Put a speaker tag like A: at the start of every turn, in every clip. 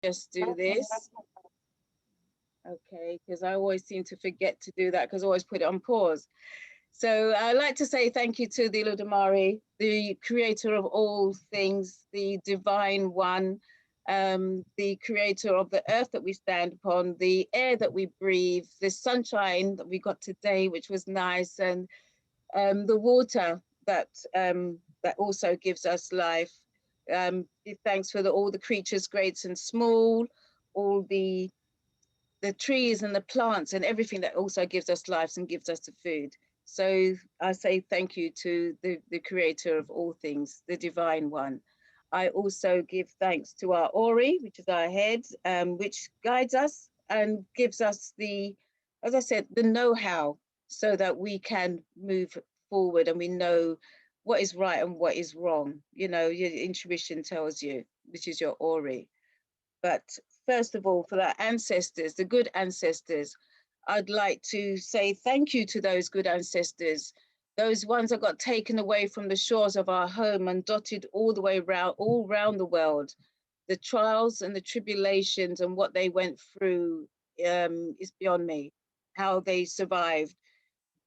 A: just do this. Okay, because I always seem to forget to do that because I always put it on pause. So I'd like to say thank you to the Olodumare, the creator of all things, the divine one, the creator of the earth that we stand upon, the air that we breathe, the sunshine that we got today, which was nice, and the water that that also gives us life. Give thanks for all the creatures, great and small, all the trees and the plants and everything that also gives us life and gives us the food. So I say thank you to the creator of all things, the divine one. I also give thanks to our Ori, which is our head, which guides us and gives us the, as I said, the know-how so that we can move forward and we know what is right and what is wrong. You know, your intuition tells you, which is your Ori. But first of all, for our ancestors, the good ancestors, I'd like to say thank you to those good ancestors, those ones that got taken away from the shores of our home and dotted all the way around, all around the world. The trials and the tribulations and what they went through is beyond me, how they survived,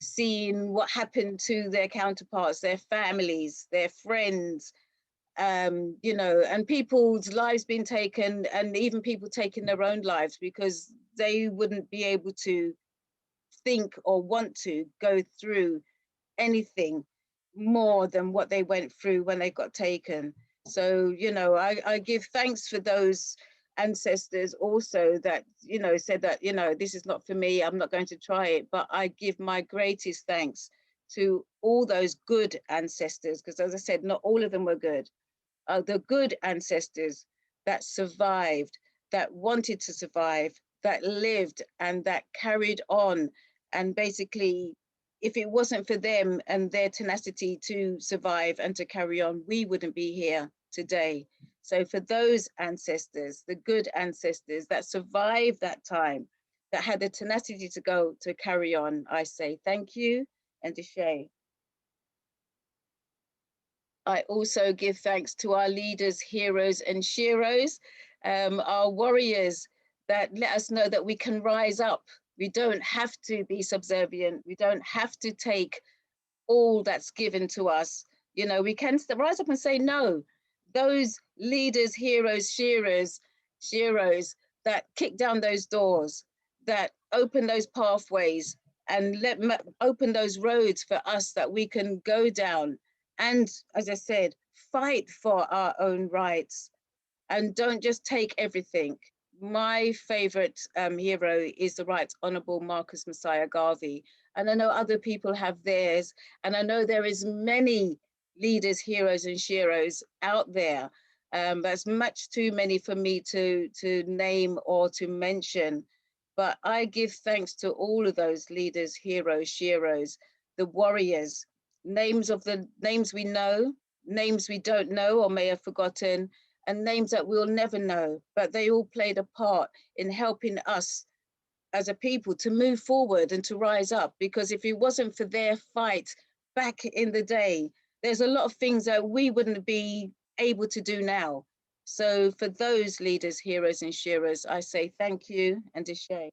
A: seeing what happened to their counterparts, their families, their friends, you know, and people's lives being taken, and even people taking their own lives because they wouldn't be able to think or want to go through anything more than what they went through when they got taken. So, you know, I give thanks for those ancestors also that, you know, said that, you know, this is not for me, I'm not going to try it, but I give my greatest thanks to all those good ancestors, because as I said, not all of them were good. The good ancestors that survived, that wanted to survive, that lived and that carried on. And basically, if it wasn't for them and their tenacity to survive and to carry on, we wouldn't be here today. So for those ancestors, the good ancestors that survived that time, that had the tenacity to go to carry on, I say thank you and Ashe. I also give thanks to our leaders, heroes and sheroes, our warriors that let us know that we can rise up. We don't have to be subservient. We don't have to take all that's given to us. You know, we can rise up and say no. Those leaders, heroes, sheroes that kick down those doors, that open those pathways and open those roads for us that we can go down. And as I said, fight for our own rights and don't just take everything. My favorite hero is the Right Honorable Marcus Messiah Garvey. And I know other people have theirs. And I know there is many leaders, heroes and sheroes out there. That's much too many for me to name or to mention. But I give thanks to all of those leaders, heroes, sheroes, the warriors, names we know, names we don't know or may have forgotten, and names that we'll never know, but they all played a part in helping us as a people to move forward and to rise up. Because if it wasn't for their fight back in the day, there's a lot of things that we wouldn't be able to do now. So for those leaders, heroes and sheroes, I say thank you and Ashe.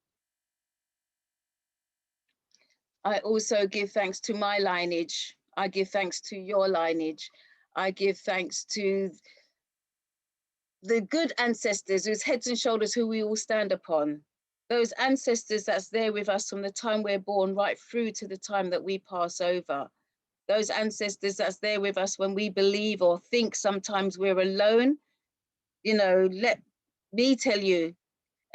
A: I also give thanks to my lineage. I give thanks to your lineage. I give thanks to the good ancestors whose heads and shoulders who we all stand upon. Those ancestors that's there with us from the time we're born right through to the time that we pass over. Those ancestors that's there with us when we believe or think sometimes we're alone. You know, let me tell you,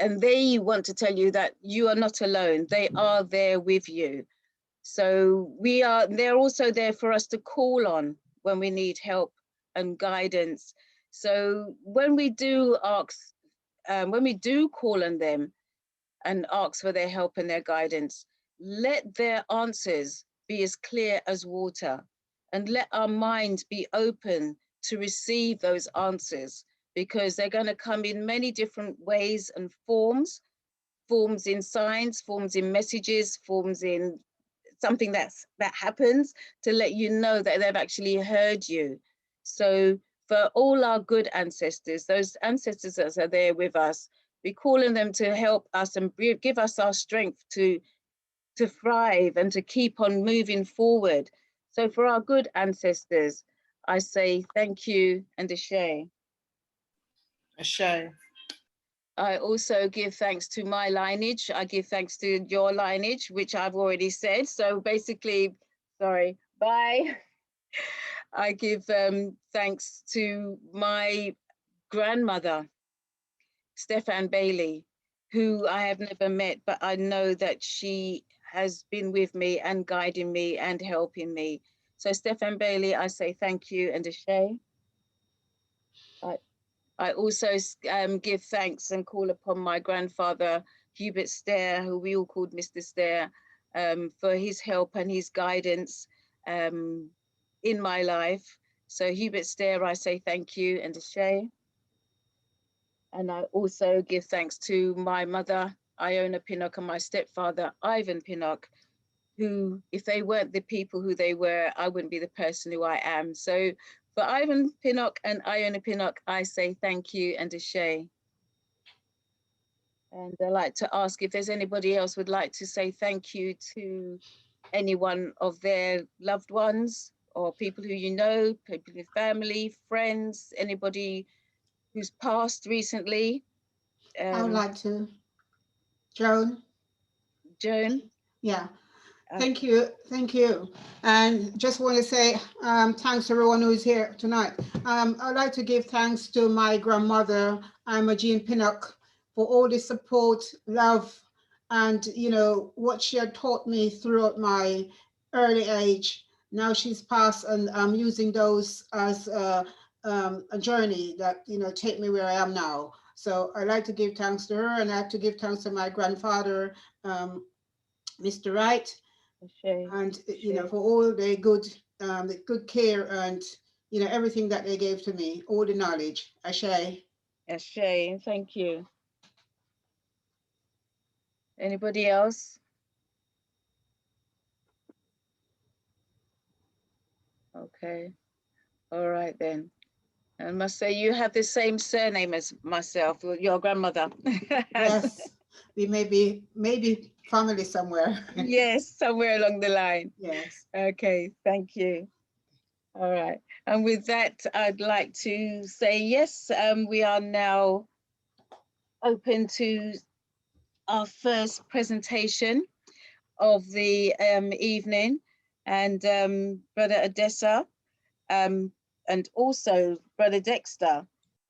A: and they want to tell you that you are not alone. They are there with you. So they're also there for us to call on when we need help and guidance. So when we do call on them and ask for their help and their guidance, let their answers be as clear as water and let our mind be open to receive those answers, because they're going to come in many different ways and forms in signs, forms in messages, forms in something that happens to let you know that they've actually heard you. So for all our good ancestors, those ancestors that are there with us. We call on them to help us and give us our strength to thrive and to keep on moving forward. So for our good ancestors, I say thank you and ashe.
B: Ashe.
A: I also give thanks to my lineage. I give thanks to your lineage, which I've already said. So basically, sorry, bye. I give thanks to my grandmother, Stefan Bailey, who I have never met, but I know that she has been with me and guiding me and helping me. So Stefan Bailey, I say thank you and ashe. I also give thanks and call upon my grandfather, Hubert Stair, who we all called Mr. Stair, for his help and his guidance in my life. So Hubert Stair, I say thank you and ashe. And I also give thanks to my mother, Iona Pinnock, and my stepfather, Ivan Pinnock, who, if they weren't the people who they were, I wouldn't be the person who I am. So for Ivan Pinnock and Iona Pinnock, I say thank you and ashe. And I'd like to ask if there's anybody else would like to say thank you to any one of their loved ones or people who you know, people in family, friends, anybody who's passed recently.
C: I would like to. Joan?
A: Joan?
C: Yeah. Thank you. Thank you. And just want to say thanks to everyone who's here tonight. I'd like to give thanks to my grandmother, Jean Pinnock, for all the support, love, and, you know, what she had taught me throughout my early age. Now she's passed, and I'm using those as a journey that, you know, take me where I am now. So I'd like to give thanks to her, and I have to give thanks to my grandfather, Mr. Wright, and, you know, for all the good care and, you know, everything that they gave to me, all the knowledge. Ashe.
A: Ashe, thank you. Anybody else? Okay, all right then. I must say you have the same surname as myself, your grandmother.
C: Yes, we may be family somewhere.
A: Yes, somewhere along the line.
C: Yes.
A: Okay, thank you. All right, and with that, I'd like to say yes, we are now open to our first presentation of the evening, and Brother Adisa and also Brother Dexter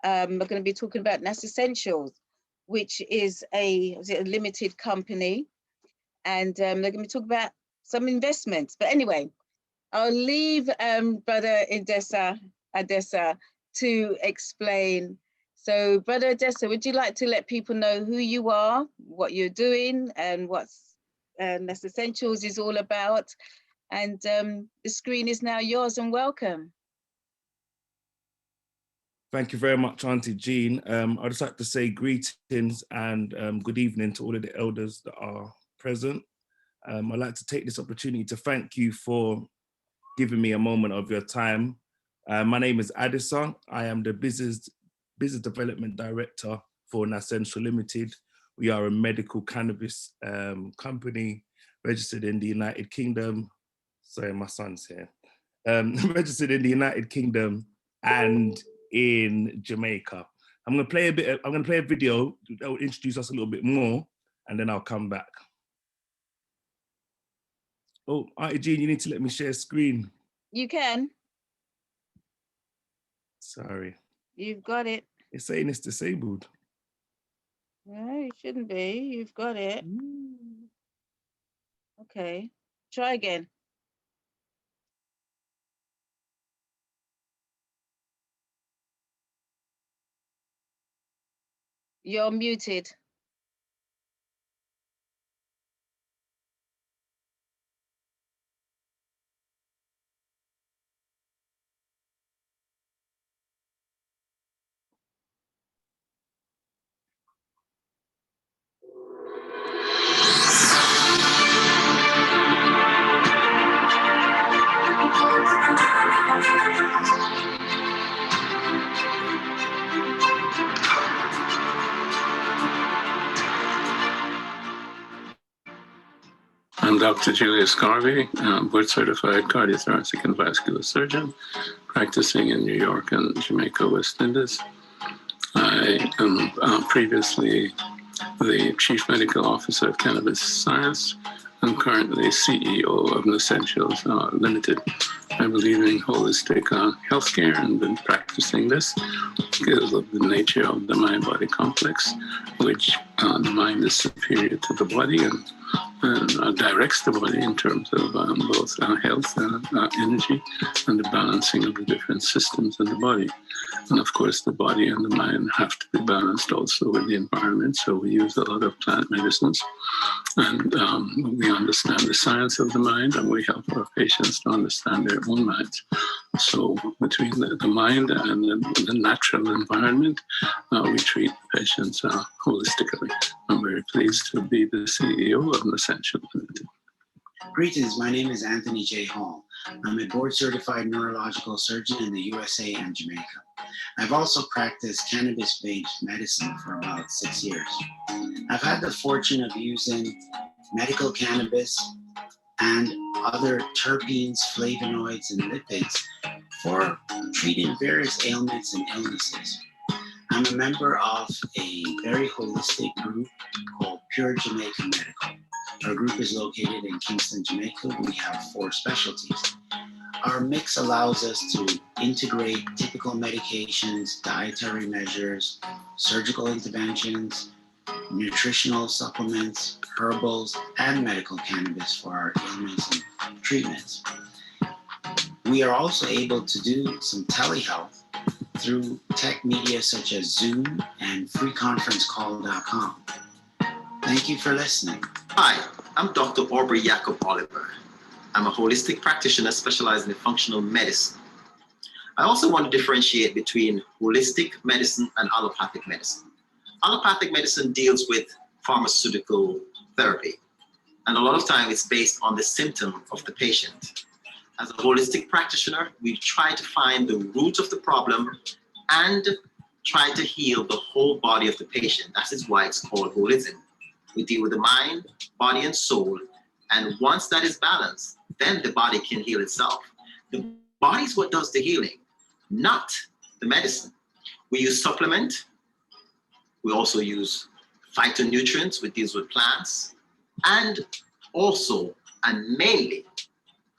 A: are going to be talking about Nassentials, which is a limited company, and they're going to be talking about some investments. But anyway, I'll leave Brother Adisa to explain. So Brother Adisa, would you like to let people know who you are, what you're doing, and what's Nassentials is all about? And the screen is now yours, and welcome.
D: Thank you very much, Auntie Jean. I'd just like to say greetings and good evening to all of the elders that are present. I'd like to take this opportunity to thank you for giving me a moment of your time. My name is Adisa. I am the Business Development Director for Nassentials Limited. We are a medical cannabis company registered in the United Kingdom. Sorry, my son's here. Registered in the United Kingdom and in Jamaica. I'm gonna play a video that will introduce us a little bit more, and then I'll come back. Oh, Auntie Jean, you need to let me share screen.
A: You can.
D: Sorry.
A: You've got it.
D: It's saying it's disabled.
A: No, it shouldn't be. You've got it. Okay, try again. You're muted.
B: Dr. Julius Garvey, board-certified cardiothoracic and vascular surgeon, practicing in New York and Jamaica, West Indies. I am previously the Chief Medical Officer of Cannabis Science. I'm currently CEO of Nassentials Limited. I believe in holistic healthcare and been practicing this because of the nature of the mind-body complex, which the mind is superior to the body and directs the body in terms of both health and energy and the balancing of the different systems in the body. And of course, the body and the mind have to be balanced also with the environment. So we use a lot of plant medicines, and we understand the science of the mind, and we help our patients to understand their own minds. So between the mind and the natural environment, we treat patients holistically. I'm very pleased to be the CEO of Nassentials Limited.
E: Greetings, my name is Anthony J. Hall. I'm a board-certified neurological surgeon in the USA and Jamaica. I've also practiced cannabis-based medicine for about 6 years. I've had the fortune of using medical cannabis and other terpenes, flavonoids, and lipids for treating various ailments and illnesses. I'm a member of a very holistic group called Pure Jamaica Medical. Our group is located in Kingston, Jamaica. We have 4 specialties. Our mix allows us to integrate typical medications, dietary measures, surgical interventions, nutritional supplements, herbals, and medical cannabis for our ailments and treatments. We are also able to do some telehealth through tech media such as Zoom and freeconferencecall.com. Thank you for listening.
F: Hi, I'm Dr. Aubrey Jacob Oliver. I'm a holistic practitioner specializing in functional medicine. I also want to differentiate between holistic medicine and allopathic medicine. Allopathic medicine deals with pharmaceutical therapy, and a lot of time it's based on the symptom of the patient. As a holistic practitioner, we try to find the root of the problem and try to heal the whole body of the patient. That is why it's called holism. We deal with the mind, body, and soul, and once that is balanced, then the body can heal itself. The body is what does the healing, not the medicine. We use supplement. We also use phytonutrients, which deals with plants, and also, and mainly,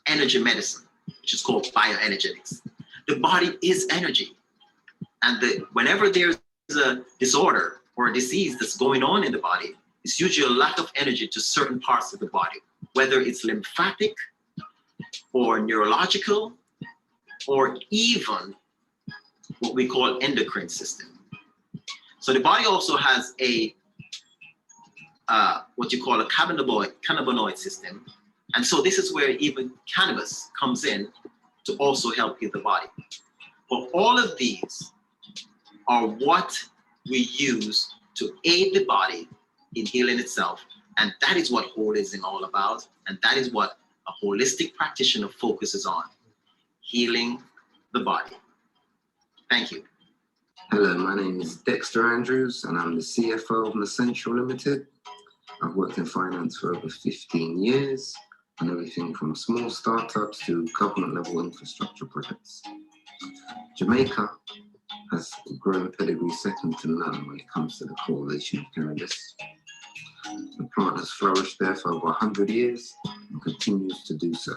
F: energy medicine, which is called bioenergetics. The body is energy. And whenever there's a disorder or a disease that's going on in the body, it's usually a lack of energy to certain parts of the body, whether it's lymphatic or neurological, or even what we call endocrine system. So the body also has a, what you call a cannabinoid system. And so this is where even cannabis comes in to also help heal the body. But all of these are what we use to aid the body in healing itself. And that is what holism is all about. And that is what a holistic practitioner focuses on, healing the body. Thank you.
G: Hello, my name is Dexter Andrews, and I'm the CFO of Nassentials Limited. I've worked in finance for over 15 years, on everything from small startups to government-level infrastructure projects. Jamaica has a growing pedigree second to none when it comes to the correlation of cannabis. The plant has flourished there for over 100 years and continues to do so.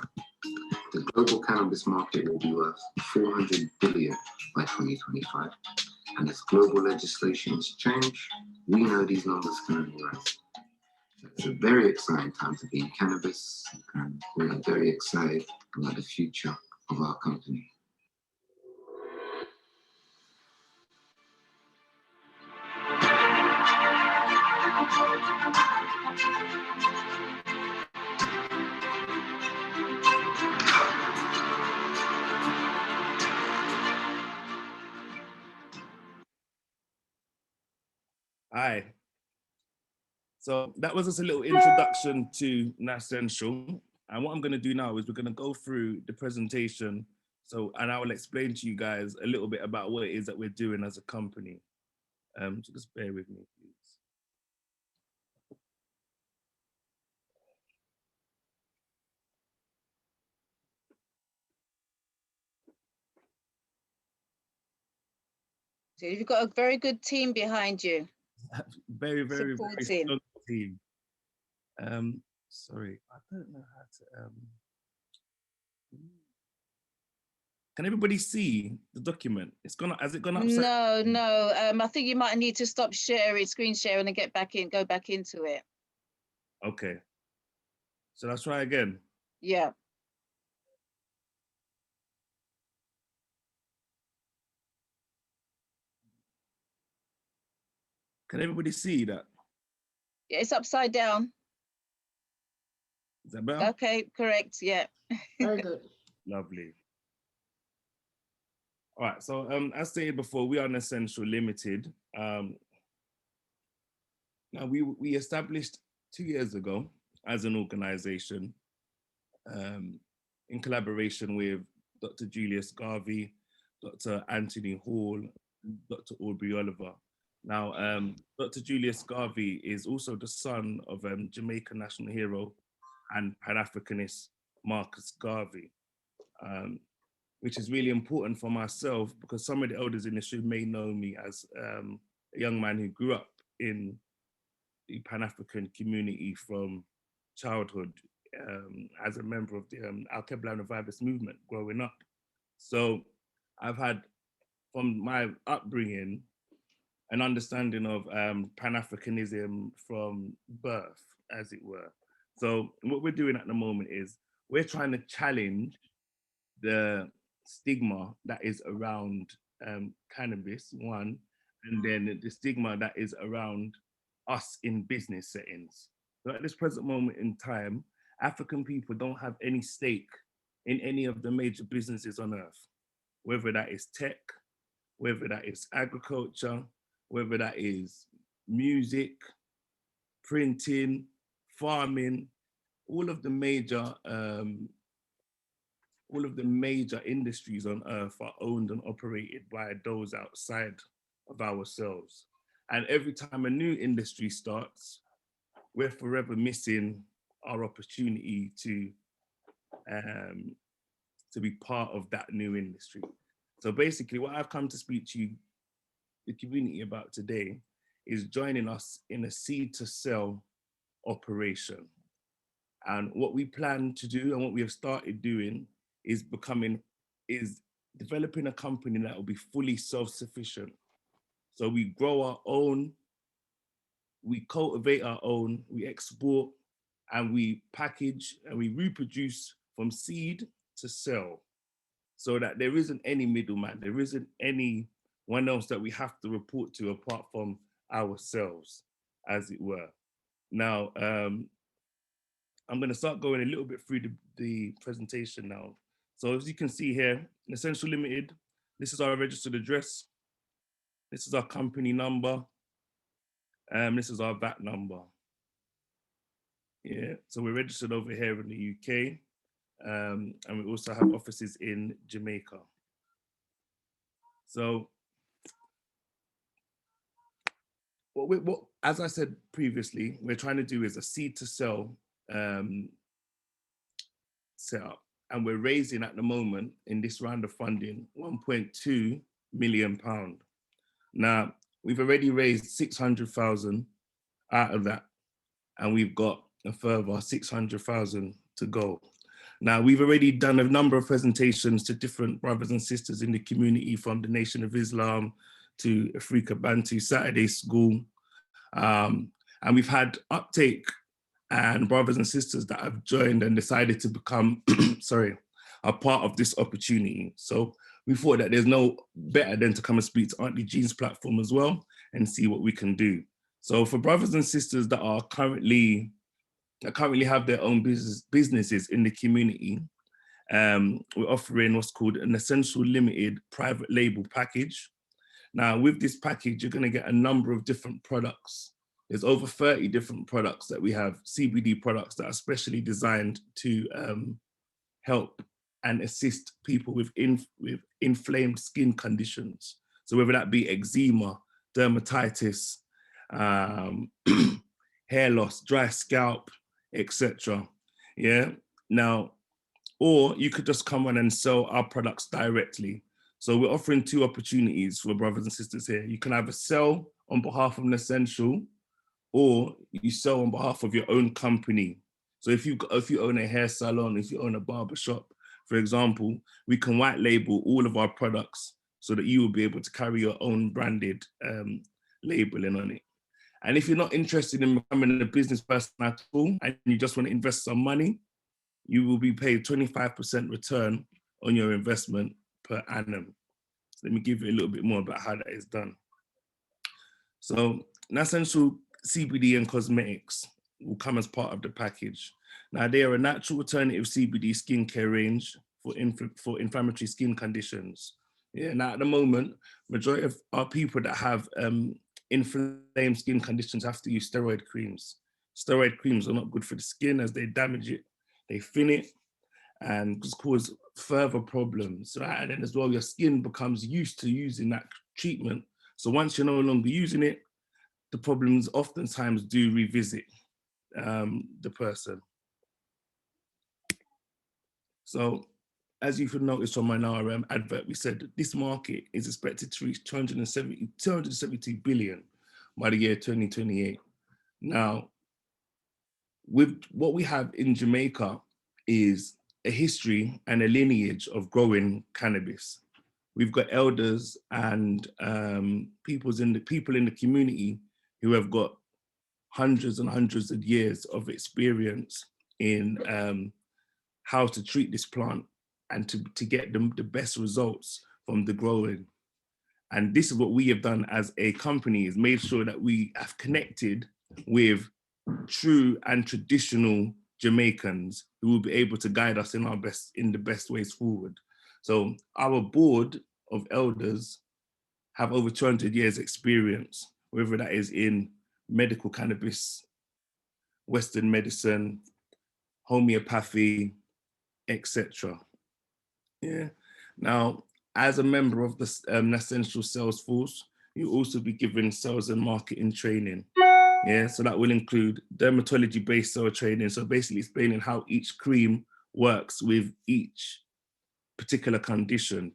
G: The global cannabis market will be worth $400 billion by 2025. And as global legislations change, we know these numbers can only rise. It's a very exciting time to be in cannabis, and we're very excited about the future of our company.
D: Hi. So that was just a little introduction to Nassentials. And what I'm going to do now is we're going to go through the presentation. And I will explain to you guys a little bit about what it is that we're doing as a company. So just bear with me, please.
A: So you've got a very good team behind you.
D: Very, very, very
A: Supporting.
D: strong team. Sorry, I don't know how to. Can everybody see the document? It's gone. Has it gone upside?
A: No. I think you might need to stop sharing, screen sharing, and go back into it.
D: Okay. So let's try again.
A: Yeah.
D: Can everybody see that?
A: Yeah, it's upside down.
D: Is that better?
A: Okay, correct. Yeah.
C: Very good.
D: Lovely. All right. So as stated before, we are Nassentials Limited. Now we established 2 years ago as an organization in collaboration with Dr. Julius Garvey, Dr. Anthony Hall, and Dr. Aubrey Oliver. Now, Dr. Julius Garvey is also the son of Jamaican national hero and Pan-Africanist Marcus Garvey, which is really important for myself because some of the elders in this room may know me as a young man who grew up in the Pan-African community from childhood as a member of the Al-Keblan Revivist movement growing up. So I've had, from my upbringing, an understanding of Pan-Africanism from birth, as it were. So what we're doing at the moment is we're trying to challenge the stigma that is around cannabis, one, and then the stigma that is around us in business settings. So at this present moment in time, African people don't have any stake in any of the major businesses on earth, whether that is tech, whether that is agriculture, whether that is music, printing, farming, all of the major industries on earth are owned and operated by those outside of ourselves. And every time a new industry starts, we're forever missing our opportunity to be part of that new industry. So basically what I've come to speak to you, the community, about today is joining us in a seed to sell operation. And what we plan to do and what we have started doing is developing a company that will be fully self-sufficient. So we grow our own, we cultivate our own, we export, and we package and we reproduce from seed to sell, so that there isn't any middleman, there isn't anyone else that we have to report to apart from ourselves, as it were. Now, I'm going to start going a little bit through the presentation now. So as you can see here, Nassentials Limited, this is our registered address. This is our company number. This is our VAT number. Yeah, so we're registered over here in the UK. And we also have offices in Jamaica. So what as I said previously, we're trying to do is a seed to sell setup. And we're raising at the moment in this round of funding, £1.2 million. Now, we've already raised 600,000 out of that, and we've got a further 600,000 to go. Now, we've already done a number of presentations to different brothers and sisters in the community, from the Nation of Islam to Afrika Bantu Saturday School. And we've had uptake and brothers and sisters that have joined and decided to become, a part of this opportunity. So we thought that there's no better than to come and speak to Auntie Jean's platform as well and see what we can do. So for brothers and sisters that are currently have their own businesses in the community, we're offering what's called an Nassentials Limited private label package. Now, with this package, you're going to get a number of different products. There's over 30 different products that we have, CBD products that are specially designed to help and assist people with inflamed skin conditions. So whether that be eczema, dermatitis, hair loss, dry scalp, etc. Yeah. Now, or you could just come on and sell our products directly. So we're offering two opportunities for brothers and sisters here. You can either sell on behalf of Nassential, or you sell on behalf of your own company. So if you own a hair salon, if you own a barber shop, for example, we can white label all of our products so that you will be able to carry your own branded labeling on it. And if you're not interested in becoming a business person at all, and you just want to invest some money, you will be paid 25% return on your investment per annum. So let me give you a little bit more about how that is done. So Nassential CBD and cosmetics will come as part of the package. Now, they are a natural alternative CBD skincare range for inflammatory skin conditions. Yeah, now at the moment, majority of our people that have inflamed skin conditions have to use steroid creams. Steroid creams are not good for the skin as they damage it, they thin it, and just cause further problems, right? And then as well, your skin becomes used to using that treatment. So once you're no longer using it, the problems oftentimes do revisit the person. So as you could notice from my NRM advert, we said that this market is expected to reach 272 billion by the year 2028. Now, with what we have in Jamaica is a history and a lineage of growing cannabis. We've got elders and people in the community who have got hundreds and hundreds of years of experience in how to treat this plant and to get them the best results from the growing. And this is what we have done as a company, is made sure that we have connected with true and traditional Jamaicans who will be able to guide us in the best ways forward. So our board of elders have over 200 years experience, whether that is in medical cannabis, Western medicine, homeopathy, etc. Yeah. Now, as a member of the Nassential sales force, you'll also be given sales and marketing training. Yeah, so that will include dermatology-based sales training. So basically explaining how each cream works with each particular condition.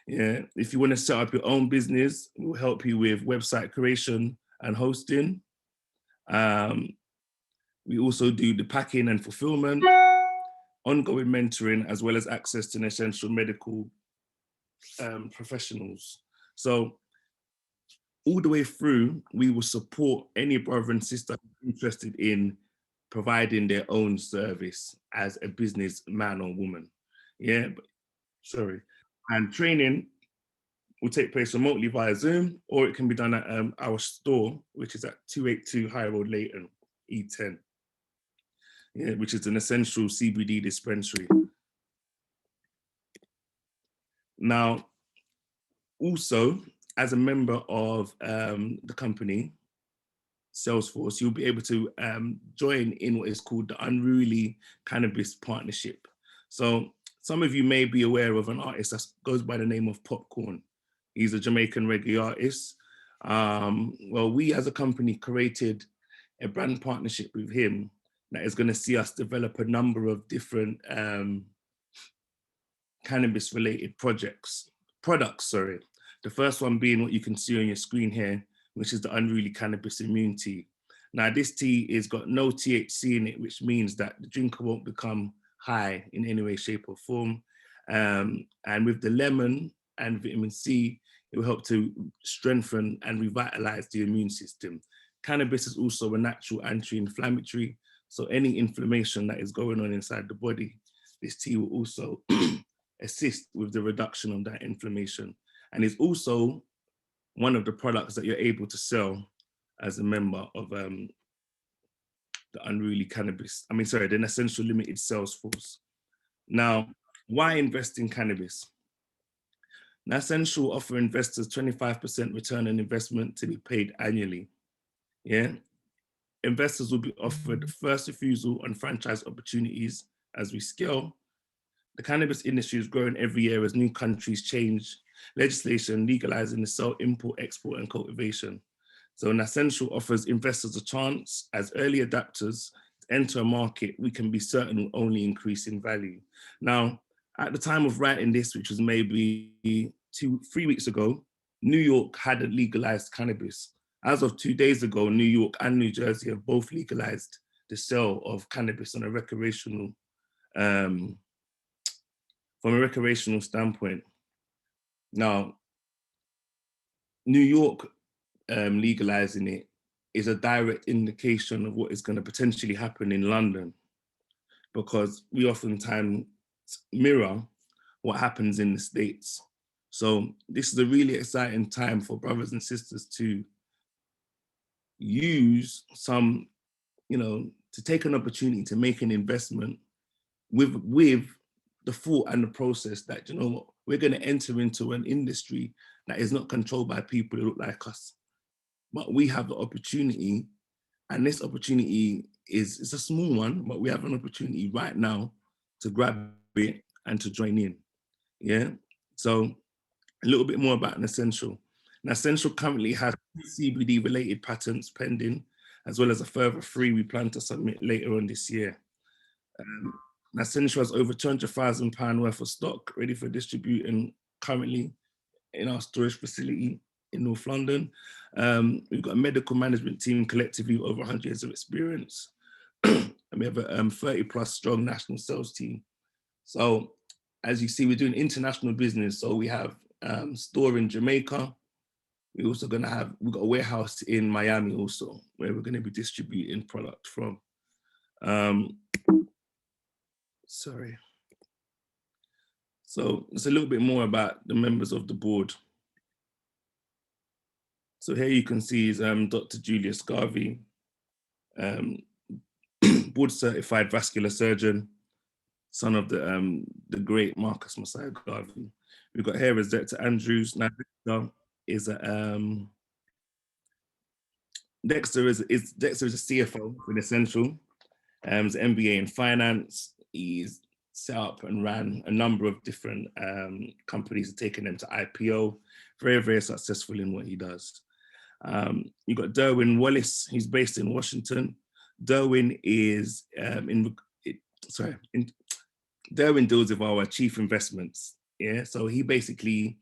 D: Yeah, if you want to set up your own business, we'll help you with website creation and hosting. We also do the packing and fulfillment, ongoing mentoring, as well as access to essential medical professionals. So all the way through, we will support any brother and sister interested in providing their own service as a business man or woman. Yeah, sorry. And training will take place remotely via Zoom, or it can be done at our store, which is at 282 High Road, Leighton, E10, yeah, which is an essential CBD dispensary. Now, also, as a member of the company, Salesforce, you'll be able to join in what is called the Unruly Cannabis Partnership. So some of you may be aware of an artist that goes by the name of Popcorn. He's a Jamaican reggae artist. Well, we as a company created a brand partnership with him that is going to see us develop a number of different cannabis-related products. The first one being what you can see on your screen here, which is the Unruly Cannabis Immune Tea. Now, this tea has got no THC in it, which means that the drinker won't become high in any way, shape, or form. And with the lemon and vitamin C, it will help to strengthen and revitalize the immune system. Cannabis is also a natural anti-inflammatory, so any inflammation that is going on inside the body, this tea will also assist with the reduction of that inflammation. And it's also one of the products that you're able to sell as a member of the Unruly Cannabis, the Nassential Limited sales force. Now, why invest in cannabis? Nassential offer investors 25% return on investment to be paid annually. Yeah. Investors will be offered first refusal on franchise opportunities as we scale. The cannabis industry is growing every year as new countries change legislation legalizing the sale, import, export, and cultivation. So Nassential offers investors a chance as early adapters to enter a market we can be certain will only increase in value. Now, at the time of writing this, which was maybe 3 weeks ago, New York hadn't legalized cannabis. As of 2 days ago, New York and New Jersey have both legalized the sale of cannabis on a recreational, from a recreational standpoint. Now, New York legalizing it is a direct indication of what is going to potentially happen in London, because we oftentimes mirror what happens in the States. So this is a really exciting time for brothers and sisters to use some, to take an opportunity to make an investment with the thought and the process that, we're going to enter into an industry that is not controlled by people who look like us. But we have the opportunity, and this opportunity it's a small one, but we have an opportunity right now to grab it and to join in. Yeah. So a little bit more about Nassential. Nassential currently has CBD related patents pending, as well as a further 3 we plan to submit later on this year. Nassential has over £200,000 worth of stock ready for distributing currently in our storage facility in North London. We've got a medical management team collectively with over 100 years of experience. And we have a 30+ strong national sales team. So as you see, we're doing international business. So we have store in Jamaica. We're also we've got a warehouse in Miami also, where we're going to be distributing product from. Sorry. So it's a little bit more about the members of the board. So here you can see is Dr. Julius Garvey, board certified vascular surgeon, son of the great Marcus Messiah Garvey. We've got here is Dr. Andrews. Now Dexter is a CFO with Nassential. He's an MBA in finance. He's set up and ran a number of different companies and taken them to IPO. Very, very successful in what he does. You've got Derwin Wallace, he's based in Washington. Derwin is Derwin deals with our chief investments. Yeah, so he basically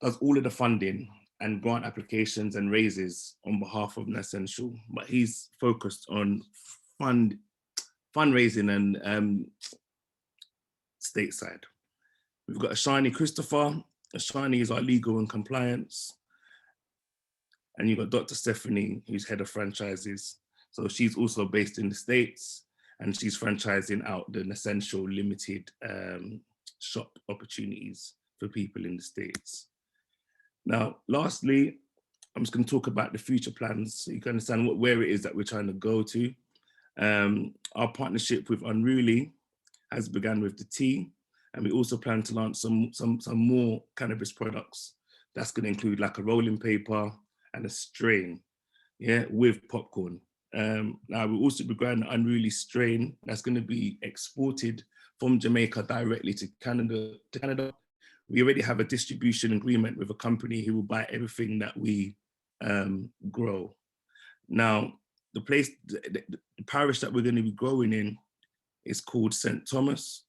D: does all of the funding and grant applications and raises on behalf of Nassential, but he's focused on fundraising and stateside. We've got Ashani Christopher. Ashani is our legal and compliance. And you've got Dr. Stephanie, who's head of franchises. So she's also based in the States, and she's franchising out the Nassential limited shop opportunities for people in the States. Now, lastly, I'm just going to talk about the future plans so you can understand where it is that we're trying to go to. Our partnership with Unruly has begun with the tea, and we also plan to launch some more cannabis products. That's going to include like a rolling paper and a strain, yeah, with popcorn. Now we'll also be growing an Unruly strain that's going to be exported from Jamaica directly to Canada. We already have a distribution agreement with a company who will buy everything that we grow. Now, the parish that we're going to be growing in is called St. Thomas.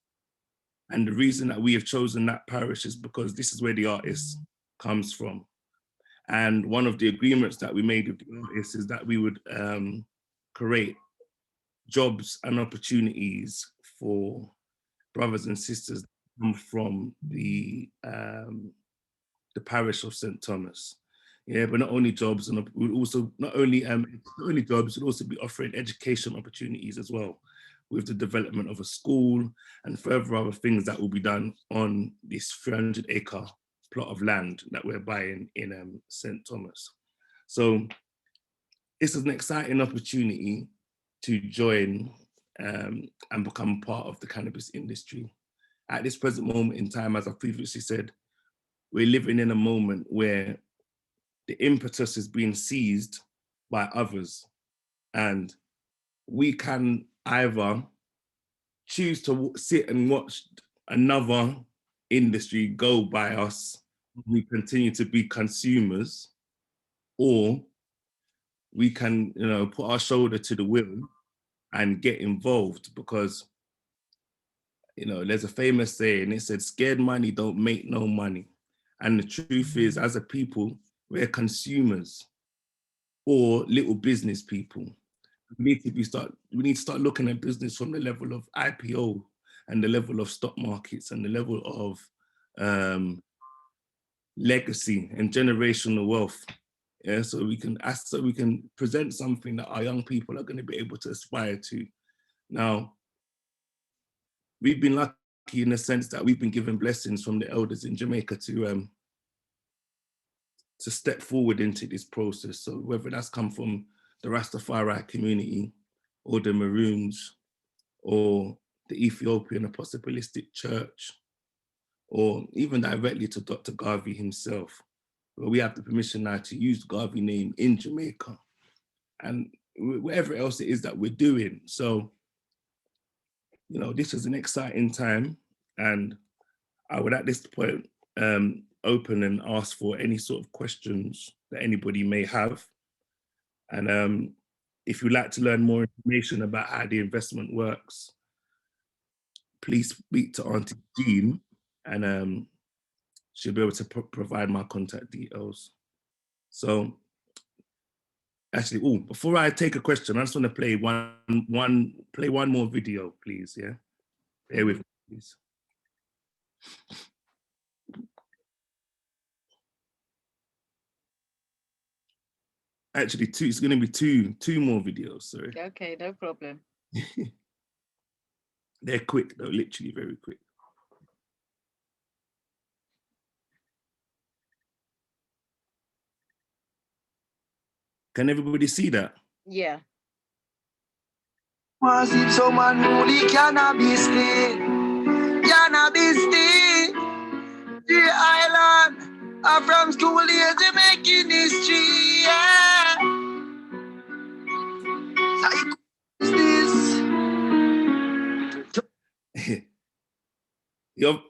D: And the reason that we have chosen that parish is because this is where the artist comes from. And one of the agreements that we made with the artist is that we would create jobs and opportunities for brothers and sisters from the parish of St. Thomas. Yeah, but not only jobs, and we'll also not only jobs, we'll also be offering education opportunities as well, with the development of a school and further other things that will be done on this 300-acre plot of land that we're buying in St. Thomas. So this is an exciting opportunity to join and become part of the cannabis industry. At this present moment in time, as I previously said, we're living in a moment where the impetus is being seized by others, and we can either choose to sit and watch another industry go by us, we continue to be consumers, or we can, put our shoulder to the wheel and get involved, because, there's a famous saying, it said, scared money don't make no money. And the truth is, as a people, we're consumers or little business people. We need to start looking at business from the level of IPO and the level of stock markets and the level of legacy and generational wealth. Yeah, so we can present something that our young people are going to be able to aspire to. Now, we've been lucky in the sense that we've been given blessings from the elders in Jamaica to step forward into this process. So whether that's come from the Rastafari community or the Maroons or the Ethiopian Apostolic Church, or even directly to Dr. Garvey himself, where we have the permission now to use the Garvey name in Jamaica and wherever else it is that we're doing. So, you know, this is an exciting time, and I would at this point open and ask for any sort of questions that anybody may have. And if you'd like to learn more information about how the investment works, please speak to Auntie Jean, and she'll be able to provide my contact details. So actually, before I take a question, I just want to play one more video, please. Yeah, bear with me, please. Actually, it's going to be two more videos. Sorry.
A: Okay, no problem.
D: They're quick though, literally very quick. Can everybody see that?
A: Yeah.
H: So man really cannabis tea, the island, I'm from school here to making history, yeah.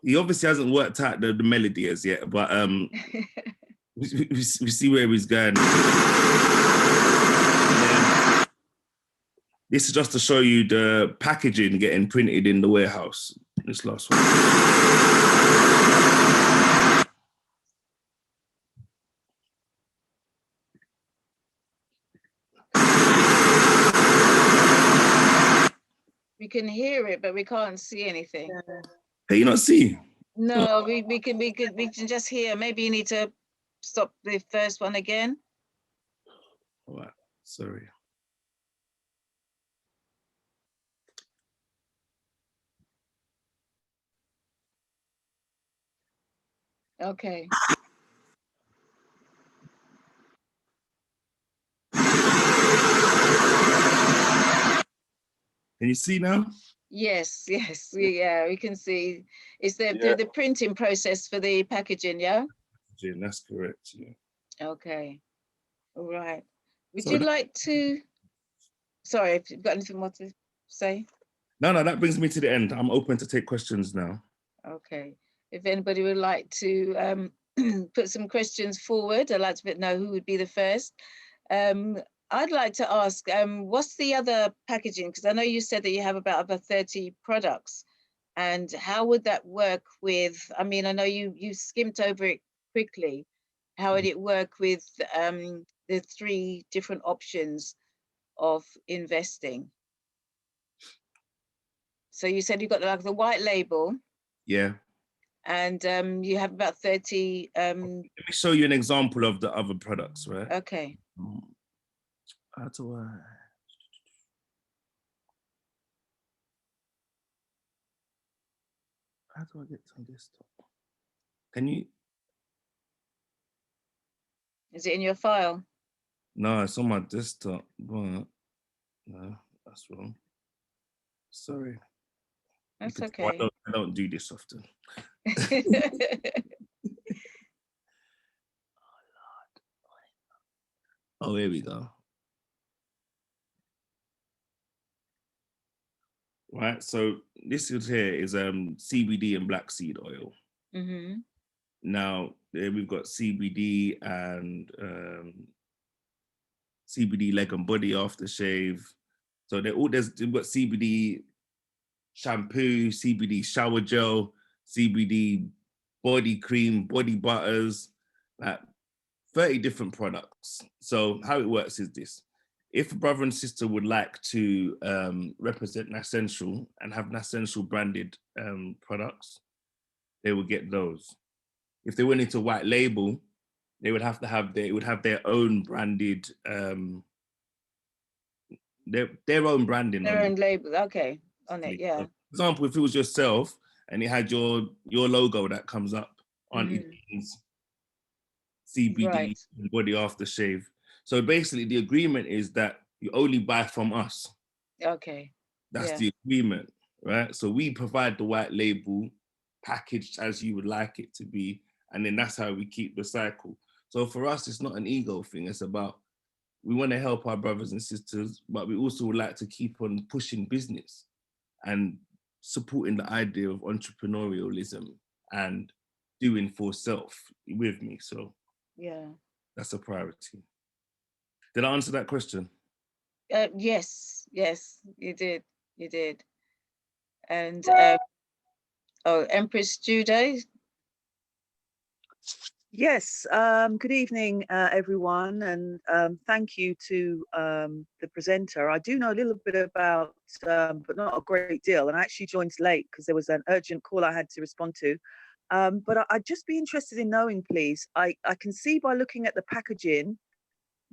D: He obviously hasn't worked out the melody as yet, but we see where he's going. This is just to show you the packaging getting printed in the warehouse. This last one.
A: We can hear it, but we can't see anything.
D: Can you not see?
A: No, we can just hear. Maybe you need to stop the first one again.
D: All right, sorry.
A: Okay.
D: Can you see now?
A: Yes, yeah, we can see. It's the printing process for the packaging, yeah?
D: That's correct, yeah.
A: Okay, all right. Would you like to, sorry, if you've got anything more to say?
D: No, that brings me to the end. I'm open to take questions now.
A: Okay, if anybody would like to put some questions forward, I'd like to know who would be the first. I'd like to ask, what's the other packaging? Because I know you said that you have about 30 products, and how would that work with, I mean, I know you skimmed over it quickly. How would it work with the 3 different options of investing? So you said you've got like the white label.
D: Yeah.
A: And you have about 30.
D: Let me show you an example of the other products, right?
A: Okay.
D: How do I get to this? Can you?
A: Is it in your file?
D: No, it's on my desktop, but no, that's wrong. Sorry.
A: That's okay.
D: I don't do this often. Oh, here we go. Right, so this here is CBD and black seed oil.
A: Mm-hmm.
D: Now, we've got CBD and CBD leg and body aftershave. So we've got CBD shampoo, CBD shower gel, CBD body cream, body butters, like 30 different products. So how it works is this. If a brother and sister would like to represent Nassential and have Nassential branded products, they would get those. If they went into white label, they would have to have their own branded, their own branding.
A: Their own label, okay, on it, yeah.
D: For example, if it was yourself and it had your logo that comes up on CBD,
A: right,
D: body aftershave. So basically the agreement is that you only buy from us.
A: Okay.
D: That's the agreement, right? So we provide the white label packaged as you would like it to be. And then that's how we keep the cycle. So for us, it's not an ego thing. It's about, we want to help our brothers and sisters, but we also would like to keep on pushing business and supporting the idea of entrepreneurialism and doing for self with me. So
A: yeah, that's
D: a priority. Did I answer that question?
A: Yes, you did. And Empress Judah.
I: Yes, good evening, everyone, and thank you to the presenter. I do know a little bit about, but not a great deal, and I actually joined late because there was an urgent call I had to respond to. But I'd just be interested in knowing, please, I can see by looking at the packaging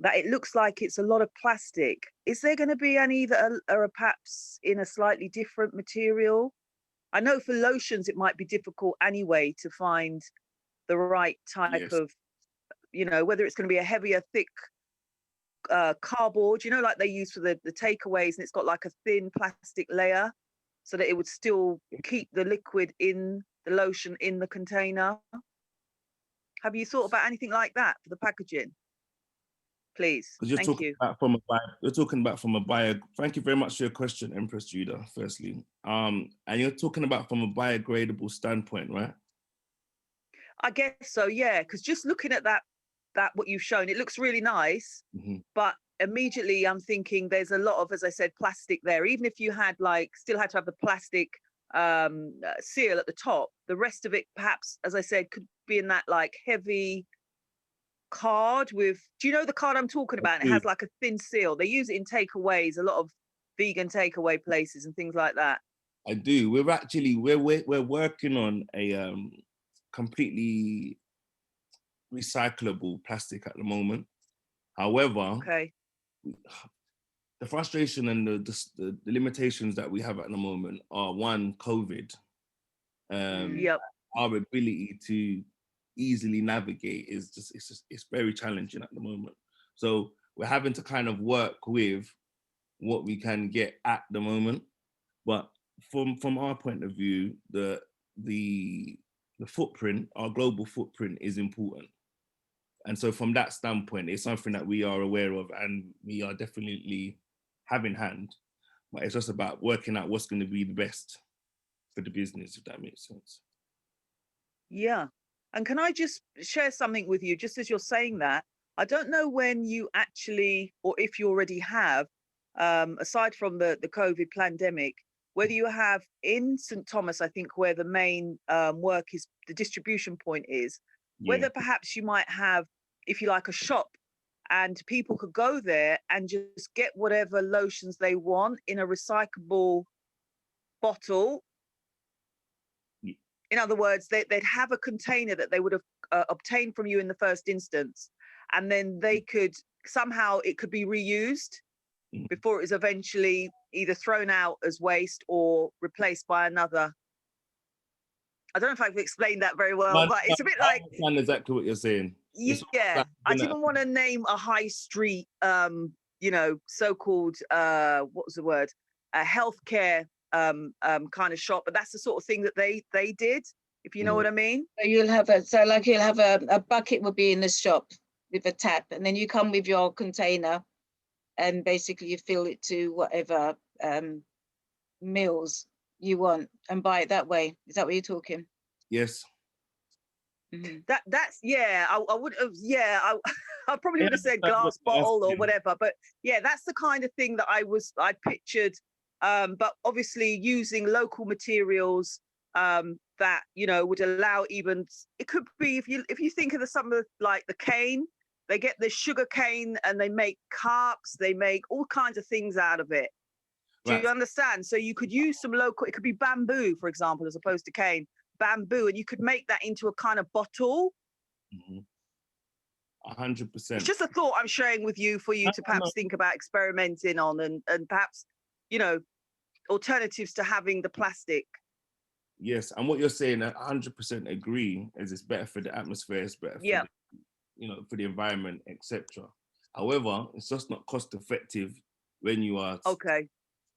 I: that it looks like it's a lot of plastic. Is there going to be any that are perhaps in a slightly different material? I know for lotions, it might be difficult anyway to find the right type of, whether it's going to be a heavier, thick cardboard, like they use for the takeaways, and it's got like a thin plastic layer so that it would still keep the liquid in the lotion in the container. Have you thought about anything like that for the packaging? Please. Thank you.
D: You're talking about from a bio. Thank you very much for your question, Empress Judah, firstly. And you're talking about from a biodegradable standpoint, right?
I: I guess so, yeah. Because just looking at that what you've shown, it looks really nice. But immediately I'm thinking there's a lot of, as I said, plastic there. Even if you had still had to have the plastic seal at the top, the rest of it perhaps, as I said, could be in that heavy card with, do you know the card I'm talking about? And it has like a thin seal. They use it in takeaways, a lot of vegan takeaway places and things like that.
D: I do. We're working on a completely recyclable plastic at the moment. However, the frustration and the limitations that we have at the moment are, one, COVID. Our ability to easily navigate it's very challenging at the moment. So we're having to kind of work with what we can get at the moment. But from our point of view, the footprint, our global footprint, is important. And so from that standpoint, it's something that we are aware of and we are definitely have in hand. But it's just about working out what's going to be the best for the business, if that makes sense.
I: Yeah. And can I just share something with you, just as you're saying that? I don't know when you actually, or if you already have, aside from the COVID pandemic, whether you have in St. Thomas, I think, where the main work is, the distribution point is, whether perhaps you might have, if you like, a shop and people could go there and just get whatever lotions they want in a recyclable bottle. In other words, they'd have a container that they would have obtained from you in the first instance, and then they could somehow, it could be reused before it was eventually either thrown out as waste or replaced by another. I don't know if I've explained that very well, but it's a bit like...
D: I understand exactly what you're saying.
I: Yeah, I didn't want to name a high street, so-called, what was the word? A healthcare kind of shop, but that's the sort of thing that they did, if you know what I mean.
A: So you'll have a bucket will be in the shop with a tap, and then you come with your container and basically you fill it to whatever meals you want and buy it that way. Is that what you're talking?
D: Yes.
I: That's I would have I probably would have said glass bottle or whatever, but yeah, that's the kind of thing that I pictured, but obviously using local materials, that, you know, would allow even, it could be, if you think of some of like the cane, they get the sugar cane and they make carps, they make all kinds of things out of it. Do you understand? So you could use some local, it could be bamboo, for example, as opposed to cane, bamboo, and you could make that into a kind of bottle.
D: 100%.
I: It's just a thought I'm sharing with you for you to perhaps think about experimenting on, and perhaps, you know, alternatives to having the plastic.
D: Yes, and what you're saying, I 100% agree, is it's better for the atmosphere, it's better for the, you know, for the environment, etc. However, it's just not cost effective when you are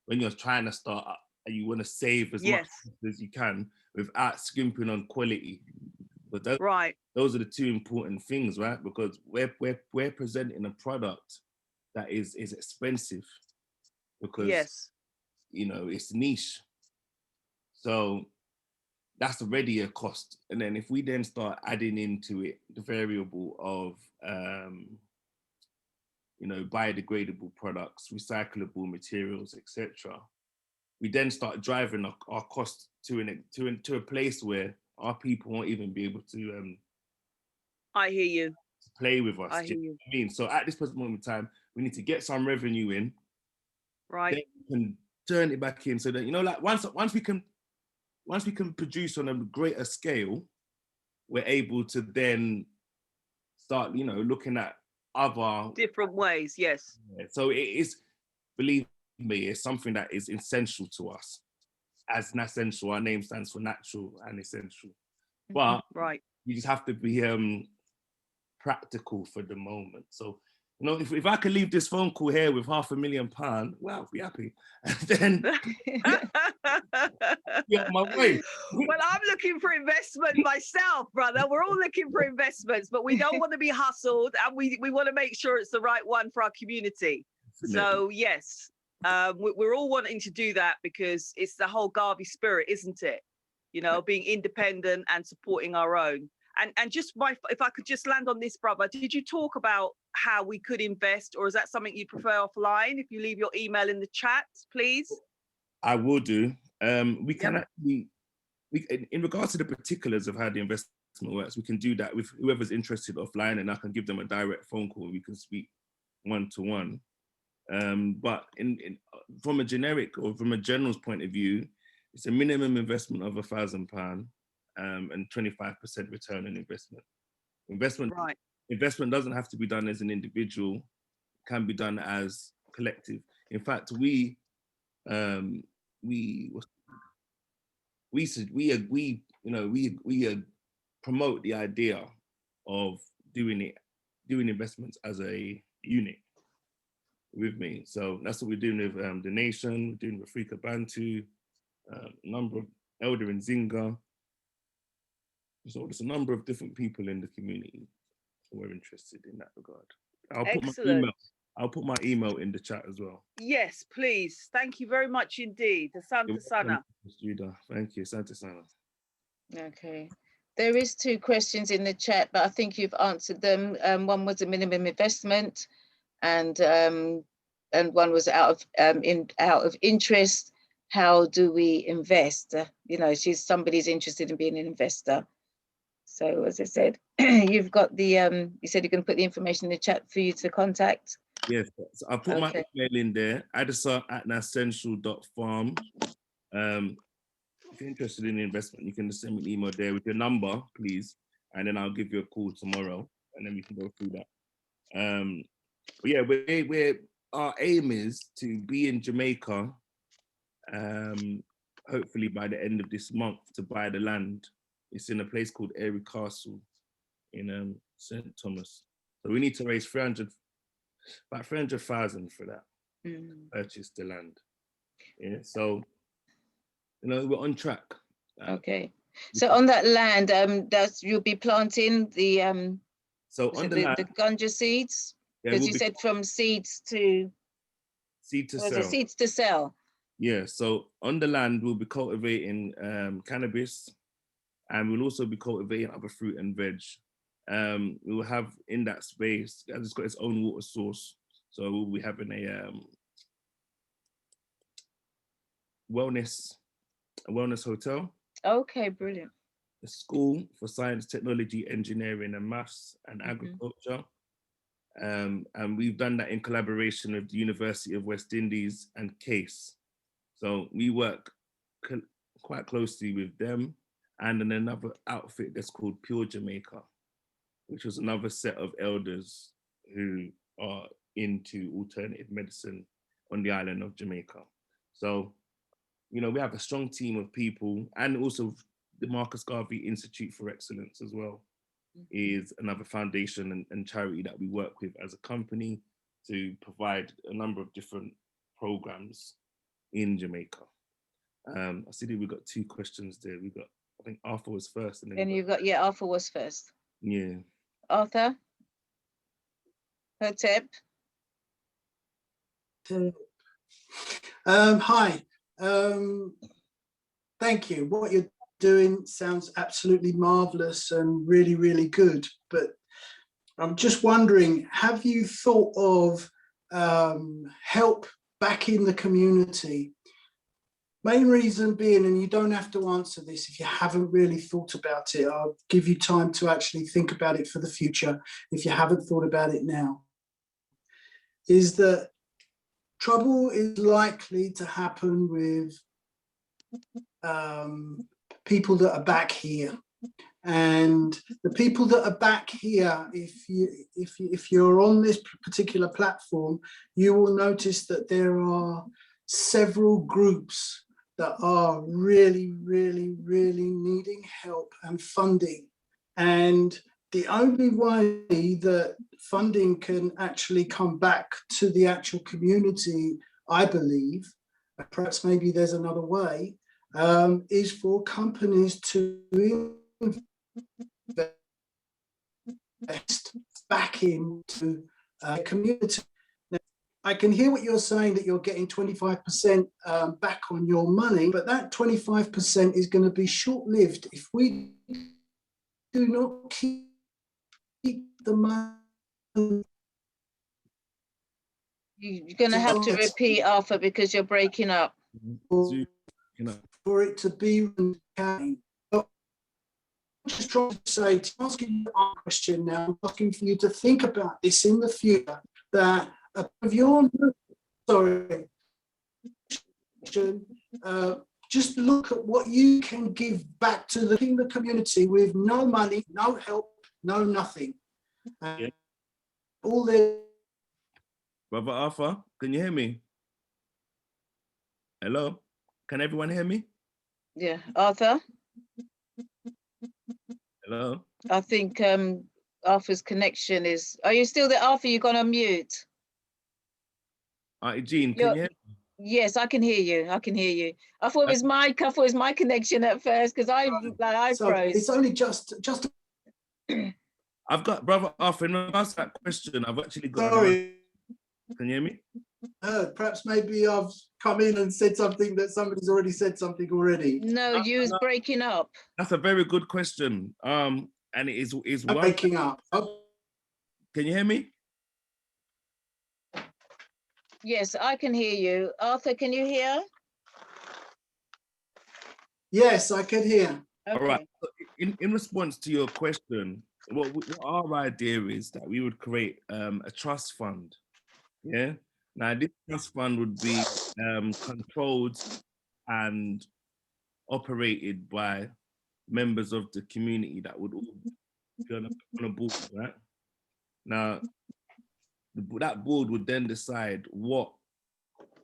D: when you're trying to start up and you want to save as much as you can without skimping on quality. But those are the two important things, right? Because we're presenting a product that is expensive because you know, it's niche. So that's already a cost. And then if we then start adding into it the variable of you know, biodegradable products, recyclable materials, etc., we then start driving our costs to a place where our people won't even be able to
I: I hear you.
D: Play with us.
I: I hear you.
D: I mean, so at this present moment in time, we need to get some revenue in.
I: Right.
D: Then we can turn it back in so that, you know, like once we can produce on a greater scale, we're able to then start, you know, looking at other
I: different ways. Yes.
D: So it is, believe me, it's something that is essential to us. As Nassential, our name stands for natural and essential. But you just have to be practical for the moment. So, you know, if I could leave this phone call here with £500,000, well, I'll be happy. And then yeah, my way.
I: Well, I'm looking for investment myself, brother. We're all looking for investments, but we don't want to be hustled, and we want to make sure it's the right one for our community. So yes, we're all wanting to do that because it's the whole Garvey spirit, isn't it? You know, being independent and supporting our own. And just if I could just land on this, brother, did you talk about how we could invest, or is that something you prefer offline? If you leave your email in the chat, please.
D: I will do. We can actually, in regards to the particulars of how the investment works, we can do that with whoever's interested offline, and I can give them a direct phone call. We can speak one-to-one. But from a generic or from a general's point of view, it's a minimum investment of £1,000 and 25% return on investment. Investment doesn't have to be done as an individual; it can be done as collective. In fact, we promote the idea of doing investments as a unit. With me, so that's what we're doing with the nation. We're doing with Afrika Bantu, a number of Elder and Zinga. So there's a number of different people in the community who are interested in that regard. I'll put my email in the chat as well.
I: Yes, please. Thank you very much indeed. Asante sana.
D: Thank you. Asante sana.
A: Okay. There is 2 questions in the chat, but I think you've answered them. One was a minimum investment, and one was out of interest. How do we invest? You know, somebody's interested in being an investor. So as I said, you've got the you said you can put the information in the chat for you to contact.
D: Yes, so I'll put my email in there, adisa@nassential.farm. If you're interested in investment, you can just send me an email there with your number, please, and then I'll give you a call tomorrow, and then we can go through that. But yeah, our aim is to be in Jamaica, hopefully by the end of this month, to buy the land. It's in a place called Airy Castle in St. Thomas. So we need to raise about 300,000 for that, purchase the land. Yeah, so, you know, we're on track.
A: Okay. So on that land, you'll be planting the the ganja seeds? Because you said from seeds to sell. Seeds to sell.
D: Yeah, so on the land, we'll be cultivating cannabis, and we'll also be cultivating other fruit and veg. We will have in that space, it's got its own water source. So we'll be having a wellness hotel.
A: Okay, brilliant.
D: The School for Science, Technology, Engineering and Maths and Agriculture. And we've done that in collaboration with the University of West Indies and CASE. So we work quite closely with them, and then another outfit that's called Pure Jamaica, which was another set of elders who are into alternative medicine on the island of Jamaica. So, you know, we have a strong team of people, and also the Marcus Garvey Institute for Excellence as well is another foundation and charity that we work with as a company to provide a number of different programs in Jamaica. I see that we've got 2 questions there. We've got, I think Arthur was first. And then
A: you got, yeah, Arthur was first.
D: Yeah.
A: Arthur? Hotep?
J: Hi. Thank you. What you're doing sounds absolutely marvelous and really, really good. But I'm just wondering, have you thought of help back in the community? Main reason being, and you don't have to answer this if you haven't really thought about it, I'll give you time to actually think about it for the future if you haven't thought about it now, is that trouble is likely to happen with people that are back here. And the people that are back here, if you're on this particular platform, you will notice that there are several groups that are really, really, really needing help and funding. And the only way that funding can actually come back to the actual community, I believe, perhaps maybe there's another way, is for companies to invest back into a community. Now, I can hear what you're saying, that you're getting 25% back on your money, but that 25% is going to be short-lived if we do not keep the money.
A: You're going to have to repeat, Arthur, because you're breaking up.
J: For it to be I'm just trying to say, asking you a question now, I'm asking for you to think about this in the future, that of your, sorry, just look at what you can give back to the community with no money, no help, no nothing.
D: Yeah.
J: All the
D: Brother Arthur, can you hear me? Hello? Can everyone hear me?
A: Yeah, Arthur?
D: Hello?
A: I think Arthur's connection is... Are you still there, Arthur? You're going to mute.
D: Auntie Jean, can you hear me?
A: Yes, I can hear you. I can hear you. I thought it was my connection at first, because I froze.
J: It's only just
D: I've got, Brother Arthur, in regards to that question, I've actually got...
J: Sorry.
D: Can you hear me?
J: Perhaps maybe I've come in and said something that somebody's already said something already.
A: No, you was breaking up.
D: That's a very good question. And it is
J: breaking up. Oh.
D: Can you hear me?
A: Yes, I can hear you. Arthur, can you hear?
J: Yes, I can hear.
A: Okay.
D: All right. In response to your question, what our idea is that we would create a trust fund. Yeah. Now, this trust fund would be controlled and operated by members of the community that would all be on a board, right? Now, that board would then decide what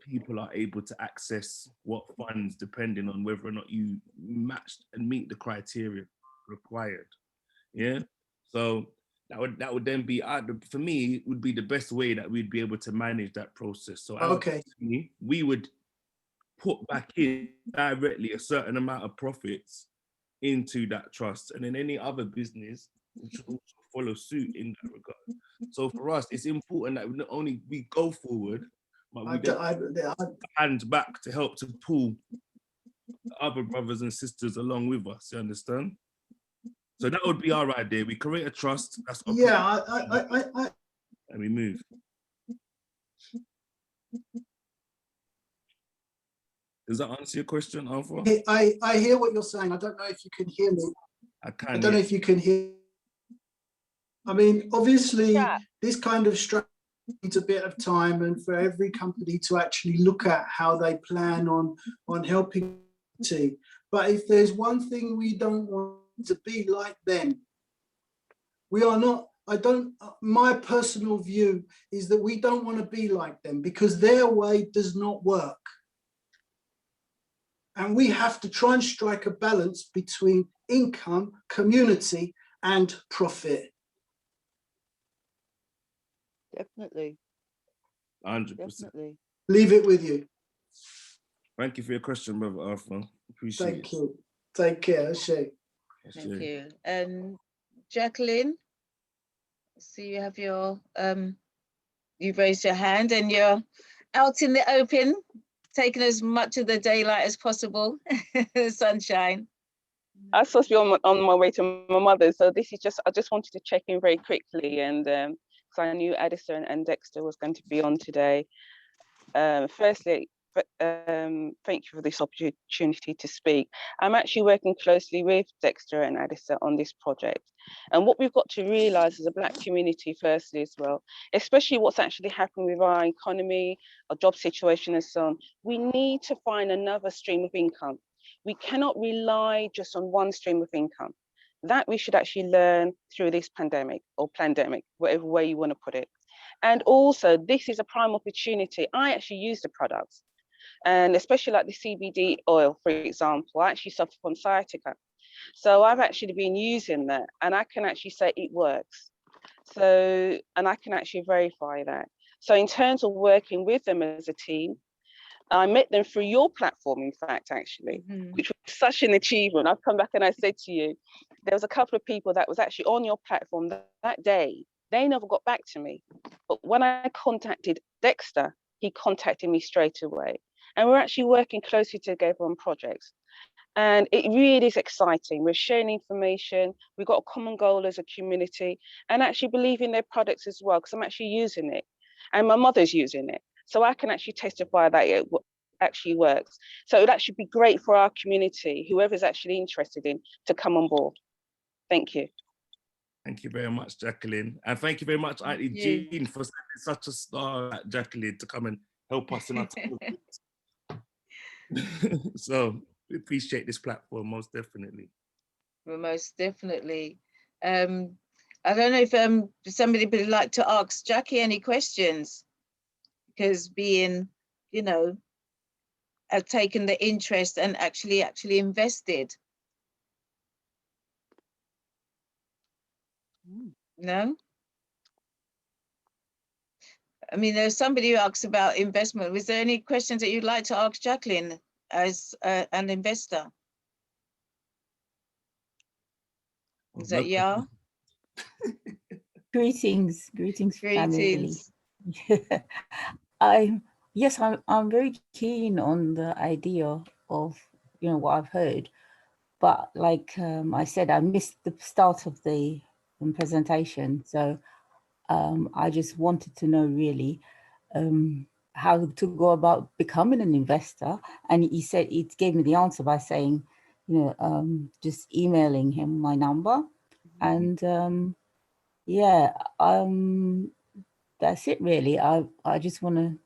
D: people are able to access, what funds, depending on whether or not you match and meet the criteria required. Yeah. So that would then be, for me, it would be the best way that we'd be able to manage that process. So
J: okay,
D: we would put back in directly a certain amount of profits into that trust, and then any other business should also follow suit in that regard. So for us, it's important that not only we go forward, but we hands back to help to pull other brothers and sisters along with us. You understand? So that would be our idea. We create a trust. That's
J: yeah,
D: and we move. Does that answer your question, Alpha?
J: I hear what you're saying. I don't know if you can hear me.
D: I can.
J: I don't know if you can hear. I mean, obviously, this kind of strategy needs a bit of time, and for every company to actually look at how they plan on helping. But if there's one thing we don't want to be like them, we are not. My personal view is that we don't want to be like them because their way does not work. And we have to try and strike a balance between income, community, and profit.
I: Definitely.
D: 100%.
I: Definitely.
J: Leave it with you.
D: Thank you for your question, Brother Arthur. Appreciate it.
J: Thank you. Take care, Shay.
A: Thank you. And Jacqueline, so you have your, you've raised your hand and you're out in the open, taking as much of the daylight as possible, sunshine.
K: I was supposed to be on my way to my mother's, so this is just, I just wanted to check in very quickly, and because I knew Adisa and Dexter was going to be on today. Firstly, thank you for this opportunity to speak. I'm actually working closely with Dexter and Adisa on this project. And what we've got to realise as a Black community, firstly as well, especially what's actually happening with our economy, our job situation and so on, we need to find another stream of income. We cannot rely just on one stream of income. That we should actually learn through this pandemic or plandemic, whatever way you want to put it. And also, this is a prime opportunity. I actually use the products, and especially like the CBD oil, for example. I actually suffer from sciatica. So I've actually been using that, and I can actually say it works. So, and I can actually verify that. So in terms of working with them as a team, I met them through your platform, in fact, actually, which was such an achievement. I've come back and I said to you, there was a couple of people that was actually on your platform that day. They never got back to me. But when I contacted Dexter, he contacted me straight away. And we're actually working closely together on projects. And it really is exciting. We're sharing information. We've got a common goal as a community, and actually believe in their products as well, because I'm actually using it. And my mother's using it. So I can actually testify that it actually works. So it would actually be great for our community, whoever's actually interested in, to come on board. Thank you.
D: Thank you very much, Jacqueline. And thank you very much, Auntie Jean, for sending such a star like Jacqueline to come and help us in our time. So we appreciate this platform, most definitely.
A: Well, most definitely. I don't know if somebody would like to ask Jackie any questions, because being, you know, have taken the interest and actually invested. No? I mean, there's somebody who asks about investment. Was there any questions that you'd like to ask Jacqueline as an investor? Is that yeah?
L: Greetings, family. I'm very keen on the idea of, you know, what I've heard, but like I said, I missed the start of the presentation, so I just wanted to know really how to go about becoming an investor. And he said, it gave me the answer by saying, you know, just emailing him my number, and yeah, that's it really. I just want to.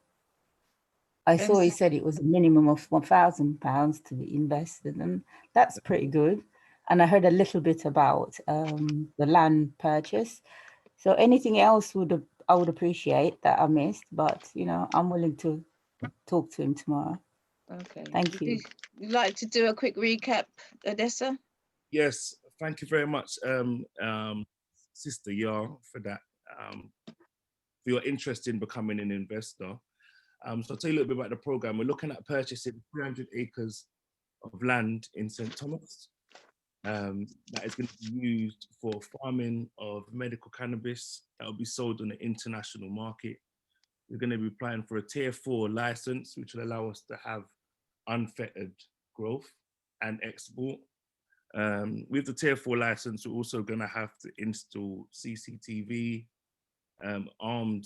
L: I saw he said it was a minimum of £1,000 to be invested, and that's pretty good. And I heard a little bit about the land purchase. So anything else I would appreciate that I missed, but you know, I'm willing to talk to him tomorrow.
A: Okay.
L: Thank you.
A: Would you like to do a quick recap, Adisa?
D: Yes, thank you very much, Sister Yar, for that, for your interest in becoming an investor. So I'll tell you a little bit about the program. We're looking at purchasing 300 acres of land in St. Thomas. That is going to be used for farming of medical cannabis that will be sold on the international market. We're going to be applying for a Tier 4 license, which will allow us to have unfettered growth and export. With the Tier 4 license, we're also going to have to install CCTV, an armed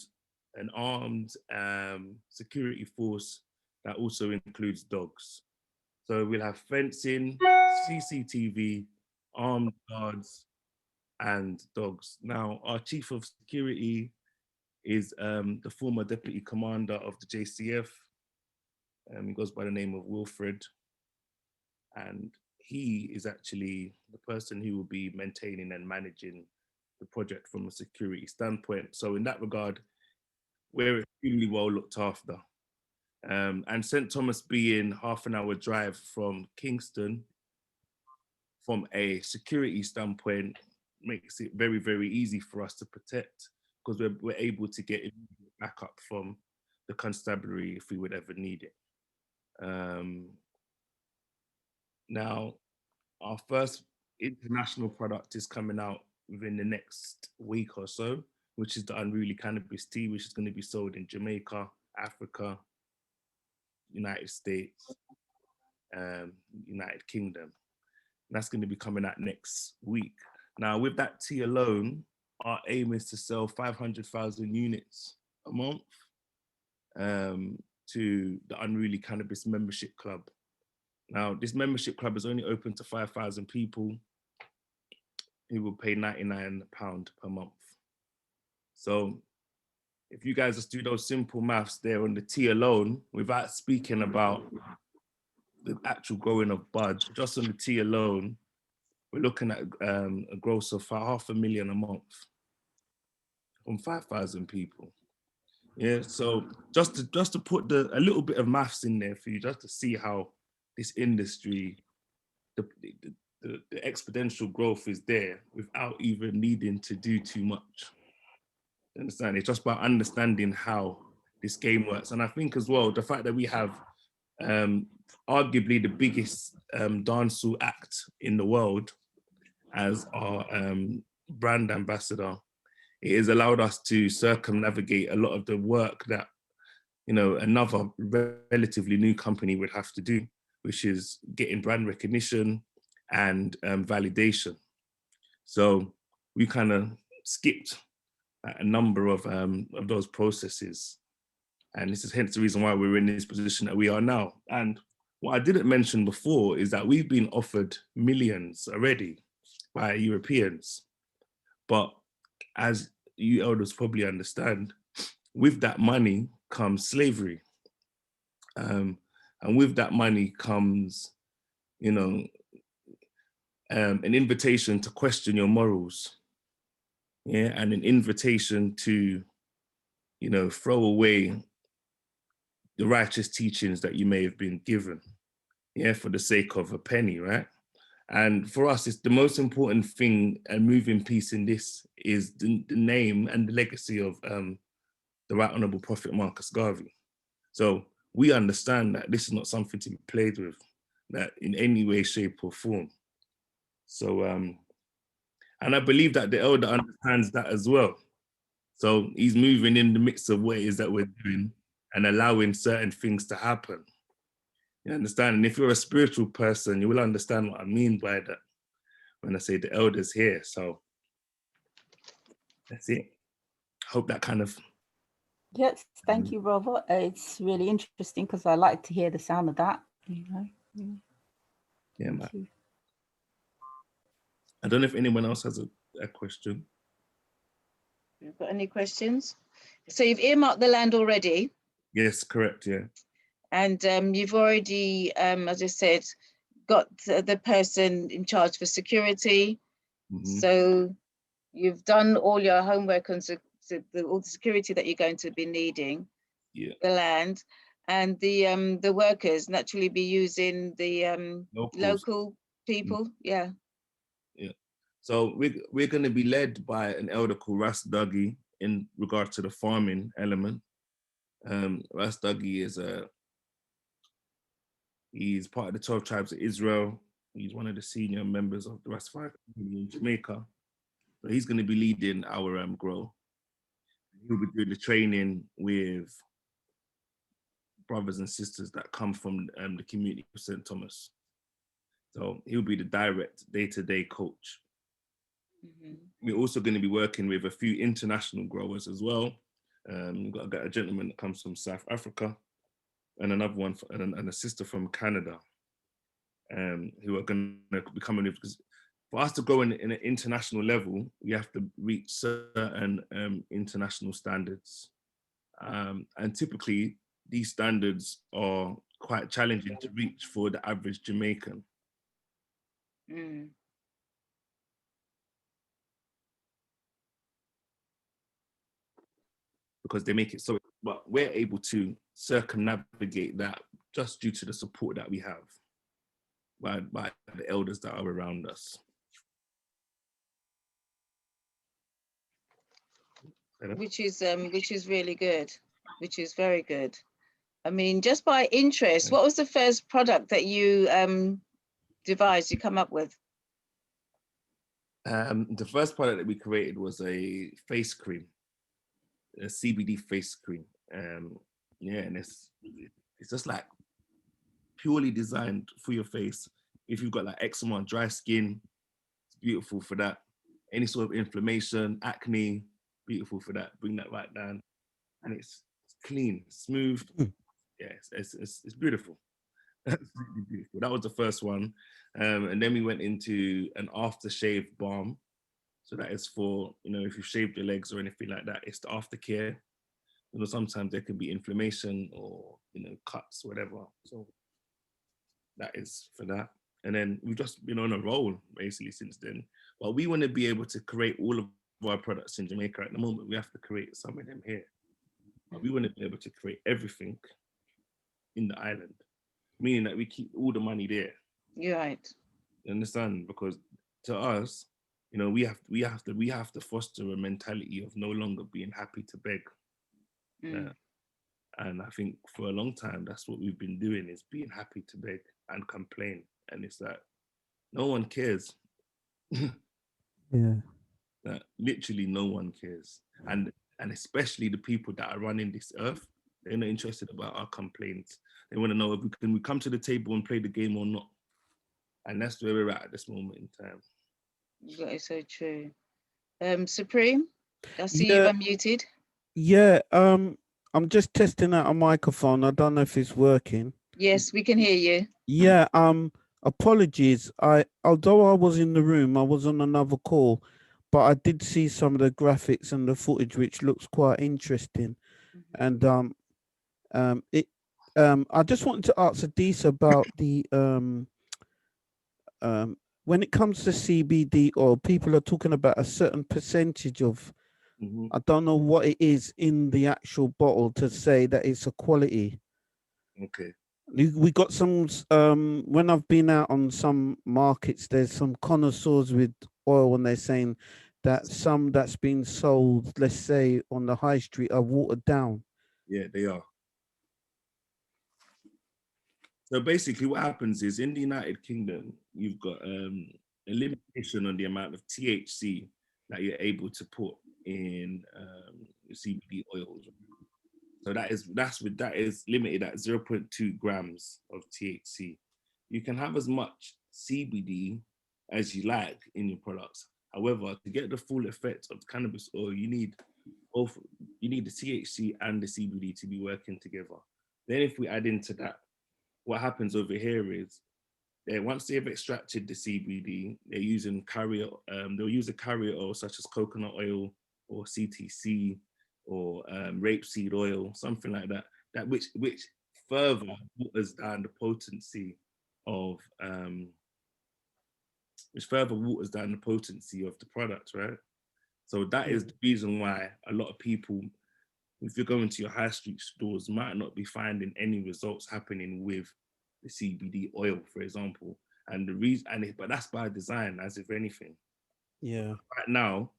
D: security force that also includes dogs. So we'll have fencing, CCTV, armed guards, and dogs. Now, our chief of security is the former deputy commander of the JCF. He goes by the name of Wilfred. And he is actually the person who will be maintaining and managing the project from a security standpoint. So in that regard, we're extremely well looked after. And St. Thomas being half an hour drive from Kingston, from a security standpoint, makes it very, very easy for us to protect, because we're able to get backup from the constabulary if we would ever need it. Now, our first international product is coming out within the next week or so, which is the Unruly Cannabis Tea, which is going to be sold in Jamaica, Africa, United States, United Kingdom. And that's going to be coming out next week. Now, with that tea alone, our aim is to sell 500,000 units a month to the Unruly Cannabis Membership Club. Now, this membership club is only open to 5,000 people who will pay £99 per month. So if you guys just do those simple maths there on the tea alone, without speaking about the actual growing of bud, just on the tea alone, we're looking at a gross of $500,000 a month from 5,000 people. Yeah, so just to put a little bit of maths in there for you, just to see how this industry, the exponential growth is there without even needing to do too much. You understand? It's just about understanding how this game works. And I think as well, the fact that we have arguably the biggest dancehall act in the world as our brand ambassador, it has allowed us to circumnavigate a lot of the work that, you know, another relatively new company would have to do, which is getting brand recognition and validation. So we kind of skipped a number of those processes. And this is hence the reason why we're in this position that we are now. And what I didn't mention before is that we've been offered millions already by Europeans. But as you elders probably understand, with that money comes slavery. And with that money comes, you know, an invitation to question your morals. Yeah, and an invitation to, you know, throw away the righteous teachings that you may have been given, yeah, for the sake of a penny, right? And for us, it's the most important thing and moving piece in this is the name and the legacy of the Right Honourable Prophet Marcus Garvey. So we understand that this is not something to be played with, that in any way, shape or form. So, and I believe that the elder understands that as well. So he's moving in the midst of what it is that we're doing and allowing certain things to happen. You understand? And if you're a spiritual person, you will understand what I mean by that when I say the elders here. So that's it. Hope that kind of...
L: Yes, thank you, Robert. It's really interesting because I like to hear the sound of that, you know.
D: Yeah, man. I don't know if anyone else has a question.
A: You've got any questions? So you've earmarked the land already?
D: Yes, correct, yeah.
A: And you've already, as I said, got the person in charge for security. Mm-hmm. So you've done all your homework on all the security that you're going to be needing.
D: Yeah.
A: The land and the workers naturally be using the local people. Mm-hmm. Yeah.
D: Yeah. So we're going to be led by an elder called Dougie in regard to the farming element. Dougie is he's part of the 12 tribes of Israel. He's one of the senior members of the Rastafari community in Jamaica. So he's going to be leading our grow. He'll be doing the training with brothers and sisters that come from the community of St. Thomas. So he'll be the direct day-to-day coach. Mm-hmm. We're also going to be working with a few international growers as well. We've got a gentleman that comes from South Africa and another one and a sister from Canada. who are going to be coming with, because for us to go in an international level, we have to reach certain international standards. And typically, these standards are quite challenging to reach for the average Jamaican.
A: Mm.
D: Because they make it so, but we're able to circumnavigate that just due to the support that we have by the elders that are around us.
A: Which is really good, which is very good. I mean, just by interest, what was the first product that you devised, you come up with?
D: The first product that we created was a face cream, a CBD face cream. Yeah, and it's just like purely designed for your face. If you've got like eczema, dry skin, it's beautiful for that. Any sort of inflammation, acne, beautiful for that. Bring that right down, and it's clean, smooth. Yeah, it's beautiful. That's really beautiful. That was the first one, and then we went into an aftershave balm. So that is for, you know, if you've shaved your legs or anything like that, it's the aftercare. You know, sometimes there can be inflammation or, you know, cuts, whatever. So that is for that. And then we've just been on a roll basically since then. But we want to be able to create all of our products in Jamaica. At the moment, we have to create some of them here. But we want to be able to create everything in the island, meaning that we keep all the money there.
A: You're right.
D: You understand? Because to us, you know, we have to foster a mentality of no longer being happy to beg. And I think for a long time, that's what we've been doing, is being happy to beg and complain. And it's that no one cares.
M: Yeah.
D: That literally no one cares. And especially the people that are running this earth, they're not interested about our complaints. They want to know if we come to the table and play the game or not. And that's where we're at this moment in time.
A: That is so true. Supreme, I see you've unmuted.
M: Yeah, I'm just testing out a microphone. I don't know if it's working.
A: Yes, we can hear you.
M: Yeah, apologies. Although I was in the room, I was on another call, but I did see some of the graphics and the footage, which looks quite interesting. And I just wanted to ask Adisa about the when it comes to CBD oil, people are talking about a certain percentage of, I don't know what it is in the actual bottle to say that it's a quality.
D: Okay.
M: We got some, when I've been out on some markets, there's some connoisseurs with oil and they're saying that some that's been sold, let's say on the high street, are watered down.
D: Yeah, they are. So basically what happens is in the United Kingdom, you've got a limitation on the amount of THC that you're able to put in CBD oils. So that is limited at 0.2 grams of THC. You can have as much CBD as you like in your products. However, to get the full effect of cannabis oil, you need both. You need the THC and the CBD to be working together. Then if we add into that, what happens over here is once they've extracted the CBD, they're using carrier, they'll use a carrier oil such as coconut oil or CTC or rapeseed oil, something like that, which further waters down the potency of the product, right? So that is the reason why a lot of people, if you're going to your high street stores, might not be finding any results happening with the CBD oil, for example. And the reason, but that's by design, as if anything.
M: Yeah.
D: Right now,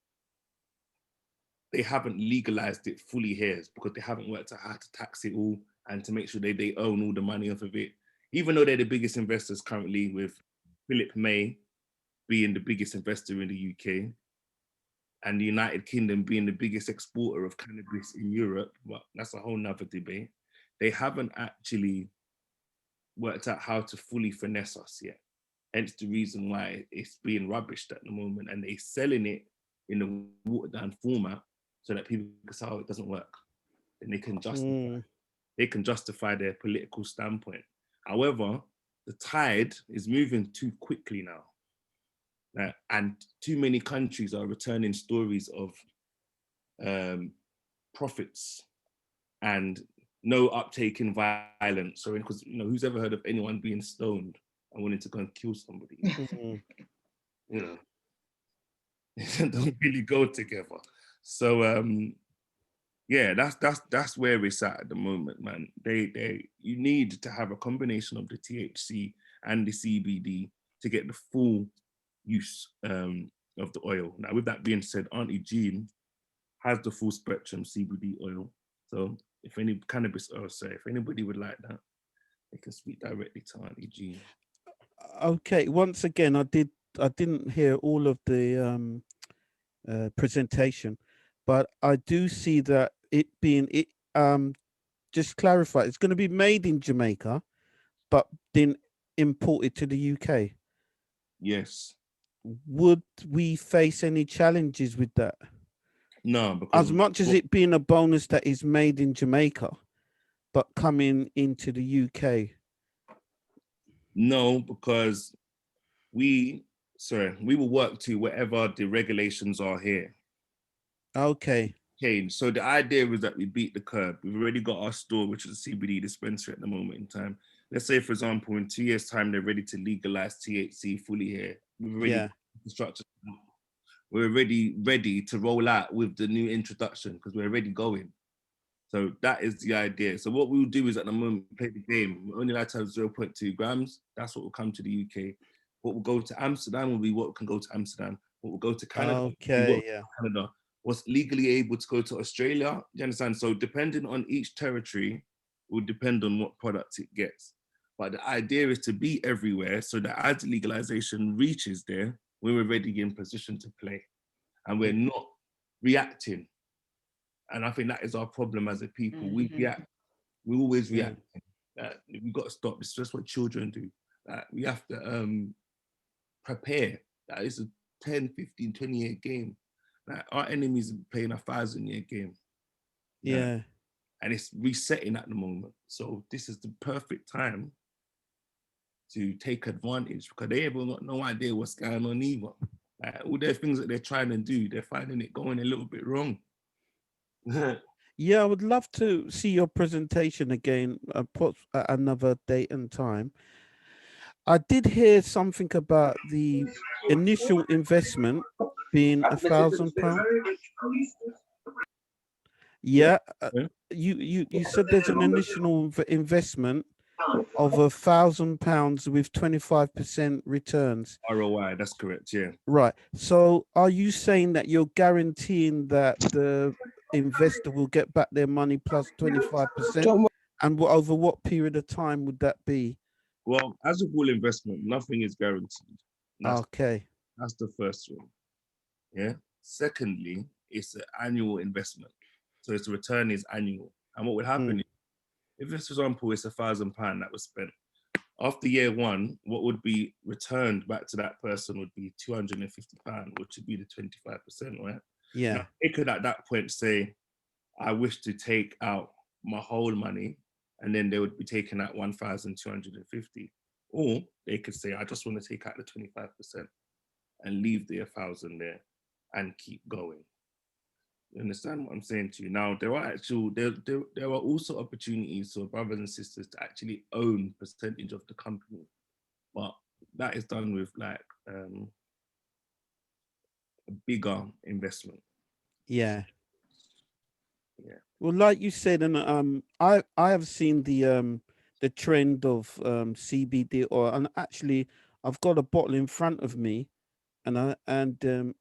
D: they haven't legalized it fully here because they haven't worked out how to tax it all and to make sure they own all the money off of it. Even though they're the biggest investors currently, with Philip May being the biggest investor in the UK, and the United Kingdom being the biggest exporter of cannabis in Europe, but that's a whole nother debate. They haven't actually worked out how to fully finesse us yet. Hence the reason why it's being rubbished at the moment, and they're selling it in a watered down format so that people can say, oh, it doesn't work. And they can justify their political standpoint. However, the tide is moving too quickly now. And too many countries are returning stories of profits and no uptake in violence. So, because who's ever heard of anyone being stoned and wanting to go and kill somebody? It don't really go together. So yeah, that's where it's at the moment, man. You need to have a combination of the THC and the CBD to get the full use of the oil. Now, with that being said, Auntie Jean has the full spectrum CBD oil. So if any cannabis oil, if anybody would like that, they can speak directly to Auntie Jean.
M: Okay, once again, I didn't hear all of the presentation, but I do see that just clarify, it's going to be made in Jamaica, but then imported to the UK.
D: Yes.
M: Would we face any challenges with that?
D: No, because
M: as much as it being a bonus that is made in Jamaica, but coming into the UK.
D: No, because we will work to whatever the regulations are here.
M: Okay.
D: Okay, so the idea was that we beat the curb. We've already got our store, which is a CBD dispensary at the moment in time. Let's say, for example, in 2 years' time, they're ready to legalize THC fully here. We've already constructed. We're already ready to roll out with the new introduction because we're already going. So that is the idea. So what we'll do is at the moment, play the game. We only like to have 0.2 grams. That's what will come to the UK. What will go to Amsterdam will be what can go to Amsterdam. What will go to Canada Canada. What's legally able to go to Australia. Do you understand? So depending on each territory, will depend on what product it gets. But the idea is to be everywhere so that as legalization reaches there, we're already in position to play. And we're not reacting. And I think that is our problem as a people. We react. We always react. We've got to stop. It's just what children do. We have to prepare. It's a 10, 15, 20-year game. Our enemies are playing a 1,000-year game.
M: Yeah.
D: And it's resetting at the moment. So this is the perfect time to take advantage because they haven't got no idea what's going on either. All their things that they're trying to do, they're finding it going a little bit wrong.
M: Yeah, I would love to see your presentation again, put at another date and time. I did hear something about the initial investment being £1,000. Yeah, you said there's an initial investment of £1,000 with 25% returns.
D: ROI, that's correct, yeah.
M: Right. So are you saying that you're guaranteeing that the investor will get back their money plus 25%? And over what period of time would that be?
D: Well, as with all investment, nothing is guaranteed.
M: Okay.
D: That's the first one. Yeah. Secondly, it's an annual investment. So its return is annual. And what would happen is, if, for example, it's £1,000 that was spent, after year one, what would be returned back to that person would be £250, which would be the 25%, right?
M: Yeah.
D: Now, they could at that point say, I wish to take out my whole money, and then they would be taking out 1,250. Or they could say, I just want to take out the 25% and leave the 1,000 there and keep going. You understand what I'm saying to you? Now, there are also opportunities for brothers and sisters to actually own percentage of the company, but that is done with like a bigger investment.
M: Yeah.
D: Yeah.
M: Well, like you said, and I have seen the trend of CBD oil, and actually I've got a bottle in front of me, and I do.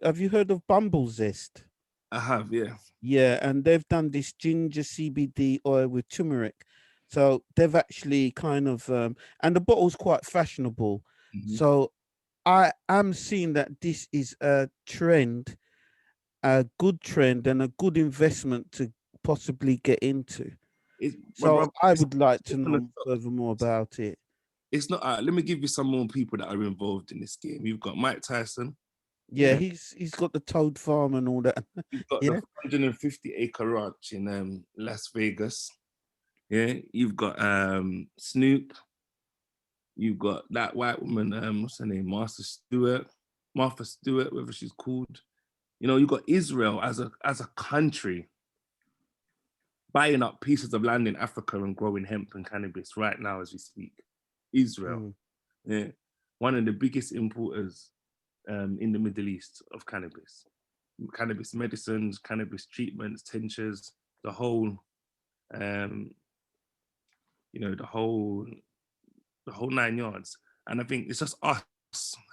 M: Have you heard of Bumble Zest?
D: I have, yeah.
M: Yeah, and they've done this ginger CBD oil with turmeric. So they've actually kind of, and the bottle's quite fashionable. So I am seeing that this is a trend, a good trend and a good investment to possibly get into. So I would like to know further more about it.
D: It's not, let me give you some more people that are involved in this game. You've got Mike Tyson.
M: Yeah, he's got the Toad Farm and all that.
D: You've got the 150-acre ranch in Las Vegas. Yeah, you've got Snoop. You've got that white woman, what's her name, Martha Stewart, whatever she's called. You know, you've got Israel as a country buying up pieces of land in Africa and growing hemp and cannabis right now as we speak. Israel, yeah, one of the biggest importers in the Middle East of cannabis medicines, cannabis treatments, tinctures, the whole, you know, the whole 9 yards. And I think it's just us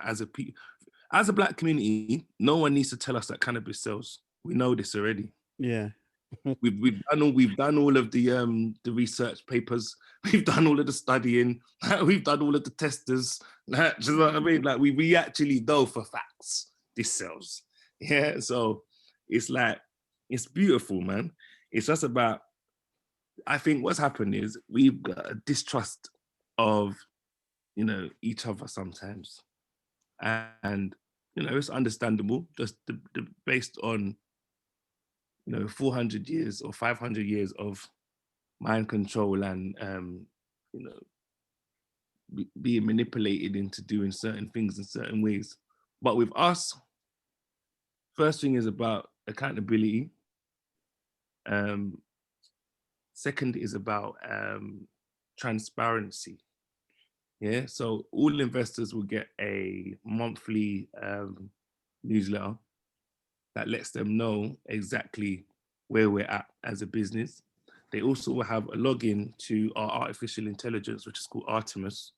D: as a Black community. No one needs to tell us that cannabis sells. We know this already.
M: Yeah.
D: We've done all of the research papers. We've done all of the studying. We've done all of the testers. Do you know what I mean? Like we actually know for facts this sells. Yeah. So it's like, it's beautiful, man. It's just about, I think what's happened is we've got a distrust of, you know, each other sometimes, and you know, it's understandable, just based on, you know, 400 years or 500 years of mind control and, you know, being manipulated into doing certain things in certain ways. But with us, first thing is about accountability. Second is about transparency. Yeah, so all investors will get a monthly newsletter that lets them know exactly where we're at as a business. They also will have a login to our artificial intelligence, which is called Artemis.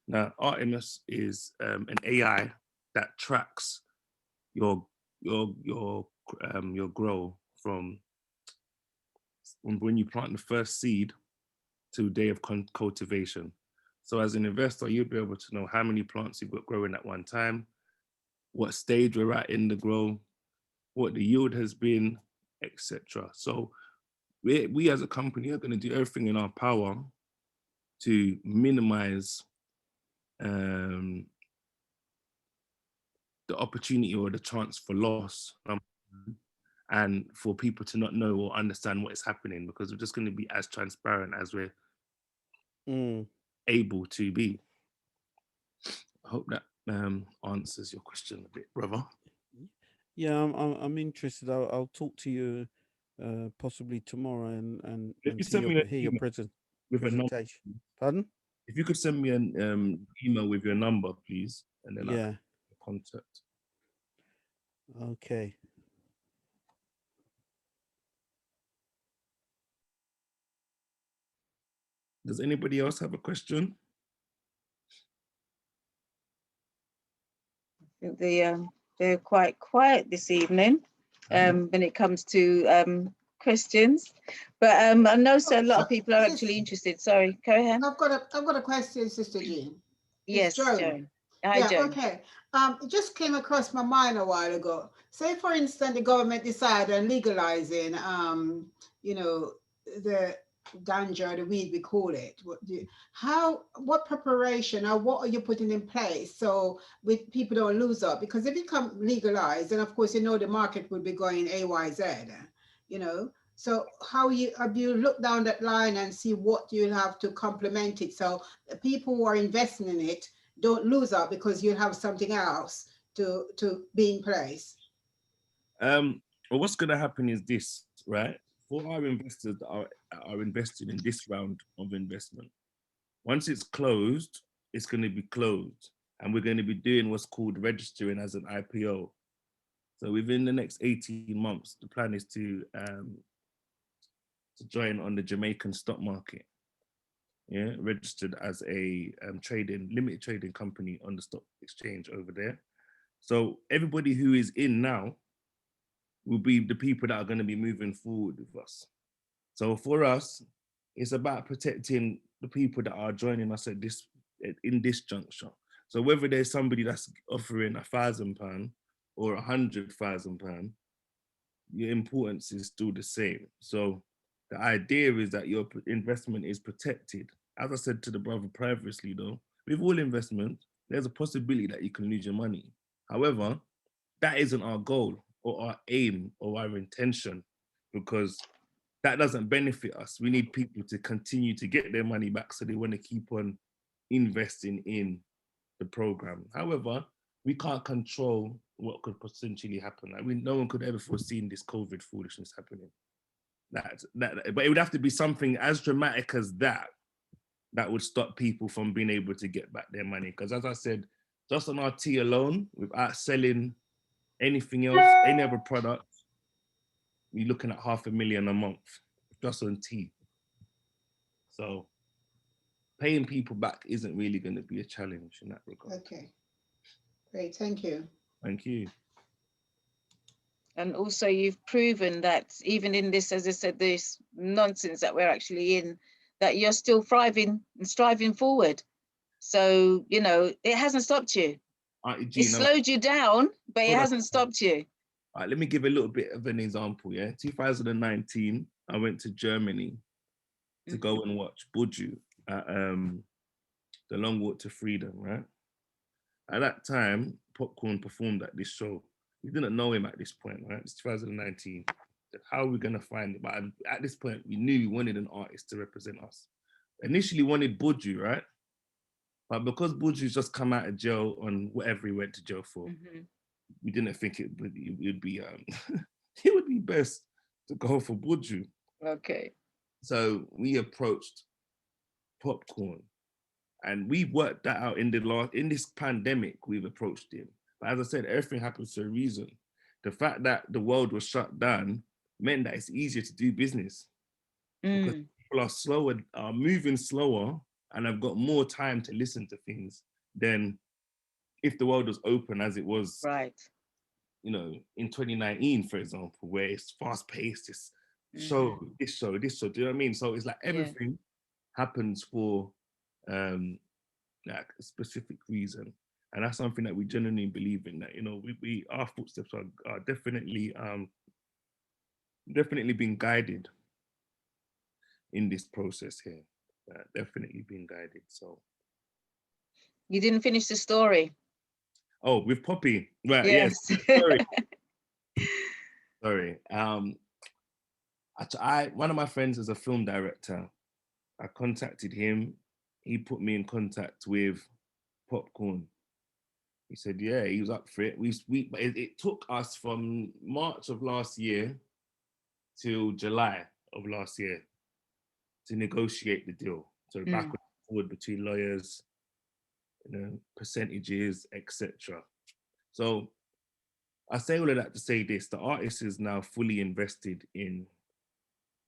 D: Now, Artemis is an AI that tracks your grow from when you plant the first seed to day of cultivation. So as an investor, you'll be able to know how many plants you've got growing at one time, what stage we're at in the grow, what the yield has been, etc. So we as a company are going to do everything in our power to minimize the opportunity or the chance for loss, and for people to not know or understand what is happening, because we're just going to be as transparent as we're able to be. I hope that answers your question a bit, brother.
M: Yeah, I'm interested. I'll talk to you possibly tomorrow and hear your presentation. Pardon?
D: If you could send me an email with your number, please, and then I can contact.
M: Okay.
D: Does anybody else have a question?
A: I think they're quite quiet this evening when it comes to questions, but I know so a lot of people are actually interested. Sorry, go ahead.
C: I've got a question, Sister Jean.
A: Yes, Joan. Hi,
C: Yeah,
A: Joan.
C: okay. It just came across my mind a while ago. Say, for instance, the government decided on legalizing, you know, the ganja, the weed we call it. What preparation or what are you putting in place so with people don't lose up? Because if it become legalized, then of course you know the market will be going AYZ, you know. So have you looked down that line and see what you have to complement it so the people who are investing in it don't lose out because you have something else to be in place?
D: Well, what's going to happen is this, right? For our investors that are invested in this round of investment, once it's closed, it's going to be closed, and we're going to be doing what's called registering as an IPO. So within the next 18 months, the plan is to join on the Jamaican stock market. Yeah, registered as a limited trading company on the stock exchange over there. So everybody who is in now will be the people that are going to be moving forward with us. So for us, it's about protecting the people that are joining us in this juncture. So whether there's somebody that's offering £1,000 or £100,000, your importance is still the same. So the idea is that your investment is protected. As I said to the brother previously though, with all investment, there's a possibility that you can lose your money. However, that isn't our goal or our aim or our intention, because that doesn't benefit us. We need people to continue to get their money back, so they want to keep on investing in the program. However, we can't control what could potentially happen. I mean, no one could ever foreseen this COVID foolishness happening. But it would have to be something as dramatic as that would stop people from being able to get back their money. Because as I said, just on our tea alone, without selling anything else, any other product, you're looking at $500,000 a month just on tea. So paying people back isn't really going to be a challenge in that regard.
C: Okay, great, thank you.
D: Thank you.
A: And also you've proven that even in this, as I said, this nonsense that we're actually in, that you're still thriving and striving forward. So, you know, it hasn't stopped you. It slowed you down, but it hasn't stopped you.
D: All right, let me give a little bit of an example, yeah? 2019, I went to Germany to go and watch Buju at the Long Walk to Freedom, right? At that time, Popcorn performed at this show. We didn't know him at this point, right? It's 2019. How are we gonna find it? But at this point, we knew we wanted an artist to represent us. Initially wanted Buju, right? But because Buju's just come out of jail on whatever he went to jail for, we didn't think it would be it would be best to go for Buju.
A: Okay.
D: So we approached Popcorn, and we worked that out in this pandemic. We've approached him, but as I said, everything happens for a reason. The fact that the world was shut down meant that it's easier to do business because people are moving slower, and have got more time to listen to things than if the world was open as it was,
A: right?
D: You know, in 2019, for example, where it's fast paced, this show. Do you know what I mean? So it's like everything happens for like a specific reason, and that's something that we genuinely believe in. That, you know, we our footsteps are definitely being guided in this process here. Definitely being guided. So
A: you didn't finish the story.
D: Oh, with Poppy, right?
A: Yes.
D: Sorry. One of my friends is a film director. I contacted him. He put me in contact with Popcorn. He said, yeah, he was up for it. But it took us from March of last year till July of last year to negotiate the deal. So back and forward between lawyers, you know, percentages, etc. So I say all of that to say this: the artist is now fully invested in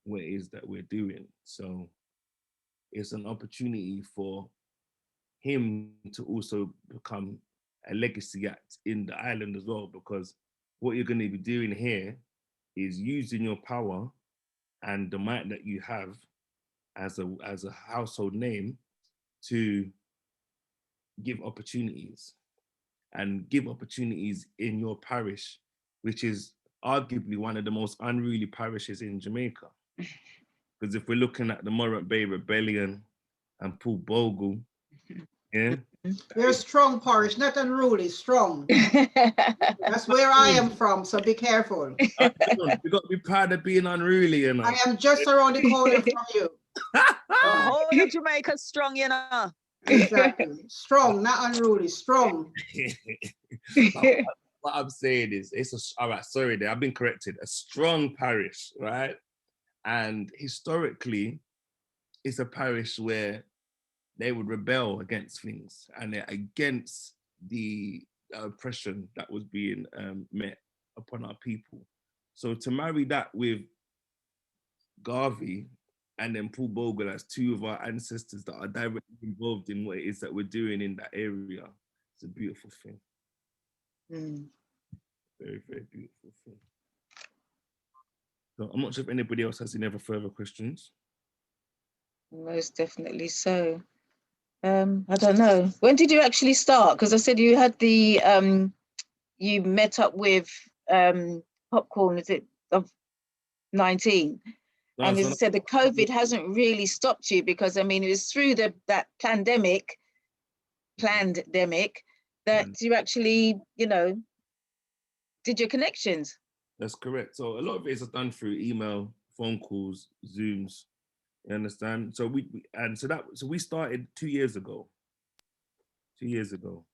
D: what it is that we're doing. So it's an opportunity for him to also become a legacy act in the island as well, because what you're going to be doing here is using your power and the might that you have as a household name to give opportunities, and give opportunities in your parish, which is arguably one of the most unruly parishes in Jamaica. Because if we're looking at the Morant Bay Rebellion and Paul Bogle, yeah.
C: We're a strong parish, not unruly, strong. That's where I am from, so be careful.
D: We got to be proud of being unruly, you know.
C: I am just around the corner from you.
I: Whole of Jamaica strong, you know.
C: Exactly. Strong, not unruly, strong.
D: What I'm saying is, all right, sorry there, I've been corrected. A strong parish, right? And historically, it's a parish where they would rebel against things, and they're against the oppression that was being met upon our people. So to marry that with Garvey and then Paul Bogle as two of our ancestors that are directly involved in what it is that we're doing in that area, it's a beautiful thing. Very, very beautiful thing. So I'm not sure if anybody else has any other further questions.
A: Most definitely so. I don't know. When did you actually start? Because I said you had the you met up with Popcorn, is it of 19? And as I said, the COVID hasn't really stopped you, because I mean it was through that pandemic that you actually, you know, did your connections.
D: That's correct. So a lot of it is done through email, phone calls, Zooms. You understand? So we started 2 years ago. 2 years ago.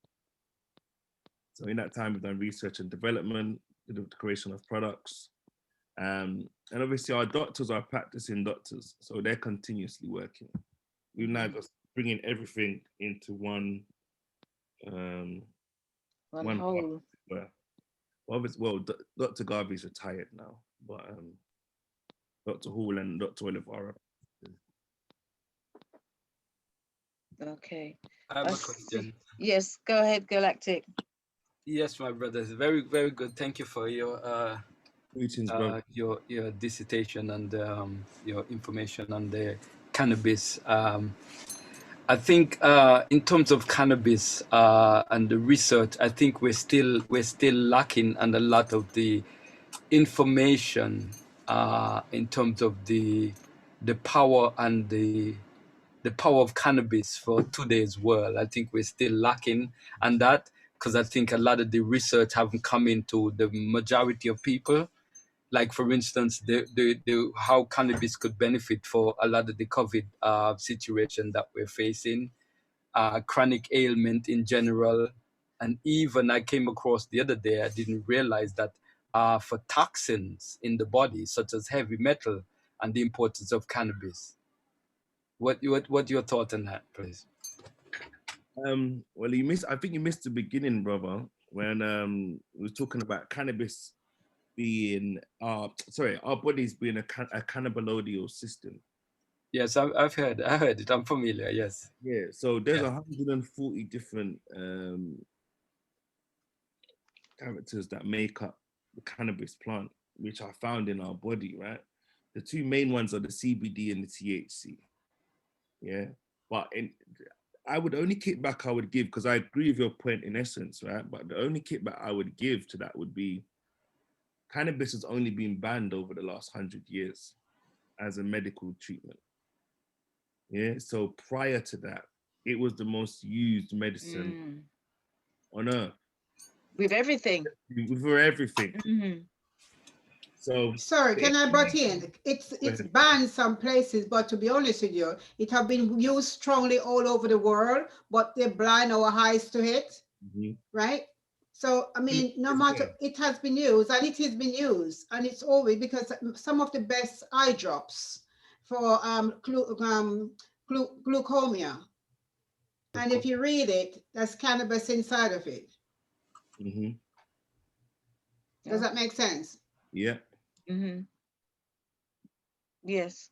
D: So in that time, we've done research and development, the creation of products. And obviously our doctors are practicing doctors, so they're continuously working. We've now just bringing everything into one
A: whole.
D: Well, Dr. Garvey's retired now, but Dr. Hall and Dr. Oliver.
A: Okay.
N: I have a question.
A: Yes, go ahead, Galactic.
N: Yes, my brothers. Very, very good. Thank you for your your dissertation and your information on the cannabis. I think in terms of cannabis and the research, I think we're still lacking on a lot of the information in terms of the power and the power of cannabis for today's world. I think we're still lacking on that, because I think a lot of the research haven't come into the majority of people. Like, for instance, how cannabis could benefit for a lot of the COVID situation that we're facing, chronic ailment in general. And even I came across the other day, I didn't realize that for toxins in the body, such as heavy metal, and the importance of cannabis. What your thought on that, please?
D: Well, I think you missed the beginning, brother, when we were talking about cannabis being our bodies being a cannabinoidal system.
N: Yes, I heard it. I'm familiar. Yes.
D: Yeah. So there's 140 different characters that make up the cannabis plant, which are found in our body, right? The two main ones are the CBD and the THC. Yeah. But I would only kickback I would give, because I agree with your point in essence, right? But the only kickback I would give to that would be cannabis has only been banned over the last 100 years as a medical treatment. Yeah. So prior to that, it was the most used medicine on earth.
A: With everything.
D: For everything.
A: Mm-hmm.
D: So
C: sorry, can I butt in? It's banned some places, but to be honest with you, it have been used strongly all over the world, but they blind our eyes to it, right? So I mean, no matter, it has been used, and it has been used, and it's always, because some of the best eye drops for glaucoma, and if you read it, there's cannabis inside of it. Does that make sense?
D: Yeah.
A: Yes.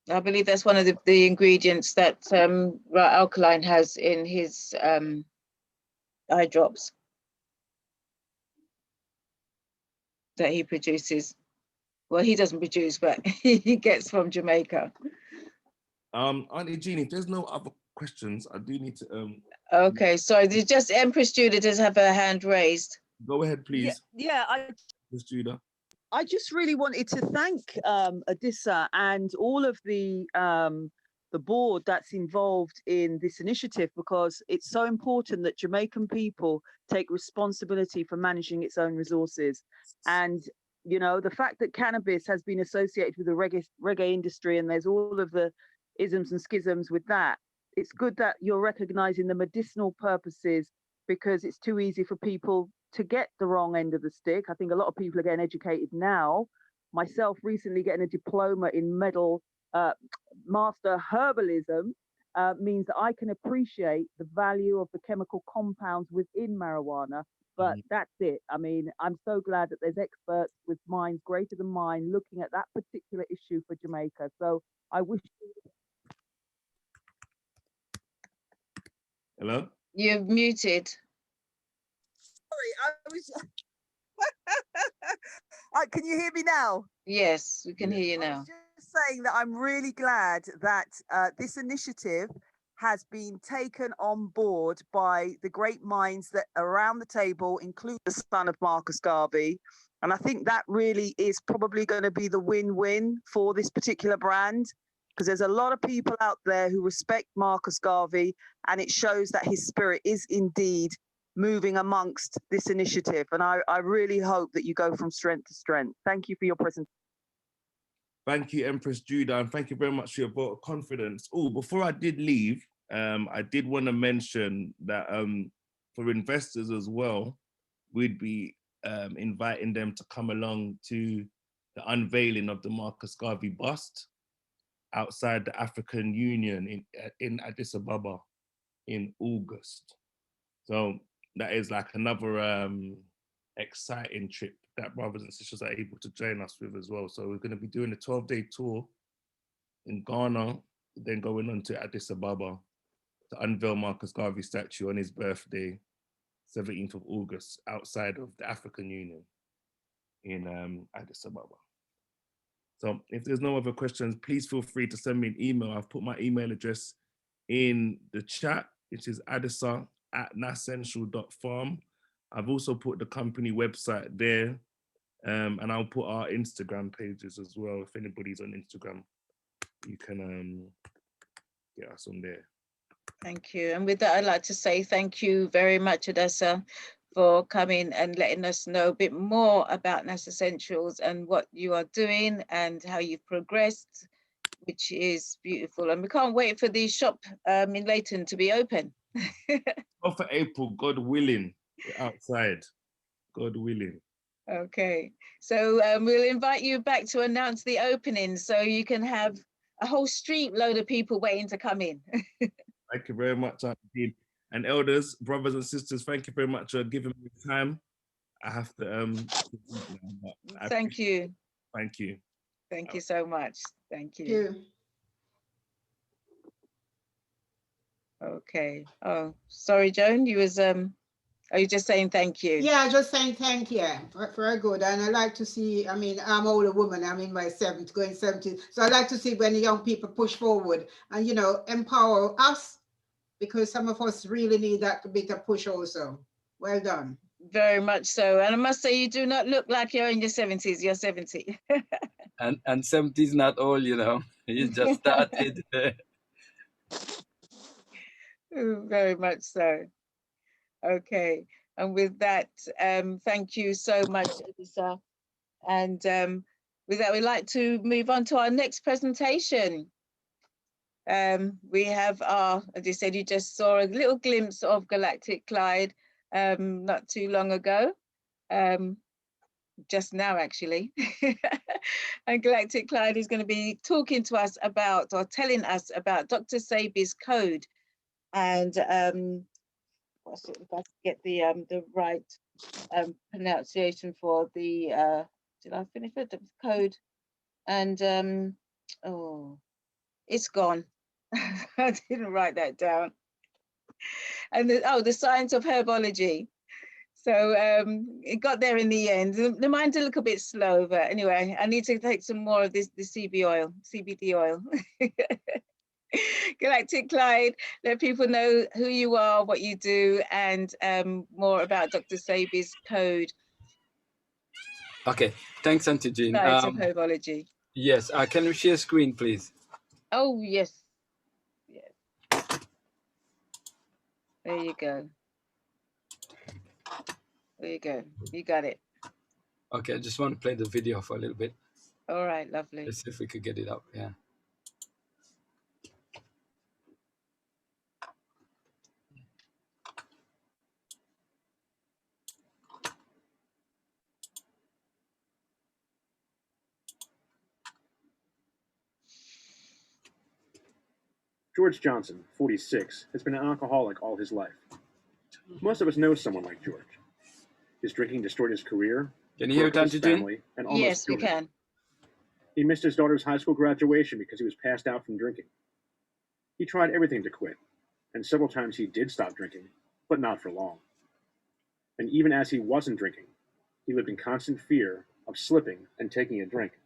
A: I believe that's one of the ingredients that Alkaline has in his eye drops that he produces. Well, he doesn't produce, but he gets from Jamaica.
D: Auntie Jean, if there's no other questions, I do need to
A: Okay, so there's just Empress Judah does have her hand raised.
D: Go ahead, please.
I: Yeah,
D: Miss Judah.
I: I just really wanted to thank Adisa and all of the board that's involved in this initiative, because it's so important that Jamaican people take responsibility for managing its own resources. And, you know, the fact that cannabis has been associated with the reggae industry, and there's all of the isms and schisms with that, it's good that you're recognizing the medicinal purposes, because it's too easy for people to get the wrong end of the stick. I think a lot of people are getting educated now. Myself recently getting a diploma in master herbalism means that I can appreciate the value of the chemical compounds within marijuana, but that's it. I mean, I'm so glad that there's experts with minds greater than mine looking at that particular issue for Jamaica. So I wish.
D: Hello?
A: You're muted.
I: Sorry, I was. Can you hear me now?
A: Yes, we can hear you now.
I: I was just saying that I'm really glad that this initiative has been taken on board by the great minds that are around the table, including the son of Marcus Garvey. And I think that really is probably going to be the win-win for this particular brand, because there's a lot of people out there who respect Marcus Garvey, and it shows that his spirit is indeed moving amongst this initiative. And I really hope that you go from strength to strength. Thank you for your presentation.
D: Thank you, Empress Judah, and thank you very much for your vote of confidence. Oh, before I did leave, I did want to mention that for investors as well, we'd be inviting them to come along to the unveiling of the Marcus Garvey bust outside the African Union in Addis Ababa in August. So that is like another exciting trip that brothers and sisters are able to join us with as well. So we're going to be doing a 12-day tour in Ghana, then going on to Addis Ababa to unveil Marcus Garvey's statue on his birthday, 17th of August, outside of the African Union in Addis Ababa. So if there's no other questions, please feel free to send me an email. I've put my email address in the chat, which is adisa@nassential.farm. I've also put the company website there, and I'll put our Instagram pages as well. If anybody's on Instagram, you can get us on there.
A: Thank you. And with that, I'd like to say thank you very much, Adisa, for coming and letting us know a bit more about Nassentials and what you are doing and how you've progressed, which is beautiful. And we can't wait for the shop in Leighton to be open.
D: Oh, for April, God willing, we're outside, God willing.
A: Okay, so we'll invite you back to announce the opening so you can have a whole street load of people waiting to come in.
D: Thank you very much, Auntie. And elders, brothers and sisters, thank you very much for giving me time. I have to
A: Thank you.
D: Thank you.
A: Thank you so much. Thank you. Okay. Oh, sorry, Joan, you was are you just saying thank you?
C: Yeah, just saying thank you. Very good. And I like to see, I mean, I'm an older woman, I'm in my 70s, going 70s. So I like to see when the young people push forward and, you know, empower us, because some of us really need that bit of push also. Well done.
A: Very much so. And I must say, you do not look like you're in your 70s. You're 70.
N: and 70 is not old, you know. You just started.
A: Very much so. Okay. And with that, thank you so much, Adisa. And with that, we'd like to move on to our next presentation. We have our, as you said, you just saw a little glimpse of Galactic Clyde not too long ago, just now actually. And Galactic Clyde is going to be talking to us about, or telling us about Dr. Sebi's code. And what's it, if I get the right pronunciation for the, did I finish it? The code? And oh, it's gone. I didn't write that down. And the science of Herb-ology. So it got there in the end. The mind's a little bit slow, but anyway, I need to take some more of the CBD oil. Galactic Clyde, let people know who you are, what you do, and more about Dr. Sebi's code.
N: Okay, thanks, Auntie Jean.
A: Science of Herb-ology.
N: Yes, can you share screen, please?
A: Oh, yes. Yes. There you go. There you go. You got it.
N: Okay, I just want to play the video for a little bit.
A: All right, lovely.
N: Let's see if we could get it up. Yeah.
O: George Johnson, 46, has been an alcoholic all his life. Most of us know someone like George. His drinking destroyed his career,
N: can you hear it, Auntie Jean?
O: And almost
A: yes, we can.
O: He missed his daughter's high school graduation because he was passed out from drinking. He tried everything to quit, and several times he did stop drinking, but not for long. And even as he wasn't drinking, he lived in constant fear of slipping and taking a drink.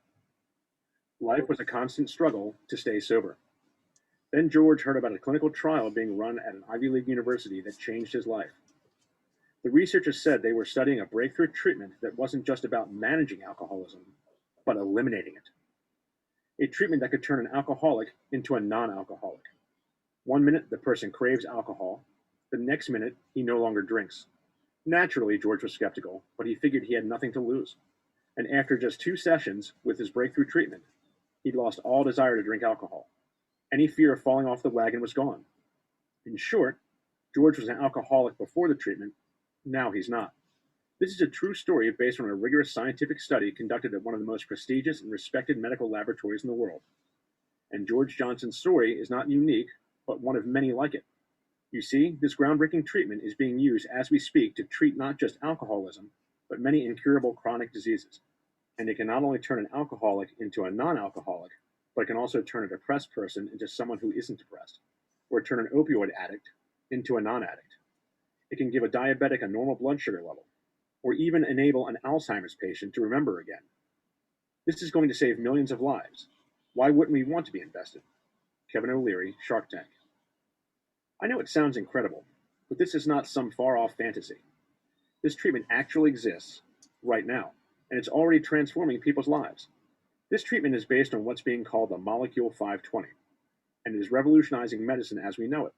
O: Life was a constant struggle to stay sober. Then George heard about a clinical trial being run at an Ivy League university that changed his life. The researchers said they were studying a breakthrough treatment that wasn't just about managing alcoholism, but eliminating it. A treatment that could turn an alcoholic into a non-alcoholic. 1 minute, the person craves alcohol. The next minute, he no longer drinks. Naturally, George was skeptical, but he figured he had nothing to lose. And after just 2 sessions with his breakthrough treatment, he'd lost all desire to drink alcohol. Any fear of falling off the wagon was gone. In short, George was an alcoholic before the treatment. Now he's not. This is a true story based on a rigorous scientific study conducted at one of the most prestigious and respected medical laboratories in the world. And George Johnson's story is not unique, but one of many like it. You see, this groundbreaking treatment is being used as we speak to treat not just alcoholism, but many incurable chronic diseases. And it can not only turn an alcoholic into a non-alcoholic, but it can also turn a depressed person into someone who isn't depressed, or turn an opioid addict into a non-addict. It can give a diabetic a normal blood sugar level, or even enable an Alzheimer's patient to remember again. This is going to save millions of lives. Why wouldn't we want to be invested? Kevin O'Leary, Shark Tank. I know it sounds incredible, but this is not some far-off fantasy. This treatment actually exists right now, and it's already transforming people's lives. This treatment is based on what's being called the Molecule 520, and it is revolutionizing medicine as we know it.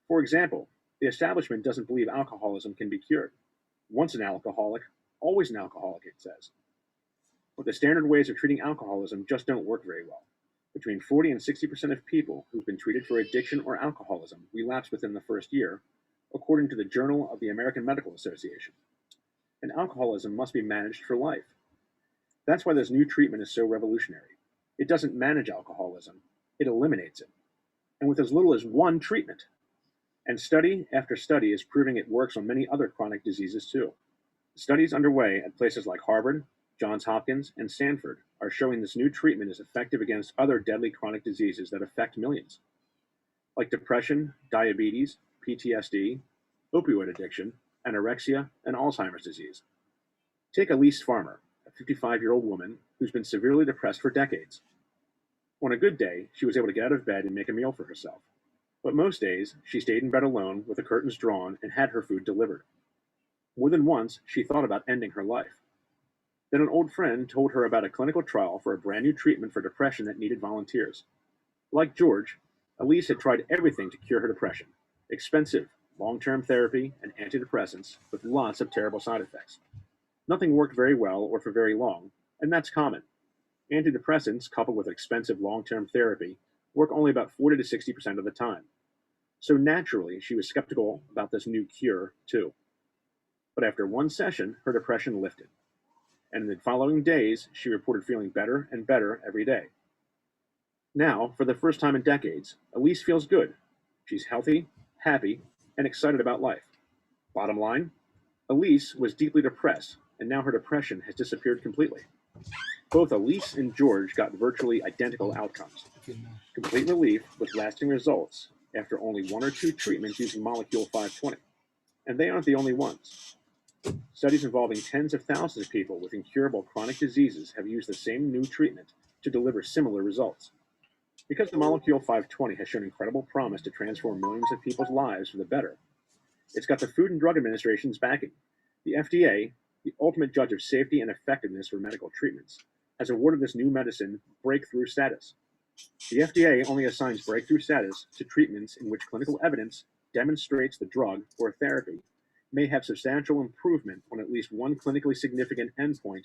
O: For example, the establishment doesn't believe alcoholism can be cured. Once an alcoholic, always an alcoholic, it says. But the standard ways of treating alcoholism just don't work very well. Between 40 and 60% of people who've been treated for addiction or alcoholism relapse within the first year, according to the Journal of the American Medical Association. And alcoholism must be managed for life. That's why this new treatment is so revolutionary. It doesn't manage alcoholism, it eliminates it. And with as little as one treatment. And study after study is proving it works on many other chronic diseases too. Studies underway at places like Harvard, Johns Hopkins, and Stanford are showing this new treatment is effective against other deadly chronic diseases that affect millions, like depression, diabetes, PTSD, opioid addiction, anorexia, and Alzheimer's disease. Take Elise Farmer, a 55-year-old woman who's been severely depressed for decades. On a good day, she was able to get out of bed and make a meal for herself. But most days, she stayed in bed alone with the curtains drawn and had her food delivered. More than once, she thought about ending her life. Then an old friend told her about a clinical trial for a brand new treatment for depression that needed volunteers. Like George, Elise had tried everything to cure her depression. Expensive, long-term therapy and antidepressants with lots of terrible side effects. Nothing worked very well or for very long, and that's common. Antidepressants, coupled with expensive long-term therapy, work only about 40 to 60% of the time. So naturally, she was skeptical about this new cure, too. But after one session, her depression lifted. And in the following days, she reported feeling better and better every day. Now, for the first time in decades, Elise feels good. She's healthy, happy, and excited about life. Bottom line, Elise was deeply depressed, and now her depression has disappeared completely. Both Elise and George got virtually identical outcomes. Complete relief with lasting results after only 1 or 2 treatments using Molecule 520. And they aren't the only ones. Studies involving tens of thousands of people with incurable chronic diseases have used the same new treatment to deliver similar results. Because the Molecule 520 has shown incredible promise to transform millions of people's lives for the better, it's got the Food and Drug Administration's backing. The FDA, the ultimate judge of safety and effectiveness for medical treatments, has awarded this new medicine breakthrough status. The FDA only assigns breakthrough status to treatments in which clinical evidence demonstrates the drug or therapy may have substantial improvement on at least one clinically significant endpoint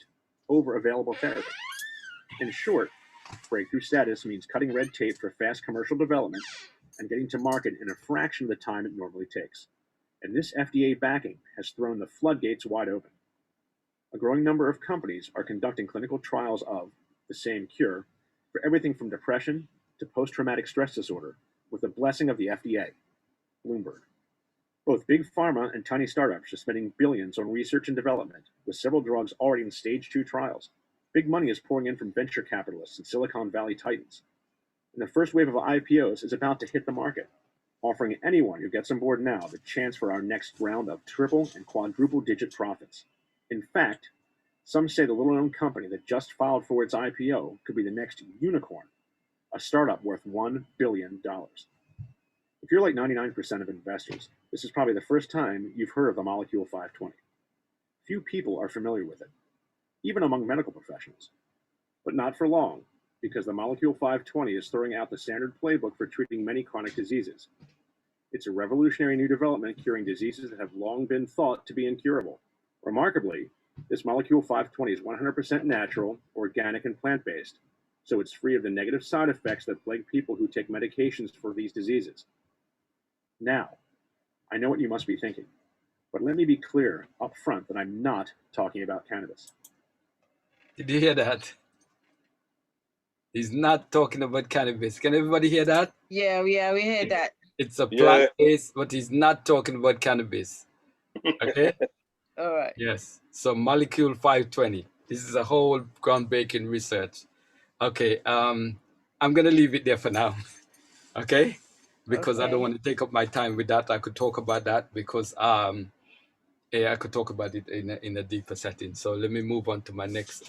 O: over available therapy. In short, breakthrough status means cutting red tape for fast commercial development and getting to market in a fraction of the time it normally takes. And this FDA backing has thrown the floodgates wide open. A growing number of companies are conducting clinical trials of the same cure for everything from depression to post-traumatic stress disorder with the blessing of the FDA. Bloomberg. Both big pharma and tiny startups are spending billions on research and development, with several drugs already in stage 2 trials. Big money is pouring in from venture capitalists and Silicon Valley titans. And the first wave of IPOs is about to hit the market, offering anyone who gets on board now the chance for our next round of triple and quadruple digit profits. In fact, some say the little-known company that just filed for its IPO could be the next unicorn, a startup worth $1 billion. If you're like 99% of investors, this is probably the first time you've heard of the Molecule 520. Few people are familiar with it, even among medical professionals. But not for long, because the Molecule 520 is throwing out the standard playbook for treating many chronic diseases. It's a revolutionary new development curing diseases that have long been thought to be incurable. Remarkably, this Molecule 520 is 100% natural, organic, and plant-based, so it's free of the negative side effects that plague people who take medications for these diseases. Now, I know what you must be thinking, but let me be clear up front that I'm not talking about cannabis.
N: Did you hear that? He's not talking about cannabis. Can everybody hear that?
A: Yeah, we heard that.
N: It's a plant-based, but he's not talking about cannabis. Okay?
A: All right.
N: Yes. So molecule 520. This is a whole groundbreaking research. Okay. I'm gonna leave it there for now. Okay? Because I don't want to take up my time with that. I could talk about that because I could talk about it in a deeper setting. So let me move on to my next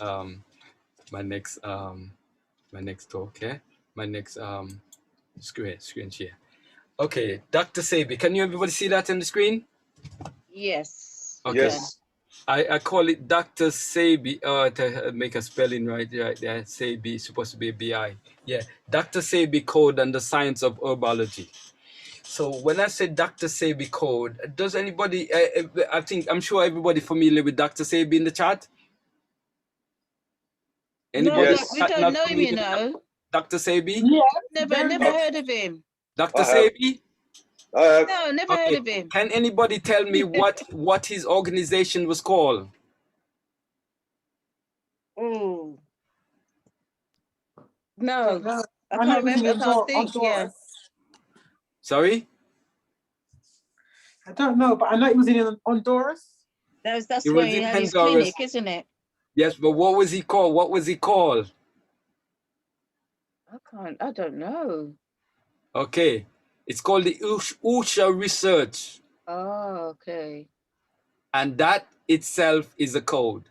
N: talk, yeah? My next screen share. Okay, Dr. Sebi, can you everybody see that on the screen?
A: Yes.
N: Okay.
P: Yes.
N: I call it Dr. Sebi, to make a spelling right there. Sebi, supposed to be a B-I. Yeah, Dr. Sebi Code and the Science of Herb-ology. So when I say Dr. Sebi Code, does anybody, I'm sure everybody familiar with Dr. Sebi in the chat? Anybody?
A: No, we don't know him, you know.
N: Dr. Sebi?
A: Yeah. Never heard of him.
N: Dr. Sebi?
A: No, never heard of him.
N: Can anybody tell me what his organization was called?
A: Oh. No. I can't remember. I can't think. Yeah.
N: Sorry?
Q: I don't know, but I know it was in Honduras.
A: That's where he had his clinic, isn't it?
N: Yes, but what was he called? What was he called?
A: I don't know.
N: Okay. It's called the USHA Research.
A: Oh, okay.
N: And that itself is a code.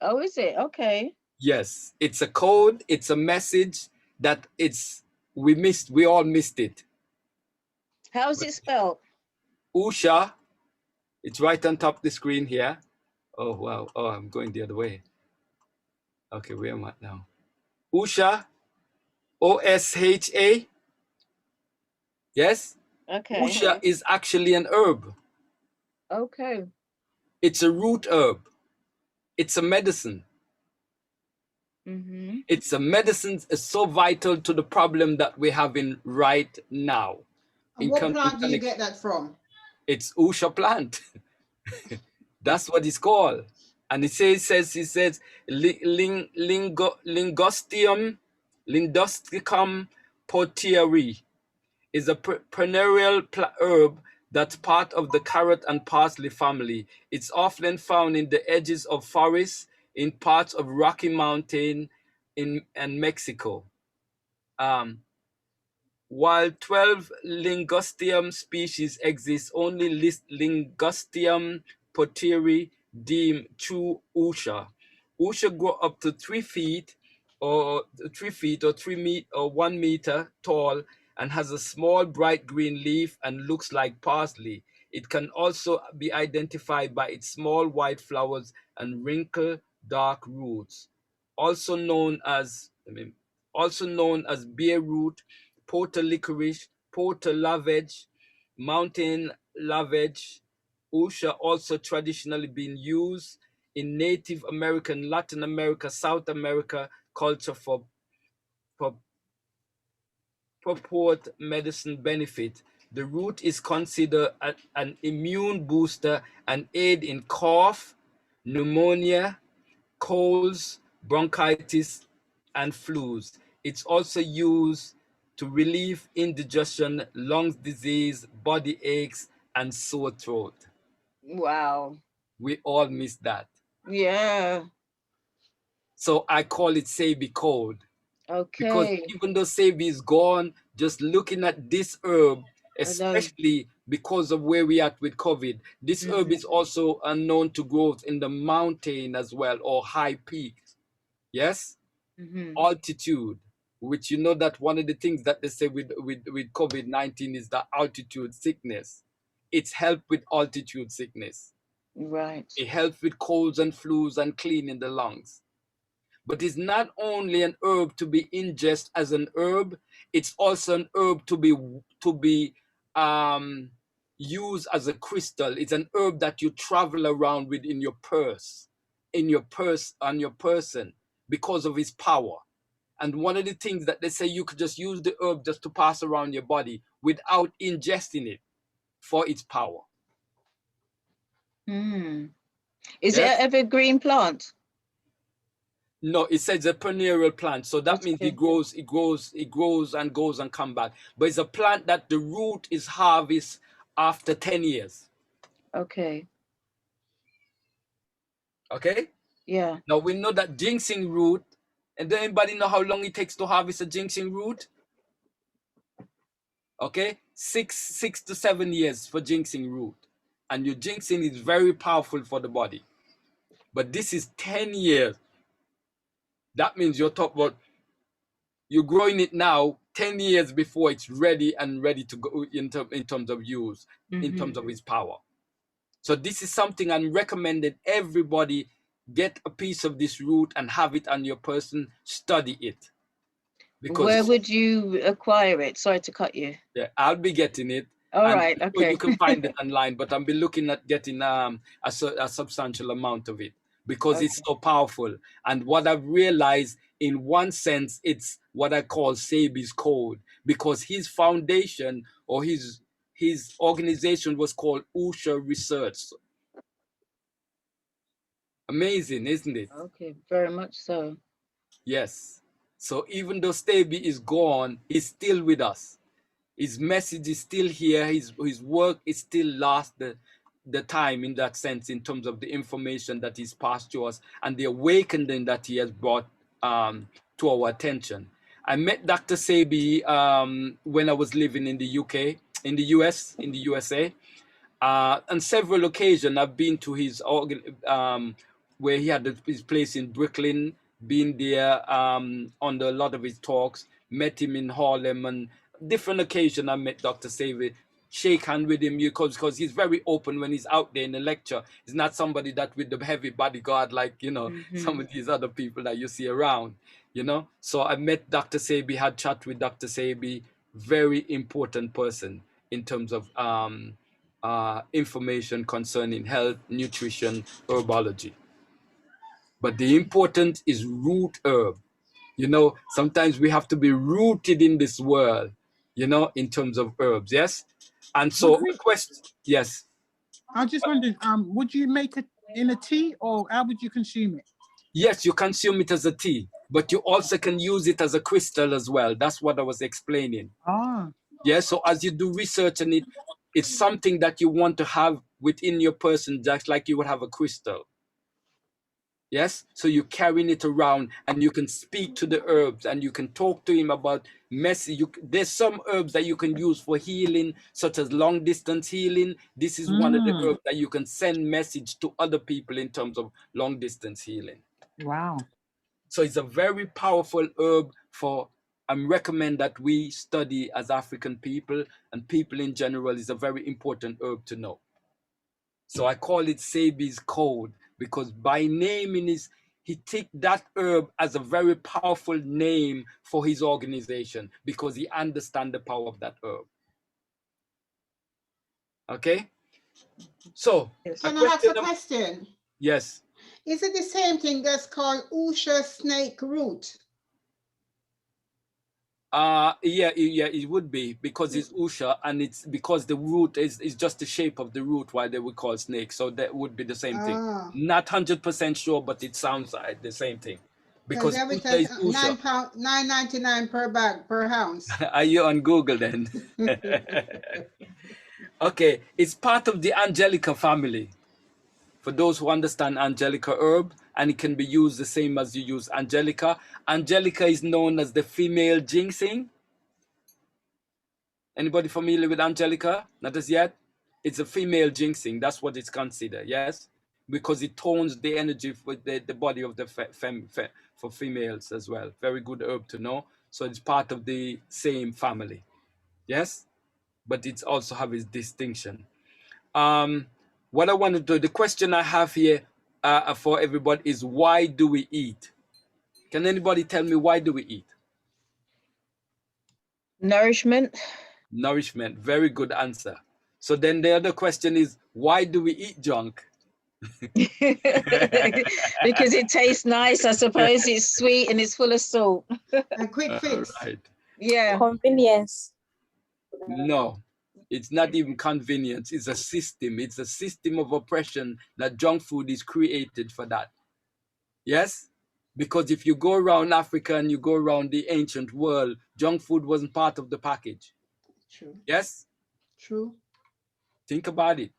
A: Oh, is it? Okay.
N: Yes, it's a code. It's a message that we all missed it.
A: How's it spelled?
N: USHA. It's right on top of the screen here. Oh, wow. Oh, I'm going the other way. Okay, where am I now? USHA. OSHA. Yes?
A: Okay.
N: USHA is actually an herb.
A: Okay.
N: It's a root herb. It's a medicine.
A: Mm-hmm.
N: It's a medicine is so vital to the problem that we're having right now.
C: And what plant do you get that from?
N: It's USHA plant. That's what it's called. And it says Lindosticum potieri is a perennial herb that's part of the carrot and parsley family. It's often found in the edges of forests in parts of Rocky Mountain and Mexico. While 12 Lingostium species exist, only Lingostium potieri deemed true USHA. USHA grow up to 3 feet or 1 meter tall and has a small bright green leaf and looks like parsley. It can also be identified by its small white flowers and wrinkled dark roots. Also known as beer root, porter licorice, porter lavage, mountain lavage. USHA also traditionally been used in Native American, Latin America, South America culture for purport medicine benefit. The root is considered an immune booster and aid in cough, pneumonia, colds, bronchitis, and flus. It's also used to relieve indigestion, lung disease, body aches, and sore throat.
A: Wow.
N: We all miss that.
A: Yeah.
N: So I call it Sebi Code.
A: Okay.
N: Because even though Sebi is gone, just looking at this herb, especially because of where we are with COVID, this herb is also known to grow in the mountain as well, or high peaks. Yes? Altitude, which you know that one of the things that they say with COVID-19 is the altitude sickness. It's helped with altitude sickness.
A: Right.
N: It helps with colds and flus and cleaning the lungs. But it's not only an herb to be ingested as an herb, it's also an herb to be used as a crystal. It's an herb that you travel around with in your purse, on your person, because of its power. And one of the things that they say, you could just use the herb just to pass around your body without ingesting it for its power.
A: Is it an evergreen plant?
N: No, it says a perennial plant. So that means it grows and goes and come back. But it's a plant that the root is harvested after 10 years.
A: Okay.
N: Okay?
A: Yeah.
N: Now we know that ginseng root, and does anybody know how long it takes to harvest a ginseng root? Okay, 6 to 7 years for ginseng root. And your ginseng is very powerful for the body. But this is 10 years. That means you're you're growing it now 10 years before it's ready to go in terms of use, in terms of its power. So this is something I'm recommending everybody get a piece of this root and have it on your person, study it. Because
A: where would you acquire it? Sorry to cut you.
N: Yeah, I'll be getting it.
A: All right, okay.
N: You can find it online, but I'll be looking at getting a substantial amount of it because it's so powerful. And what I've realized, in one sense, it's what I call Sebi's code, because his foundation or his organization was called Usha Research. Amazing, isn't it?
A: Okay, very much so.
N: Yes. So even though Sebi is gone, he's still with us. His message is still here. His work is still lasts the time in that sense, in terms of the information that he's passed to us and the awakening that he has brought to our attention. I met Dr. Sebi when I was living in the USA. On several occasions, I've been to his where he had his place in Brooklyn, been there on a lot of his talks, met him in Harlem, and different occasions I met Dr. Sebi, shake hand with him because he's very open when he's out there in a lecture. He's not somebody that with the heavy bodyguard like, some of these other people that you see around, So I met Dr. Sebi, had chat with Dr. Sebi, very important person in terms of information concerning health, nutrition, herbology. But the important is root herb. Sometimes we have to be rooted in this world, in terms of herbs, yes? And so, yes?
Q: I was just wondering, would you make it in a tea or how would you consume it?
N: Yes, you consume it as a tea, but you also can use it as a crystal as well. That's what I was explaining. Yeah, so as you do research on it, it's something that you want to have within your person, just like you would have a crystal. Yes, so you're carrying it around and you can speak to the herbs and you can talk to him about there's some herbs that you can use for healing, such as long distance healing. This is one of the herbs that you can send message to other people in terms of long distance healing.
Q: Wow.
N: So it's a very powerful herb I recommend that we study as African people, and people in general is a very important herb to know. So I call it Sebi's code, because by naming he took that herb as a very powerful name for his organization, because he understands the power of that herb. Okay? So,
C: can I ask a question?
N: Yes.
C: Is it the same thing that's called Usha snake root?
N: Yeah, it would be, because it's Usha, and it's because the root is just the shape of the root why they would call snake. So that would be the same thing. Not 100% sure, but it sounds like the same thing. Because Usha is Usha.
C: $9.99 per bag, per ounce.
N: Are you on Google then? Okay, it's part of the Angelica family. For those who understand Angelica herb, and it can be used the same as you use Angelica. Angelica is known as the female ginseng. Anybody familiar with Angelica? Not as yet? It's a female ginseng. That's what it's considered, yes? Because it tones the energy for the body of the for females as well. Very good herb to know. So it's part of the same family, yes? But it also has its distinction. What I want to do, the question I have here for everybody is, why do we eat? Can anybody tell me, why do we eat?
A: Nourishment.
N: Nourishment, very good answer. So then the other question is, why do we eat junk?
A: Because it tastes nice, I suppose. It's sweet and it's full of salt.
C: A quick fix.
N: Right.
A: Yeah.
P: Convenience.
N: No, it's not even convenience. It's a system. It's a system of oppression that junk food is created for that. Yes? Because if you go around Africa and you go around the ancient world, junk food wasn't part of the package.
C: True.
N: Yes?
C: True.
N: Think about it.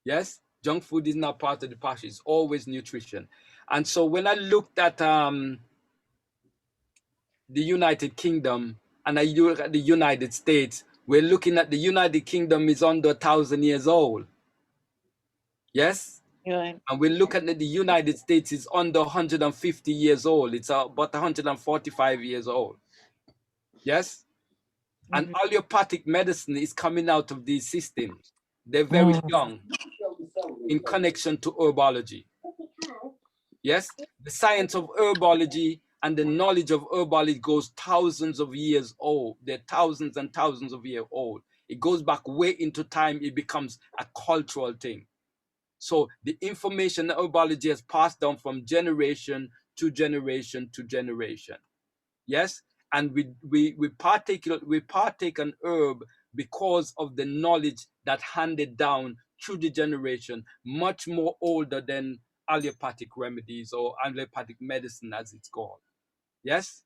N: Yes? Junk food is not part of the package. It's always nutrition. And so when I looked at the United Kingdom and I look at the United States, we're looking at the United Kingdom is under 1,000 years old. Yes?
A: Right.
N: And we look at the United States is under 150 years old. It's about 145 years old. Yes? And allopathic medicine is coming out of these systems. They're very young in connection to herbology. Yes? The science of herbology and the knowledge of herbology goes thousands of years old. They're thousands and thousands of years old. It goes back way into time. It becomes a cultural thing. So the information that herbology has passed down from generation to generation to generation. Yes? And we partake an herb because of the knowledge that handed down through the generation, much more older than allopathic remedies or allopathic medicine as it's called. Yes?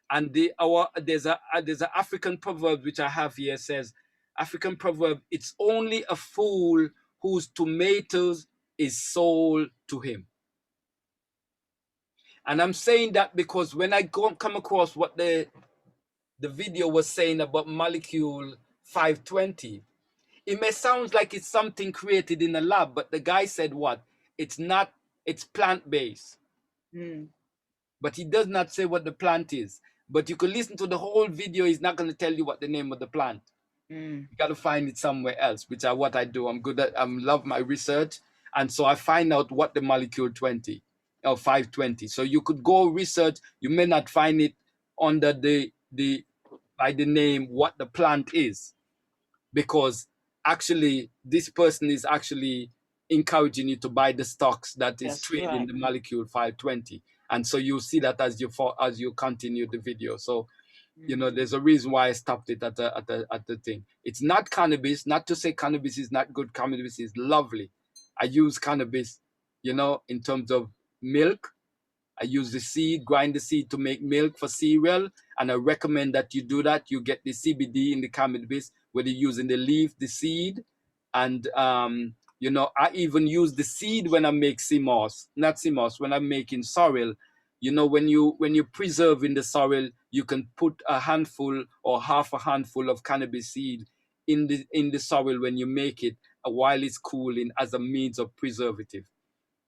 N: And there's an African proverb which I have here, says, African proverb, it's only a fool whose tomatoes is sold to him. And I'm saying that because when I come across what the video was saying about molecule 520, it may sound like it's something created in a lab, but the guy said what? It's not, it's plant-based. But he does not say what the plant is. But you could listen to the whole video, he's not going to tell you what the name of the plant. You got to find it somewhere else, which is what I do. I'm good at, love my research. And so I find out what the molecule 20 or 520. So you could go research, you may not find it under by the name what the plant is, because actually this person is actually encouraging you to buy the stocks that is trading the molecule 520. And so you'll see that as you continue the video. So you know, there's a reason why I stopped it at the thing. It's not cannabis, not to say cannabis is not good. Cannabis is lovely. I use cannabis, you know, in terms of milk. I use the seed, grind the seed to make milk for cereal. And I recommend that you do that. You get the CBD in the cannabis, whether you're using the leaf, the seed. And, you know, I even use the seed when I make CMOS, not CMOS, when I'm making sorrel. You know, when you preserve in the sorrel, you can put a handful or half a handful of cannabis seed in the sorrel when you make it while it's cooling as a means of preservative.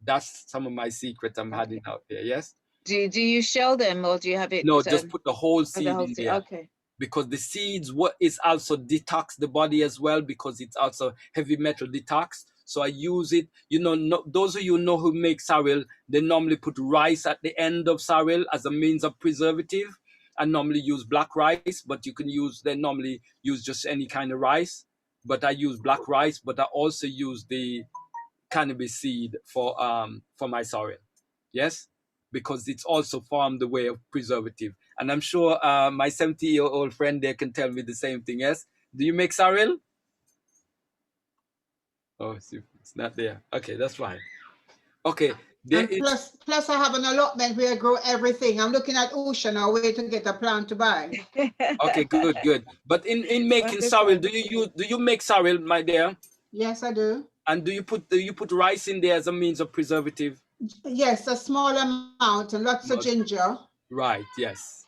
N: That's some of my secrets I'm handing out there. Yes.
A: Do you shell them or do you have it?
N: No, just put the whole seed
A: the whole
N: in there.
A: Okay.
N: Because the seeds is also detox the body as well, because it's also heavy metal detox. So I use it, you know, those of you know who make sorrel, they normally put rice at the end of sorrel as a means of preservative. I normally use black rice, but you can they normally use just any kind of rice. But I use black rice, but I also use the cannabis seed for my sorrel. Yes, because it's also formed the way of preservative. And I'm sure my 70-year-old friend there can tell me the same thing. Yes, do you make sorrel? Oh, it's not there. Okay, that's fine. Okay.
C: Plus I have an allotment where I grow everything. I'm looking at Ocean now, where to get a plant to buy.
N: Okay, good. But in making sorrel, do you make sorrel, my dear?
C: Yes, I do.
N: And do you put rice in there as a means of preservative?
C: Yes, a small amount and lots of ginger.
N: Right, yes,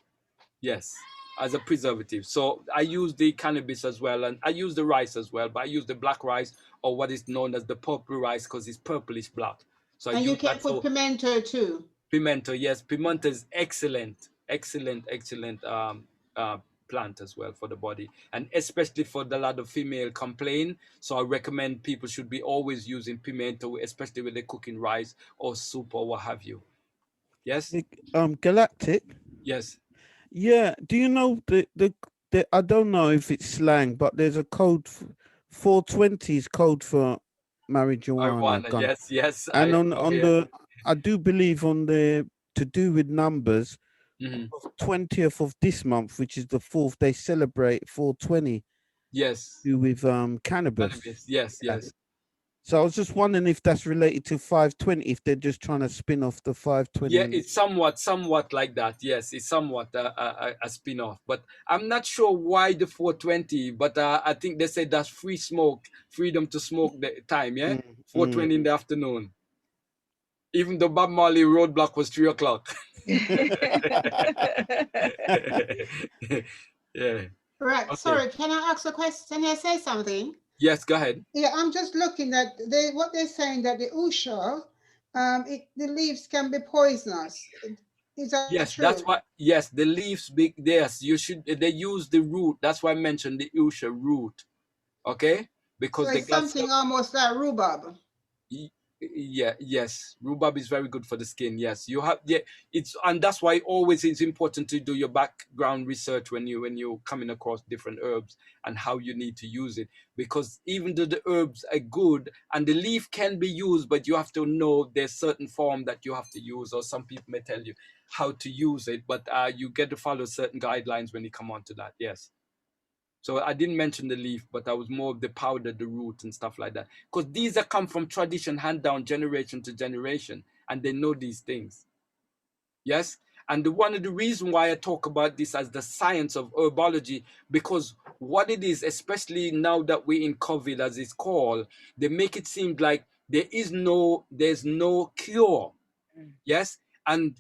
N: as a preservative. So I use the cannabis as well, and I use the rice as well, but I use the black rice, or what is known as the purple rice, because it's purplish black. So
C: and you can put pimento too.
N: Pimento, yes, pimento is excellent plant as well for the body, and especially for the lot of female complain. So I recommend people should be always using pimento, especially when they're cooking rice or soup or what have you. Yes.
M: Galactic.
N: Yes.
M: Yeah. Do you know the I don't know if it's slang, but there's a code. 420 is code for marijuana.
N: Yes, yes.
M: And I do believe on the, to do with numbers, 20th of this month, which is the 4th, they celebrate 420.
N: Yes.
M: Do with cannabis.
N: Yes, yes.
M: So I was just wondering if that's related to 520, if they're just trying to spin off the 520.
N: Yeah, it's somewhat like that. Yes, it's somewhat a spin-off. But I'm not sure why the 420. But I think they say that's free smoke, freedom to smoke the time. Yeah, 420 in the afternoon. Even though Bob Marley roadblock was 3 o'clock. Yeah.
C: Right.
N: Okay.
C: Sorry, can I ask a question? Can I say something?
N: Yes, go ahead.
C: Yeah, I'm just looking at what they're saying, that the usha, the leaves can be poisonous. Is that
N: Yes,
C: true?
N: that's why. Yes, the leaves big. Yes, you should. They use the root. That's why I mentioned the usha root. Okay, because
C: So
N: they
C: it's
N: got
C: something almost like rhubarb.
N: Yeah, yes, rhubarb is very good for the skin. Yes, you have. Yeah, and that's why always it's important to do your background research when you're coming across different herbs and how you need to use it, because even though the herbs are good and the leaf can be used, but you have to know there's certain form that you have to use, or some people may tell you how to use it, but you get to follow certain guidelines when you come on to that. Yes. So I didn't mention the leaf, but I was more of the powder, the root and stuff like that. Because these are come from tradition, hand down generation to generation, and they know these things. Yes? And one of the reasons why I talk about this as the science of herbology, because what it is, especially now that we're in COVID, as it's called, they make it seem like there's no cure. Yes? And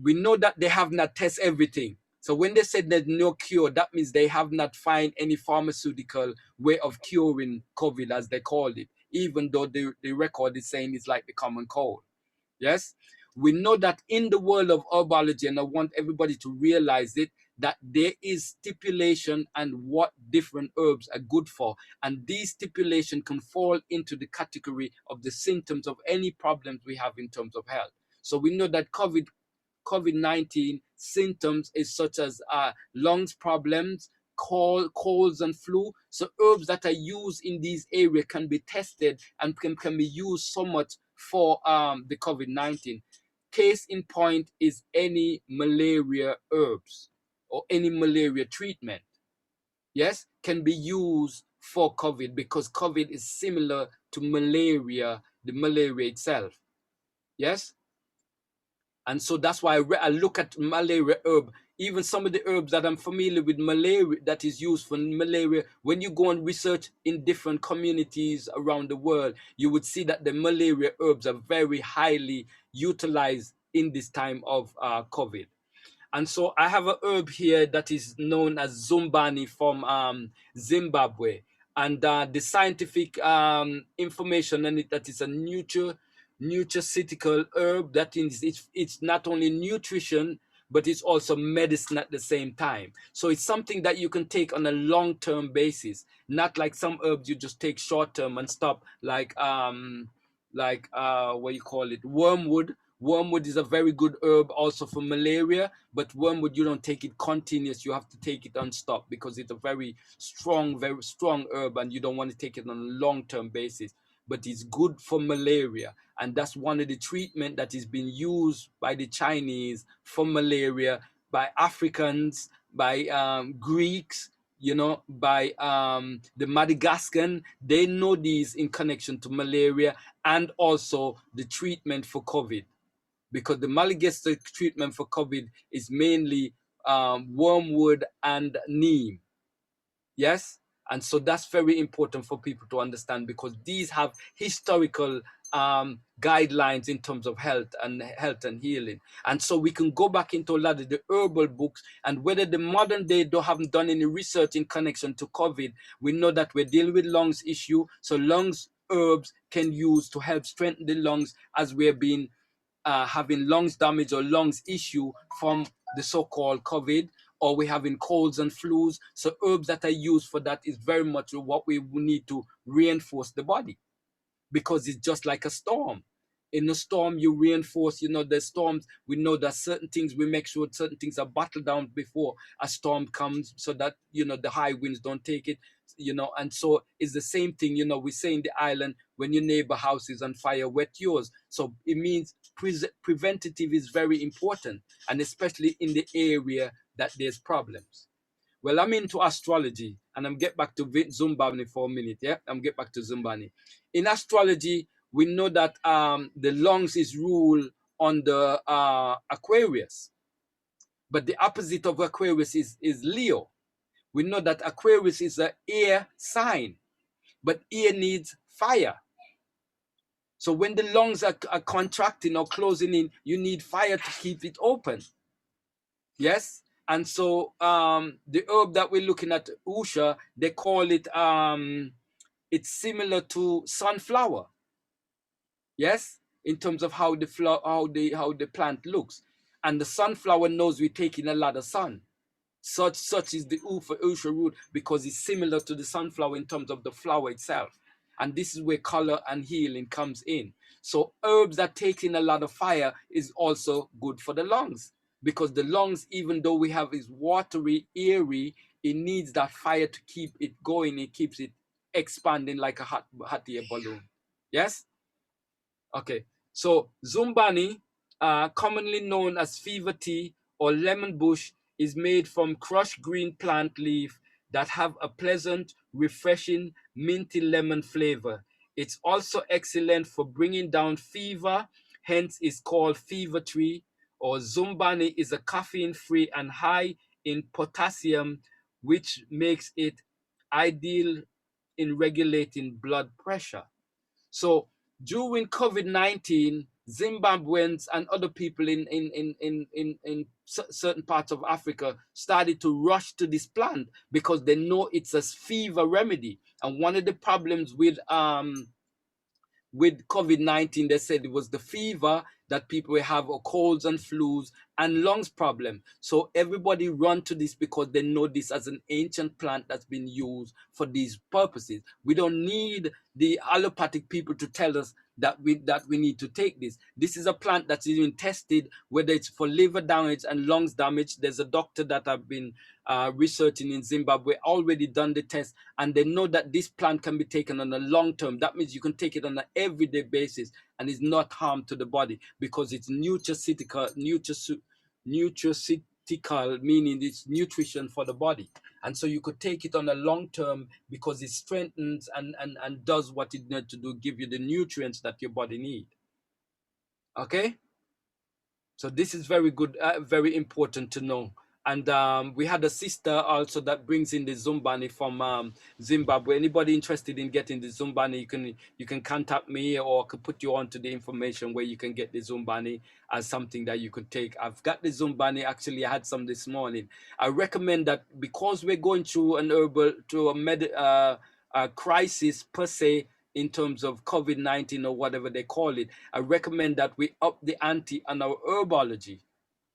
N: we know that they have not tested everything. So when they said there's no cure, that means they have not found any pharmaceutical way of curing COVID, as they called it, even though the record is saying it's like the common cold. Yes? We know that in the world of herbology, and I want everybody to realize it, that there is stipulation and what different herbs are good for. And these stipulation can fall into the category of the symptoms of any problems we have in terms of health. So we know that COVID-19 symptoms is such as lungs problems, colds and flu. So herbs that are used in these areas can be tested and can be used so much for the COVID-19. Case in point is any malaria herbs or any malaria treatment. Yes, can be used for COVID, because COVID is similar to malaria, the malaria itself. Yes. And so that's why I look at malaria herb, even some of the herbs that I'm familiar with malaria, that is used for malaria. When you go and research in different communities around the world, you would see that the malaria herbs are very highly utilized in this time of COVID. And so I have a herb here that is known as Zumbani from Zimbabwe. And the scientific information on it, that is a nutraceutical herb. That is, it's not only nutrition, but it's also medicine at the same time. So it's something that you can take on a long-term basis, not like some herbs you just take short-term and stop, like what you call it, wormwood. Wormwood is a very good herb also for malaria, but wormwood, you don't take it continuous. You have to take it unstopped, because it's a very strong herb, and you don't want to take it on a long-term basis. But it's good for malaria. And that's one of the treatment that is being used by the Chinese for malaria, by Africans, by Greeks, you know, by the Madagascan. They know these in connection to malaria and also the treatment for COVID. Because the Madagascar treatment for COVID is mainly wormwood and neem. Yes? And so that's very important for people to understand, because these have historical guidelines in terms of health and healing. And so we can go back into a lot of the herbal books, and whether the modern day haven't done any research in connection to COVID, we know that we're dealing with lungs issue. So lungs herbs can use to help strengthen the lungs, as we're being having lungs damage or lungs issue from the so-called COVID, or we're having colds and flus. So herbs that are used for that is very much what we need to reinforce the body, because it's just like a storm. In a storm, you reinforce, you know, the storms, we know that certain things, we make sure certain things are battled down before a storm comes so that, you know, the high winds don't take it, you know. And so it's the same thing, you know, we say in the island, when your neighbor house is on fire, wet yours. So it means preventative is very important, and especially in the area that there's problems. Well, I'm into astrology, and I'm get back to Zumbani for a minute. Yeah, I'm get back to Zumbani. In astrology, we know that the lungs is ruled on the Aquarius, but the opposite of Aquarius is Leo. We know that Aquarius is an air sign, but air needs fire. So when the lungs are contracting or closing in, you need fire to keep it open. Yes. And so the herb that we're looking at, Usha, they call it, it's similar to sunflower. Yes, in terms of how the how the plant looks. And the sunflower knows we're taking a lot of sun. Such is the Usha root, because it's similar to the sunflower in terms of the flower itself. And this is where color and healing comes in. So herbs that take in a lot of fire is also good for the lungs, because the lungs, even though we have is watery, airy, it needs that fire to keep it going. It keeps it expanding like a hot air balloon. Yes? Okay. So Zumbani, commonly known as fever tea or lemon bush, is made from crushed green plant leaf that have a pleasant, refreshing, minty lemon flavor. It's also excellent for bringing down fever, hence is called fever tree. Or Zumbani is a caffeine-free and high in potassium, which makes it ideal in regulating blood pressure. So during COVID-19, Zimbabweans and other people in certain parts of Africa started to rush to this plant because they know it's a fever remedy. And one of the problems with COVID-19, they said it was the fever that people have, or colds and flus and lungs problem. So everybody run to this because they know this as an ancient plant that's been used for these purposes. We don't need the allopathic people to tell us that we need to take this. This is a plant that's even tested, whether it's for liver damage and lungs damage. There's a doctor that I've been researching in Zimbabwe, already done the test, and they know that this plant can be taken on a long term. That means you can take it on an everyday basis and it's not harm to the body, because it's nutraceutical, meaning it's nutrition for the body. And so you could take it on a long term because it strengthens and does what it needs to do, give you the nutrients that your body needs. Okay? So this is very good, very important to know. And we had a sister also that brings in the Zumbani from Zimbabwe. Anybody interested in getting the Zumbani, you can contact me, or I could put you on to the information where you can get the Zumbani as something that you could take. I've got the Zumbani, actually I had some this morning. I recommend that because we're going through a crisis per se, in terms of COVID-19 or whatever they call it, I recommend that we up the ante on our herbology.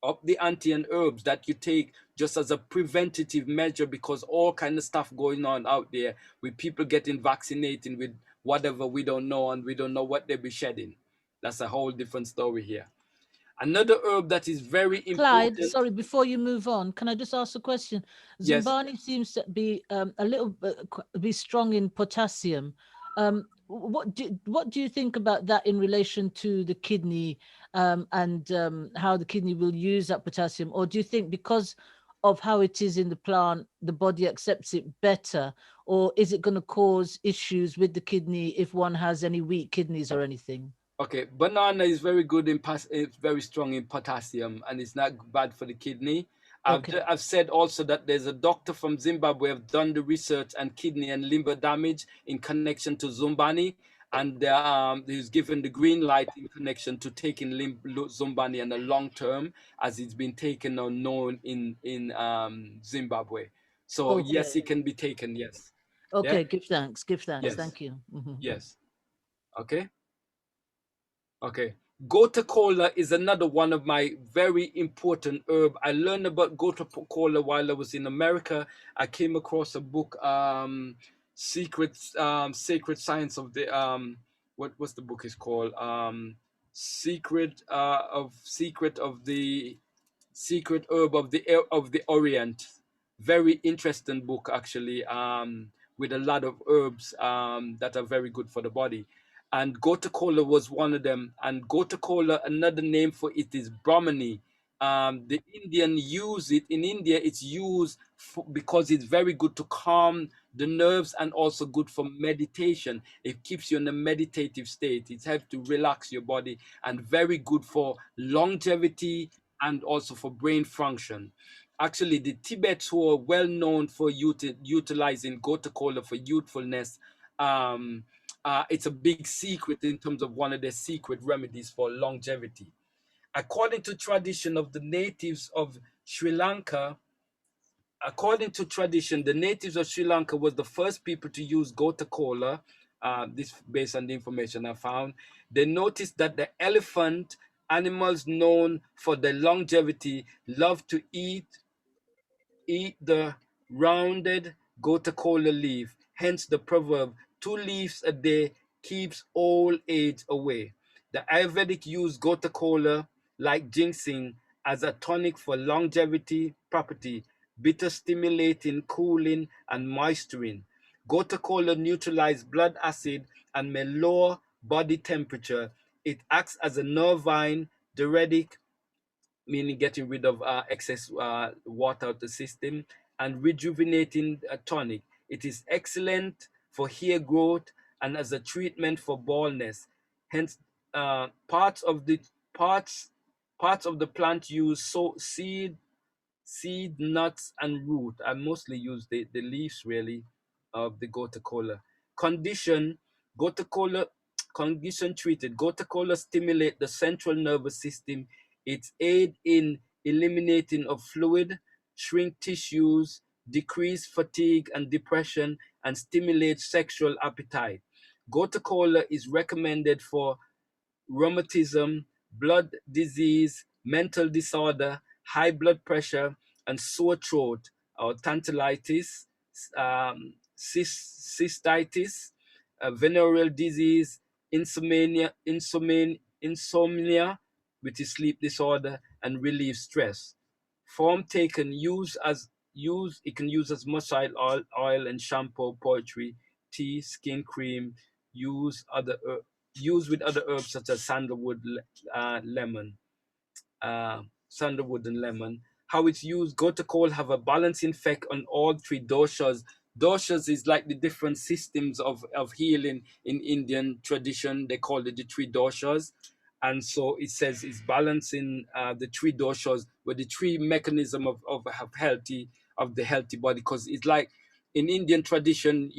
N: Up the ante and herbs that you take just as a preventative measure, because all kind of stuff going on out there with people getting vaccinated with whatever we don't know, and we don't know what they'll be shedding. That's a whole different story here. Another herb that is very important.
P: Clyde, sorry, before you move on, can I just ask a question?
N: Yes.
P: Zumbani seems to be a little bit strong in potassium. What do you think about that in relation to the kidney, and how the kidney will use that potassium? Or do you think because of how it is in the plant, the body accepts it better? Or is it going to cause issues with the kidney if one has any weak kidneys or anything?
N: Okay, banana is very good in it's very strong in potassium, and it's not bad for the kidney. I've said also that there's a doctor from Zimbabwe have done the research on kidney and liver damage in connection to Zumbani, and he's given the green light in connection to taking Zumbani in the long term, as it's been taken or known in Zimbabwe. So yes, it can be taken. Yes.
P: Okay,
N: yeah?
P: give thanks.
N: Yes.
P: Thank you. Mm-hmm.
N: Yes. Okay. Okay. Gota cola is another one of my very important herb. I learned about Gota cola while I was in America. I came across a book, Sacred Science of the what's the book is called? secret of the secret herb of the Orient. Very interesting book, actually, with a lot of herbs that are very good for the body. And Gota Cola was one of them. And Gota Cola, another name for it is Brahmani. The Indian use it. In India, it's used because it's very good to calm the nerves and also good for meditation. It keeps you in a meditative state. It helps to relax your body and very good for longevity and also for brain function. Actually, the Tibets, who are well known for utilizing Gota Cola for youthfulness, it's a big secret in terms of one of their secret remedies for longevity. According to tradition of the natives of Sri Lanka, the natives of Sri Lanka was the first people to use Gota Cola. This based on the information I found. They noticed that the elephant, animals known for their longevity, love to eat the rounded Gota Cola leaf. Hence the proverb, 2 leaves a day keeps old age away. The Ayurvedic use Gota Cola, like ginseng, as a tonic for longevity property, bitter stimulating, cooling, and moisturizing. Gota Cola neutralizes blood acid and may lower body temperature. It acts as a nervine diuretic, meaning getting rid of excess water out the system, and rejuvenating tonic. It is excellent for hair growth and as a treatment for baldness. Hence, parts of the plant use seed, nuts, and root. I mostly use the leaves really of the Gota Cola. Condition treated. Gota Cola stimulate the central nervous system. It aid in eliminating of fluid, shrink tissues, decrease fatigue and depression, and stimulate sexual appetite. Gota Cola is recommended for rheumatism, blood disease, mental disorder, high blood pressure, and sore throat or tonsillitis, cystitis, venereal disease, insomnia, which is sleep disorder, and relieve stress. Form taken, it can use as mustard oil and shampoo, poultry, tea, skin cream, use with other herbs such as sandalwood, sandalwood and lemon. How it's used, Gota Cola have a balancing effect on all 3 doshas. Doshas is like the different systems of healing in Indian tradition. They call it the 3 doshas. And so it says it's balancing the 3 doshas with the 3 mechanism of the healthy body. Because it's like in Indian tradition,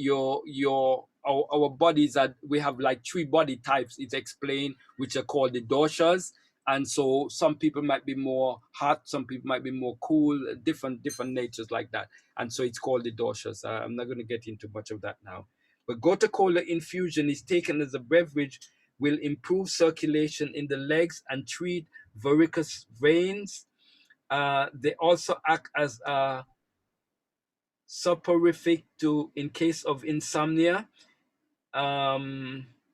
N: our bodies we have like 3 body types. It's explained, which are called the doshas. And so some people might be more hot, some people might be more cool, different natures like that. And so it's called the doshas. I'm not going to get into much of that now. But Gota Cola infusion is taken as a beverage, will improve circulation in the legs and treat varicose veins. They also act as a soporific in case of insomnia.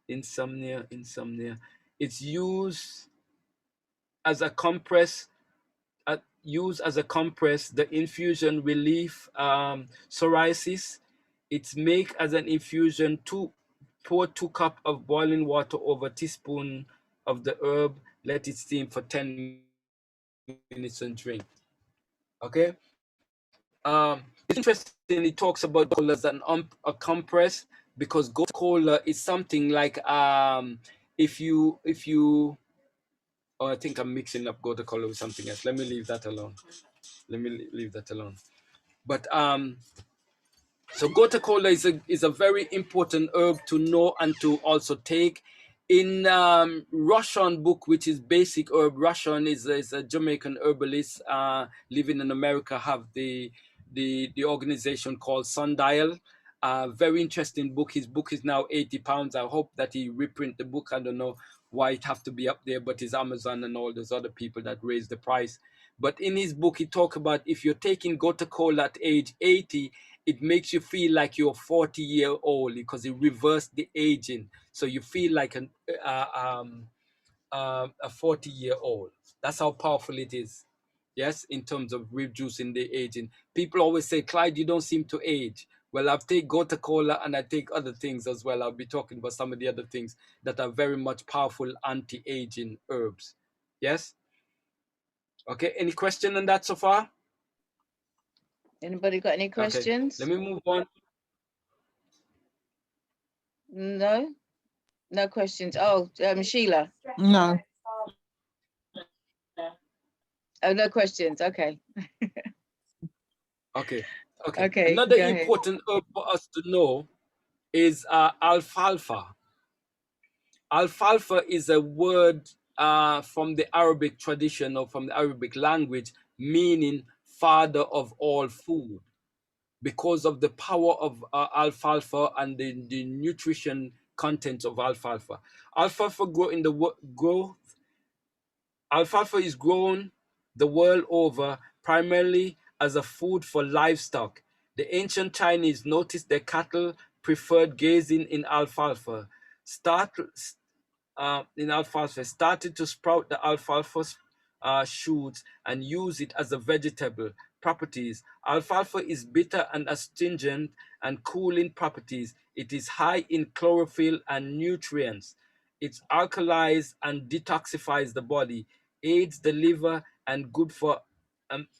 N: Insomnia. It's used as a compress. The infusion relief psoriasis. It's make as an infusion. Pour 2 cups of boiling water over a teaspoon of the herb. Let it steam for 10 minutes and drink. Okay. It's interesting. It talks about cola as a compress, because Gota Cola is something like if you. Oh, I think I'm mixing up Gota Cola with something else. Let me leave that alone. But so Gota Cola is a very important herb to know and to also take. In Russian book, which is Basic Herb, Russian is a Jamaican herbalist living in America, have the organization called Sundial. Very interesting book. His book is now £80. I hope that he reprint the book. I don't know why it have to be up there, but it's Amazon and all those other people that raise the price. But in his book, he talk about if you're taking Gota Cola at age 80, it makes you feel like you're 40-year-old because it reversed the aging. So you feel like a 40-year-old. That's how powerful it is. Yes, in terms of reducing the aging. People always say, Clyde, you don't seem to age. Well, I take Coca-Cola and I take other things as well. I'll be talking about some of the other things that are very much powerful anti-aging herbs. Yes? Okay, any question on that so far?
A: Anybody got any questions?
N: Okay, let me move on.
A: No? No questions. Oh, Sheila.
Q: No.
A: Oh, no questions. Okay.
N: Okay.
A: Okay,
N: Another
A: go ahead.
N: important herb for us to know is alfalfa. Alfalfa is a word from the Arabic tradition or from the Arabic language, meaning father of all food, because of the power of alfalfa and the nutrition content of alfalfa. Alfalfa Alfalfa is grown the world over primarily as a food for livestock. The ancient Chinese noticed their cattle preferred grazing in alfalfa. Started to sprout the alfalfa shoots and use it as a vegetable. Properties: alfalfa is bitter and astringent and cooling properties. It is high in chlorophyll and nutrients. It alkalizes and detoxifies the body, aids the liver, and good for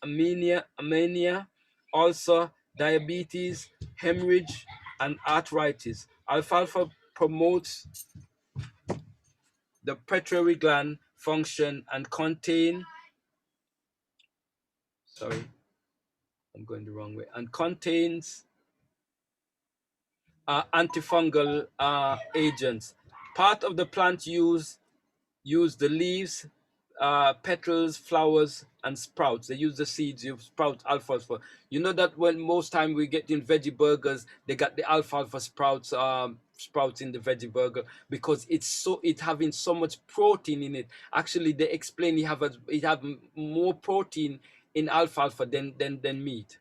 N: anemia, ulcer, diabetes, hemorrhage, and arthritis. Alfalfa promotes the pituitary gland function and contains antifungal agents. Part of the plant use the leaves, petals, flowers, and sprouts. They use the seeds, you sprout alfalfa. You know that when most time we get in veggie burgers, they got the alfalfa sprouts, sprouts in the veggie burger because it's having so much protein in it. Actually, they explain it have more protein in alfalfa than meat.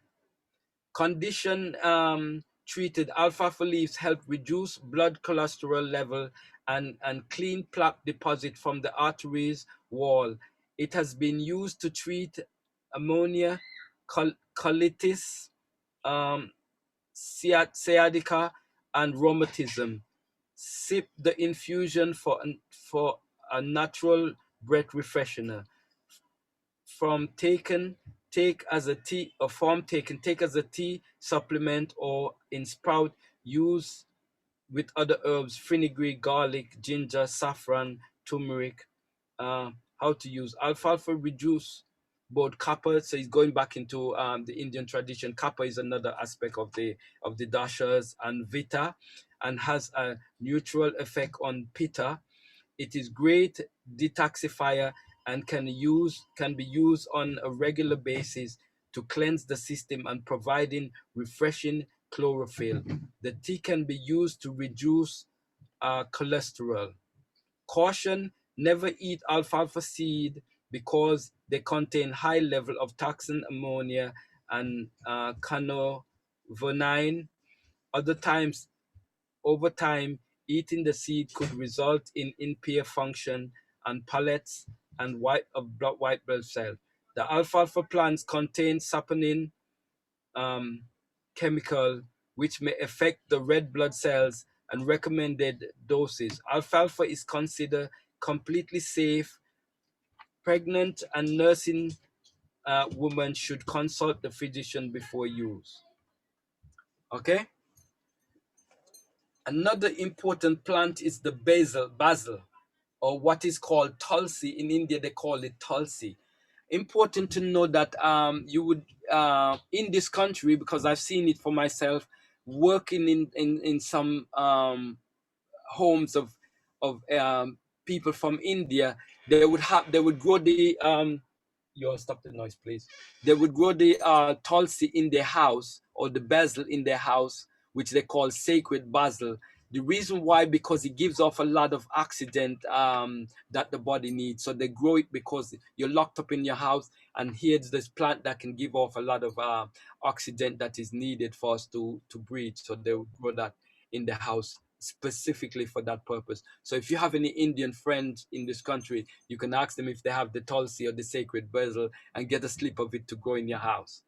N: Condition treated alfalfa leaves help reduce blood cholesterol level and clean plaque deposit from the arteries wall. It has been used to treat ammonia, colitis, sciatica, and rheumatism. Sip the infusion for a natural breath refreshener. Take as a tea supplement or in sprout. Use with other herbs: fenugreek, garlic, ginger, saffron, turmeric. How to use alfalfa? Reduce both copper. So it's going back into the Indian tradition. Copper is another aspect of the dashas, and vita, and has a neutral effect on pitta. It is great detoxifier and can be used on a regular basis to cleanse the system and providing refreshing chlorophyll. The tea can be used to reduce cholesterol. Caution: never eat alfalfa seed because they contain high level of toxin ammonia and canovenine. Over time, eating the seed could result in impaired function and pellets and white blood cell. The alfalfa plants contain saponin chemical, which may affect the red blood cells, and recommended doses. Alfalfa is considered completely safe. Pregnant and nursing women should consult the physician before use. Okay. Another important plant is the basil, or what is called tulsi. In India, they call it tulsi. Important to know that you would, in this country, because I've seen it for myself, working in some homes of people from India, they would grow the stop the noise, please. They would grow the tulsi in their house, or the basil in their house, which they call sacred basil. The reason why, because it gives off a lot of oxygen that the body needs. So they grow it because you're locked up in your house, and here's this plant that can give off a lot of oxygen that is needed for us to breathe. So they would grow that in the house specifically for that purpose. So if you have any Indian friends in this country, you can ask them if they have the tulsi or the sacred basil and get a slip of it to grow in your house.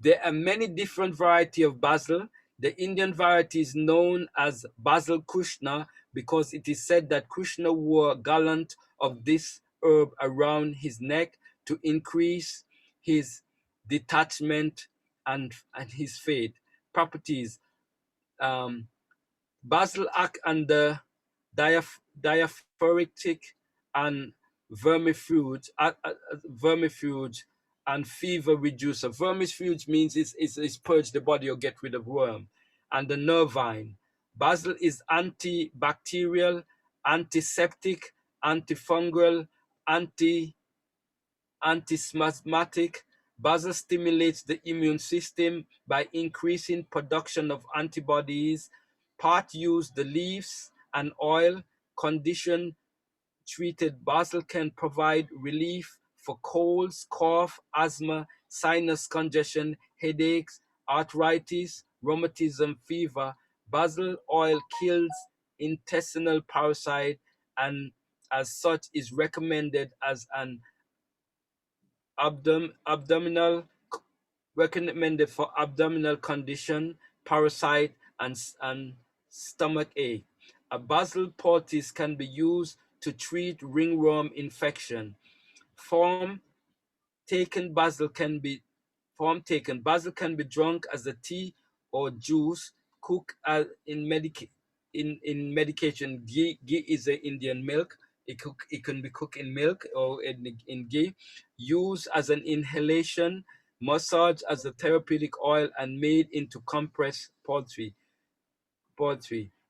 N: There are many different varieties of basil. The Indian variety is known as Basil Krishna because it is said that Krishna wore a garland of this herb around his neck to increase his detachment and his faith. Properties. Basil act under diaphoretic and vermifuge and fever reducer. Vermifuge means it's purge the body or get rid of worm. And the nervine. Basil is antibacterial, antiseptic, antifungal, antispasmodic. Basil stimulates the immune system by increasing production of antibodies. Part use the leaves and oil. Condition treated basil can provide relief for colds, cough, asthma, sinus congestion, headaches, arthritis, rheumatism, fever. Basil oil kills intestinal parasite and as such is recommended as an recommended for abdominal condition, parasite, and stomach ache. A basil poultice can be used to treat ringworm infection. Basil can be drunk as a tea or juice, cooked in medication. Ghee is an Indian milk. It can be cooked in milk or in ghee. Used as an inhalation, massage as a therapeutic oil, and made into compressed poultry.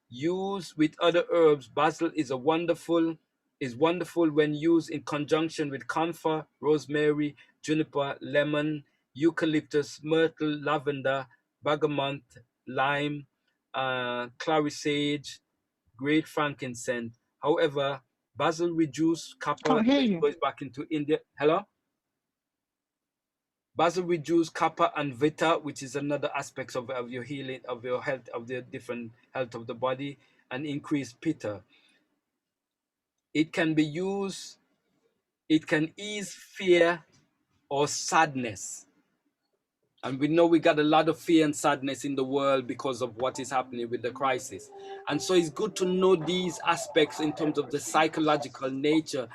N: Used with other herbs, basil is wonderful when used in conjunction with camphor, rosemary, juniper, lemon, eucalyptus, myrtle, lavender, bergamot, lime, clary sage, great frankincense. However, basil reduces copper, it goes back into India. Hello? Basil reduces copper and vita, which is another aspect of your healing, of your health, of the different health of the body, and increase pitta. It can be used, it can ease fear or sadness. And we know we got a lot of fear and sadness in the world because of what is happening with the crisis. And so it's good to know these aspects in terms of the psychological nature.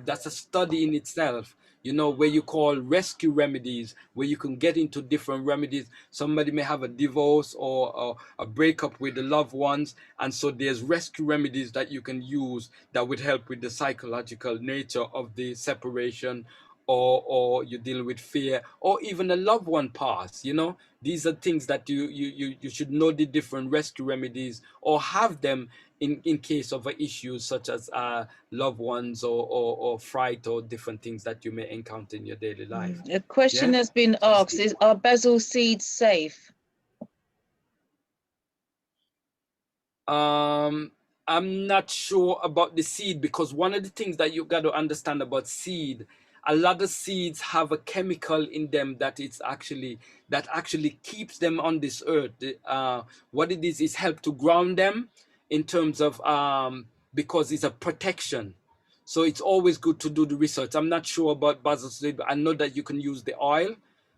N: That's a study in itself, you know, where you call rescue remedies, where you can get into different remedies. Somebody may have a divorce or a breakup with the loved ones. And so there's rescue remedies that you can use that would help with the psychological nature of the separation, or you deal with fear, or even a loved one pass. You know, these are things that you should know the different rescue remedies or have them in case of issues such as loved ones or fright or different things that you may encounter in your daily life.
A: A question has been asked: are basil seeds safe?
N: I'm not sure about the seed, because one of the things that you got to understand about seed, a lot of seeds have a chemical in them that actually keeps them on this earth. What it is help to ground them in terms of because it's a protection. So it's always good to do the research. I'm not sure about basil seed, but I know that you can use the oil,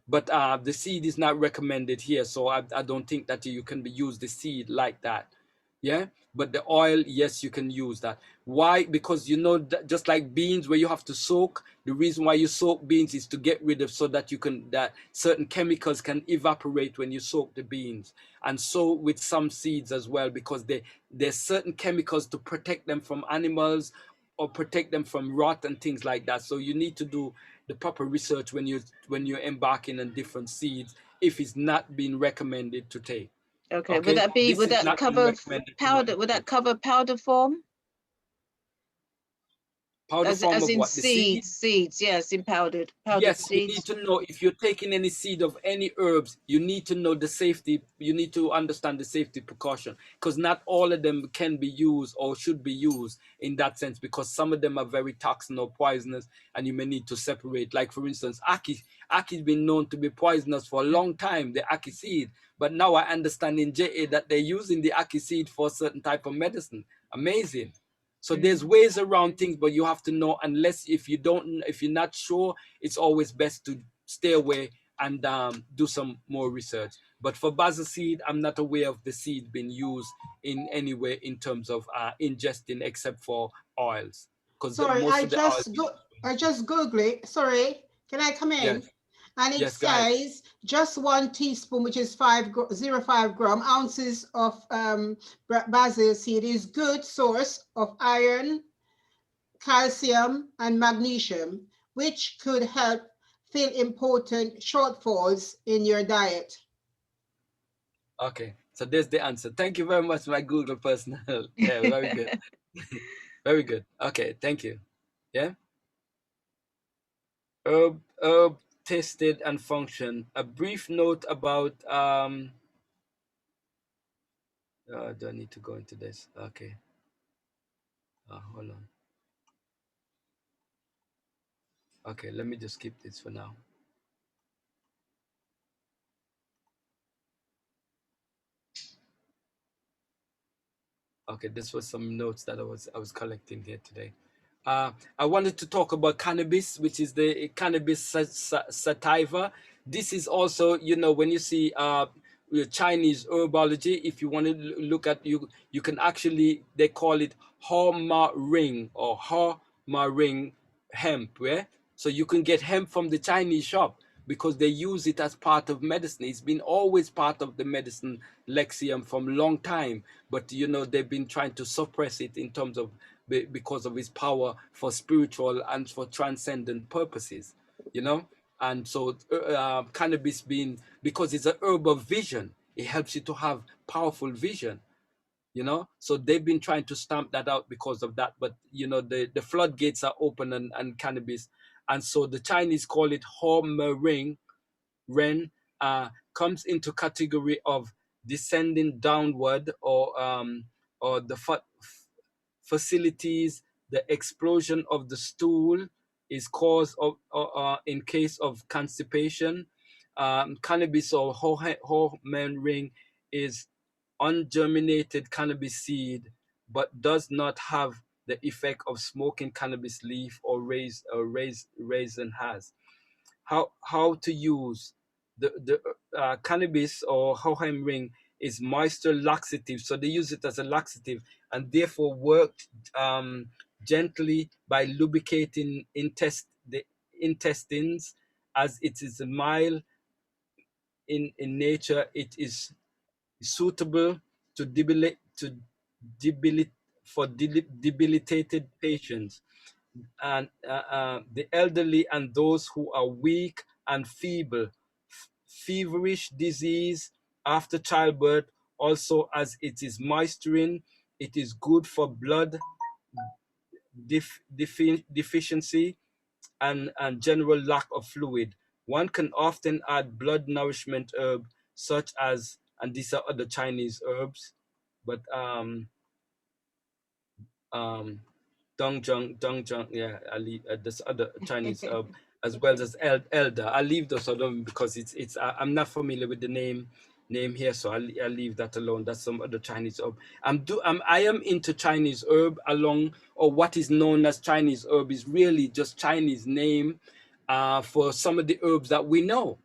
N: but the seed is not recommended here. So I don't think that you can use the seed like that. Yeah, but the oil, yes, you can use that. Why? Because you know, just like beans, where you have to soak, the reason why you soak beans is to get rid of, so that that certain chemicals can evaporate when you soak the beans. And so with some seeds as well, because there's certain chemicals to protect them from animals or protect them from rot and things like that. So you need to do the proper research when you're embarking on different seeds, if it's not being recommended to take.
A: Okay, would that cover powder? Would that cover powder form?
N: Powder
A: as,
N: form
A: as
N: of
A: in
N: what? The seed?
A: seeds, yes, in powdered
N: Yes, you
A: seeds.
N: need to know if you're taking any seed of any herbs, you need to know the safety, you need to understand the safety precaution, because not all of them can be used or should be used in that sense, because some of them are very toxic or poisonous, and you may need to separate. Like for instance, ackee has been known to be poisonous for a long time, the ackee seed, but now I understand in JA that they're using the ackee seed for a certain type of medicine. Amazing. So there's ways around things, but you have to know, unless if you're not sure, it's always best to stay away and do some more research. But for basil seed, I'm not aware of the seed being used in any way in terms of ingesting, except for oils. Because
C: Sorry,
N: most of the oils.
C: I just Googled it. Sorry, can I come in?
N: Yes.
C: And it
N: Yes, go ahead.
C: says just 1 teaspoon, which is 0.5 gram ounces of basil seed is good source of iron, calcium, and magnesium, which could help fill important shortfalls in your diet.
N: Okay, so there's the answer. Thank you very much, my Google personnel. Yeah, very good. Very good. Okay, thank you. Yeah. Herb tasted and function. A brief note about do I need to go into this? Okay. Hold on. Okay, let me just keep this for now. Okay, this was some notes that I was collecting here today. I wanted to talk about cannabis, which is the cannabis sativa. This is also, you know, when you see Chinese Herb-ology, if you want to look at, you can actually, they call it Herb-ring or Herb-ring hemp, yeah? So you can get hemp from the Chinese shop because they use it as part of medicine. It's been always part of the medicine lexicon from a long time, but you know, they've been trying to suppress it in terms of, because of its power for spiritual and for transcendent purposes, you know? And so cannabis being, because it's an herb of vision, it helps you to have powerful vision, you know? So they've been trying to stamp that out because of that, but you know, the floodgates are open and cannabis. And so the Chinese call it Herb-ring, comes into category of descending downward, or the facilities, the explosion of the stool is cause of, in case of constipation. Cannabis or Herb-ring is ungerminated cannabis seed, but does not have the effect of smoking cannabis leaf or raisin has. How to use the cannabis or Herb-ring is moisture laxative, so they use it as a laxative and therefore work gently by lubricating the intestines, as it is mild in nature. It is suitable to debilitated patients and the elderly and those who are weak and feeble, feverish disease after childbirth. Also, as it is moisturizing, it is good for blood deficiency and general lack of fluid. One can often add blood nourishment herb such as, and these are other Chinese herbs, but Dongjang, yeah, I leave this other Chinese herb as well as elder. I leave those alone because it's I'm not familiar with the name here, so I leave that alone. That's some other Chinese herb. I am into Chinese herb along, or what is known as Chinese herb is really just Chinese name for some of the herbs that we know.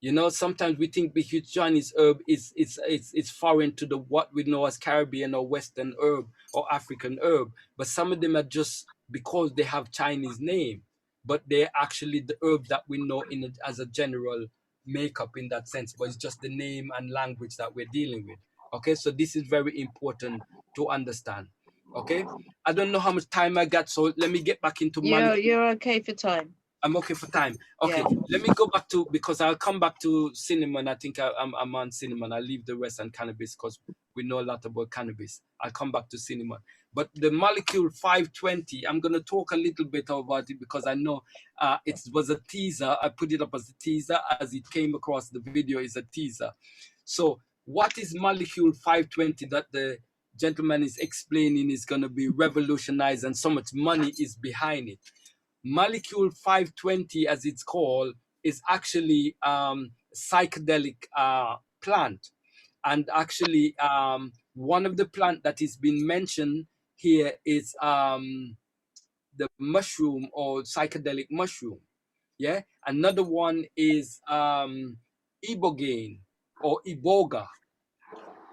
N: You know, sometimes we think because Chinese herb it's foreign to the what we know as Caribbean or Western herb or African herb, but some of them are just because they have Chinese name, but they're actually the herb that we know as a general makeup in that sense, but it's just the name and language that we're dealing with. Okay, so this is very important to understand. Okay, I don't know how much time I got, so let me get back into
A: You're okay for time.
N: I'm okay for time. Okay,
A: yeah.
N: Let me go back to, because I'll come back to cinnamon. I think I'm on cinnamon. I'll leave the rest on cannabis because we know a lot about cannabis. I'll come back to cinnamon. But the molecule 520, I'm going to talk a little bit about it because I know it was a teaser. I put it up as a teaser as it came across the video is a teaser. So what is molecule 520 that the gentleman is explaining is going to be revolutionized and so much money is behind it? Molecule 520, as it's called, is actually psychedelic plant. And actually, one of the plant that is being mentioned here is the mushroom or psychedelic mushroom. Yeah. Another one is ibogaine or iboga.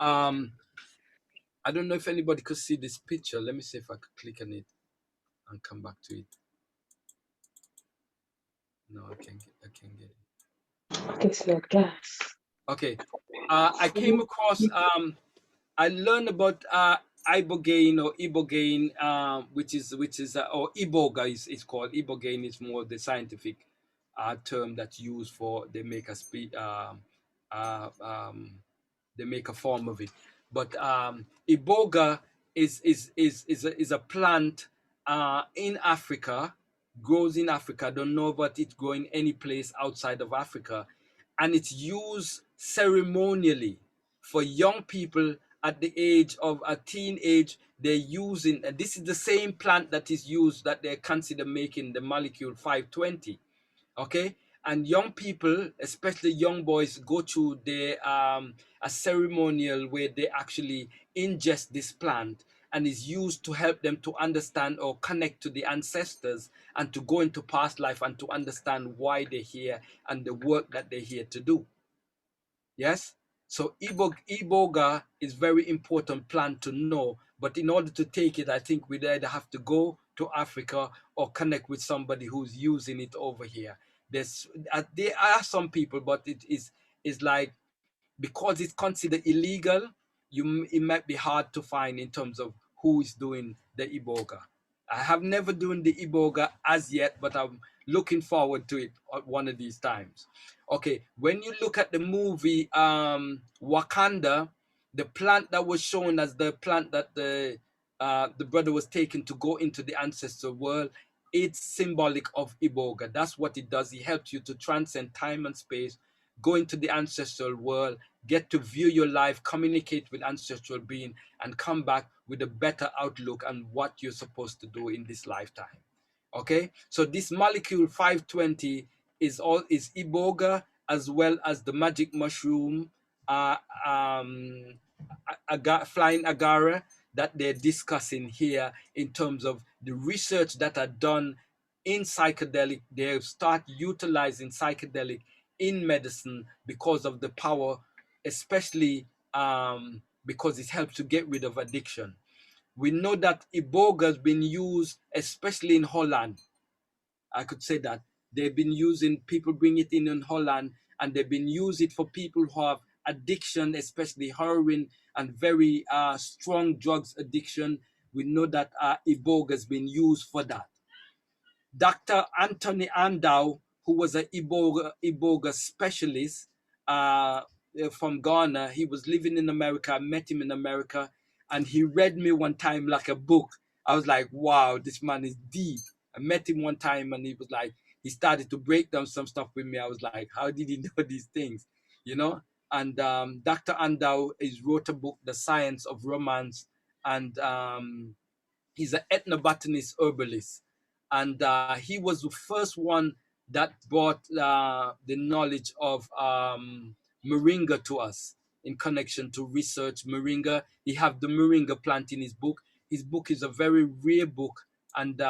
N: I don't know if anybody could see this picture. Let me see if I could click on it and come back to it. No, I can't get it.
A: I can see your gas.
N: Okay. I came across, I learned about ibogaine or ibogaine, which is or iboga is called. Ibogaine is more the scientific term that's used for they make a form of it. But iboga is a plant in Africa, grows in Africa. I don't know about it growing any place outside of Africa, and it's used ceremonially for young people at the age of a teenage. They're using, this is the same plant that is used that they consider making the molecule 520. Okay, and young people, especially young boys, go through a ceremonial where they actually ingest this plant, and is used to help them to understand or connect to the ancestors and to go into past life and to understand why they're here and the work that they're here to do. Yes, so iboga is very important plant to know, but in order to take it, I think we'd either have to go to Africa or connect with somebody who's using it over here. There are some people, but it is like, because it's considered illegal, it might be hard to find in terms of who is doing the iboga. I have never done the iboga as yet, but I'm looking forward to it one of these times. Okay, when you look at the movie Wakanda, the plant that was shown as the plant that the brother was taken to go into the ancestral world, it's symbolic of iboga. That's what it does. It helps you to transcend time and space, go into the ancestral world, get to view your life, communicate with ancestral being, and come back with a better outlook on what you're supposed to do in this lifetime. Okay, so this molecule 520 is iboga, as well as the magic mushroom, flying agara, that they're discussing here in terms of the research that are done in psychedelic. They start utilizing psychedelic in medicine because of the power, especially because it helps to get rid of addiction. We know that iboga has been used, especially in Holland. I could say that they've been using, people bring it in Holland, and they've been using it for people who have addiction, especially heroin and very strong drugs addiction. We know that iboga has been used for that. Dr. Anthony Andau, who was an iboga specialist from Ghana, he was living in America. I met him in America, and he read me one time like a book. I was like, wow, this man is deep. I met him one time, and he was like, he started to break down some stuff with me. I was like, how did he know these things? You know? And Dr. Andau wrote a book, The Science of Romance, and he's an ethnobotanist herbalist. And he was the first one that brought the knowledge of moringa to us in connection to research moringa. He have the moringa plant in his book. His book is a very rare book. And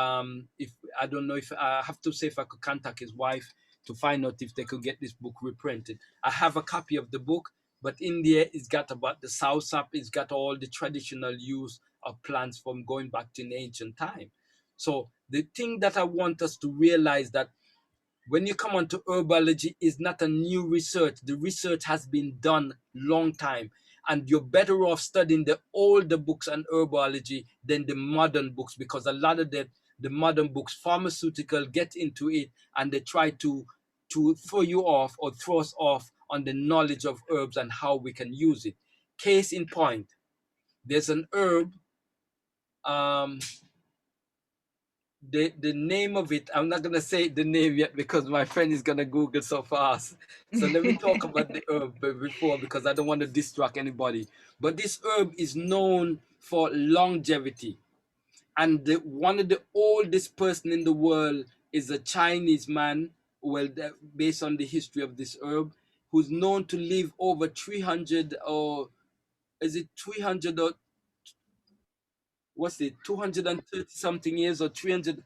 N: if I don't know, if I have to say, if I could contact his wife to find out if they could get this book reprinted. I have a copy of the book, but in there it's got about the soursop, it's got all the traditional use of plants from going back to an ancient time. So the thing that I want us to realize, that when you come onto herbology, is not a new research. The research has been done long time, and you're better off studying the older books on herbology than the modern books, because a lot of the modern books, pharmaceutical, get into it and they try to throw you off or throw us off on the knowledge of herbs and how we can use it. Case in point, there's an herb. The name of it, I'm not gonna say the name yet because my friend is gonna Google so fast. So let me talk about the herb before, because I don't want to distract anybody. But this herb is known for longevity, and one of the oldest person in the world is a Chinese man. Well, based on the history of this herb, who's known to live over 300, or is it 300 or what's it, 230 something years, or 300,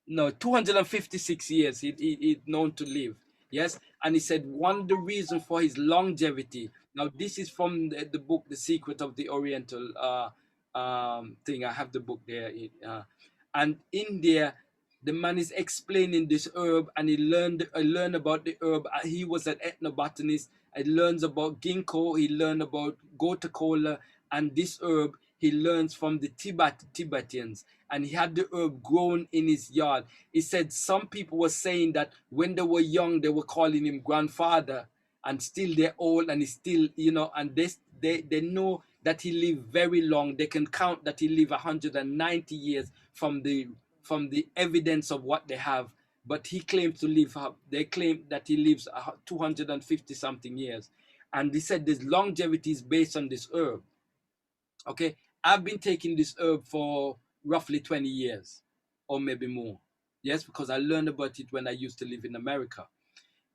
N: no, 256 years he's known to live. Yes. And he said one of the reasons for his longevity, now this is from the book The Secret of the Oriental thing. I have the book there, and in there the man is explaining this herb, and he learned about the herb. He was an ethnobotanist. He learns about ginkgo, he learned about gotu kola, and this herb he learns from the Tibetans, and he had the herb grown in his yard. He said some people were saying that when they were young, they were calling him grandfather, and still they're old, and he's still, and they know that he lived very long. They can count that he lived 190 years from the evidence of what they have. But he claims to live, they claim that he lives 250 something years. And he said this longevity is based on this herb. Okay, I've been taking this herb for roughly 20 years or maybe more. Yes, because I learned about it when I used to live in America.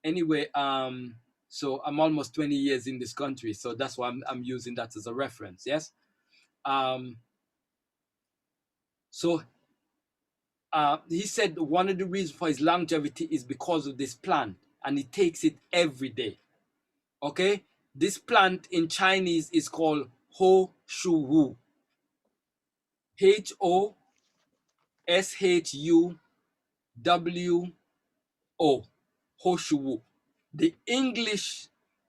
N: Anyway, so I'm almost 20 years in this country, so that's why I'm using that as a reference. Yes. He said one of the reasons for his longevity is because of this plant, and he takes it every day. Okay, this plant in Chinese is called Ho Shu Wu. HOSHUWO. Hoshuwu. The English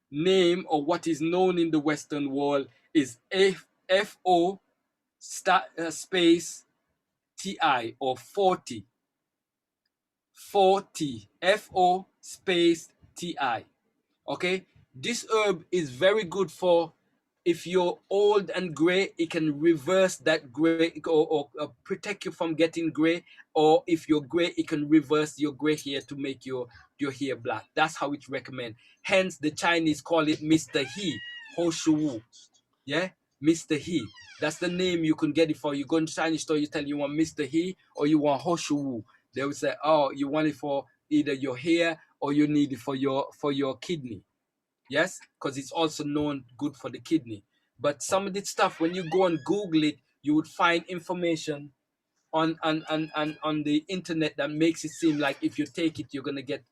N: name, or what is known in the Western world, is FO space TI, or 40. 40. FO space TI. Okay, this herb is very good for, if you're old and gray, it can reverse that gray, or protect you from getting gray. Or if you're gray, it can reverse your gray hair to make your hair black. That's how it's recommended. Hence, the Chinese call it Mr. He, Ho Shu Wu. Yeah, Mr. He. That's the name you can get it for. You go in the Chinese store, you tell you want Mr. He or you want Ho Shu Wu. They would say, oh, you want it for either your hair or you need it for your kidney. Yes, because it's also known good for the kidney. But some of this stuff, when you go and Google it, you would find information on the internet that makes it seem like if you take it, you're gonna get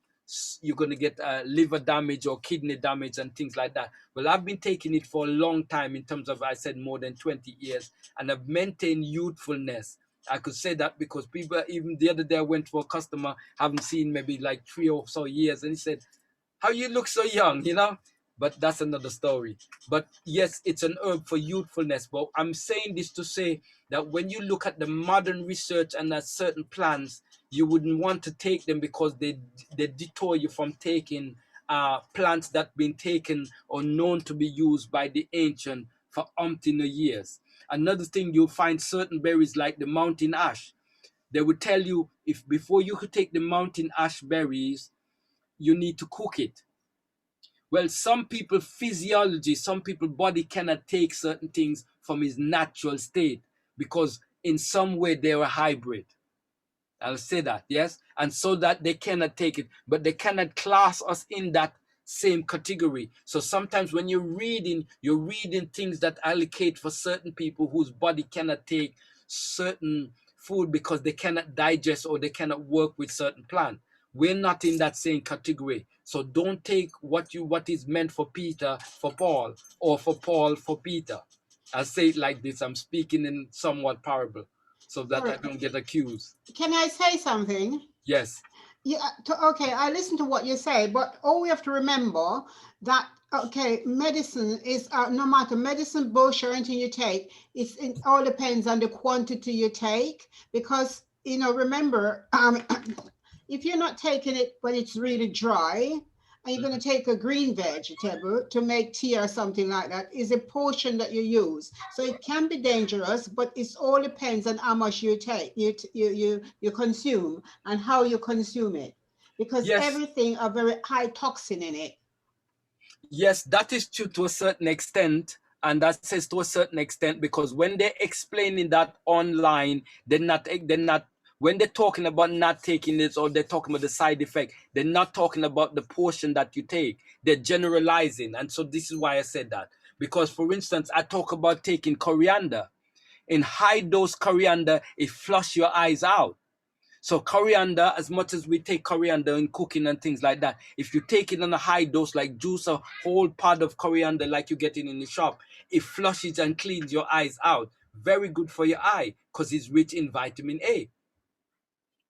N: liver damage or kidney damage and things like that. Well, I've been taking it for a long time, in terms of, I said, more than 20 years, and I've maintained youthfulness. I could say that because people, even the other day I went to a customer, haven't seen maybe like 3 or so years, and he said, how you look so young, but that's another story. But yes, it's an herb for youthfulness. But I'm saying this to say that when you look at the modern research and at certain plants, you wouldn't want to take them because they detour you from taking plants that have been taken or known to be used by the ancient for umpteen years. Another thing, you'll find certain berries like the mountain ash. They would tell you, if before you could take the mountain ash berries, you need to cook it. Well, some people physiology, some people body cannot take certain things from its natural state because in some way they're a hybrid. I'll say that, yes? And so that they cannot take it, but they cannot class us in that same category. So sometimes when you're reading things that allocate for certain people whose body cannot take certain food because they cannot digest or they cannot work with certain plant. We're not in that same category. So don't take what is meant for Peter for Paul, or for Paul for Peter. I'll say it like this. I'm speaking in somewhat parable so that I don't get accused.
C: Can I say something?
N: Yes.
C: Yeah. Okay, I listen to what you say, but all we have to remember that, okay, medicine is, no matter medicine, bush, or anything you take, it all depends on the quantity you take, because, remember, if you're not taking it when it's really dry, and you're going to take a green vegetable to make tea or something like that, is a portion that you use. So it can be dangerous, but it all depends on how much you take, you consume, and how you consume it, because everything are very high toxin in it.
N: Yes, that is true to a certain extent. And that says to a certain extent, because when they're explaining that online, they're not, when they're talking about not taking it, or they're talking about the side effect, they're not talking about the portion that you take. They're generalizing. And so this is why I said that. Because for instance, I talk about taking coriander. In high dose coriander, it flush your eyes out. So coriander, as much as we take coriander in cooking and things like that, if you take it on a high dose, like juice a whole pod of coriander like you get it in the shop, it flushes and cleans your eyes out. Very good for your eye because it's rich in vitamin A.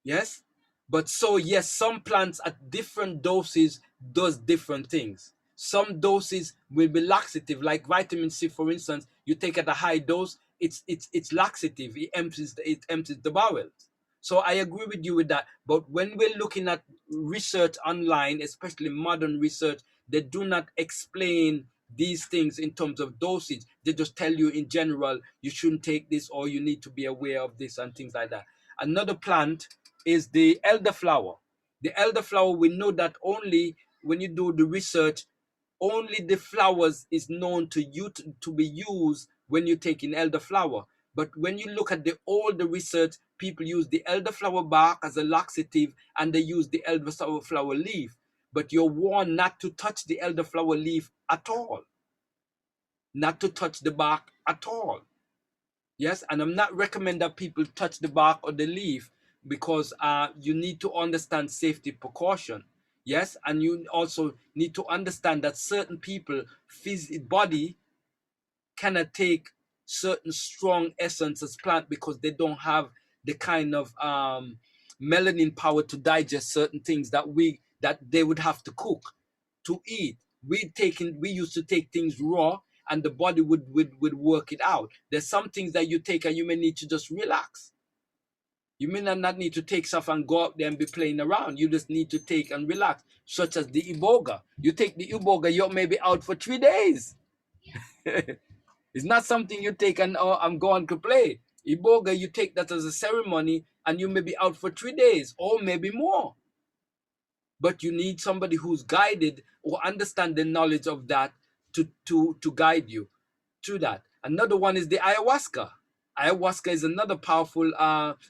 N: Yes? But so yes, some plants at different doses does different things. Some doses will be laxative, like vitamin C, for instance. You take at a high dose, it's laxative. It empties the bowels. So I agree with you with that. But when we're looking at research online, especially modern research, they do not explain these things in terms of dosage. They just tell you in general, you shouldn't take this, or you need to be aware of this and things like that. Another plant is the elderflower. The elderflower, we know that only when you do the research, only the flowers is known to be used when you're taking elderflower. But when you look at all the research, people use the elderflower bark as a laxative, and they use the elderflower leaf. But you're warned not to touch the elderflower leaf at all. Not to touch the bark at all. Yes, and I'm not recommending that people touch the bark or the leaf, because you need to understand safety precaution. Yes, and you also need to understand that certain people, body cannot take certain strong essences plant because they don't have the kind of melanin power to digest certain things that they would have to cook to eat. We used to take things raw, and the body would work it out. There's some things that you take and you may need to just relax. You may not need to take stuff and go out there and be playing around. You just need to take and relax, such as the iboga. You take the iboga, you may be out for 3 days. It's not something you take and I'm going to play. Iboga, you take that as a ceremony, and you may be out for 3 days or maybe more. But you need somebody who's guided or understand the knowledge of that to guide you through that. Another one is the ayahuasca. Ayahuasca is another powerful,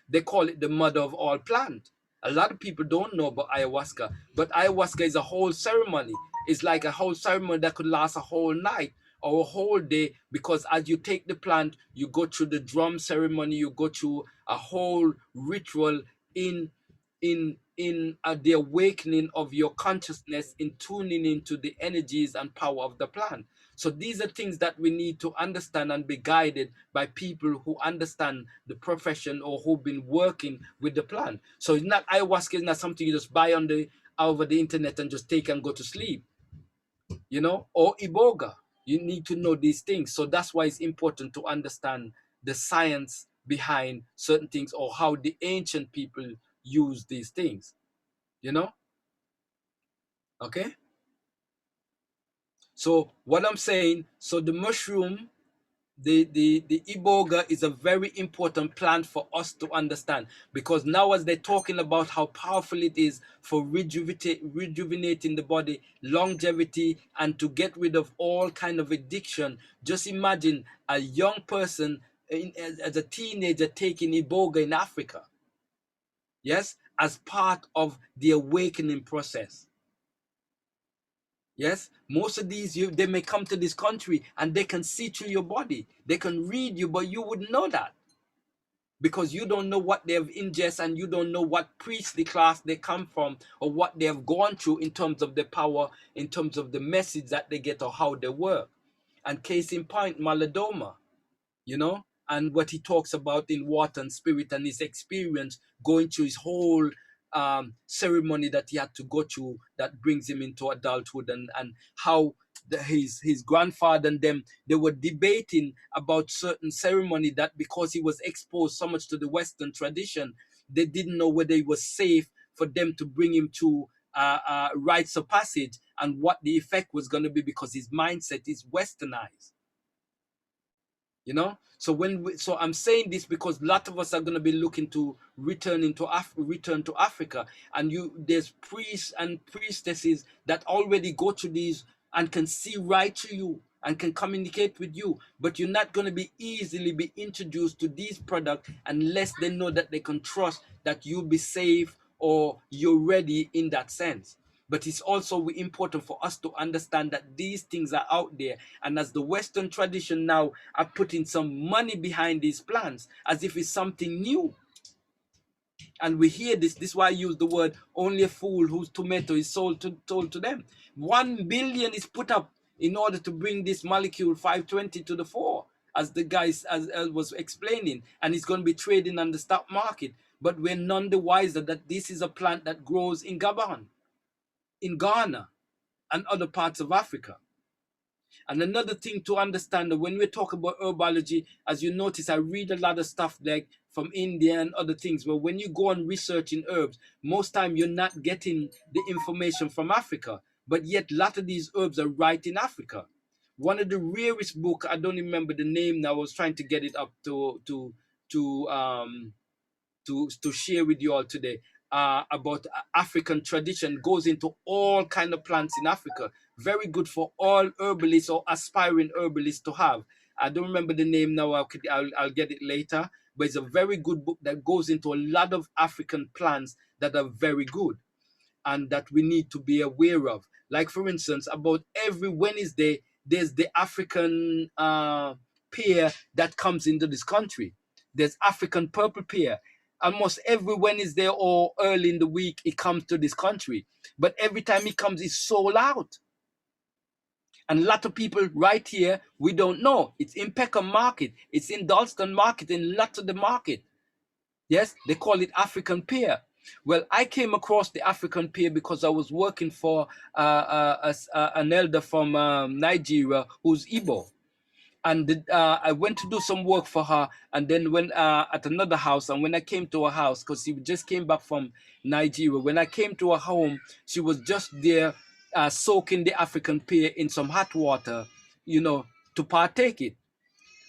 N: they call it the mother of all plant. A lot of people don't know about ayahuasca, but ayahuasca is a whole ceremony. It's like a whole ceremony that could last a whole night or a whole day, because as you take the plant, you go through the drum ceremony, you go through a whole ritual in the awakening of your consciousness, in tuning into the energies and power of the plant. So these are things that we need to understand and be guided by people who understand the profession or who've been working with the plant. So it's not, ayahuasca is not something you just buy over the internet and just take and go to sleep, you know, or iboga. You need to know these things. So that's why it's important to understand the science behind certain things, or how the ancient people use these things, you know? Okay? So what I'm saying, so the mushroom, the iboga is a very important plant for us to understand, because now as they're talking about how powerful it is for rejuvenating the body, longevity, and to get rid of all kind of addiction. Just imagine a young person as a teenager taking iboga in Africa. Yes, as part of the awakening process. Yes, most of these, they may come to this country and they can see through your body. They can read you, but you wouldn't know that, because you don't know what they have ingested, and you don't know what priestly class they come from, or what they have gone through in terms of the power, in terms of the message that they get, or how they work. And case in point, Maladoma, you know, and what he talks about in Water and Spirit, and his experience going through his whole ceremony that he had to go through that brings him into adulthood, and how his grandfather and them, they were debating about certain ceremony, that because he was exposed so much to the Western tradition, they didn't know whether it was safe for them to bring him to rites of passage. and what the effect was going to be, because his mindset is westernized. You know, so so I'm saying this because a lot of us are going to be looking to return to Africa, and there's priests and priestesses that already go to these and can see right to you and can communicate with you, but you're not going to be easily be introduced to these products unless they know that they can trust that you'll be safe or you're ready in that sense. But it's also important for us to understand that these things are out there. And as the Western tradition now are putting some money behind these plans as if it's something new. And we hear this is why I use the word, only a fool whose tomato is told to them. 1 billion is put up in order to bring this molecule 520 to the fore, as the guys as was explaining, and it's going to be trading on the stock market. But we're none the wiser that this is a plant that grows in Gabon, in Ghana, and other parts of Africa. And another thing to understand, that when we talk about herbology, as you notice, I read a lot of stuff like from India and other things, but when you go on researching herbs, most time you're not getting the information from Africa, but yet a lot of these herbs are right in Africa. One of the rarest book, I don't remember the name now, I was trying to get it up to share with you all today, about African tradition, goes into all kind of plants in Africa. Very good for all herbalists or aspiring herbalists to have. I don't remember the name now, I'll get it later, but it's a very good book that goes into a lot of African plants that are very good and that we need to be aware of. Like for instance, about every Wednesday, there's the African pear that comes into this country. There's African purple pear. Almost every Wednesday or early in the week, it comes to this country. But every time it comes, it's sold out. And a lot of people right here, we don't know. It's in Peckham Market. It's in Dalston Market, in lots of the market. Yes, they call it African pear. Well, I came across the African pear because I was working for an elder from Nigeria who's Igbo. And I went to do some work for her, and then when at another house, and when I came to her house, because she just came back from Nigeria, when I came to her home, she was just there soaking the African pear in some hot water, you know, to partake it.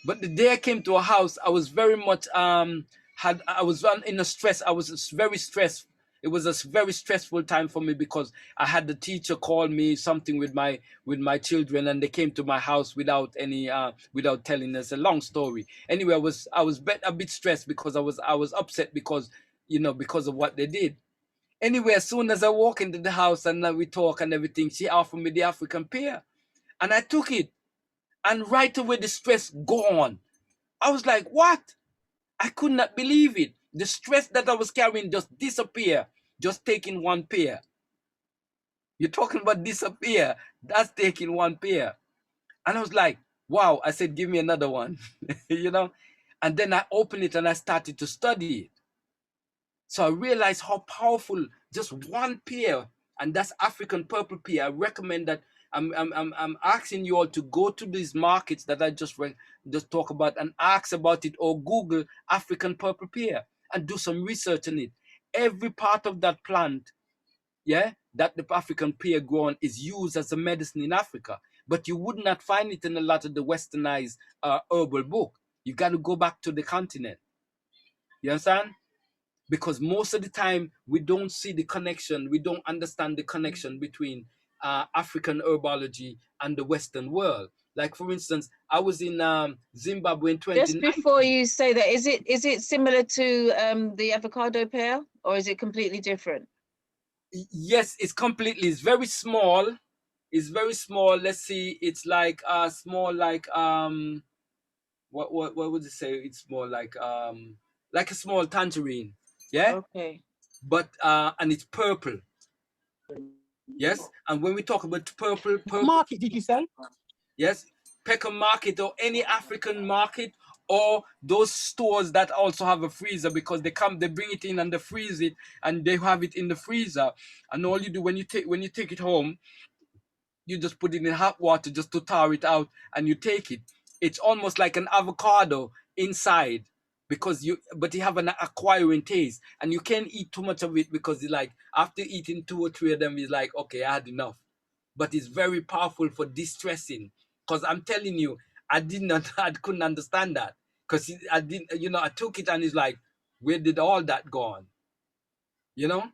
N: But the day I came to her house, I was very much I was in a stress. I was very stressed. It was a very stressful time for me because I had the teacher call me something with my children, and they came to my house without any without telling us. A long story. Anyway, I was a bit stressed because I was upset because, you know, because of what they did. Anyway, as soon as I walk into the house and we talk and everything, she offered me the African pear, and I took it, and right away the stress gone. I was like, what? I could not believe it. The stress that I was carrying just disappeared, just taking one pear. You're talking about disappear, that's taking one pear. And I was like, wow. I said, give me another one, you know? And then I opened it and I started to study it. So I realized how powerful just one pear, and that's African purple pear. I recommend that. I'm asking you all to go to these markets that I just talk about and ask about it, or Google African purple pear and do some research on it. Every part of that plant, yeah, that the African pear grown is used as a medicine in Africa, but you would not find it in a lot of the westernized herbal book. You got to go back to the continent. You understand? Because most of the time we don't see the connection, we don't understand the connection between African herbology and the Western world. Like for instance, I was in Zimbabwe in 2019.
A: Just before you say that, is it similar to the avocado pear, or is it completely different?
N: Yes, it's very small. It's very small. Let's see, it's like small, like what would you say? It's more like a small tangerine. Yeah.
A: Okay.
N: But and it's purple. Yes. And when we talk about purple
Q: market, did you say?
N: Yes, Peckham Market or any African market, or those stores that also have a freezer, because they bring it in and they freeze it and they have it in the freezer. And all you do when you take it home, you just put it in hot water just to tar it out, and you take it. It's almost like an avocado inside, but you have an acquiring taste, and you can't eat too much of it because it's like after eating 2 or 3 of them, it's like, okay, I had enough. but it's very powerful for distressing. Because I'm telling you, I couldn't understand that. Because I didn't, you know, I took it and it's like, where did all that go on? You know?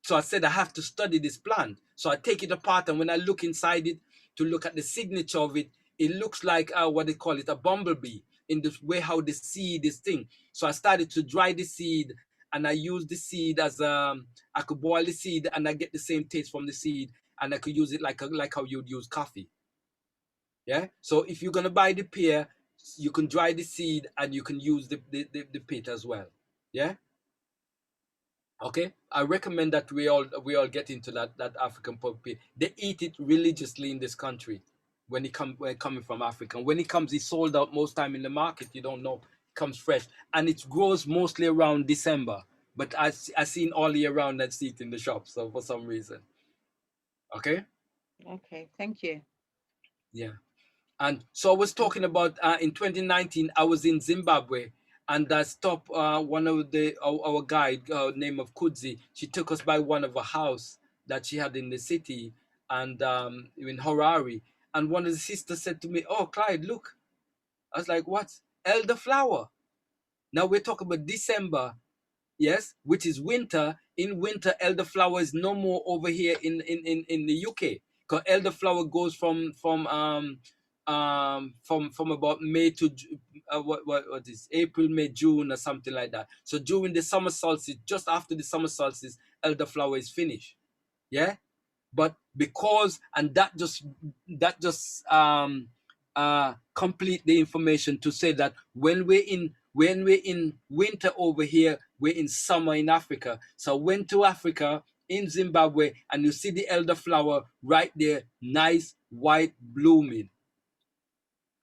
N: So I said, I have to study this plant. So I take it apart, and when I look inside it to look at the signature of it, it looks like what they call it, a bumblebee, in the way how the seed is thing. So I started to dry the seed, and I use the seed as I could boil the seed and I get the same taste from the seed, and I could use it like how you'd use coffee. Yeah. So if you're gonna buy the pear, you can dry the seed and you can use the pit as well. Yeah. Okay, I recommend that we all get into that African poppy. They eat it religiously in this country when it coming from Africa. When it comes, it's sold out most time in the market. You don't know, it comes fresh, and it grows mostly around December. But I seen all year round and see it in the shop. So for some reason, okay.
A: Okay, thank you.
N: Yeah, and so I was talking about in 2019 I was in Zimbabwe. And I stopped one of our guide name of Kudzi. She took us by one of a house that she had in the city and in Harare. And one of the sisters said to me, "Oh, Clyde, look." I was like, "What? Elderflower." Now we're talking about December, yes, which is winter. In winter, elderflower is no more over here in the UK. Because elderflower goes from about May to what is April, May, June, or something like that. So during the summer solstice, just after the summer solstice, elderflower is finished. Yeah, but because and that just complete the information to say that when we're in winter over here, we're in summer in Africa. So I went to Africa in Zimbabwe, and you see the elderflower right there, nice white blooming.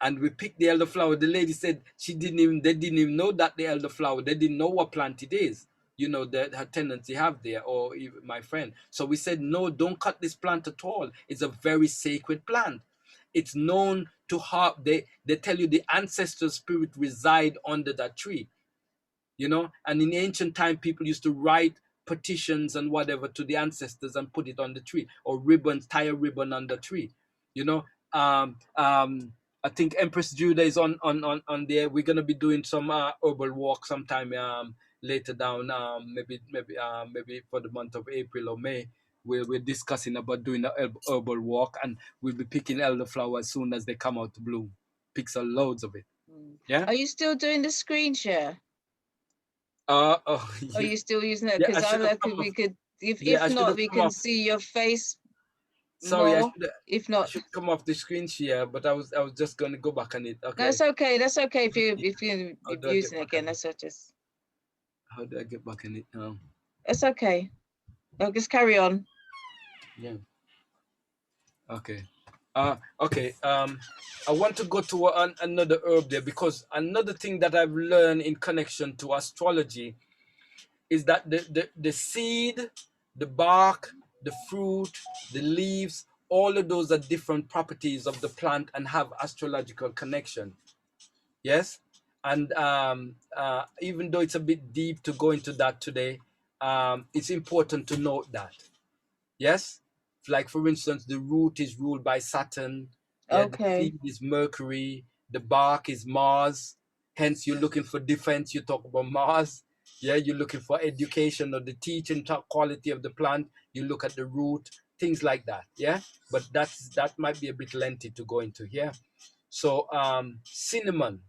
N: And we picked the elderflower. The lady said they didn't even know that the elderflower, they didn't know what plant it is, you know, that her tenants have there, or even my friend. So we said, no, don't cut this plant at all. It's a very sacred plant. It's known to have, they tell you the ancestor spirit reside under that tree, you know. And in ancient time, people used to write petitions and whatever to the ancestors and put it on the tree, or ribbons, tie a ribbon on the tree, you know. I think Empress Judah is on there. We're gonna be doing some herbal walk sometime later down, maybe for the month of April or May. We're discussing about doing a herbal walk, and we'll be picking elderflower as soon as they come out to bloom. Pick some loads of it. Yeah.
A: Are you still doing the screen share?
N: Yeah.
A: Are you still using it?
N: Yeah,
A: Because I think we could. If not, we can see your face.
N: Sorry,
A: more. If not,
N: I should come off the screen share, but I was just going to go back on it. Okay.
A: That's okay. That's okay if you're using it again. That's just.
N: How do I get back in it now?
A: It's okay. I'll just carry on.
N: Yeah. Okay. Okay. I want to go to another herb there, because another thing that I've learned in connection to astrology is that the seed, the bark, the fruit, the leaves, all of those are different properties of the plant and have astrological connection. Yes. And even though it's a bit deep to go into that today, it's important to note that. Yes. Like, for instance, the root is ruled by Saturn. Yeah,
A: okay.
N: The seed is Mercury. The bark is Mars. Hence, you're looking for defense. You talk about Mars. Yeah, you're looking for education or the teaching quality of the plant. You look at the root, things like that. Yeah, but that might be a bit lengthy to go into here. So cinnamon.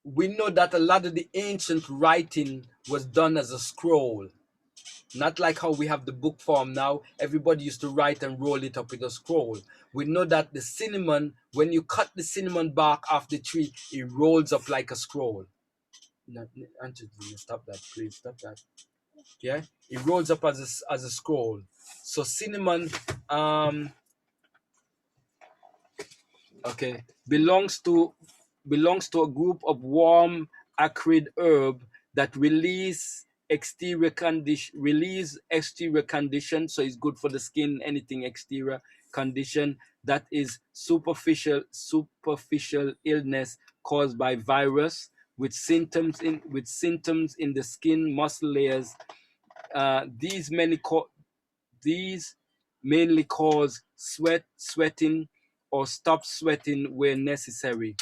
N: We know that a lot of the ancient writing was done as a scroll. Not like how we have the book form now. Everybody used to write and roll it up with a scroll. We know that the cinnamon, when you cut the cinnamon bark off the tree, it rolls up like a scroll. Auntie, stop that, please. Stop that. Yeah, it rolls up as a scroll. So cinnamon, okay, belongs to a group of warm, acrid herb that release exterior condition. So it's good for the skin. Anything exterior condition that is superficial illness caused by virus, with symptoms in the skin, muscle layers. These mainly cause sweating, or stop sweating where necessary.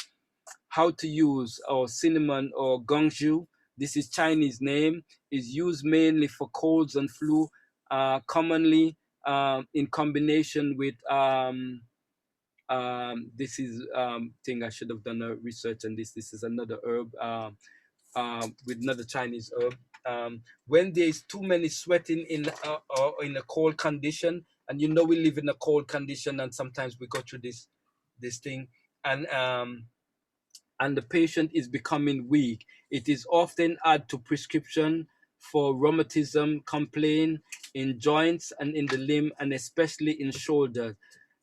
N: How to use or cinnamon or gongju. This is Chinese name. Is used mainly for colds and flu, commonly in combination with this is thing I should have done a research on this. This is another herb with another Chinese herb. When there is too many sweating in or in a cold condition, and you know we live in a cold condition, and sometimes we go through this thing, and the patient is becoming weak. It is often added to prescription for rheumatism complaint in joints and in the limb, and especially in shoulders,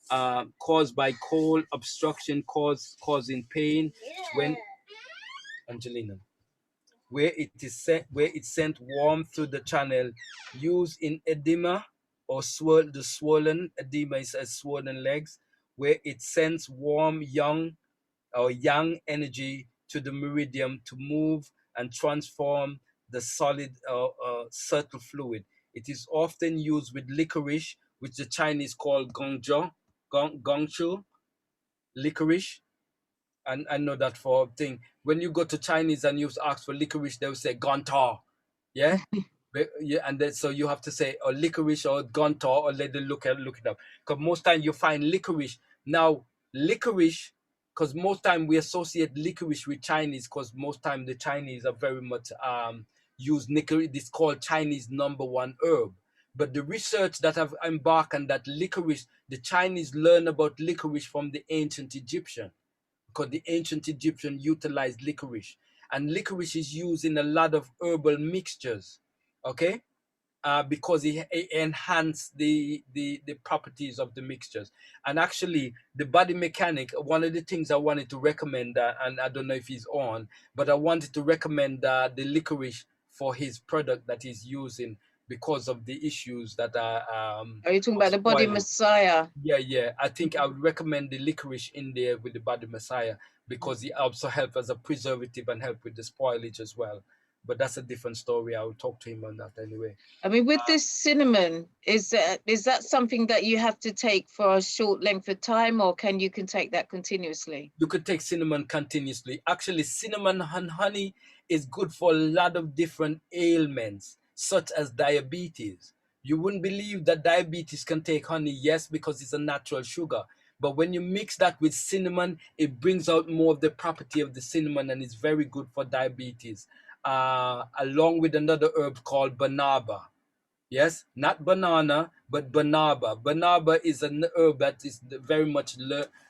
N: caused by cold obstruction, causing pain when Angelina, where it's sent warm through the channel, used in edema or the swollen edema is as swollen legs, where it sends warm yang energy to the meridian to move and transform the solid subtle fluid. It is often used with licorice, which the Chinese call gongchu, licorice. And I know that for a thing. When you go to Chinese and you ask for licorice, they will say gontar. Yeah? Yeah, and then so you have to say or licorice or gontar, or let them look it up. Because most time you find licorice. Now, licorice, because most time we associate licorice with Chinese, because most time the Chinese are very much use licorice. This called Chinese #1 herb. But the research that I've embarked on, that licorice, the Chinese learn about licorice from the ancient Egyptian, because the ancient Egyptian utilized licorice, and licorice is used in a lot of herbal mixtures, okay? Because it enhances the properties of the mixtures. And actually, the body mechanic, one of the things I wanted to recommend, and I don't know if he's on, but I wanted to recommend the licorice for his product that he's using, because of the issues that are
A: you talking about the body messiah?
N: Yeah. I think I would recommend the licorice in there with the body messiah, because it also helps as a preservative and help with the spoilage as well. But that's a different story. I will talk to him on that anyway.
A: I mean, with this cinnamon, is that something that you have to take for a short length of time, or can take that continuously?
N: You could take cinnamon continuously. Actually, cinnamon and honey is good for a lot of different ailments, such as diabetes. You wouldn't believe that diabetes can take honey, yes, because it's a natural sugar. But when you mix that with cinnamon, it brings out more of the property of the cinnamon, and it's very good for diabetes. Along with another herb called banaba. Yes, not banana, but banaba. Banaba is an herb that is very much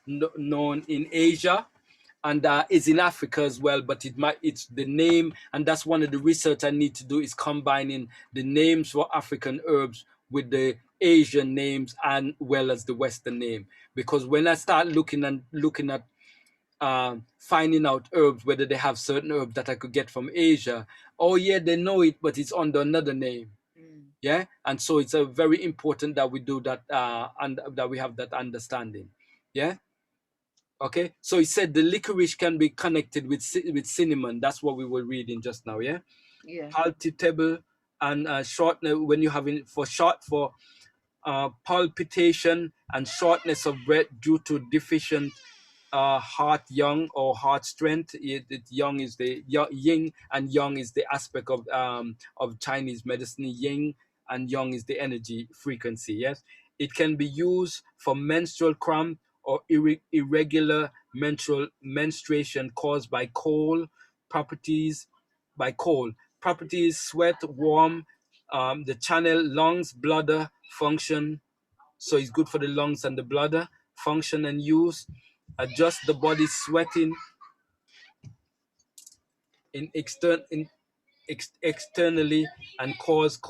N: known in Asia, and is in Africa as well, but it's the name, and that's one of the research I need to do, is combining the names for African herbs with the Asian names and well as the Western name. Because when I start looking at finding out herbs, whether they have certain herbs that I could get from Asia, oh yeah, they know it, but it's under another name. Yeah, and so it's a very important that we do that, and that we have that understanding. Yeah. Okay, so he said the licorice can be connected with cinnamon. That's what we were reading just now. Yeah.
A: Yeah.
N: Palpitable and short, when you have for palpitation and shortness of breath due to deficient heart yang or heart strength. Yang is the yin, and yang is the aspect of Chinese medicine. Yin and yang is the energy frequency. Yes, it can be used for menstrual cramp or irregular menstruation caused by cold properties. Sweat, warm, the channel, lungs, bladder function. So it's good for the lungs and the bladder function and use. Adjust the body sweating externally and caused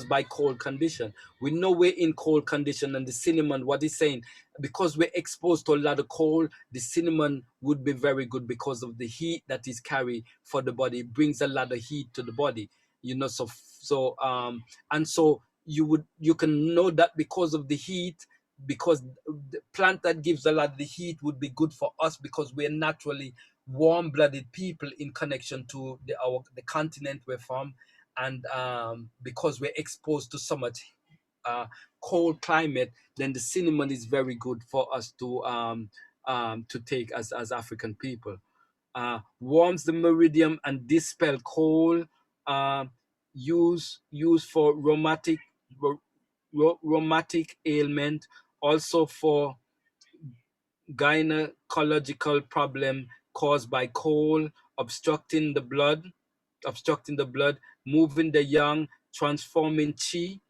N: by cold condition. We know we're in cold condition, and the cinnamon, what he's saying, because we're exposed to a lot of cold, the cinnamon would be very good because of the heat that is carried for the body. It brings a lot of heat to the body, and so you can know that because of the heat, because the plant that gives a lot of the heat would be good for us, because we're naturally warm-blooded people in connection to the continent we're from, and because we're exposed to so much cold climate, then the cinnamon is very good for us to take as African people. Warms the meridian and dispel cold. Use for rheumatic ailment, also for gynecological problem caused by cold, obstructing the blood, moving the young, transforming chi,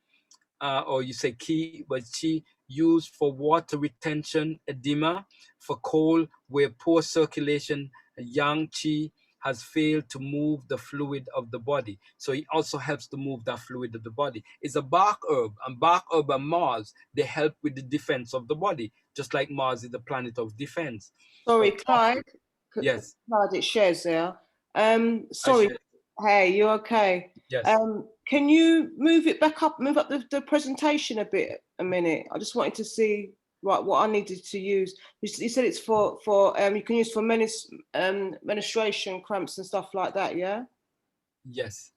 N: or you say ki, but chi, used for water retention, edema, for cold, where poor circulation, yang chi has failed to move the fluid of the body. So it also helps to move that fluid of the body. It's a bark herb, and bark herb and Mars, they help with the defense of the body, just like Mars is the planet of defense.
R: Sorry, Clyde.
N: Yes.
R: Clyde, it shares there. Sorry. Hey, you okay?
N: Yes.
R: Can you move it back up, move up the presentation a minute? I just wanted to see what I needed to use. You said it's for you can use for menstruation cramps and stuff like that, yeah?
N: Yes.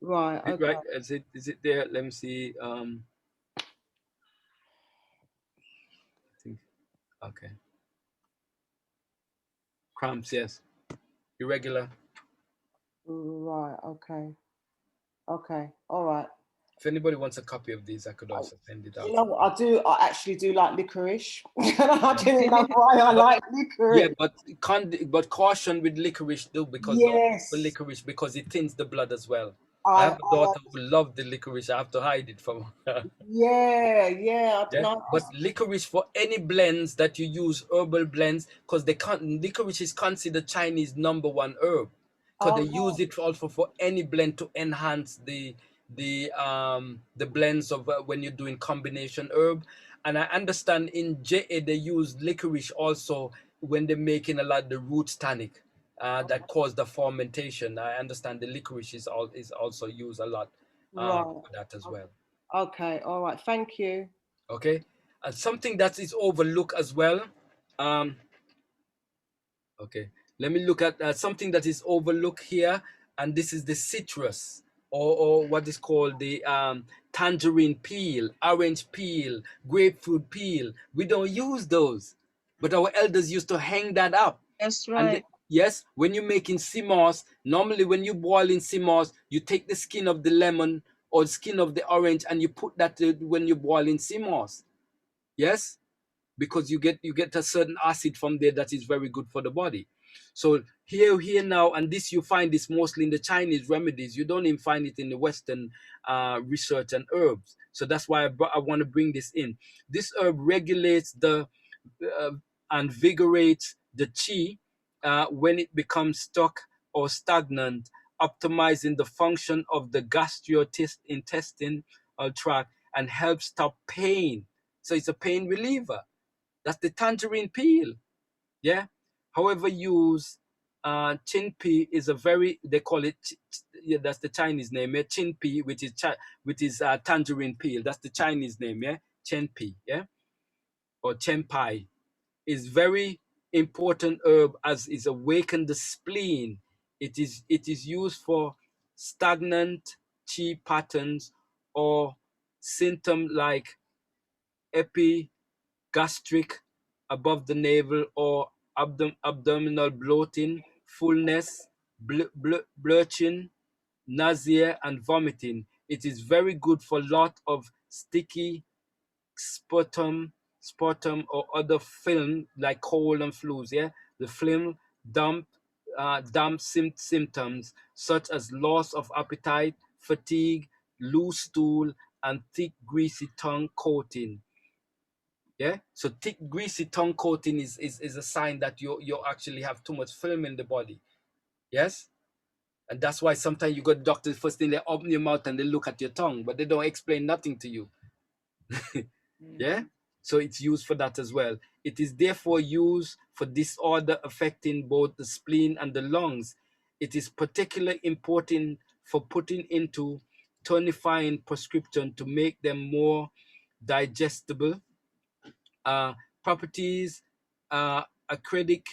R: Right. Okay.
N: Right. Is it there? Let me see. I think. Okay. Cramps. Yes. Irregular.
R: Right. Okay. Okay. All right.
N: If anybody wants a copy of these, I could also send it out.
R: You know what I do? I actually do like licorice. I didn't know why I like licorice.
N: Yeah, but caution with licorice though, because licorice, because it thins the blood as well. I have a daughter who loved the licorice. I have to hide it from her.
R: Yeah.
N: But licorice, for any blends that you use, herbal blends, because licorice is considered Chinese #1 herb, because they use it also for any blend to enhance the blends of when you're doing combination herb. And I understand in JA they use licorice also when they're making a lot of the root tannic that cause the fermentation. I understand the licorice is also used a lot for that as well.
R: Okay, all right, thank you.
N: Okay, and something that is overlooked as well. Okay, let me look at something that is overlooked here, and this is the citrus, or what is called the tangerine peel, orange peel, grapefruit peel. We don't use those, but our elders used to hang that up.
A: That's right.
N: Yes, when you're making simos, normally when you boil in simos, you take the skin of the lemon or the skin of the orange and you put that when you boil in simos. Yes, because you get a certain acid from there that is very good for the body. So here now, and this you find this mostly in the Chinese remedies. You don't even find it in the Western research and herbs. So that's why I want to bring this in. This herb regulates and invigorates the qi when it becomes stuck or stagnant, optimizing the function of the gastrointestinal tract and helps stop pain. So it's a pain reliever. That's the tangerine peel. Yeah. However, use chinpi is a very, they call it, that's the Chinese name, yeah? Chinpi, which is tangerine peel. That's the Chinese name, yeah? Chinpi, yeah? Or chenpai is very important herb as is awaken the spleen. It is used for stagnant qi patterns or symptom like epigastric, above the navel, or abdominal bloating, fullness, blurching, nausea, and vomiting. It is very good for a lot of sticky sputum or other film like cold and flus. Yeah, the phlegm, damp symptoms such as loss of appetite, fatigue, loose stool, and thick greasy tongue coating. Yeah, so thick greasy tongue coating is a sign that you actually have too much film in the body. Yes, and that's why sometimes you go to doctors, first thing they open your mouth and they look at your tongue, but they don't explain nothing to you. Yeah, so it's used for that as well. It is therefore used for disorder affecting both the spleen and the lungs. It is particularly important for putting into tonifying prescription to make them more digestible. Properties, acrylic.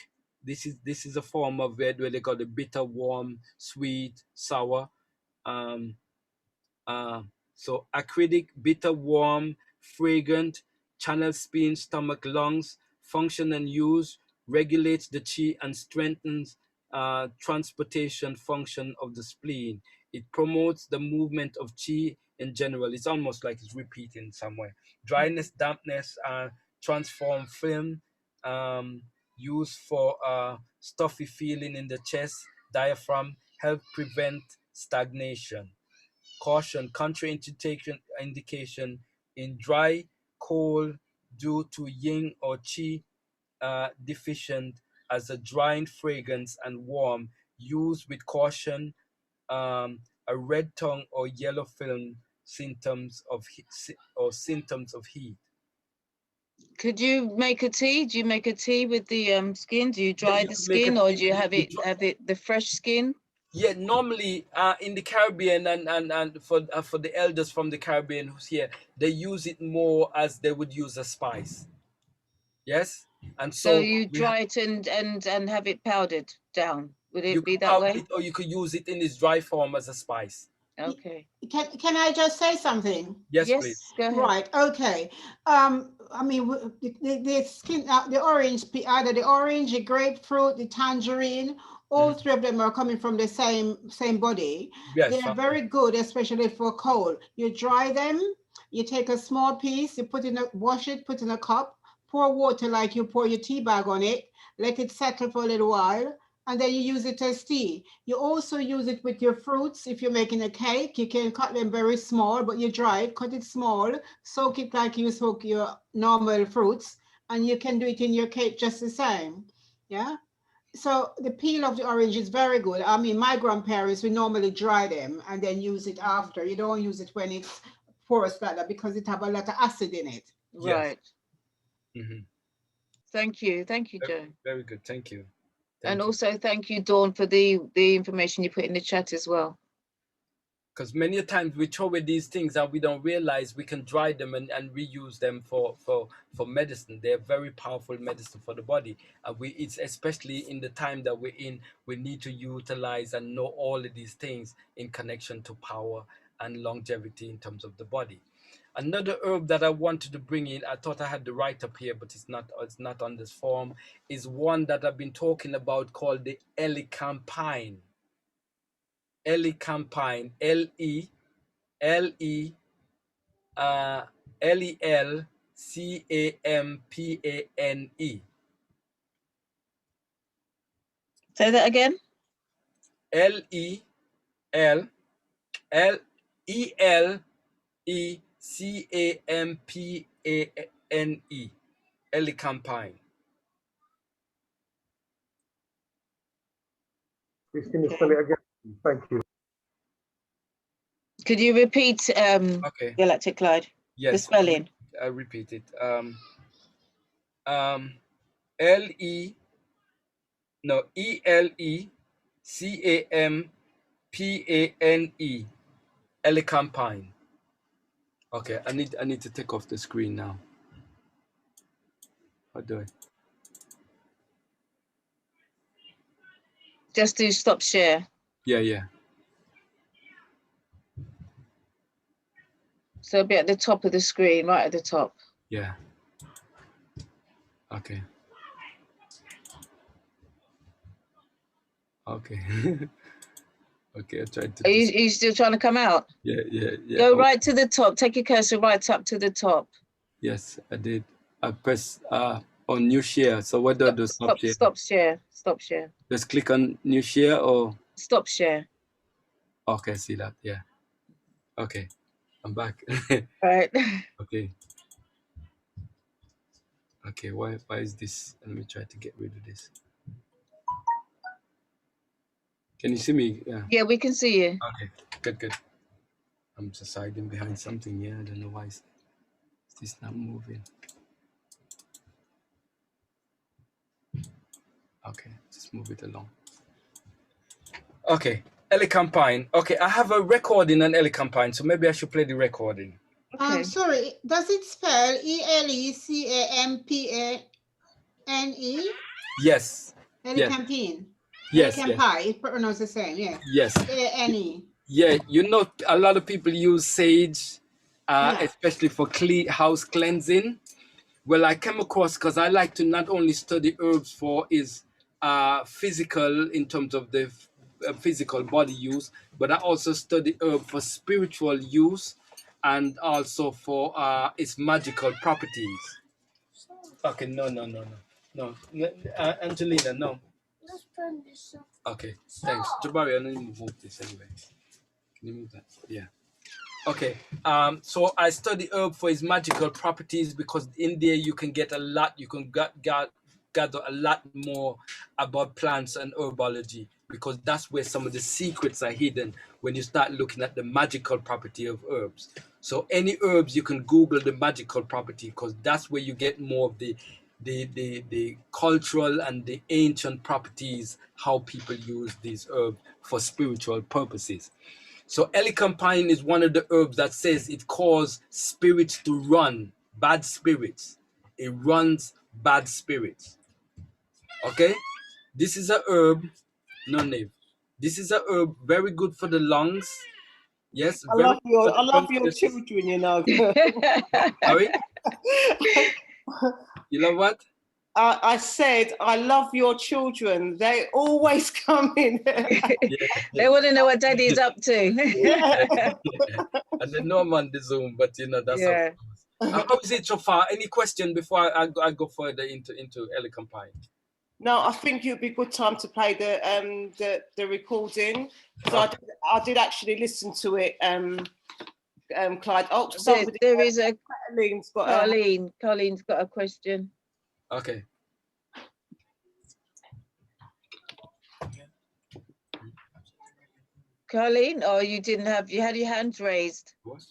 N: This is a form of red where they got the bitter, warm, sweet, sour. So acidic, bitter, warm, fragrant, channel spleen, stomach, lungs, function and use, regulates the chi and strengthens transportation function of the spleen. It promotes the movement of chi in general. It's almost like it's repeating somewhere. Dryness, dampness, transform film, used for stuffy feeling in the chest, diaphragm, help prevent stagnation. Caution, contraindication in dry, cold, due to yin or qi deficient as a drying fragrance, and warm, used with caution. A red tongue or yellow film, symptoms of heat.
A: Could you make a tea? Do you make a tea with the skin? Do you dry the skin, or do you have it the fresh skin?
N: Yeah, normally in the Caribbean and for the elders from the Caribbean who's here, they use it more as they would use a spice. Yes, and
A: So you dry it and have it powdered down. Would it be that way?
N: Or you could use it in its dry form as a spice.
A: Okay.
C: Can I just say something?
N: Yes, please.
A: Go ahead.
C: Right. Okay. I mean, the skin, the orange, either the orange, the grapefruit, the tangerine, all three of them are coming from the same body.
N: Yes,
C: they are very good, especially for cold. You dry them. You take a small piece. You wash it. Put in a cup. Pour water like you pour your tea bag on it. Let it settle for a little while. And then you use it as tea. You also use it with your fruits. If you're making a cake, you can cut them very small, but you dry it, cut it small, soak it like you soak your normal fruits, and you can do it in your cake just the same. Yeah. So the peel of the orange is very good. I mean, my grandparents, we normally dry them and then use it after. You don't use it when it's porous like that because it have a lot of acid in it.
A: Right.
N: Yes. Mm-hmm.
A: Thank you, Joe.
N: Very good. Thank you.
A: And also thank you, Dawn, for the information you put in the chat as well.
N: Because many times we throw away these things and we don't realize we can dry them and reuse them for medicine. They're very powerful medicine for the body. And it's especially in the time that we're in, we need to utilize and know all of these things in connection to power and longevity in terms of the body. Another herb that I wanted to bring in, I thought I had the write-up here, but it's not on this form, is one that I've been talking about called the elecampane. Elecampane, L-E-L-E-L-E-L-C-A-M-P-A-N-E,
A: Say that again.
N: L-E-L-E-L-E-C-A-M-P-A-N-E, elecampane.
S: Please can you spell it again? Thank you.
A: Could you repeat Galactic, Clyde?
N: Yes.
A: The spelling.
N: I repeat it. E-L-E-C-A-M-P-A-N-E, elecampane. Okay, I need to take off the screen now. How do I?
A: Just do stop share.
N: Yeah.
A: So it'll be at the top of the screen, right at the top.
N: Yeah. Okay. Okay. Okay, I tried to.
A: Are you still trying to come out?
N: Yeah.
A: Go right to the top. Take your cursor right up to the top.
N: Yes, I did. I press on new share. So what do I do? Stop share.
A: Stop share.
N: Just click on new share or
A: stop share.
N: Okay, see that. Yeah. Okay, I'm back.
A: Right.
N: Okay. Okay, why is this? Let me try to get rid of this. Can you see me?
A: Yeah, we can see you.
N: Okay, good. I'm just hiding behind something here. I don't know why is this not moving. Okay, just move it along. Okay, elecampane. Okay, I have a recording on elecampane, so maybe I should play the recording.
C: Okay. Sorry, does it spell E-L-E-C-A-M-P-A-N-E?
N: Yes.
C: Elecampane.
N: Yes.
C: Elecampane, it's pronounced the same, yeah.
N: Yes.
C: A-N-E.
N: Yeah, you know, a lot of people use sage, especially for house cleansing. Well, I came across, because I like to not only study herbs for its physical, in terms of the physical body use, but I also study herb for spiritual use and also for its magical properties. Okay, no. Angelina, no.
T: Let's turn this up.
N: Okay, thanks. Jabari, I know you move this anyway. Can you move that? Yeah. Okay. So I study herb for its magical properties, because in there you can get a lot. You can gather a lot more about plants and herbology, because that's where some of the secrets are hidden when you start looking at the magical property of herbs. So any herbs, you can Google the magical property, because that's where you get more of the cultural and the ancient properties, how people use these herbs for spiritual purposes. So elecampane is one of the herbs that says it causes spirits to run, bad spirits. It runs bad spirits. Okay? This is a herb, no name. This is a herb very good for the lungs. Yes,
R: I love your children, you know.
N: Sorry? You love what?
R: I said, I love your children. They always come in.
A: They want to know what Daddy's up to.
N: Yeah. And they know I'm on the Zoom, but you know, that's how is it so far? Any question before I go further into elecampane?
R: No, I think it'd be a good time to play the recording. So I did actually listen to it, Clyde. Oh, somebody.
A: There is a
R: Carlene's
A: Carlene's got a question.
N: Okay.
A: Carlene, or you had your hands raised?
N: What?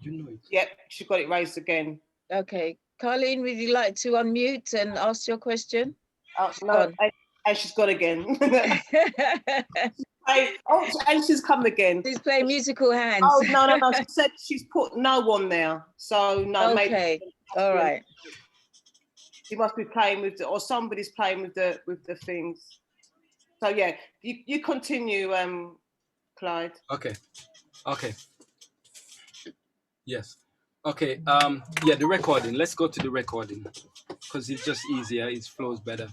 N: You know it.
R: Yep, she got it raised again.
A: Okay. Carlene, would you like to unmute and ask your question?
R: No, and she's gone again. And she's come again.
A: She's playing musical hands.
R: Oh, no. She said she's put no on there. So, no,
A: okay.
R: Maybe.
A: All right.
R: She must be playing with or somebody's playing with the things. So, yeah, you continue, Clyde.
N: Okay. Yes. Okay. Yeah, the recording. Let's go to the recording, because it's just easier. It flows better.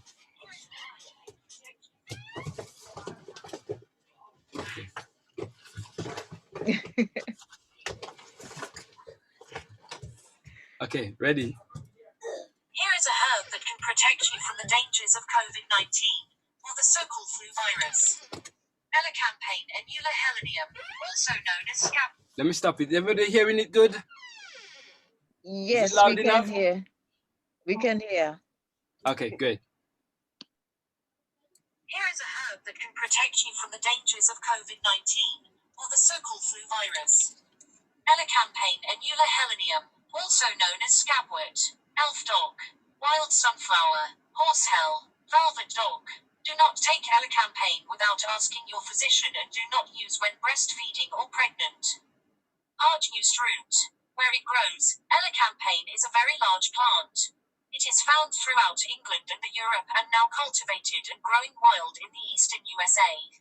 N: Okay. Okay, ready?
U: Here is a herb that can protect you from the dangers of COVID-19, or the so-called flu virus. Elecampane emula helenium, also known as scab.
N: Let me stop it. Everybody hearing it good?
A: Yes,
N: loud
A: we
N: enough?
A: can hear. We can hear.
N: Okay, good.
U: Here is a herb that can protect you from the dangers of COVID-19, or the so-called flu virus. Elecampane emula helenium, also known as scabwort, elf dog, wild sunflower, horsehell, velvet dog. Do not take elecampane without asking your physician, and do not use when breastfeeding or pregnant. Arch-used root. Where it grows, elecampane is a very large plant. It is found throughout England and Europe, and now cultivated and growing wild in the eastern USA.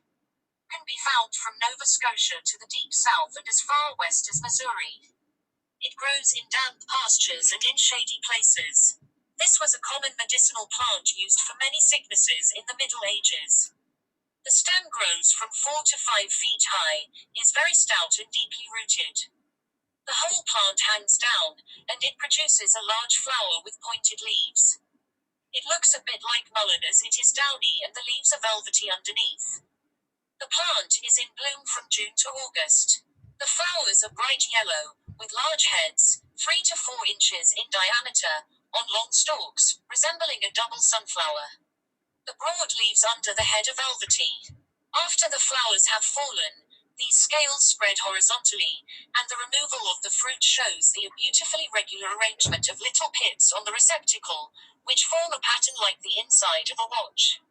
U: Can be found from Nova Scotia to the deep south and as far west as Missouri. It grows in damp pastures and in shady places. This was a common medicinal plant used for many sicknesses in the Middle Ages. The stem grows from 4 to 5 feet high, is very stout and deeply rooted. The whole plant hangs down, and it produces a large flower with pointed leaves. It looks a bit like mullein, as it is downy and the leaves are velvety underneath. The plant is in bloom from June to August. The flowers are bright yellow, with large heads, 3 to 4 inches in diameter, on long stalks, resembling a double sunflower. The broad leaves under the head are velvety. After the flowers have fallen, these scales spread horizontally, and the removal of the fruit shows the beautifully regular arrangement of little pips on the receptacle, which form a pattern like the inside of a watch.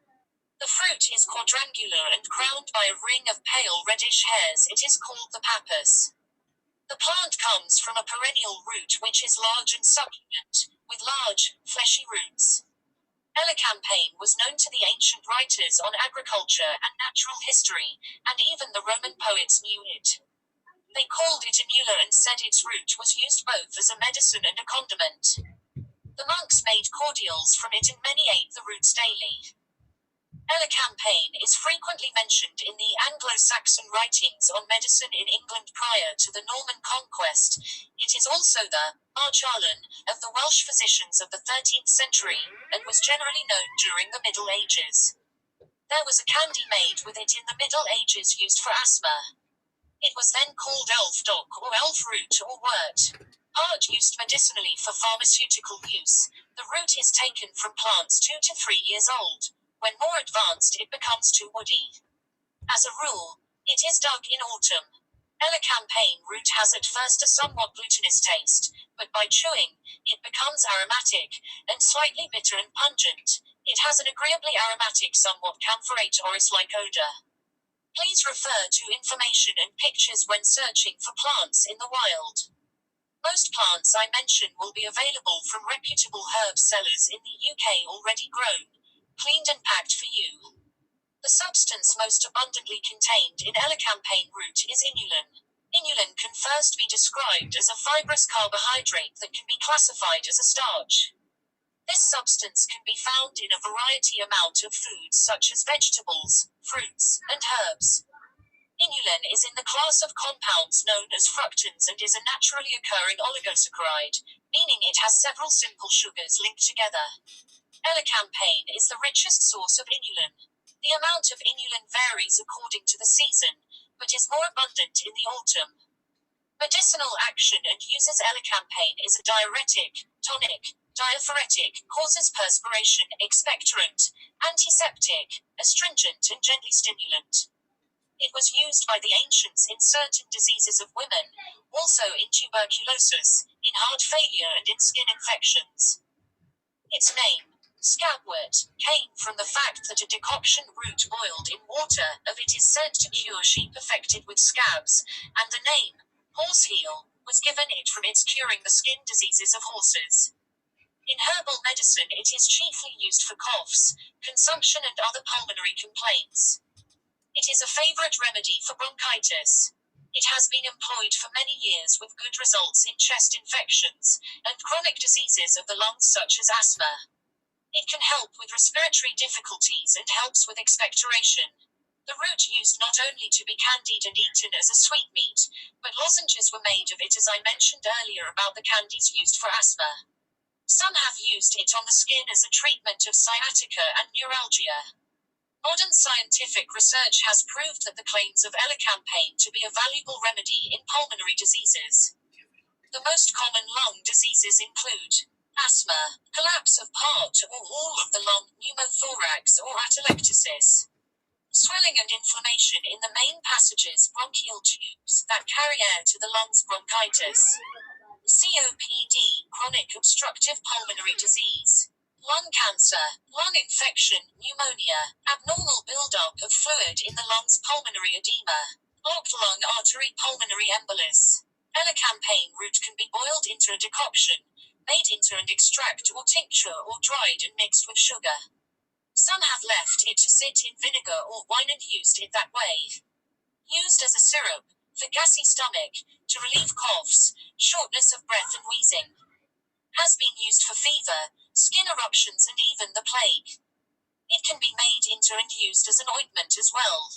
U: The fruit is quadrangular and crowned by a ring of pale reddish hairs. It is called the pappus. The plant comes from a perennial root which is large and succulent, with large, fleshy roots. Elecampane was known to the ancient writers on agriculture and natural history, and even the Roman poets knew it. They called it anula and said its root was used both as a medicine and a condiment. The monks made cordials from it and many ate the roots daily. Elecampane is frequently mentioned in the Anglo-Saxon writings on medicine in England prior to the Norman conquest. It is also the Archalan of the Welsh physicians of the 13th century, and was generally known during the Middle Ages. There was a candy made with it in the Middle Ages used for asthma. It was then called elf dock or elf root or wort. Part used medicinally for pharmaceutical use, the root is taken from plants 2 to 3 years old. When more advanced, it becomes too woody. As a rule, it is dug in autumn. Elecampane root has at first a somewhat glutinous taste, but by chewing, it becomes aromatic, and slightly bitter and pungent. It has an agreeably aromatic, somewhat camphorate orris-like odor. Please refer to information and pictures when searching for plants in the wild. Most plants I mention will be available from reputable herb sellers in the UK already grown, cleaned and packed for you. The substance most abundantly contained in elecampane root is inulin. Inulin can first be described as a fibrous carbohydrate that can be classified as a starch. This substance can be found in a variety amount of foods such as vegetables, fruits, and herbs. Inulin is in the class of compounds known as fructans and is a naturally occurring oligosaccharide, meaning it has several simple sugars linked together. Elecampane is the richest source of inulin. The amount of inulin varies according to the season, but is more abundant in the autumn. Medicinal action and uses elecampane is a diuretic, tonic, diaphoretic, causes perspiration, expectorant, antiseptic, astringent and gently stimulant. It was used by the ancients in certain diseases of women, also in tuberculosis, in heart failure and in skin infections. Its name, scabwort, came from the fact that a decoction root boiled in water of it is said to cure sheep affected with scabs, and the name, horseheel, was given it from its curing the skin diseases of horses. In herbal medicine it is chiefly used for coughs, consumption and other pulmonary complaints. It is a favorite remedy for bronchitis. It has been employed for many years with good results in chest infections and chronic diseases of the lungs such as asthma. It can help with respiratory difficulties and helps with expectoration. The root used not only to be candied and eaten as a sweetmeat, but lozenges were made of it as I mentioned earlier about the candies used for asthma. Some have used it on the skin as a treatment of sciatica and neuralgia. Modern scientific research has proved that the claims of elecampane to be a valuable remedy in pulmonary diseases. The most common lung diseases include asthma, collapse of part or all of the lung, pneumothorax or atelectasis, swelling and inflammation in the main passages, bronchial tubes that carry air to the lungs, bronchitis, COPD, chronic obstructive pulmonary disease, lung cancer, lung infection, pneumonia, abnormal buildup of fluid in the lungs, pulmonary edema, blocked lung artery, pulmonary embolus. Elecampane root can be boiled into a decoction, made into an extract or tincture or dried and mixed with sugar. Some have left it to sit in vinegar or wine and used it that way. Used as a syrup, for gassy stomach, to relieve coughs, shortness of breath and wheezing. Has been used for fever, skin eruptions and even the plague. It can be made into and used as an ointment as well.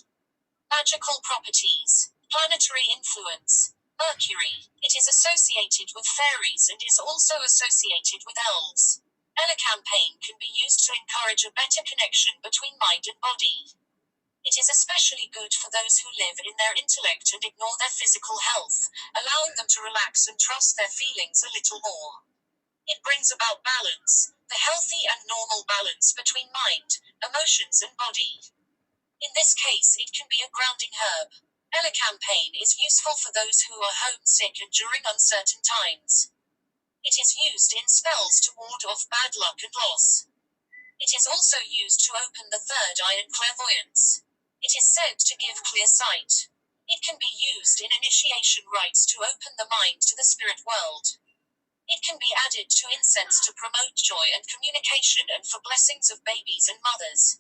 U: Magical properties, planetary influence, Mercury. It is associated with fairies and is also associated with elves. Elecampane can be used to encourage a better connection between mind and body. It is especially good for those who live in their intellect and ignore their physical health, allowing them to relax and trust their feelings a little more. It brings about balance, the healthy and normal balance between mind, emotions and body. In this case, it can be a grounding herb. Elecampane is useful for those who are homesick and during uncertain times. It is used in spells to ward off bad luck and loss. It is also used to open the third eye and clairvoyance. It is said to give clear sight. It can be used in initiation rites to open the mind to the spirit world. It can be added to incense to promote joy and communication and for blessings of babies and mothers.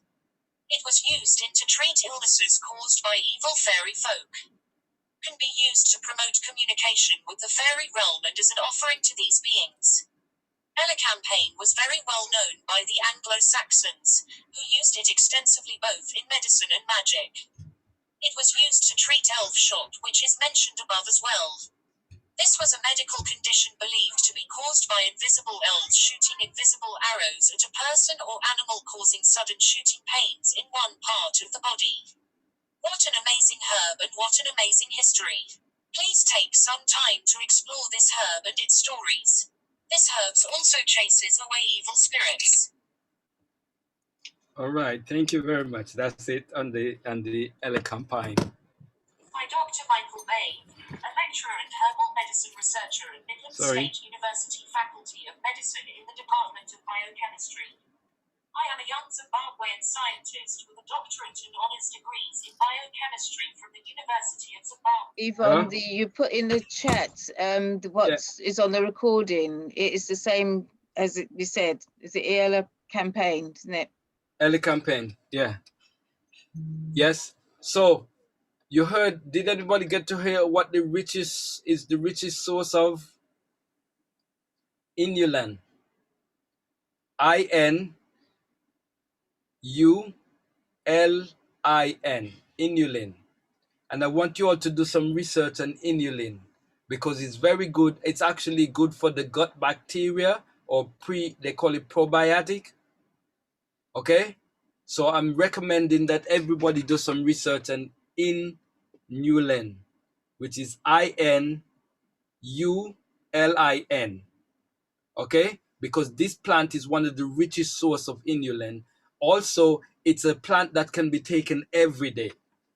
U: It was used to treat illnesses caused by evil fairy folk. Can be used to promote communication with the fairy realm and as an offering to these beings. Elecampane was very well known by the Anglo-Saxons, who used it extensively both in medicine and magic. It was used to treat elf shot, which is mentioned above as well. This was a medical condition believed to be caused by invisible elves shooting invisible arrows at a person or animal, causing sudden shooting pains in one part of the body. What an amazing herb and what an amazing history. Please take some time to explore this herb and its stories. This herb also chases away evil spirits.
N: All right, thank you very much. That's it on the Elecampane.
U: By Dr. Michael Bay, a lecturer and herbal medicine researcher at Midland State University Faculty of Medicine in the Department of Biochemistry. I am a young Zimbabwean scientist with a doctorate and honors degrees in biochemistry from the University of Zimbabwe.
A: Yvonne, you put in the chat what is on the recording. It is the same as you said. It's the Elecampane, isn't it?
N: Elecampane, yeah. Yes. So you heard, did anybody get to hear what the richest source of inulin? INULIN, inulin. And I want you all to do some research on inulin because it's very good. It's actually good for the gut bacteria, or they call it probiotic. Okay? So I'm recommending that everybody do some research on inulin, which is INULIN. Okay? Because this plant is one of the richest source of inulin. Also, it's a plant that can be taken every day.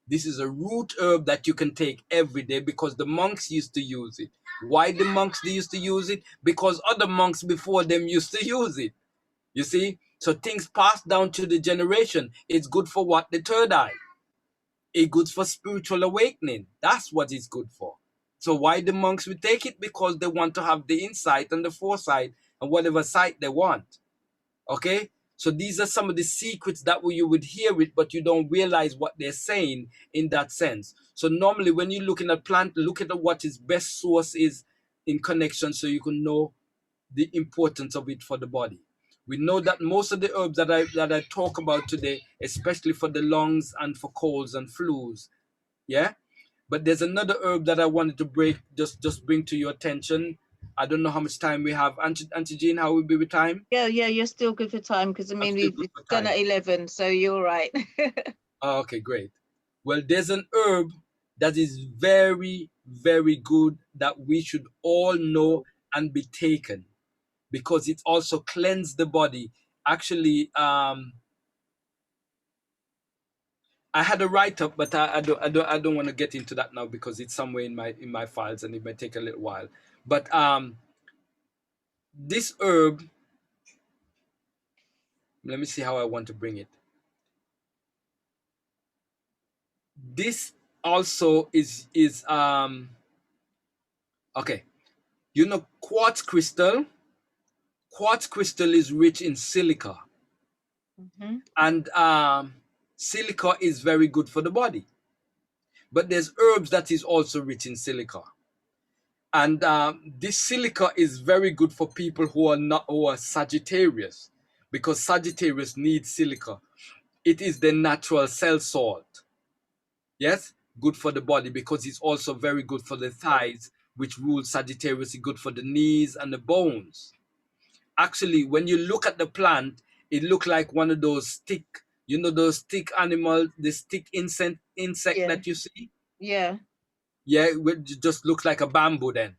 N: This is a root herb that you can take every day because the monks used to use it. Why the monks used to use it? Because other monks before them used to use it. You see? So things passed down to the generation. It's good for what? The third eye. It's good for spiritual awakening. That's what it's good for. So why the monks would take it? Because they want to have the insight and the foresight and whatever sight they want. Okay? So these are some of the secrets that you would hear it, but you don't realize what they're saying in that sense. So normally when you're looking at plant, look at what its best source is in connection so you can know the importance of it for the body. We know that most of the herbs that I talk about today, especially for the lungs and for colds and flus, yeah? But there's another herb that I wanted to just bring to your attention. I don't know how much time we have. Auntie Jean, how will we be with time?
A: Yeah, you're still good for time because I mean we've done at 11, so you're right.
N: Oh, okay, great. Well, there's an herb that is very, very good that we should all know and be taken because it also cleanses the body. Actually, I had a write-up, but I don't want to get into that now because it's somewhere in my files and it may take a little while. But this herb, let me see how I want to bring it. This also is okay. You know, quartz crystal is rich in silica. Mm-hmm. And silica is very good for the body. But there's herbs that is also rich in silica. And this silica is very good for people who are Sagittarius, because Sagittarius needs silica. It is the natural cell salt. Yes, good for the body because it's also very good for the thighs, which rules Sagittarius. It's good for the knees and the bones. Actually, when you look at the plant, it looks like one of those stick, you know, those stick animal, the stick insect that you see.
A: Yeah.
N: Yeah, it just looks like a bamboo then,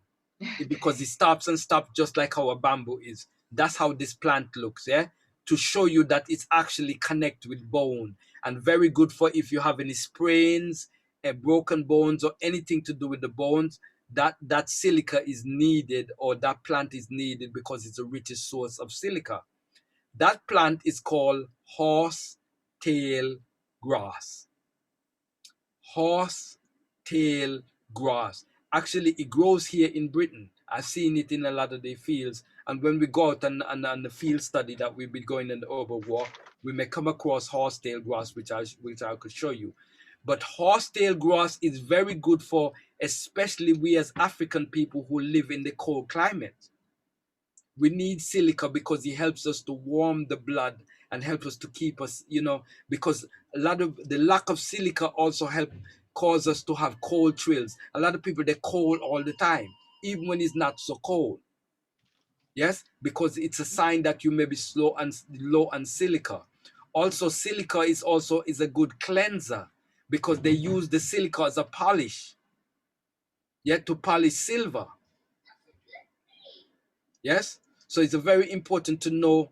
N: because it stops and stops just like how a bamboo is. That's how this plant looks, yeah? To show you that it's actually connected with bone and very good for if you have any sprains, broken bones or anything to do with the bones, that silica is needed, or that plant is needed because it's the richest source of silica. That plant is called horsetail grass. Horsetail grass. Actually, it grows here in Britain I've seen it in a lot of the fields. And when we go out and the field study that we've been going in the urban walk, we may come across horsetail grass, which I could show you. But horsetail grass is very good for, especially we as African people who live in the cold climate. We need silica because it helps us to warm the blood and help us to keep us, you know, because a lot of the lack of silica also cause us to have cold thrills. A lot of people, they're cold all the time, even when it's not so cold. Yes, because it's a sign that you may be low on silica. Also, silica is a good cleanser because they use the silica as a polish, to polish silver. Yes, so it's very important to know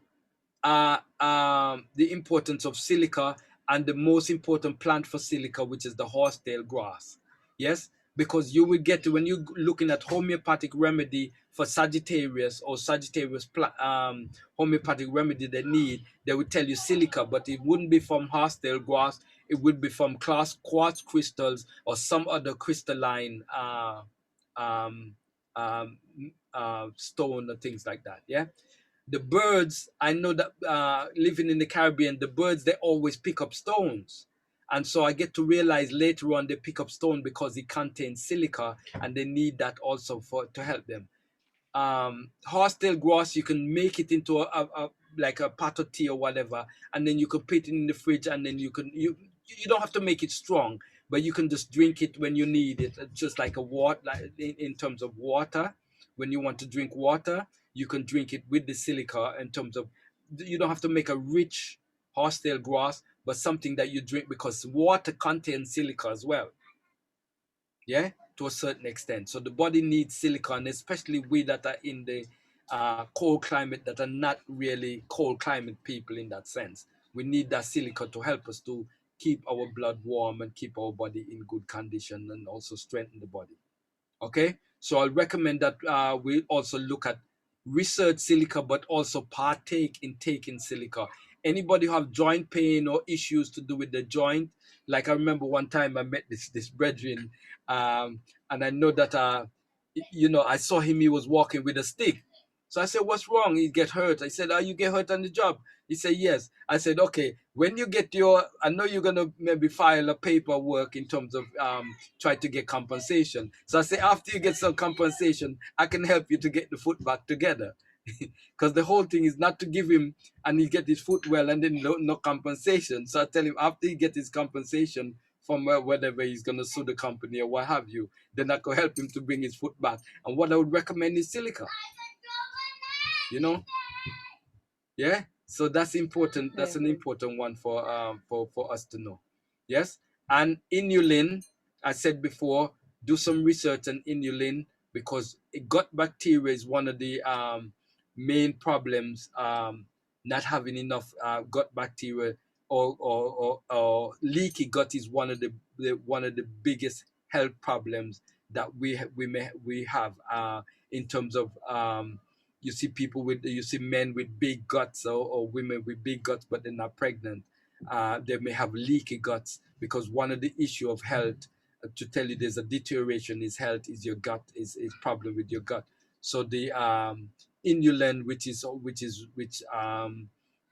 N: the importance of silica and the most important plant for silica, which is the horsetail grass. Yes, because you will get to, when you're looking at homeopathic remedy for Sagittarius or Sagittarius homeopathic remedy they will tell you silica, but it wouldn't be from horsetail grass. It would be from quartz crystals or some other crystalline stone or things like that. Yeah. The birds, I know that living in the Caribbean, the birds, they always pick up stones. And so I get to realize later on they pick up stone because it contains silica and they need that also to help them. Horsetail grass, you can make it into like a pot of tea or whatever, and then you could put it in the fridge, and then you don't have to make it strong, but you can just drink it when you need it, just like a water, like in terms of water. When you want to drink water, you can drink it with the silica in terms of, you don't have to make a rich horsetail grass, but something that you drink, because water contains silica as well. Yeah, to a certain extent. So the body needs silica, and especially we that are in the cold climate, that are not really cold climate people in that sense. We need that silica to help us to keep our blood warm and keep our body in good condition and also strengthen the body. Okay, so I'll recommend that we also look at research silica, but also partake in taking silica. Anybody who have joint pain or issues to do with the joint, like I remember one time I met this brethren, and I know that you know, I saw him, he was walking with a stick. So I said, what's wrong? He get hurt. I said, oh, you get hurt on the job? He said, yes. I said, okay, when you get I know you're going to maybe file a paperwork in terms of try to get compensation. So I say, after you get some compensation, I can help you to get the foot back together. Because the whole thing is not to give him and he get his foot well and then no compensation. So I tell him, after he get his compensation from whatever he's going to sue the company or what have you, then I could help him to bring his foot back. And what I would recommend is silica. You know, yeah. So that's important. That's an important one for us to know. Yes. And inulin, I said before, do some research on inulin, because gut bacteria is one of the main problems. Not having enough gut bacteria or leaky gut is one of the biggest health problems that we have in terms of you see men with big guts or women with big guts, but they're not pregnant. They may have leaky guts, because one of the issue of health, to tell you there's a deterioration is health, is your gut, is problem with your gut. So the inulin, which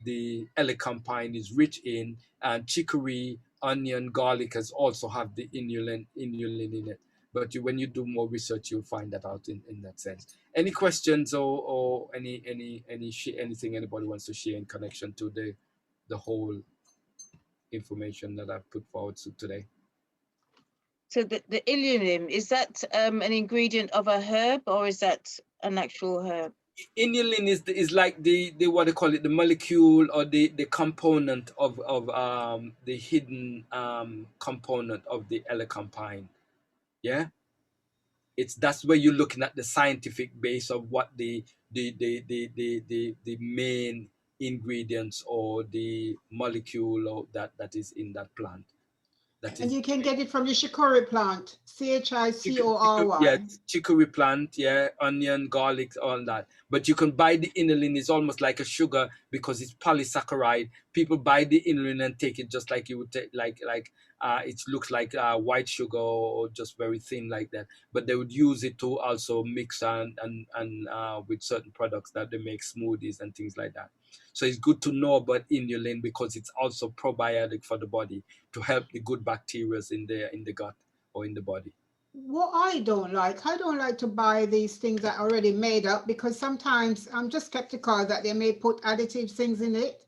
N: the elecampane is rich in, and chicory, onion, garlic has also have the inulin in it. But when you do more research, you'll find that out in that sense. Any questions or anything anybody wants to share in connection to the whole information that I've put forward today?
A: So the inulin, is that an ingredient of a herb, or is that an actual herb?
N: Inulin is like the what they call it, the molecule or the component of the hidden component of the elecampane. Yeah, that's where you're looking at the scientific base of what the main ingredients or the molecule or that is in that plant.
C: And you can get it from the chicory plant, CHICORY.
N: Yeah, chicory plant, yeah, onion, garlic, all that. But you can buy the inulin. It's almost like a sugar because it's polysaccharide. People buy the inulin and take it just like you would take, it looks like white sugar or just very thin like that. But they would use it to also mix and with certain products that they make smoothies and things like that. So it's good to know about inulin because it's also probiotic for the body to help the good bacteria in the gut or in the body.
C: What I don't like to buy these things that are already made up because sometimes I'm just skeptical that they may put additive things in it.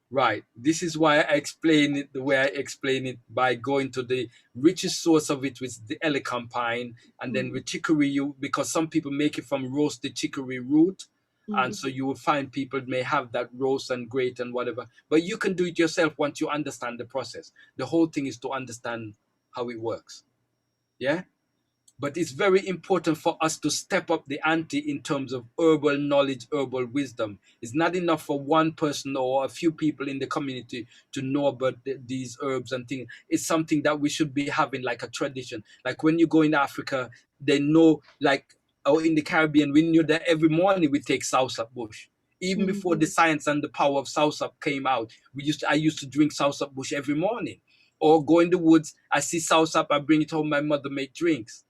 N: Right. This is why I explain it the way I explain it by going to the richest source of it, which is the elecampane, and then with chicory, because some people make it from roasted chicory root. And so you will find people may have that roast and grate and whatever, but you can do it yourself once you understand the process. The whole thing is to understand how it works. Yeah. But it's very important for us to step up the ante in terms of herbal knowledge, herbal wisdom. It's not enough for one person or a few people in the community to know about these herbs and things. It's something that we should be having like a tradition. Like when you go in Africa, they know, or in the Caribbean, we knew that every morning we take soursop bush. Even before the science and the power of soursop came out, I used to drink soursop bush every morning. Or go in the woods, I see soursop, I bring it home, my mother make drinks.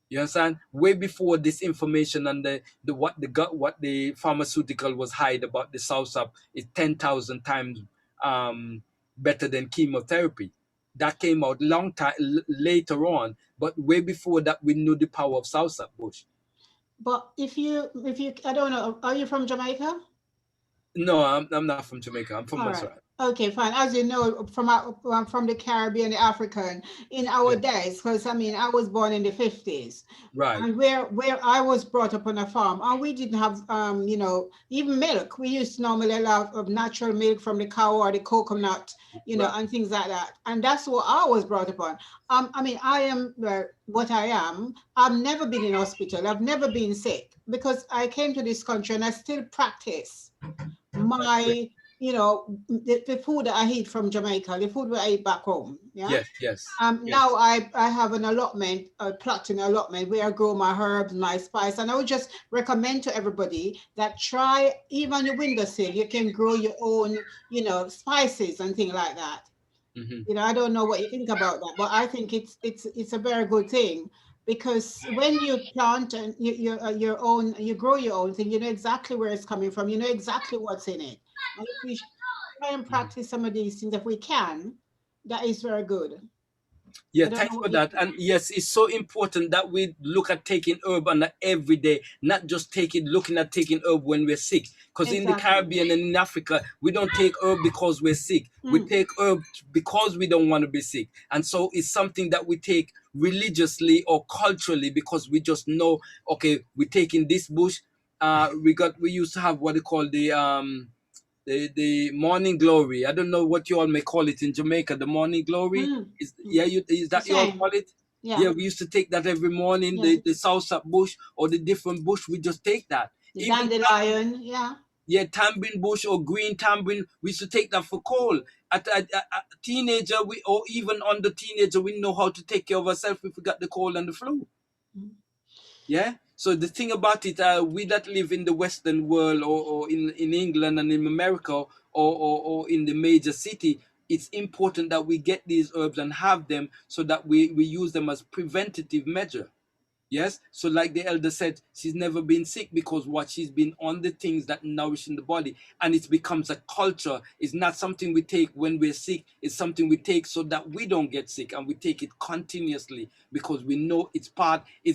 N: You understand? Way before this information and what the pharmaceutical was hide about the soursop is 10,000 times better than chemotherapy. That came out long time later on, but way before that we knew the power of soursop bush.
C: But if you, I don't know, are you from Jamaica?
N: No, I'm not from Jamaica. I'm from Montserrat.
C: Okay, fine. As you know, from the Caribbean, the African, in our days, because I mean, I was born in the 50s,
N: right?
C: And where I was brought up on a farm, and we didn't have, even milk. We used to normally allow of natural milk from the cow or the coconut, and things like that. And that's what I was brought up on. I mean, I am what I am. I've never been in hospital. I've never been sick because I came to this country and I still practice my. The food that I eat from Jamaica, the food that I eat back home. Yeah.
N: Yes.
C: Now I have an allotment, a plot in allotment where I grow my herbs, my spice, and I would just recommend to everybody that try even on your windowsill. You can grow your own, spices and things like that. I don't know what you think about that, but I think it's a very good thing. Because when you plant and you grow your own thing, you know exactly where it's coming from. You know exactly what's in it. And if we try and practice some of these things, if we can, that is very good.
N: Yeah, thanks for that. And yes, it's so important that we look at taking herb on an everyday, not just looking at taking herb when we're sick. Because in the Caribbean and in Africa, we don't take herb because we're sick. We take herb because we don't want to be sick. And so it's something that we take religiously or culturally because we just know, okay, we're taking this bush. We used to have what they call the morning glory. I don't know what you all may call it in Jamaica. The morning glory is that you all call it? Yeah, we used to take that every morning. The soursop bush or the different bush, we just take that.
C: The dandelion,
N: yeah, tambourine bush or green tambourine. We used to take that for cold. At a teenager, or even under teenager, we know how to take care of ourselves if we got the cold and the flu. Yeah. So the thing about it, we that live in the Western world or in England and in America or in the major city, it's important that we get these herbs and have them so that we use them as preventative measure. Yes. So like the elder said, she's never been sick because she's been on the things that nourish in the body, and it becomes a culture. It's not something we take when we're sick. It's something we take so that we don't get sick, and we take it continuously because we know it's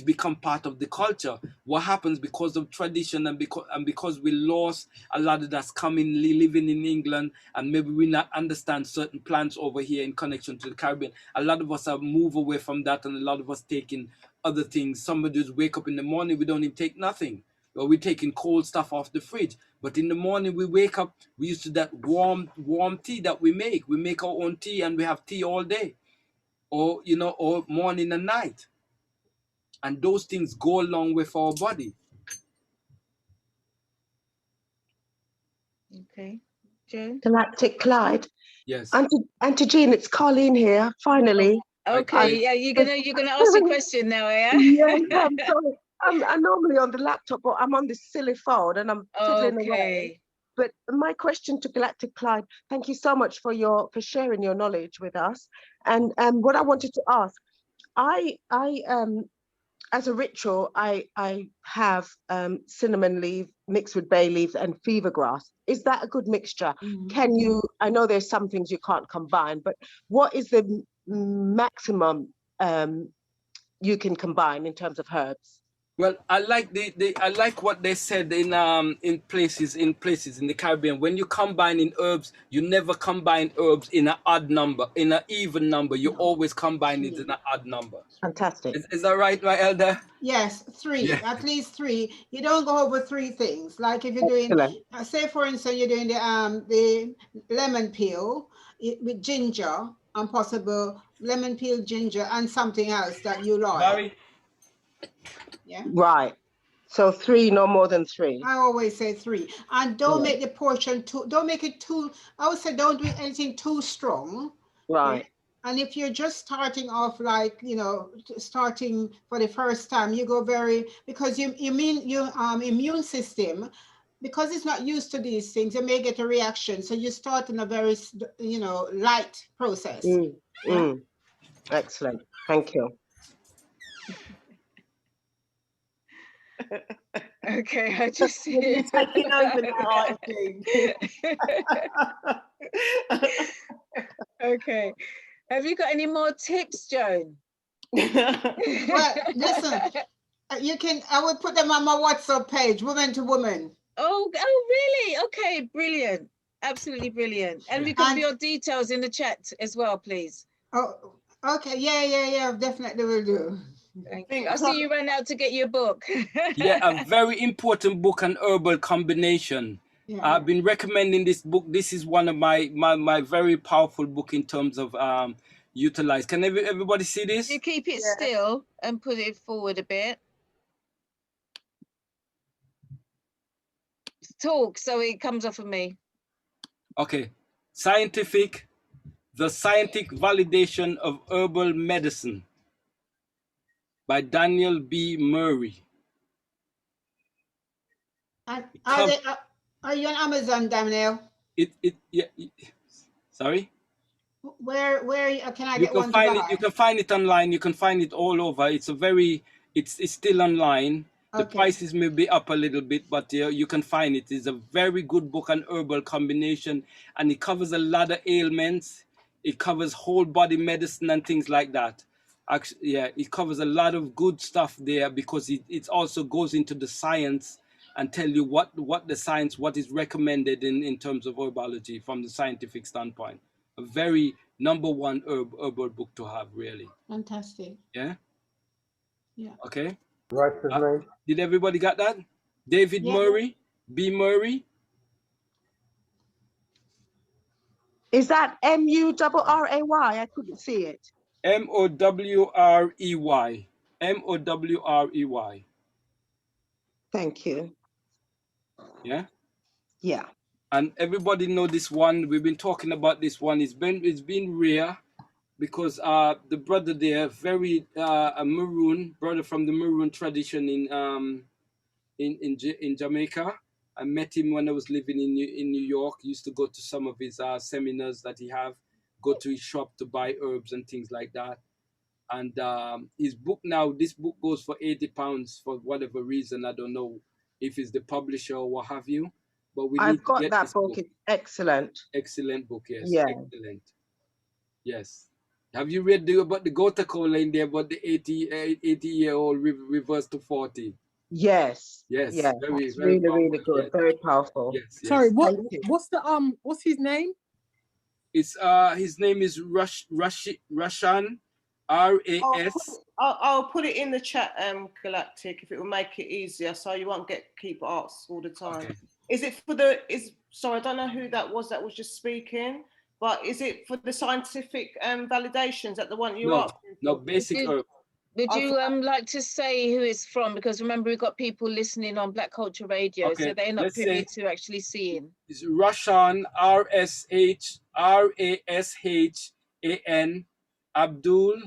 N: become part of the culture. What happens because of tradition and because we lost a lot of that's coming living in England, and maybe we not understand certain plants over here in connection to the Caribbean. A lot of us have moved away from that, and a lot of us taking other things. Somebody just wake up in the morning, we don't even take nothing, or we're taking cold stuff off the fridge. But in the morning we wake up, we used to that warm tea that we make our own tea, and we have tea all day, or or morning and night, and those things go along with our body.
A: Okay, Jane?
B: Galactic Clyde.
N: Yes.
B: Auntie Jean, it's Colleen here, finally.
A: Okay, yeah, you're gonna ask a question now, yeah?
B: Yeah, I'm sorry. I'm normally on the laptop, but I'm on this silly phone and I'm fiddling away. But my question to Galactic Clyde, thank you so much for sharing your knowledge with us. And what I wanted to ask, I as a ritual, I have cinnamon leaf mixed with bay leaf and fever grass. Is that a good mixture? Can you, I know there's some things you can't combine, but what is the maximum you can combine in terms of herbs?
N: Well, I like I like what they said in places in the Caribbean. When you combine in herbs, you never combine herbs in an odd number, in an even number. You always combine it in an odd number.
B: Fantastic.
N: Is that right, my elder?
C: Yes, 3,
N: Yeah.
C: at least 3. You don't go over 3 things. Like if you're doing, say for instance, you're doing the lemon peel with ginger and possible lemon peel, ginger, and something else that you like.
N: Barry?
C: Yeah.
B: Right. So 3, no more than 3.
C: I always say 3. And don't make the portion don't make it too, I would say don't do anything too strong.
B: Right.
C: And if you're just starting off, like, you know, starting for the first time, you go because your immune system, because it's not used to these things, you may get a reaction. So you start in a very, you know, light process.
B: Excellent. Thank you.
A: Okay, I just
R: You're taking over now,
A: Okay. Have you got any more tips, Joan?
C: Well, listen, I will put them on my WhatsApp page, woman to woman.
A: Oh, really? Okay, brilliant. Absolutely brilliant. And we can put your details in the chat as well, please.
C: Oh, okay. Yeah, definitely will do.
A: Thank you. I see you ran out to get your book.
N: Yeah, a very important book on herbal combination.
C: Yeah.
N: I've been recommending this book. This is one of my very powerful book in terms of utilize. Can everybody see this?
A: You keep it still and put it forward a bit. Talk so it comes off of me.
N: Okay. The Scientific Validation of Herbal Medicine by Daniel B. Murray.
C: Are you on Amazon, Daniel?
N: Sorry?
C: Where can I get one to
N: find
C: buy?
N: it, you can find it online. You can find it all over. It's still online. The prices may be up a little bit, but you can find it. It's a very good book on herbal combination, and it covers a lot of ailments. It covers whole body medicine and things like that. Actually, yeah, it covers a lot of good stuff there because it also goes into the science and tell you what is recommended in terms of herbology from the scientific standpoint. A very #1 herbal book to have, really.
C: Fantastic.
N: Yeah.
C: Yeah.
N: Okay.
S: Write his name.
N: Did everybody got that? David Murray, B. Murray.
B: Is that M-U-R-R-A-Y? I couldn't see it.
N: M-O-W-R-E-Y. M-O-W-R-E-Y.
B: Thank you.
N: Yeah.
B: Yeah.
N: And everybody know this one. We've been talking about this one. It's been rare because the brother there, a Maroon brother from the Maroon tradition in Jamaica. I met him when I was living in New York. I used to go to some of his seminars that he have, go to his shop to buy herbs and things like that. And his book now, this book goes for £80 for whatever reason. I don't know if it's the publisher or what have you. But
B: I've got that book. It's excellent.
N: Excellent book, yes.
B: Yeah.
N: Excellent. Yes. Have you read about the Gota Cola in there about the 80-year-old reversed to 40?
B: Yes.
N: Yes.
B: Yeah.
N: Very
B: really good. Yes. Very powerful.
N: Yes.
Q: Sorry, what's his name?
N: It's his name is Rashan, R-A-S.
R: I'll put it in the chat, Galactic, if it will make it easier, so you won't keep asked all the time.
N: Okay.
R: Is it sorry, I don't know who that was just speaking, but is it for the scientific validations that the one you asked?
N: No, basic herb.
A: Would you like to say who it's from? Because remember, we've got people listening on Black Culture Radio, so they're not privy to actually seeing.
N: It's Rashan, RASHAN, Abdul,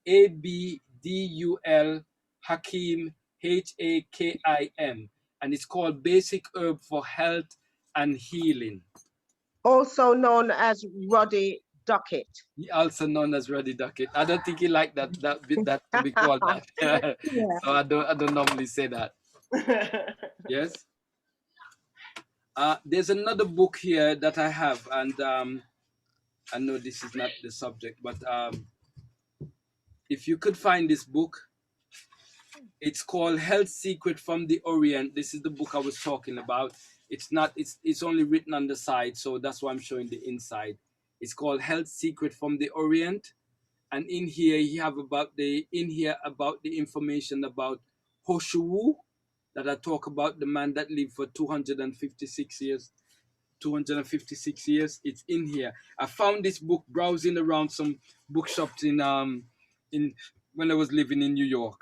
N: ABDUL, Hakim, HAKIM. And it's called Basic Herb for Health and Healing.
B: Also known as Roddy Duckett.
N: Also known as Roddy Duckett. I don't think he liked that to be called that.
B: Yeah.
N: So I don't normally say that. Yes. There's another book here that I have, and I know this is not the subject, but if you could find this book, it's called Health Secret from the Orient. This is the book I was talking about. It's only written on the side, so that's why I'm showing the inside. It's called Health Secret from the Orient, and in here you have about the information about Hoshuwu that I talk about, the man that lived for 256 years. 256 years. It's in here. I found this book browsing around some bookshops in when I was living in New York,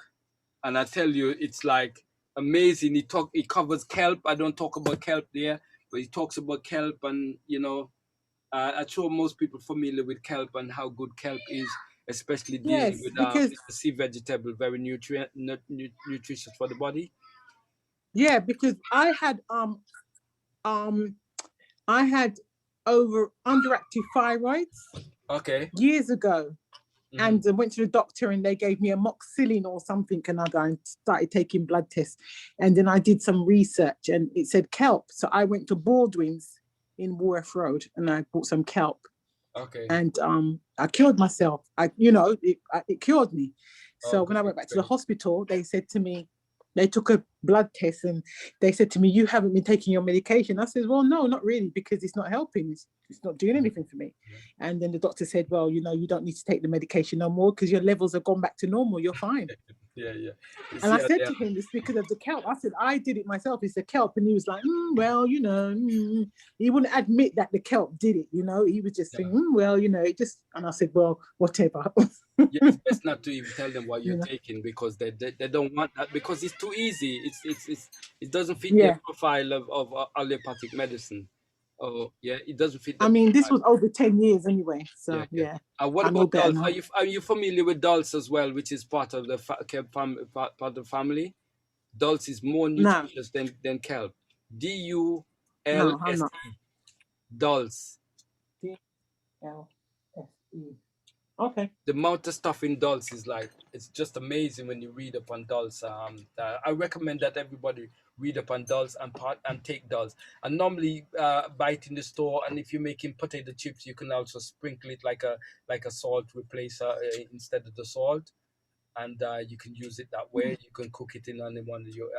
N: and I tell you, it's like amazing. It covers kelp. I don't talk about kelp there, but he talks about kelp, and I'm sure most people familiar with kelp and how good kelp is, especially dealing with it's a sea vegetable, very nutritious for the body.
Q: Yeah, because I had underactive thyroids years ago, and I went to the doctor and they gave me amoxicillin or something another and started taking blood tests, and then I did some research and it said kelp, so I went to Baldwin's in Worth Road and I bought some kelp. And I cured myself. It cured me. So when I went back to the hospital, they said to me, they took a blood test and they said to me, "You haven't been taking your medication." I said, "Well, no, not really, because it's not helping. It's not doing anything for me." And then the doctor said, "Well, you don't need to take the medication no more because your levels have gone back to normal. You're fine." And I said to him, "It's because of the kelp." I said, "I did it myself. It's the kelp." And he was like, "Well, he wouldn't admit that the kelp did it. He was just saying, well, it just." And I said, "Well, whatever."
N: It's best not to even tell them what you're taking, because they don't want that, because it's too easy. It doesn't fit the profile of allopathic medicine. It doesn't fit.
Q: This was over 10 years anyway. So
N: what about dulse? Are you familiar with dulse as well, which is part of the part of the family? Dulse is more nutritious than kelp. DULSE. Dulse.
Q: DLSE. Okay.
N: The amount of stuff in dulse is it's just amazing when you read up on dulse. I recommend that everybody read up on dulse and take dulse. And normally buy it in the store. And if you're making potato chips, you can also sprinkle it like a salt replacer instead of the salt. And you can use it that way. You can cook it in one of your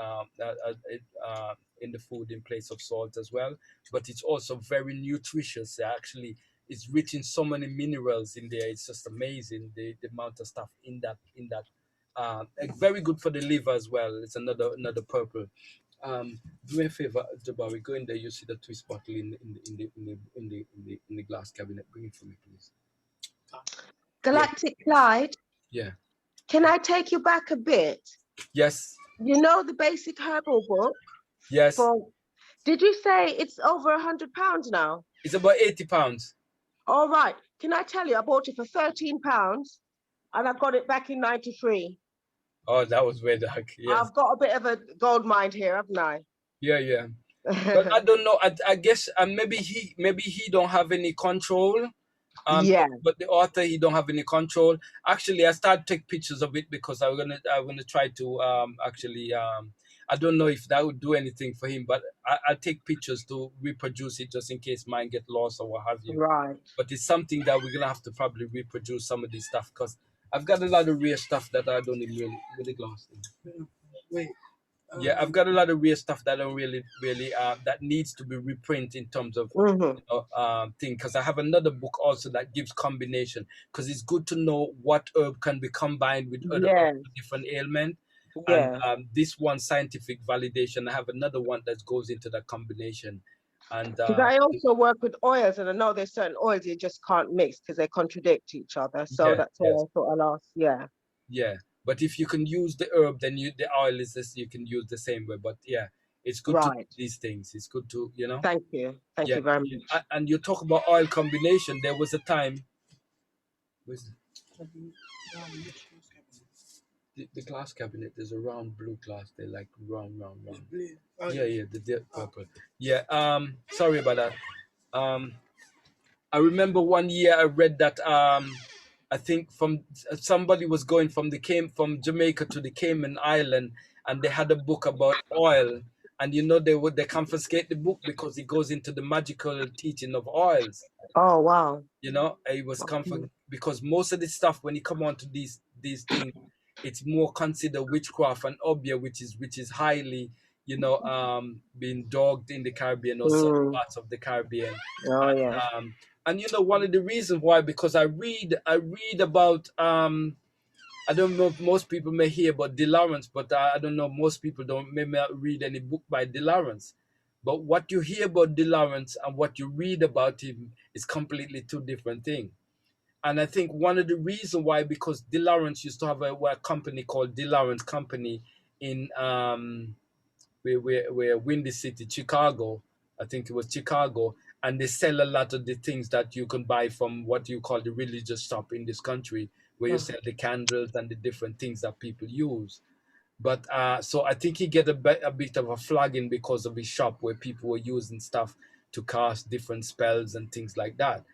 N: in the food in place of salt as well. But it's also very nutritious. Actually, it's rich in so many minerals in there. It's just amazing the amount of stuff in that. Very good for the liver as well. It's another purple. Do me a favor, Jabari, go in there. You see the twist bottle in the glass cabinet. Bring it for me, please.
B: Galactic Clyde.
N: Yeah.
B: Can I take you back a bit?
N: Yes.
B: The basic herbal book?
N: Yes.
B: Did you say it's over £100 now?
N: It's about £80.
B: All right. Can I tell you, I bought it for £13 and I got it back in '93.
N: Oh, that was way back. Yes.
B: I've got a bit of a gold mine here, haven't I?
N: Yeah. But I don't know. I guess maybe he don't have any control. But the author, he don't have any control. Actually, I started to take pictures of it because I'm gonna try to I don't know if that would do anything for him, but I'll take pictures to reproduce it just in case mine get lost or what have you.
B: Right.
N: But it's something that we're gonna have to probably reproduce some of this stuff, because I've got a lot of rare stuff that I don't even really glass.
Q: Wait.
N: I've got a lot of rare stuff that I don't really that needs to be reprinted in terms of thing, because I have another book also that gives combination, because it's good to know what herb can be combined with other different ailments. And this one, scientific validation. I have another one that goes into that combination. And
B: because I also work with oils, and I know there's certain oils you just can't mix because they contradict each other. So that's why I thought I'll ask.
N: But if you can use the herb, then the oil is this, you can use the same way. But yeah, it's good to do these things. It's good to, you know.
B: Thank you. Thank you very much.
N: And you talk about oil combination. There was a time. The glass cabinet, there's a round blue glass. They like round. Yeah, the purple. Yeah. Sorry about that. I remember one year I read that I think somebody was going from Jamaica to the Cayman Island, and they had a book about oil, and they confiscate the book because it goes into the magical teaching of oils.
B: Oh wow!
N: It was because most of the stuff when you come onto these things, it's more considered witchcraft and obia, which is highly being dogged in the Caribbean or certain parts of the Caribbean.
B: Oh yeah.
N: And one of the reasons why, because I read about I don't know if most people may hear about De Lawrence, but I don't know, most people may not read any book by De Lawrence. But what you hear about De Lawrence and what you read about him is completely two different things. And I think one of the reasons why, because De Lawrence used to have a company called De Lawrence Company in where Windy City, Chicago. I think it was Chicago. And they sell a lot of the things that you can buy from what you call the religious shop in this country, where you sell the candles and the different things that people use. But so I think he get a bit of a flagging because of his shop, where people were using stuff to cast different spells and things like that.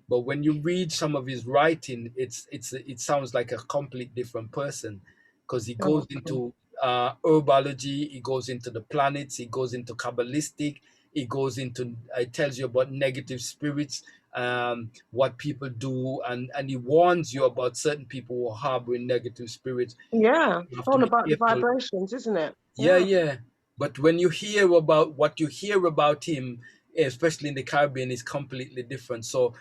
N: But when you read some of his writing, it sounds like a complete different person, because he goes into Herb-ology, he goes into the planets, he goes into Kabbalistic, it goes into, it tells you about negative spirits, what people do, and he warns you about certain people who are harboring negative spirits.
B: Yeah, it's all about the vibrations, isn't it?
N: Yeah. But when you hear about what you hear about him, especially in the Caribbean, is completely different. So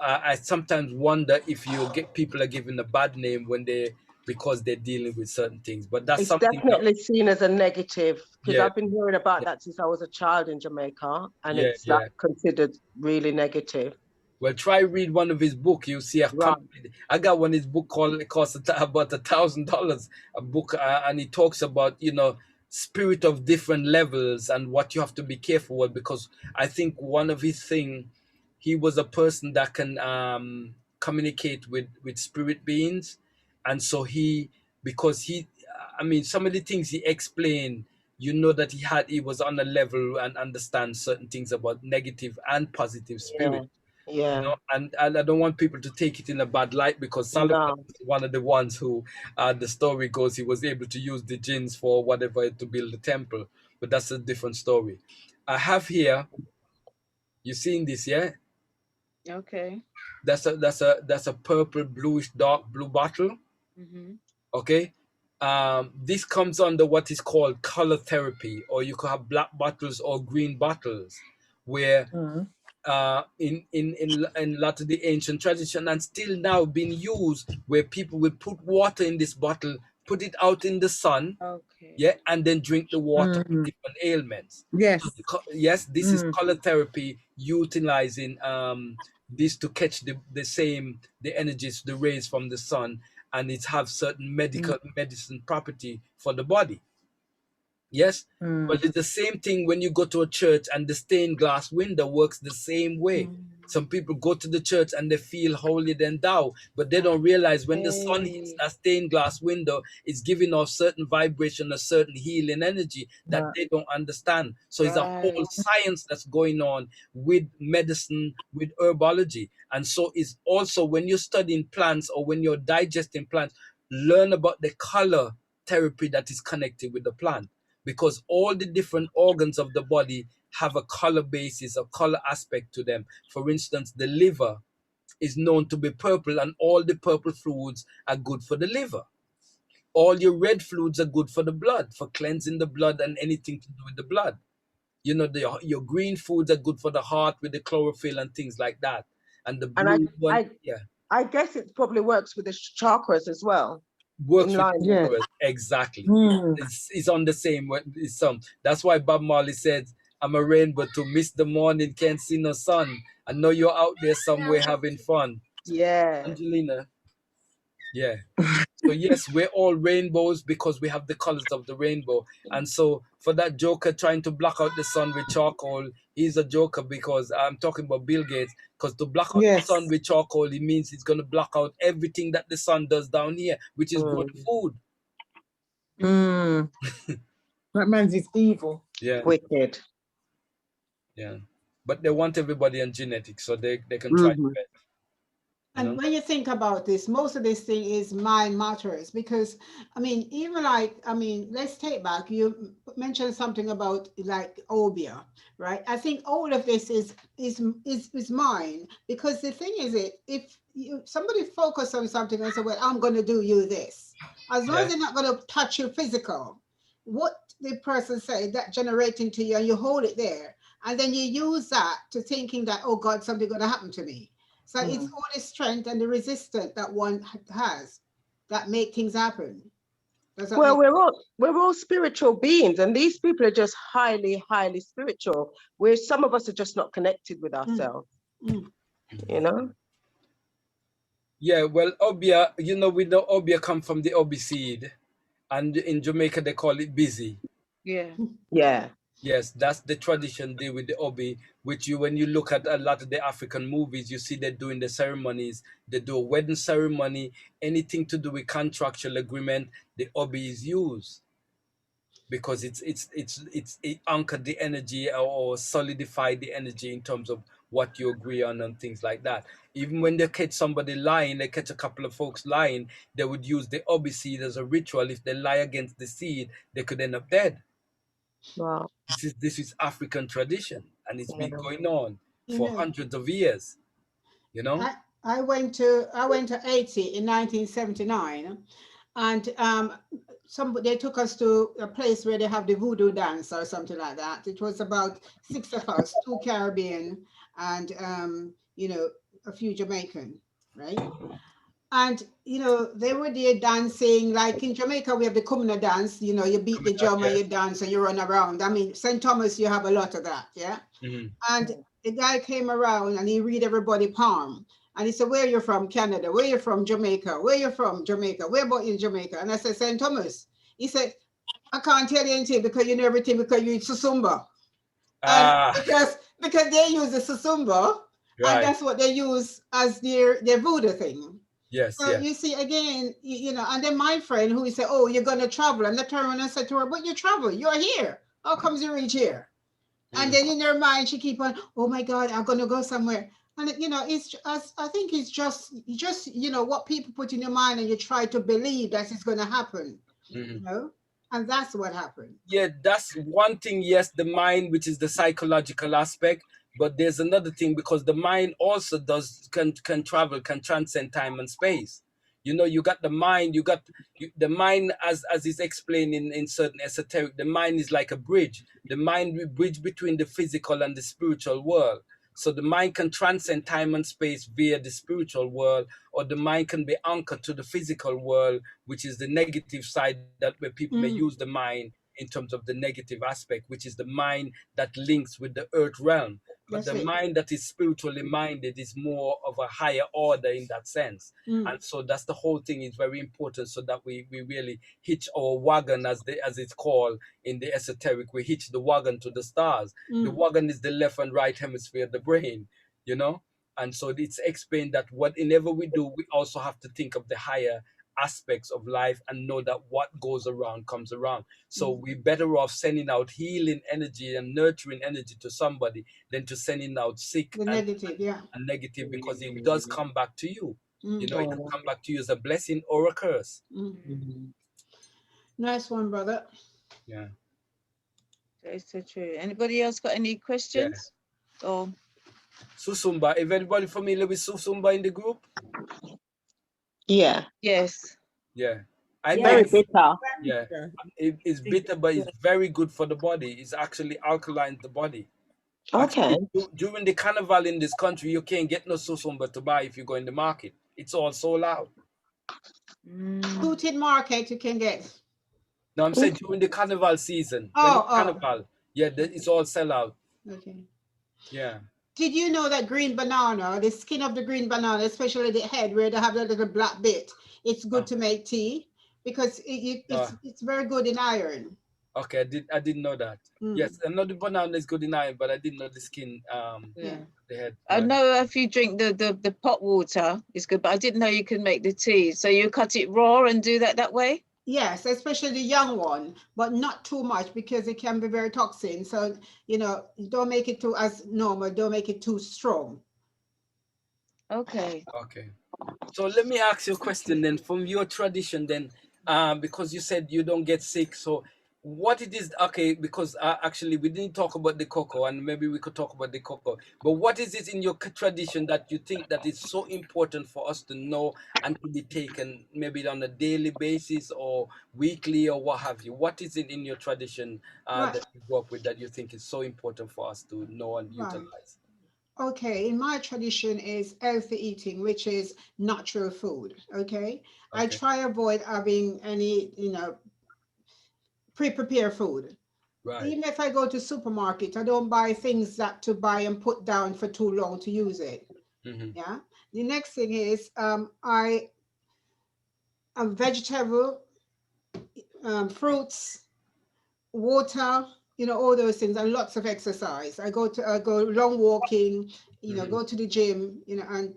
N: I sometimes wonder if people are given a bad name because they're dealing with certain things. But that's
B: definitely seen as a negative, because I've been hearing about that since I was a child in Jamaica, and it's like considered really negative.
N: Well, try read one of his books. You'll see I got one of his book called, it costs about $1,000 a book, and he talks about spirit of different levels and what you have to be careful with, because I think one of his thing, he was a person that can communicate with spirit beings. And so some of the things he explained, that he was on a level and understand certain things about negative and positive spirit.
B: Yeah.
N: And I don't want people to take it in a bad light, because Solomon was one of the ones who, the story goes, he was able to use the jinns for whatever to build the temple. But that's a different story. I have here, you seen this, yeah?
A: Okay.
N: That's a purple, bluish, dark blue bottle.
A: Mm-hmm.
N: Okay. This comes under what is called color therapy, or you could have black bottles or green bottles, where in a lot of the ancient tradition, and still now being used, where people will put water in this bottle, put it out in the sun, and then drink the water for different ailments.
Q: Yes.
N: Yes, this is color therapy, utilizing this to catch the energies, the rays from the sun, and it have certain medicine property for the body. Yes, but it's the same thing when you go to a church, and the stained glass window works the same way. Some people go to the church and they feel holier than thou, but they don't realize when the sun hits that stained glass window, it's giving off certain vibration, a certain healing energy that they don't understand. So it's a whole science that's going on with medicine, with herbology. And so it's also, when you're studying plants or when you're digesting plants, learn about the color therapy that is connected with the plant, because all the different organs of the body have a color basis, a color aspect to them. For instance, the liver is known to be purple, and all the purple fluids are good for the liver. All your red fluids are good for the blood, for cleansing the blood and anything to do with the blood. Your green foods are good for the heart with the chlorophyll and things like that. And the blue
B: I guess it probably works with the chakras as well.
N: Works with chakras, exactly. It's on the same way. That's why Bob Marley said, "I'm a rainbow to miss the morning, can't see no sun. I know you're out there somewhere having fun."
B: Yeah,
N: Angelina. Yeah. So yes, we're all rainbows because we have the colors of the rainbow. And so for that joker trying to block out the sun with charcoal, he's a joker, because I'm talking about Bill Gates, because to block out the sun with charcoal, it means it's going to block out everything that the sun does down here, which is good food.
Q: That man's is evil.
N: Yeah.
B: Wicked.
N: Yeah. But they want everybody on genetics, so they can try to bet.
C: And when you think about this, most of this thing is mind matters, because I mean, even like, I mean, let's take back, you mentioned something about like obia, right? I think all of this is mine, because the thing is, if somebody focus on something and say, well, I'm going to do you this, as long as they're not going to touch your physical, what the person say that generating to you, and you hold it there, and then you use that to thinking that, oh God, something going to happen to me. So it's all the strength and the resistance that one has that make things happen.
B: Well, we're all spiritual beings, and these people are just highly, highly spiritual, where some of us are just not connected with ourselves. You know?
N: Yeah, well, obia, you know, we know obia come from the obi seed, and in Jamaica they call it busy.
A: Yeah.
B: Yeah.
N: Yes, that's the tradition deal with the obi, which when you look at a lot of the African movies, you see they're doing the ceremonies. They do a wedding ceremony, anything to do with contractual agreement, the obi is used, because it anchored the energy or solidified the energy in terms of what you agree on and things like that. Even when they catch somebody lying, they catch a couple of folks lying, they would use the obi seed as a ritual. If they lie against the seed, they could end up dead.
B: Wow.
N: This is African tradition, and it's been going on for hundreds of years. You know,
C: I went to Haiti in 1979, and they took us to a place where they have the voodoo dance or something like that. It was about 6 of us, 2 Caribbean and you know, a few Jamaican, right? And, you know, they were there dancing, like in Jamaica, we have the Kumina dance, you know, you beat the drum and you dance and you run around. I mean, St. Thomas, you have a lot of that, yeah? And the guy came around and he read everybody palm. And he said, where are you from? Canada. Where are you from? Jamaica. Where are you from? Jamaica. Where about in Jamaica? And I said, St. Thomas. He said, I can't tell you anything because you know everything because you eat susumba. And because they use the susumba, and that's what they use as their voodoo thing.
N: Yes,
C: so you see, again, you know, and then my friend who said, oh, you're going to travel. And I turned around and said to her, but you travel, you're here. How comes you reach here? And then in her mind, she keep on, oh my God, I'm going to go somewhere. And, you know, I think it's just, you know, what people put in your mind and you try to believe that it's going to happen, you know, and that's what happened.
N: Yeah, that's one thing. Yes, the mind, which is the psychological aspect. But there's another thing, because the mind also can travel, can transcend time and space. You know, you got the mind, the mind as is explained in certain esoteric, the mind is like a bridge. The mind will bridge between the physical and the spiritual world. So the mind can transcend time and space via the spiritual world, or the mind can be anchored to the physical world, which is the negative side, that where people may use the mind in terms of the negative aspect, which is the mind that links with the earth realm. But the mind that is spiritually minded is more of a higher order in that sense. And so that's the whole thing is very important, so that we really hitch our wagon, as it's called in the esoteric. We hitch the wagon to the stars. The wagon is the left and right hemisphere of the brain, you know? And so it's explained that whatever we do, we also have to think of the higher aspects of life and know that what goes around comes around. So we're better off sending out healing energy and nurturing energy to somebody than to sending out sick and negative, because it does come back to you. You know, it can come back to you as a blessing or a curse.
C: Nice one, brother.
N: Yeah.
A: That's so true. Anybody else got any questions? Or
N: Susumba, is anybody familiar with Susumba in the group?
B: Yeah.
A: Yes.
N: Yeah.
B: Very bitter.
N: Yeah. It's bitter, but it's very good for the body. It's actually alkalines the body.
B: Okay.
N: Actually, during the carnival in this country, you can't get no Susumba to buy if you go in the market. It's all sold out.
C: Booted market you can get.
N: No, I'm saying during the carnival season. Carnival, it's all sell out.
C: Okay.
N: Yeah.
C: Did you know that green banana, the skin of the green banana, especially the head where they have that little black bit, it's good to make tea because it's very good in iron.
N: Okay, I didn't know that. Yes, I know the banana is good in iron, but I didn't know the skin.
A: Yeah.
N: The head.
A: I know if you drink the pot water, it's good, but I didn't know you could make the tea. So you cut it raw and do that way?
C: Yes, especially the young one, but not too much because it can be very toxic. So, you know, don't make it too as normal, don't make it too strong.
A: Okay.
N: Okay. So let me ask you a question then, from your tradition then, because you said you don't get sick. So what it is, okay, because actually we didn't talk about the cocoa, and maybe we could talk about the cocoa, but what is it in your tradition that you think that is so important for us to know and to be taken maybe on a daily basis or weekly or what have you? What is it in your tradition that you grew up with that you think is so important for us to know and utilize?
C: Okay, in my tradition is healthy eating, which is natural food. Okay, I try avoid having any, you know, pre-prepared food.
N: Right.
C: Even if I go to supermarket, I don't buy things that to buy and put down for too long to use it. Yeah. The next thing is I'm vegetable, fruits, water, you know, all those things, and lots of exercise. I go long walking, you know, go to the gym, you know, and,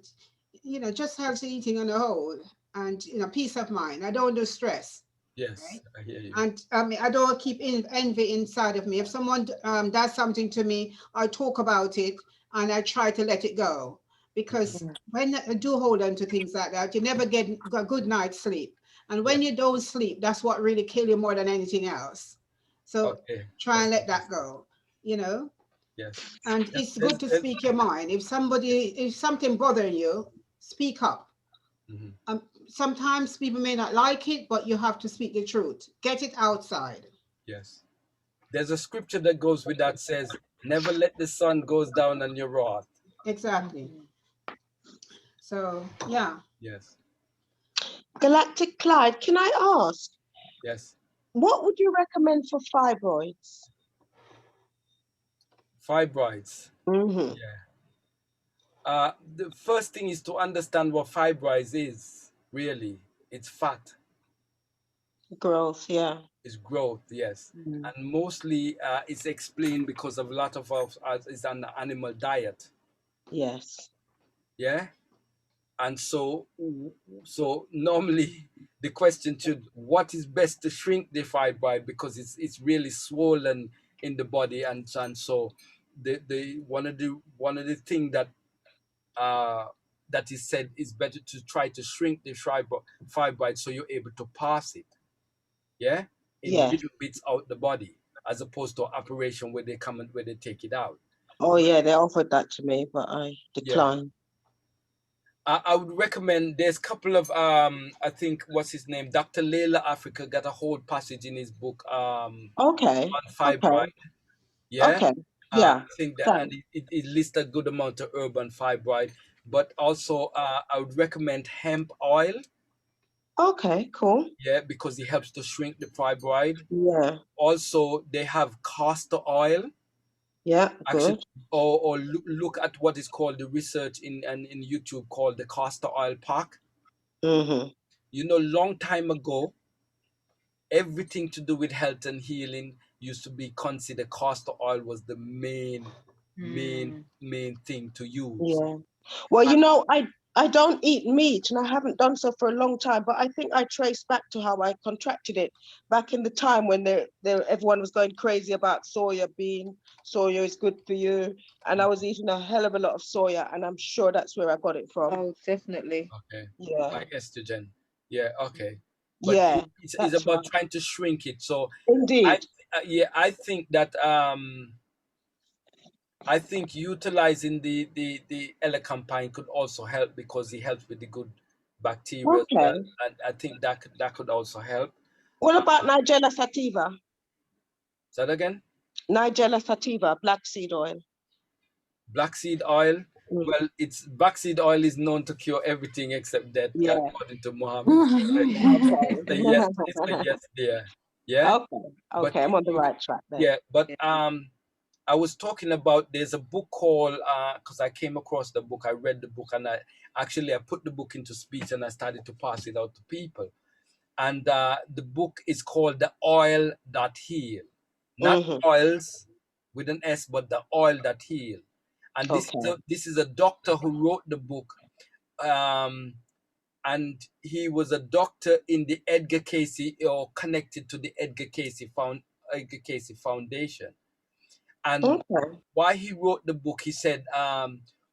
C: you know, just healthy eating on the whole, and, you know, peace of mind. I don't do stress.
N: Yes,
C: right?
N: I hear you.
C: And I don't keep envy inside of me. If someone does something to me, I talk about it and I try to let it go. Because when I do hold on to things like that, you never get a good night's sleep. And when you don't sleep, that's what really kills you more than anything else. So try and let that go, you know?
N: Yes.
C: And it's good to speak your mind. If something bothering you, speak up. Sometimes people may not like it, but you have to speak the truth. Get it outside.
N: Yes. There's a scripture that goes with that, says, never let the sun goes down on your wrath.
C: Exactly. So, yeah.
N: Yes.
B: Galactic Clyde, can I ask?
N: Yes.
B: What would you recommend for fibroids?
N: Fibroids.
B: Yeah.
N: The first thing is to understand what fibroids is, really. It's fat.
B: Growth, yeah.
N: It's growth, yes. And mostly it's explained because of a lot of us is on the animal diet.
B: Yes.
N: Yeah. And so normally the question should, what is best to shrink the fibroid, because it's really swollen in the body, and so the one of the thing that that is said is better to try to shrink the fibroid so you're able to pass it, yeah, in little bits out the body, as opposed to operation where they come and where they take it out.
B: Oh yeah, they offered that to me, but I declined.
N: I would recommend, there's a couple of I think, what's his name, Dr. Layla Africa got a whole passage in his book on fibroid. Yeah. I think that, and it lists a good amount of herb and fibroid, but also I would recommend hemp oil.
B: Okay, cool.
N: Yeah, because it helps to shrink the fibroid.
B: Yeah.
N: Also, they have castor oil.
B: Yeah,
N: actually,
B: good.
N: Or look at what is called the research in YouTube called the castor oil pack. You know, long time ago, everything to do with health and healing used to be considered castor oil was the main thing to use.
B: Yeah. Well, you know, I don't eat meat, and I haven't done so for a long time, but I think I trace back to how I contracted it back in the time when everyone was going crazy about soya bean. Soya is good for you. And I was eating a hell of a lot of soya, and I'm sure that's where I got it from.
A: Oh, definitely.
N: Okay.
B: Yeah.
N: Like estrogen. Yeah, okay. But
B: yeah.
N: It's about trying to shrink it. So
B: indeed.
N: I think that I think utilizing the elecampane could also help, because it helps with the good bacteria as well. And I think that could also help.
B: What about Nigella sativa?
N: Say that again?
B: Nigella sativa, black seed oil.
N: Black seed oil. Well, black seed oil is known to cure everything except death, according to Muhammad. It's a yes there. Yeah.
B: Okay. I'm on the right track there.
N: Yeah, but I was talking about, there's a book called, because I came across the book, I read the book, and I put the book into speech and I started to pass it out to people. And the book is called The Oil That Heal. Not oils with an S, but The Oil That Heal. And this is a doctor who wrote the book. And he was a doctor in the Edgar Cayce, or connected to the Edgar Cayce Foundation. And why he wrote the book, he said,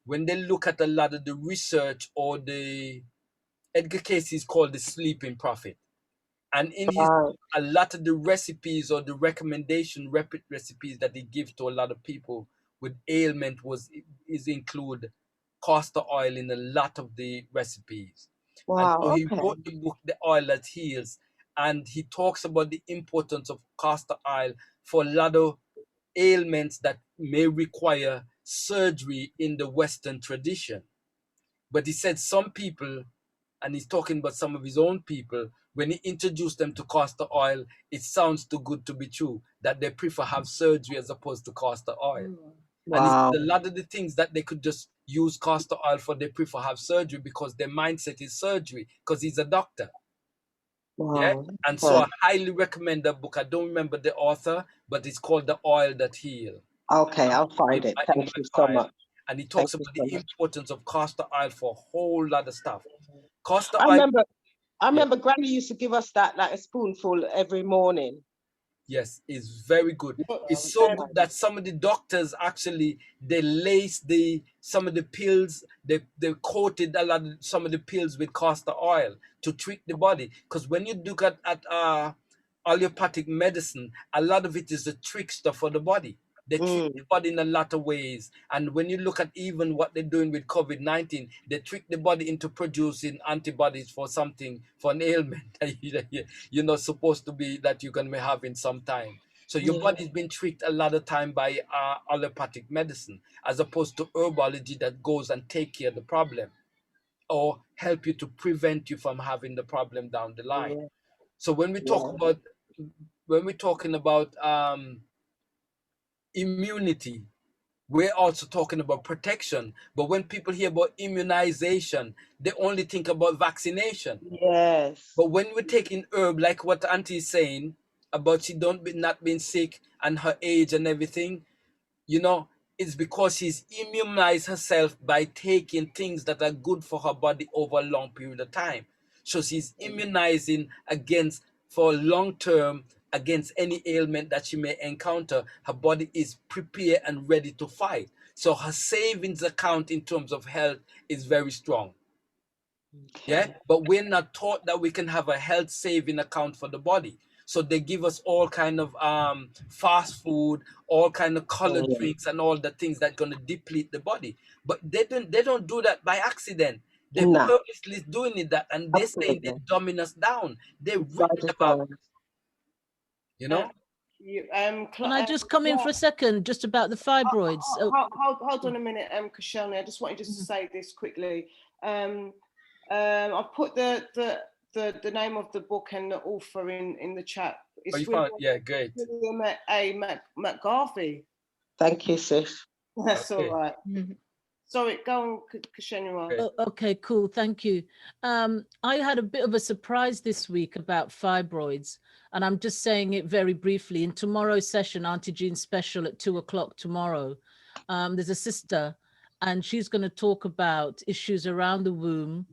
N: when they look at a lot of the research, or the Edgar Cayce is called the sleeping prophet. And in his, a lot of the recipes or the recommendation recipes that he gives to a lot of people with ailment include castor oil in a lot of the recipes. And so he wrote the book, The Oil That Heals, and he talks about the importance of castor oil for a lot of ailments that may require surgery in the Western tradition. But he said some people, and he's talking about some of his own people, when he introduced them to castor oil, it sounds too good to be true, that they prefer have surgery as opposed to castor oil. And he said a lot of the things that they could just use castor oil for, they prefer have surgery because their mindset is surgery, because he's a doctor. Yeah, and so I highly recommend that book. I don't remember the author, but it's called The Oil That Heal.
B: Okay, I'll find it. Thank you so much.
N: And he talks about the importance of castor oil for a whole lot of stuff. Castor oil.
B: I remember Granny used to give us that, like a spoonful every morning.
N: Yes, it's very good. It's so good that some of the doctors actually, they lace some of the pills, they coated some of the pills with castor oil to treat the body. Because when you look at allopathic medicine, a lot of it is a trickster for the body. They trick the body in a lot of ways. And when you look at even what they're doing with COVID-19, they trick the body into producing antibodies for something, for an ailment that you're not supposed to be, that you're going to have in some time. So your body's been tricked a lot of time by allopathic medicine, as opposed to Herb-ology that goes and take care of the problem, or help you to prevent you from having the problem down the line. So when we talk about, when we're talking about immunity, we're also talking about protection. But when people hear about immunization, they only think about vaccination.
B: Yes.
N: But when we're taking herb, like what Auntie is saying about she not being sick and her age and everything, you know, it's because she's immunized herself by taking things that are good for her body over a long period of time. So she's immunizing against, for long term, against any ailment that she may encounter. Her body is prepared and ready to fight. So her savings account in terms of health is very strong. Yeah, but we're not taught that we can have a health saving account for the body. So they give us all kind of fast food, all kind of colored drinks, and all the things that are going to deplete the body. But they don't do that by accident. They're purposely doing it that, and they say they're dumbing us down. They're written about, you know.
P: Can I just come in for a second, just about the fibroids?
R: Hold on a minute, Kashani. I just wanted to say this quickly. I've put the name of the book and the author in the chat. It's
N: yeah, great.
R: William A. McGarvey.
B: Thank you, sis.
R: That's all right. Sorry, go on, Kashani.
P: Okay, cool. Thank you. I had a bit of a surprise this week about fibroids, and I'm just saying it very briefly. In tomorrow's session, Auntie Jean's special at 2:00 tomorrow, there's a sister, and she's going to talk about issues around the womb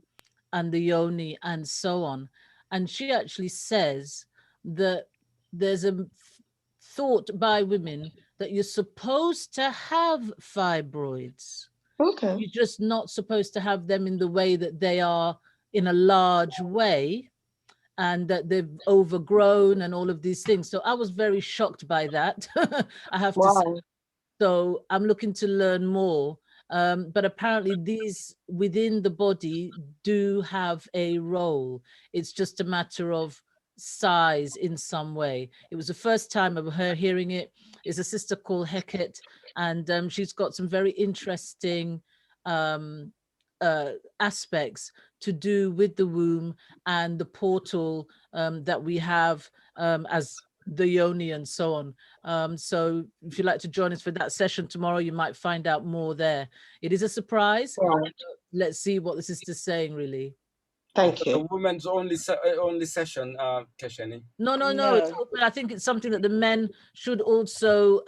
P: and the yoni and so on. And she actually says that there's a thought by women that you're supposed to have fibroids.
B: Okay.
P: You're just not supposed to have them in the way that they are, in a large way, and that they've overgrown and all of these things. So I was very shocked by that, I have to say. So I'm looking to learn more. But apparently these within the body do have a role. It's just a matter of size in some way. It was the first time of her hearing it. It's a sister called Heket, and she's got some very interesting aspects to do with the womb and the portal that we have as the yoni and so on. So if you'd like to join us for that session tomorrow, you might find out more there. It is a surprise.
B: Right.
P: Let's see what the sister's saying, really.
B: Thank you.
N: The women's only session, Kesheni.
P: No.
A: No.
P: It's open. I think it's something that the men should also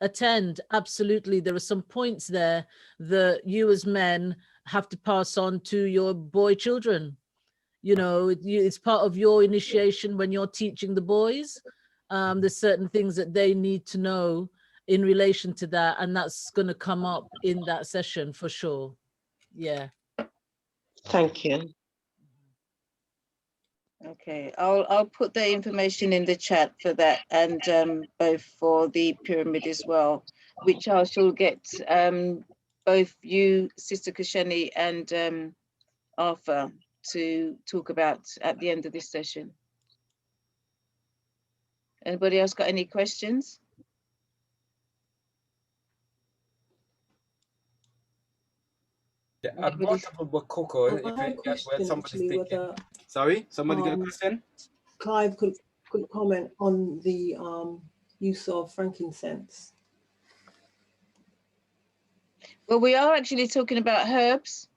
P: attend. Absolutely. There are some points there that you as men have to pass on to your boy children. You know, it's part of your initiation when you're teaching the boys. There's certain things that they need to know in relation to that, and that's going to come up in that session for sure. Yeah.
B: Thank you.
A: Okay, I'll put the information in the chat for that, and both for the pyramid as well, which I shall get both you, Sister Kasheni, and Arthur to talk about at the end of this session. Anybody else got any questions?
N: Yeah, I brought up about cocoa. Sorry, somebody got a question?
E: Clive could comment on the use of frankincense.
A: Well, we are actually talking about herbs.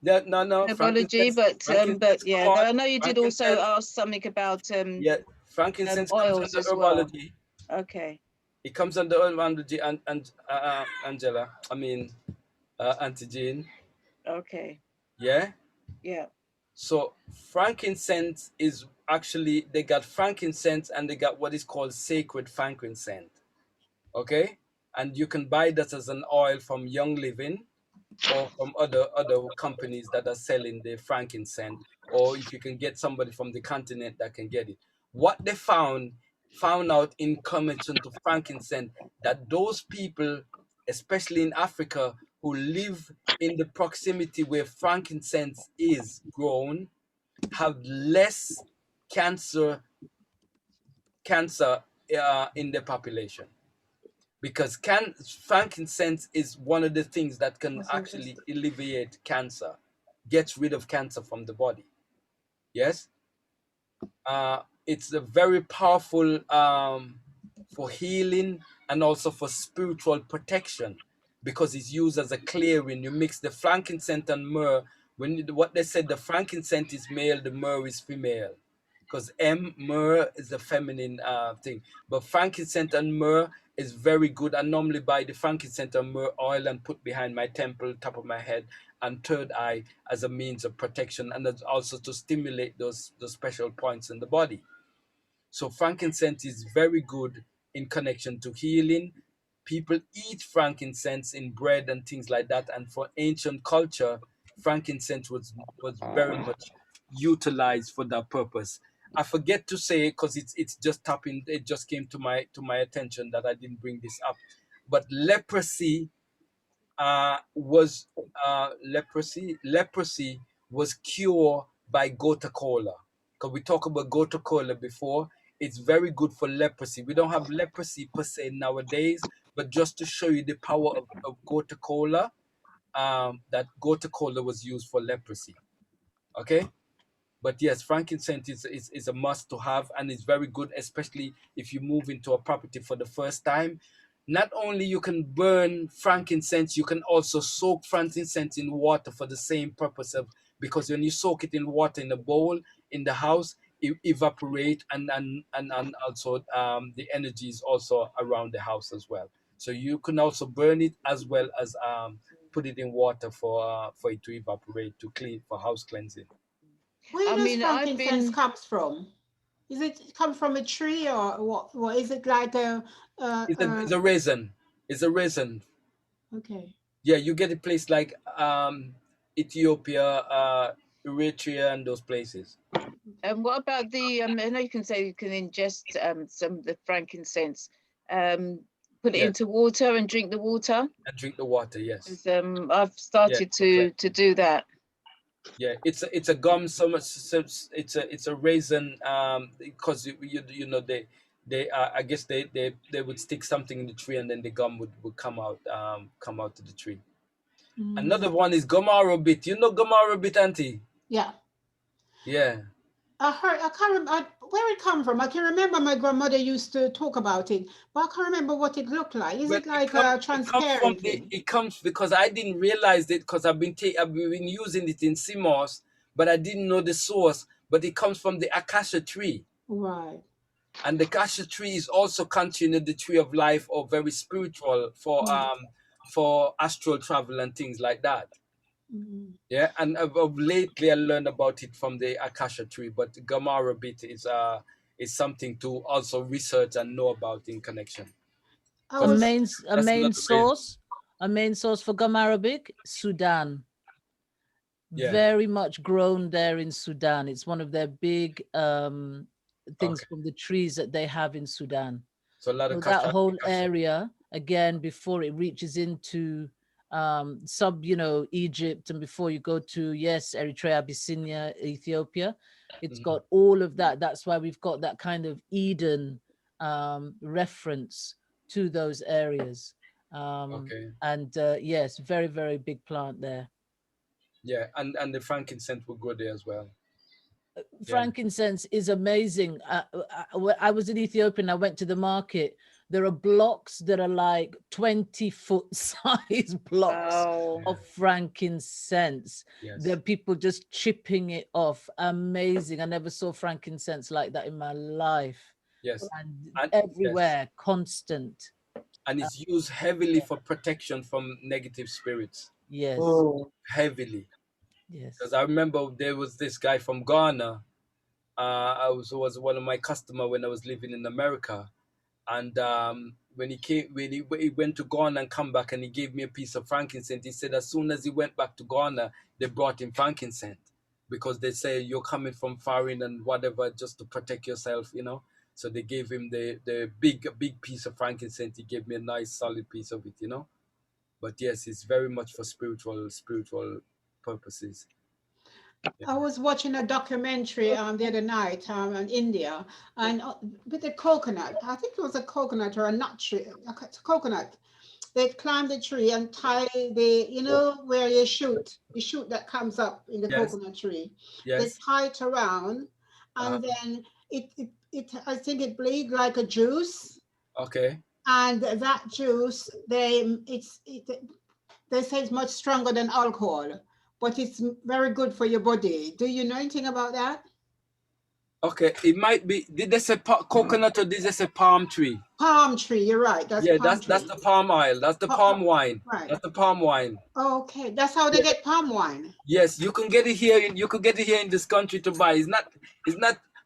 N: Yeah, no.
A: Herb-ology, but yeah, I know you did also ask something about
N: yeah, frankincense
A: oils
N: comes under
A: as well.
N: Herb-ology.
A: Okay.
N: It comes under Herb-ology and Angela. I mean, Auntie Jean.
A: Okay.
N: Yeah.
A: Yeah.
N: So frankincense is actually, they got frankincense and they got what is called sacred frankincense. Okay, and you can buy that as an oil from Young Living or from other companies that are selling the frankincense, or if you can get somebody from the continent that can get it. What they found out in connection to frankincense, that those people, especially in Africa, who live in the proximity where frankincense is grown, have less cancer in their population. Because frankincense is one of the things that can actually alleviate cancer, gets rid of cancer from the body. Yes? It's a very powerful for healing and also for spiritual protection, because it's used as a clearing. You mix the frankincense and myrrh. What they said, the frankincense is male, the myrrh is female. Because myrrh is a feminine thing. But frankincense and myrrh is very good. I normally buy the frankincense and myrrh oil and put behind my temple, top of my head, and third eye as a means of protection, and also to stimulate those special points in the body. So frankincense is very good in connection to healing. People eat frankincense in bread and things like that. And for ancient culture, frankincense was very much utilized for that purpose. I forget to say, because it's just tapping, it just came to my attention that I didn't bring this up. But leprosy was cured by gota cola. Because we talked about gota cola before. It's very good for leprosy. We don't have leprosy per se nowadays, but just to show you the power of gota cola, that gota cola was used for leprosy. Okay. But yes, frankincense is a must to have, and it's very good, especially if you move into a property for the first time. Not only you can burn frankincense, you can also soak frankincense in water for the same purpose of, because when you soak it in water in a bowl in the house, it evaporate and also the energy is also around the house as well. So you can also burn it as well as put it in water for it to evaporate, to clean, for house cleansing.
C: Where does frankincense comes from? Is it come from a tree or what? Or is it like a?
N: It's a resin. It's a resin.
C: Okay.
N: Yeah, you get a place like Ethiopia, Eritrea, and those places.
A: And what about the? I know you can say you can ingest some of the frankincense, put it into water and drink the water.
N: And drink the water, yes.
A: I've started to do that.
N: Yeah, it's a gum. So much. It's a resin. Because you know they I guess they would stick something in the tree and then the gum would come out to the tree. Another one is Gomaro bit. You know Gomaro bit, Auntie?
C: Yeah.
N: Yeah.
C: I can't remember. where it come from? I can remember my grandmother used to talk about it, but I can't remember what it looked like. Is it like a transparent thing?
N: It comes because I didn't realize it because I've been using it in CMOS, but I didn't know the source. But it comes from the acacia tree.
C: Right.
N: And the acacia tree is also considered the tree of life or very spiritual for astral travel and things like that. Yeah, and of lately I learned about it from the acacia tree, but Gamara bit is something to also research and know about in connection.
P: A main source for gum Arabic, Sudan.
N: Yeah.
P: Very much grown there in Sudan. It's one of their big things from the trees that they have in Sudan.
N: So a lot of
P: that whole area, again, before it reaches into Egypt, and before you go to, Eritrea, Abyssinia, Ethiopia, it's got all of that. That's why we've got that kind of Eden reference to those areas. And yes, very, very big plant there.
N: Yeah, and the frankincense will go there as well.
P: Frankincense is amazing. I was in Ethiopia and I went to the market. There are blocks that are like 20-foot size blocks of frankincense.
N: Yes.
P: There are people just chipping it off. Amazing. I never saw frankincense like that in my life.
N: Yes.
P: And everywhere, constant.
N: And it's used heavily for protection from negative spirits.
P: Yes.
N: Heavily.
P: Yes.
N: Because I remember there was this guy from Ghana. Was one of my customers when I was living in America. And when he went to Ghana and come back, and he gave me a piece of frankincense. He said as soon as he went back to Ghana, they brought him frankincense because they say you're coming from foreign and whatever, just to protect yourself, So they gave him the big piece of frankincense. He gave me a nice solid piece of it, But yes, it's very much for spiritual purposes.
C: I was watching a documentary the other night in India, and with the coconut, I think it was a coconut or a nut tree, a coconut. They climb the tree and tie where you shoot that comes up in the coconut tree.
N: Yes.
C: They tie it around, and then I think it bleeds like a juice.
N: Okay.
C: And that juice, they say it's much stronger than alcohol, but it's very good for your body. Do you know anything about that?
N: Okay, it might be. Did they say coconut or did they say palm tree?
C: Palm tree, you're right. That's
N: the palm oil. That's the palm wine.
C: Right.
N: That's the palm wine.
C: Okay, that's how they get palm wine.
N: Yes, you can get it here. You could get it here in this country to buy. It's not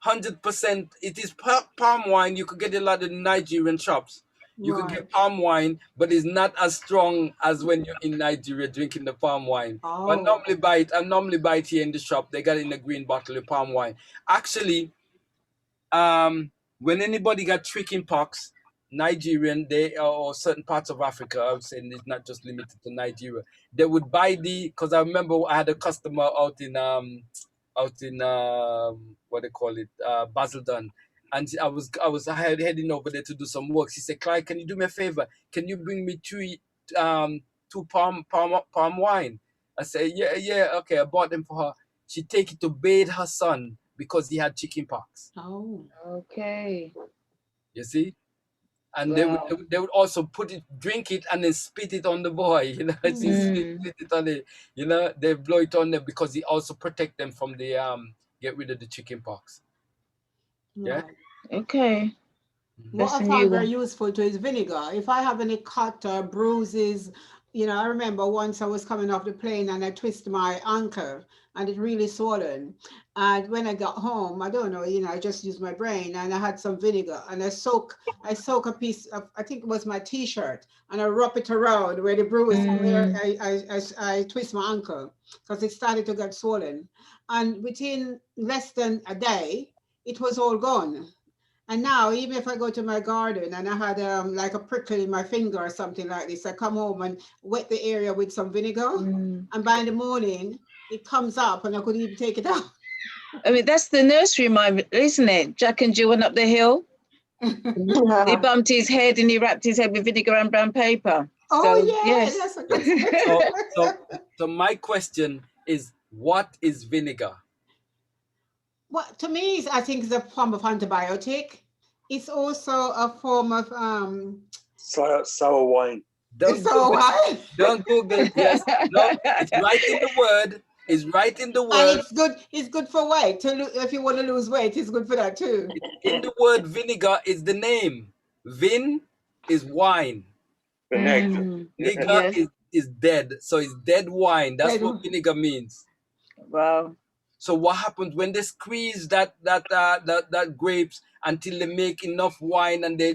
N: 100%. It is palm wine. You could get a lot of Nigerian shops. You could get palm wine, but it's not as strong as when you're in Nigeria drinking the palm wine. I normally buy it here in the shop. They got it in a green bottle of palm wine. Actually, when anybody got chicken pox, Nigerian, or certain parts of Africa, I would say it's not just limited to Nigeria. They would buy because I remember I had a customer out in what they call it, Basildon. And I was heading over there to do some work. She said, Clyde, can you do me a favor? Can you bring me two palm wine? I said, yeah, okay. I bought them for her. She take it to bathe her son because he had chicken pox.
C: Oh,
A: okay.
N: You see? And they would also drink it and then spit it on the boy. Spit it on it. They blow it on them because he also protect them from the get rid of the chicken pox. Yeah.
A: Okay.
C: What I found very useful too is vinegar. If I have any cut or bruises, I remember once I was coming off the plane and I twisted my ankle and it really swollen. And when I got home, I don't know, I just used my brain and I had some vinegar and I soak a piece of, I think it was my t-shirt, and I wrap it around where the bruise, where I twist my ankle because it started to get swollen. And within less than a day, it was all gone. And now, even if I go to my garden and I had like a prickle in my finger or something like this, I come home and wet the area with some vinegar. And by the morning, it comes up and I could even take it out.
A: I mean, that's the nursery rhyme, isn't it? Jack and Jill went up the hill. He bumped his head and he wrapped his head with vinegar and brown paper.
C: Yes. That's what
N: so my question is, what is vinegar?
C: What to me is, I think, is a form of antibiotic. It's also a form of
S: sour wine.
N: Don't Google it. Don't Google it. Yes, no, it's right in the word. It's right in the word.
C: And it's good. It's good for weight. If you want to lose weight, it's good for that too.
N: In the word vinegar is the name. Vin is wine. Vinegar is dead. So it's dead wine. That's what vinegar means.
A: Wow.
N: So what happens when they squeeze that grapes until they make enough wine, and they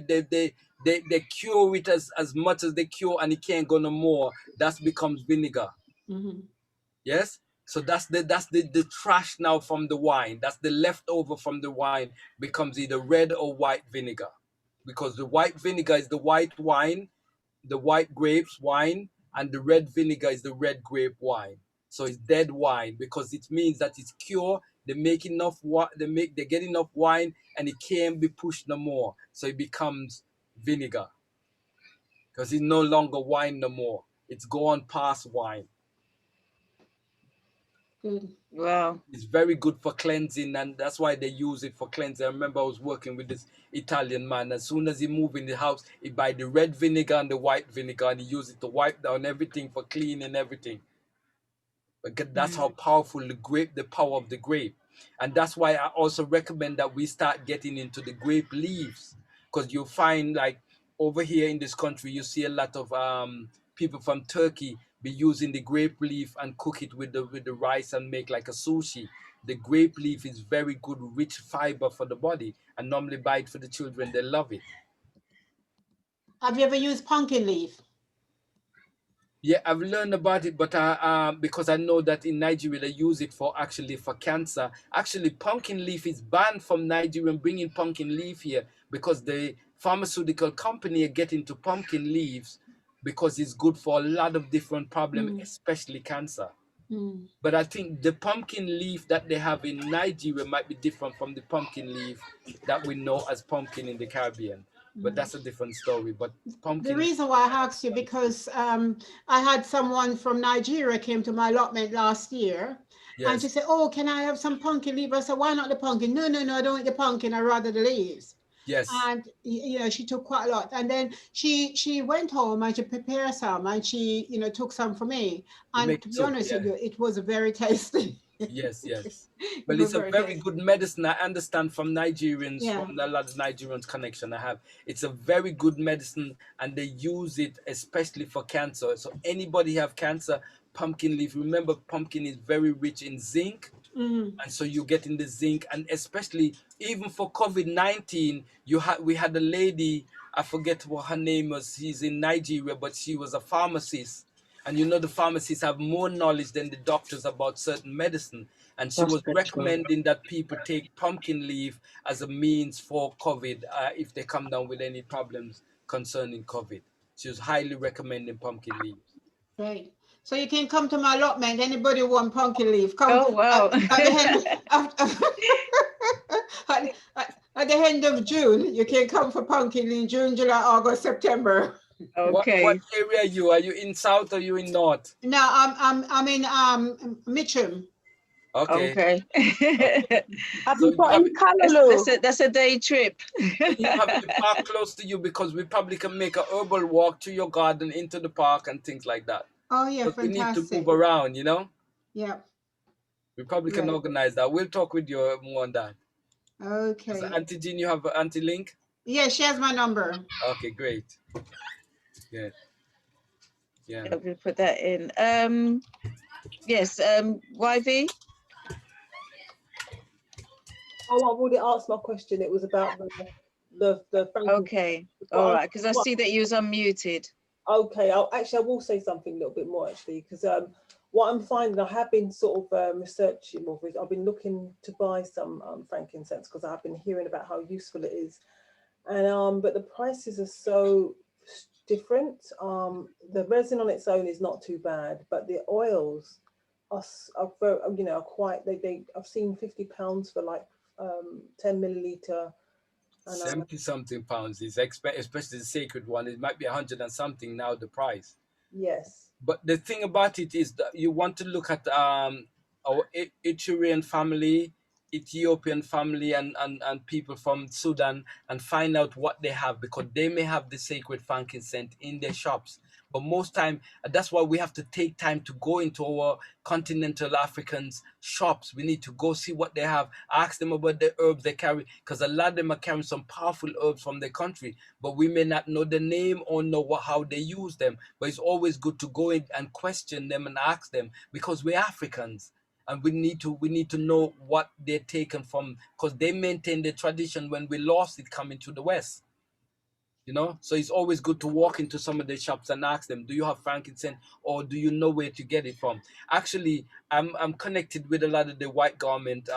N: cure it as much as they cure, and it can't go no more. That becomes vinegar.
C: Mm-hmm.
N: Yes. So that's the trash now from the wine. That's the leftover from the wine, becomes either red or white vinegar, because the white vinegar is the white wine, the white grapes wine, and the red vinegar is the red grape wine. So it's dead wine, because it means that it's pure. They make enough they get enough wine, and it can't be pushed no more. So it becomes vinegar, because it's no longer wine no more. It's gone past wine.
C: Good.
A: Wow.
N: It's very good for cleansing, and that's why they use it for cleansing. I remember I was working with this Italian man. As soon as he moved in the house, he buy the red vinegar and the white vinegar, and he use it to wipe down everything, for cleaning everything. Because that's how powerful the power of the grape. And that's why I also recommend that we start getting into the grape leaves, because you'll find, like over here in this country, you see a lot of people from Turkey be using the grape leaf and cook it with the rice and make like a sushi. The grape leaf is very good, rich fiber for the body, and normally buy it for the children. They love it.
C: Have you ever used pumpkin leaf?
N: Yeah, I've learned about it, but because I know that in Nigeria they use it for cancer. Actually, pumpkin leaf is banned from Nigeria, bringing pumpkin leaf here, because the pharmaceutical company are getting to pumpkin leaves because it's good for a lot of different problems, especially cancer. But I think the pumpkin leaf that they have in Nigeria might be different from the pumpkin leaf that we know as pumpkin in the Caribbean. But that's a different story. But pumpkin.
C: The reason why I asked you, because I had someone from Nigeria came to my allotment last year, and she said, "Oh, can I have some pumpkin leaf?" I said, "Why not the pumpkin?" No, I don't want the pumpkin. I rather the leaves.
N: Yes.
C: And she took quite a lot, and then she went home and she prepared some, and she took some for me. And to be honest with you, it was very tasty.
N: Yes. Well, it's a very good medicine. I understand from Nigerians, from a lot of Nigerians connection I have. It's a very good medicine, and they use it especially for cancer. So anybody have cancer, pumpkin leaf. Remember, pumpkin is very rich in zinc. And so you get in the zinc, and especially even for COVID-19, we had a lady, I forget what her name was. She's in Nigeria, but she was a pharmacist. And the pharmacists have more knowledge than the doctors about certain medicine. And she was recommending that people take pumpkin leaf as a means for COVID if they come down with any problems concerning COVID. She was highly recommending pumpkin leaf.
C: Right. So you can come to my allotment. Anybody want pumpkin leaf? Come.
A: Oh, wow.
C: At the end of June, you can come for pumpkin leaf. June, July, August, September.
A: Okay.
N: What area are you? Are you in South or are you in North?
C: No, I'm in Mitcham.
N: Okay.
B: Have you got any callaloo?
A: That's a day trip.
N: You have the park close to you, because we probably can make a herbal walk to your garden, into the park and things like that.
C: Oh yeah,
N: but
C: fantastic.
N: We need to move around,
C: Yeah.
N: We probably can organize that. We'll talk with you more on that.
C: Okay.
N: So Auntie Jean, you have Auntie Link?
C: Yeah, she has my number.
N: Okay, great. Yeah.
A: We'll put that in. Yes, YV?
E: Oh, I've already asked my question. It was about the
A: Okay, all right, because I see that you was unmuted.
E: Okay, I will say something a little bit more, actually, because what I'm finding, I have been sort of researching more. I've been looking to buy some frankincense, because I've been hearing about how useful it is, and but the prices are so different. The resin on its own is not too bad, but the oils are quite. I've seen £50 for like 10 milliliter.
N: 70 something pounds is especially the sacred one. It might be 100 and something now, the price.
E: Yes.
N: But the thing about it is that you want to look at our Eritrean family Ethiopian family and people from Sudan and find out what they have, because they may have the sacred frankincense in their shops. But most time, that's why we have to take time to go into our continental Africans shops. We need to go see what they have, ask them about the herbs they carry, because a lot of them are carrying some powerful herbs from their country, but we may not know the name or know how they use them. But it's always good to go in and question them and ask them, because we're Africans. And we need to know what they're taken from, because they maintain the tradition when we lost it coming to the West. You know, so it's always good to walk into some of the shops and ask them, do you have frankincense, or do you know where to get it from? Actually, I'm connected with a lot of the white garment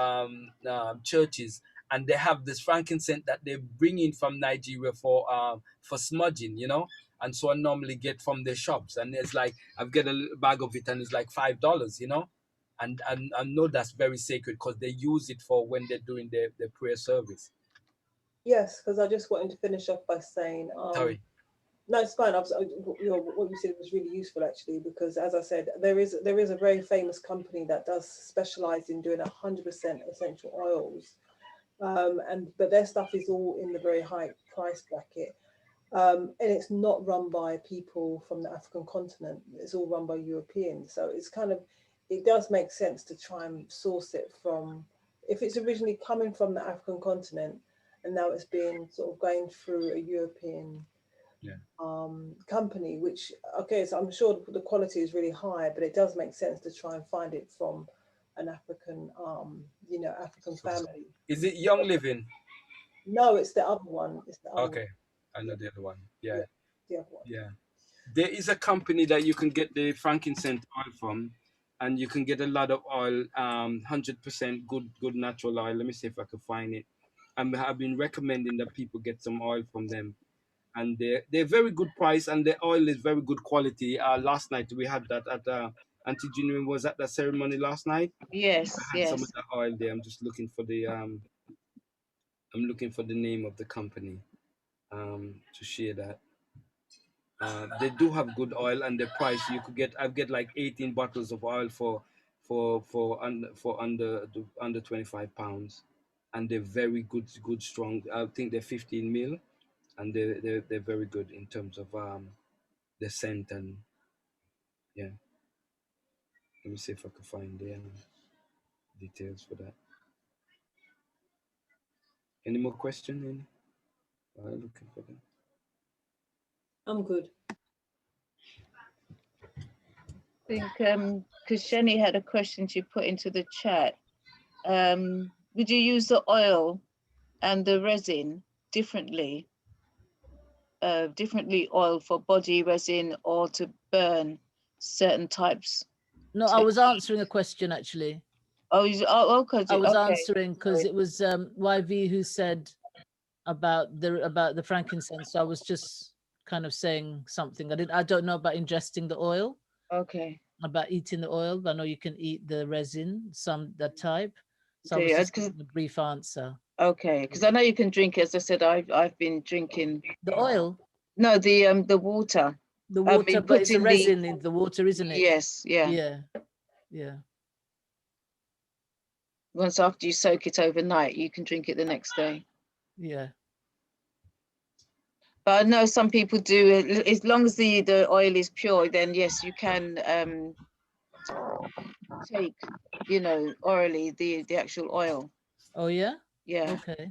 N: churches, and they have this frankincense that they bring in from Nigeria for smudging, you know. And so I normally get from their shops, and it's like I've got a little bag of it, and it's like $5, you know. And I know that's very sacred, because they use it for when they're doing their prayer service.
E: Yes, because I just wanted to finish off by saying,
N: Sorry.
E: No, it's fine. You know, what you said was really useful, actually, because as I said, there is a very famous company that does specialize in doing 100% essential oils, but their stuff is all in the very high price bracket, and it's not run by people from the African continent. It's all run by Europeans. So it's kind of, it does make sense to try and source it from, if it's originally coming from the African continent, and now it's being sort of going through a European company, which, okay, so I'm sure the quality is really high, but it does make sense to try and find it from an African, you know, African family.
N: Is it Young Living?
E: No, it's the other one. It's the other
N: okay,
E: one.
N: I know the other one. Yeah.
E: The other one.
N: Yeah. There is a company that you can get the frankincense oil from, and you can get a lot of oil, 100% good natural oil. Let me see if I can find it. I've been recommending that people get some oil from them, and they're very good price, and the oil is very good quality. Last night we had that at Auntie Genuine was at the ceremony last night.
A: Yes,
N: I had some of that oil there. I'm just looking for the name of the company to share that. They do have good oil, and the price you could get. I've get like 18 bottles of oil for under £25, and they're very good strong. I think they're 15 mil, and they're very good in terms of the scent, and yeah. Let me see if I can find the details for that. Any more questions? Looking for them.
E: I'm good.
A: I think because Shani had a question she put into the chat. Would you use the oil and the resin differently? Differently oil for body resin or to burn certain types?
P: No, I was answering a question actually.
A: Okay.
P: I was answering because it was YV who said about the frankincense. So I was just kind of saying something. I don't know about ingesting the oil.
A: Okay.
P: About eating the oil, but I know you can eat the resin, that type. So
A: Okay,
P: I was just a brief answer.
A: Okay, because I know you can drink. As I said, I've been drinking
P: the oil.
A: No, the water.
P: The water, but it's a resin in the water, isn't it?
A: Yes. Yeah.
P: Yeah. Yeah.
A: Once after you soak it overnight, you can drink it the next day.
P: Yeah.
A: But I know some people do. As long as the oil is pure, then yes, you can take, you know, orally the actual oil.
P: Oh yeah.
A: Yeah.
P: Okay.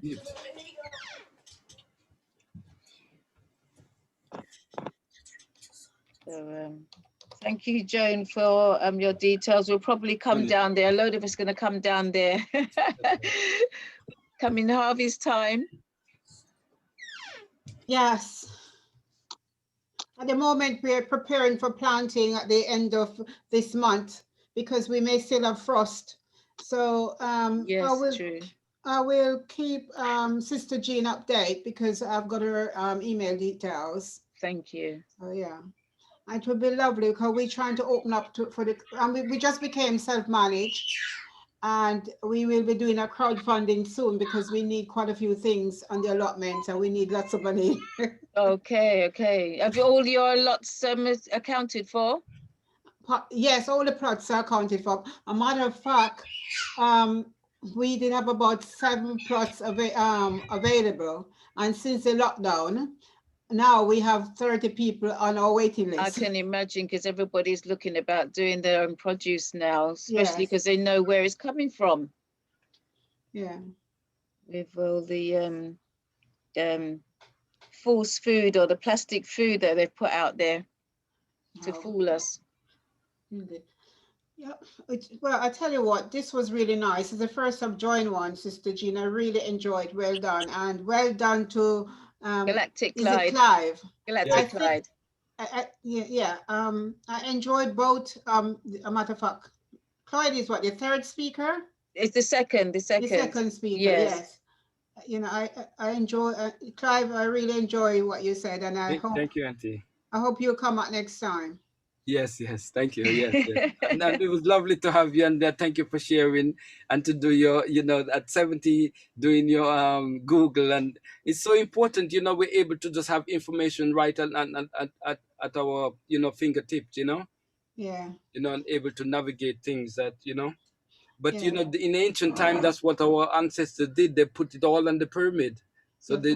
A: So thank you, Joan, for your details. We'll probably come down there. A load of us going to come down there. Come in harvest time.
C: Yes. At the moment, we are preparing for planting at the end of this month because we may still have frost. So
A: yes,
C: I will keep Sister Jean update because I've got her email details.
A: Thank you.
C: Oh yeah, it would be lovely because we're trying to open up for the. We just became self-managed, and we will be doing a crowdfunding soon because we need quite a few things on the allotment, and we need lots of money.
A: Okay. Have all your lots accounted for?
C: Yes, all the plots are accounted for. A matter of fact, we did have about 7 plots available, and since the lockdown, now we have 30 people on our waiting list.
A: I can imagine, because everybody's looking about doing their own produce now, especially because they know where it's coming from.
C: Yeah.
A: With all the false food or the plastic food that they've put out there to fool us.
C: Yeah, well, I tell you what, this was really nice. It's the first I've joined one, Sister Jean. I really enjoyed. Well done, and well done to
A: Galactic
C: is
A: Clyde.
C: it Clive?
A: Galactic Clyde.
C: I enjoyed both. A matter of fact, Clyde is what, the third speaker?
A: It's the second. The
C: second speaker. Yes. You know, I enjoy Clive. I really enjoy what you said, and I hope.
N: Thank you, Auntie.
C: I hope you'll come out next time.
N: Yes, thank you. Yes. And it was lovely to have you, and thank you for sharing and to do your, at 70 doing your Google, and it's so important. We're able to just have information right at our fingertips.
C: Yeah.
N: And able to navigate things that But in ancient time, that's what our ancestors did. They put it all on the pyramid. So the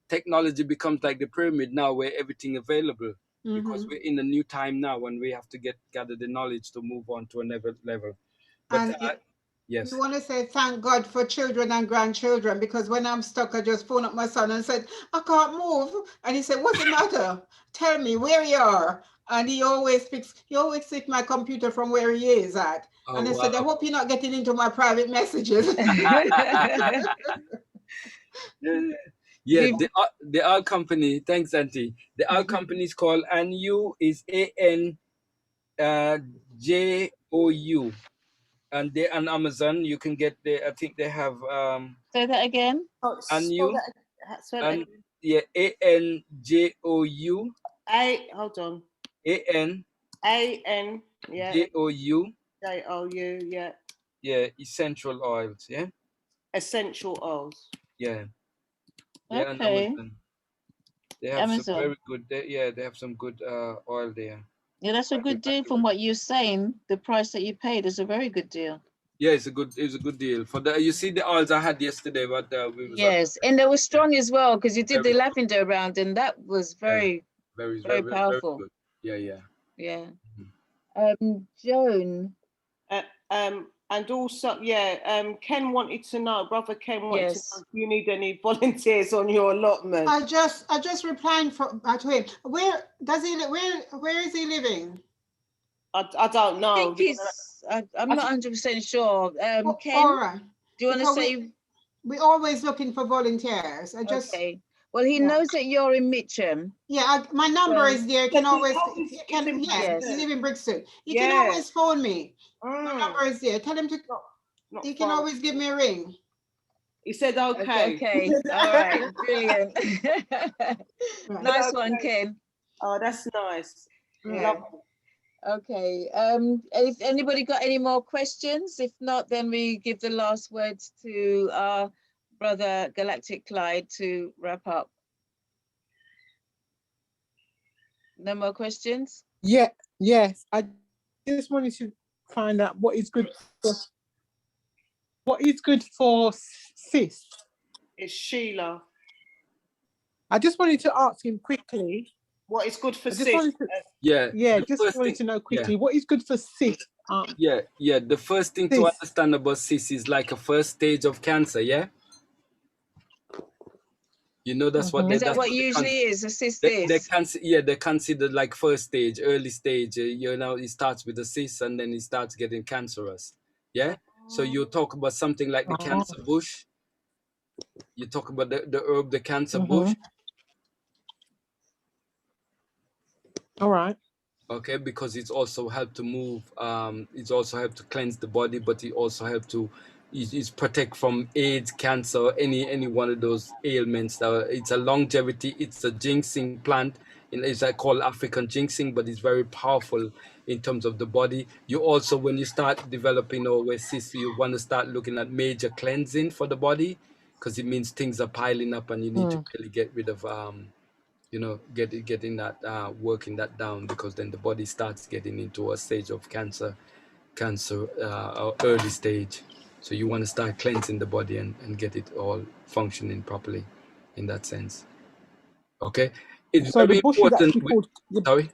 N: technology becomes like the pyramid now, where everything available, because we're in a new time now, and we have to gather the knowledge to move on to another level. But yes,
C: we want to say thank God for children and grandchildren, because when I'm stuck, I just phone up my son and said, I can't move, and he said, what's the matter? Tell me where you are. And he always picks my computer from where he is at. And I said, I hope you're not getting into my private messages.
N: Yeah, the our company, thanks Auntie. The our company is called ANJOU, is ANJOU, and they're on Amazon. You can get I think they have
A: say that again.
N: ANJOU, and yeah, ANJOU.
R: Hold on.
N: ANJOU.
R: JOU, yeah.
N: Yeah, essential oils, yeah.
R: Essential oils.
N: Yeah.
A: Okay.
N: On Amazon. They have
A: Amazon.
N: some very good. They have some good oil there.
A: Yeah, that's a good deal from what you're saying. The price that you paid is a very good deal.
N: Yeah, it's a good deal for the. You see the oils I had yesterday, but
A: yes, and they were strong as well, because you did the lavender round, and that was very powerful.
N: Very good. Yeah.
A: Joan.
R: And also, Ken wanted to know, Brother Ken wanted to know if you need any volunteers on your allotment.
C: I just replied to him. Where does he live? Where is he living?
R: I don't know.
A: I'm not 100% sure. Ken,
C: all right.
A: Do you want to say?
C: We're always looking for volunteers.
A: Okay. Well, he knows that you're in Mitcham.
C: Yeah, my number is there. You can always, you live in Brixton. You can always phone me. My number is there. Tell him to, you can always give me a ring.
R: He said, okay.
A: Okay, all right, brilliant. Nice one, Ken.
R: Oh, that's nice.
A: Yeah. Okay, if anybody got any more questions? If not, then we give the last words to our brother Galactic Clyde to wrap up. No more questions?
Q: Yes. I just wanted to find out what is good for cis.
R: It's Sheila.
Q: I just wanted to ask him quickly.
R: What is good for cis?
Q: Just wanted to know quickly, what is good for cis?
N: The first thing to understand about cis is like a first stage of cancer, yeah? That's what
A: is that what usually is a cyst is?
N: They consider like first stage, early stage. It starts with a cyst and then it starts getting cancerous. Yeah. So you talk about something like the cancer bush. You talk about the herb, the cancer bush.
Q: All right.
N: Okay, because it's also helped to move. It's also helped to cleanse the body, but it also helped to. It's protect from AIDS, cancer, any one of those ailments. It's a longevity. It's a ginseng plant. It's called African ginseng, but it's very powerful in terms of the body. You also, when you start developing cysts, you want to start looking at major cleansing for the body, because it means things are piling up and you need to really get rid of you know, getting that working that down, because then the body starts getting into a stage of cancer or early stage. So you want to start cleansing the body and get it all functioning properly in that sense. Okay, it's
Q: So
N: very
Q: the bush is
N: important.
Q: actually called.
N: Sorry.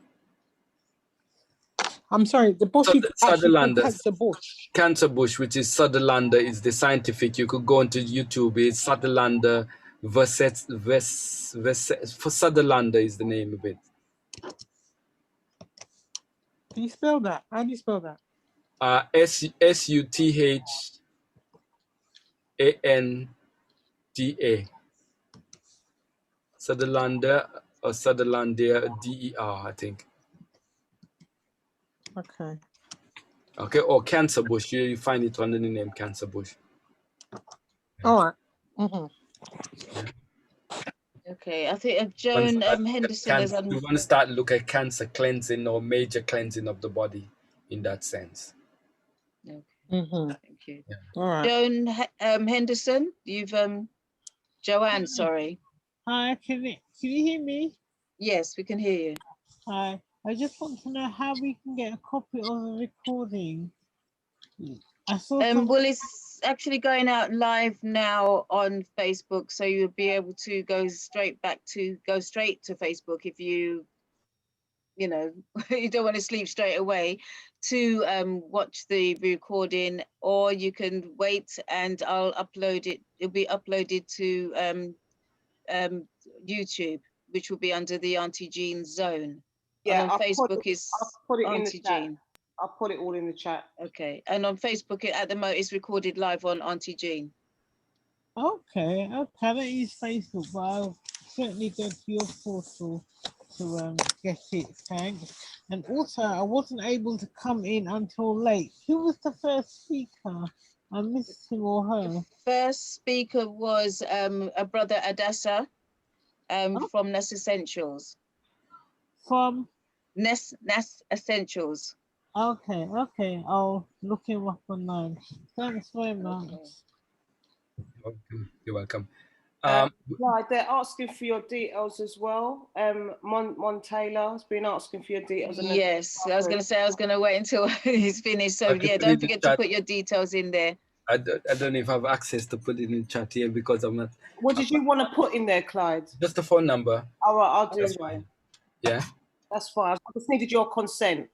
Q: I'm sorry. The bush is actually called
N: Sutherlander.
Q: cancer bush.
N: Cancer bush, which is Sutherlander, is the scientific. You could go into YouTube. It's Sutherlander versus for Sutherlander is the name of it.
Q: Can you spell that? How do you spell that?
N: Sutherlanda. Sutherlander or Sutherlandia, DER, I think.
Q: Okay.
N: Okay, or cancer bush. You find it under the name cancer bush.
Q: All right. Mm-hmm.
A: Okay, I think Joan Henderson is on.
N: We want to start look at cancer cleansing or major cleansing of the body in that sense.
A: Okay.
Q: Mm-hmm.
A: Thank you.
N: Yeah.
Q: All right.
A: Joan Henderson, you've Joanne, sorry.
F: Hi, can you hear me?
A: Yes, we can hear you.
F: Hi, I just want to know how we can get a copy of the recording. I saw
A: well, it's actually going out live now on Facebook, so you'll be able to go straight to Facebook if you know, you don't want to sleep straight away, to watch the recording, or you can wait and I'll upload it. It'll be uploaded to YouTube, which will be under the Auntie Jean zone.
R: Yeah,
A: and on Facebook
R: I'll put it in the
A: Auntie
R: chat.
A: Jean.
R: I'll put it all in the chat.
A: Okay, and on Facebook at the moment it's recorded live on Auntie Jean.
F: Okay, I don't use Facebook, but I'll certainly go to your portal to get it, thanks. And also, I wasn't able to come in until late. Who was the first speaker? I missed him or her.
A: The first speaker was a brother Adisa from Nassentials.
F: From?
A: Nassentials.
F: Okay, I'll look him up online. Thanks very much.
N: You're welcome.
R: Clyde, they're asking for your details as well. Montela has been asking for your details.
A: Yes, I was going to say I was going to wait until he's finished. So yeah, don't forget to put your details in there.
N: I don't know if I have access to put it in chat here because I'm not.
R: What did you want to put in there, Clyde?
N: Just the phone number.
R: All right, I'll do
N: That's
R: that.
N: fine. Yeah.
R: That's fine. I just needed your consent.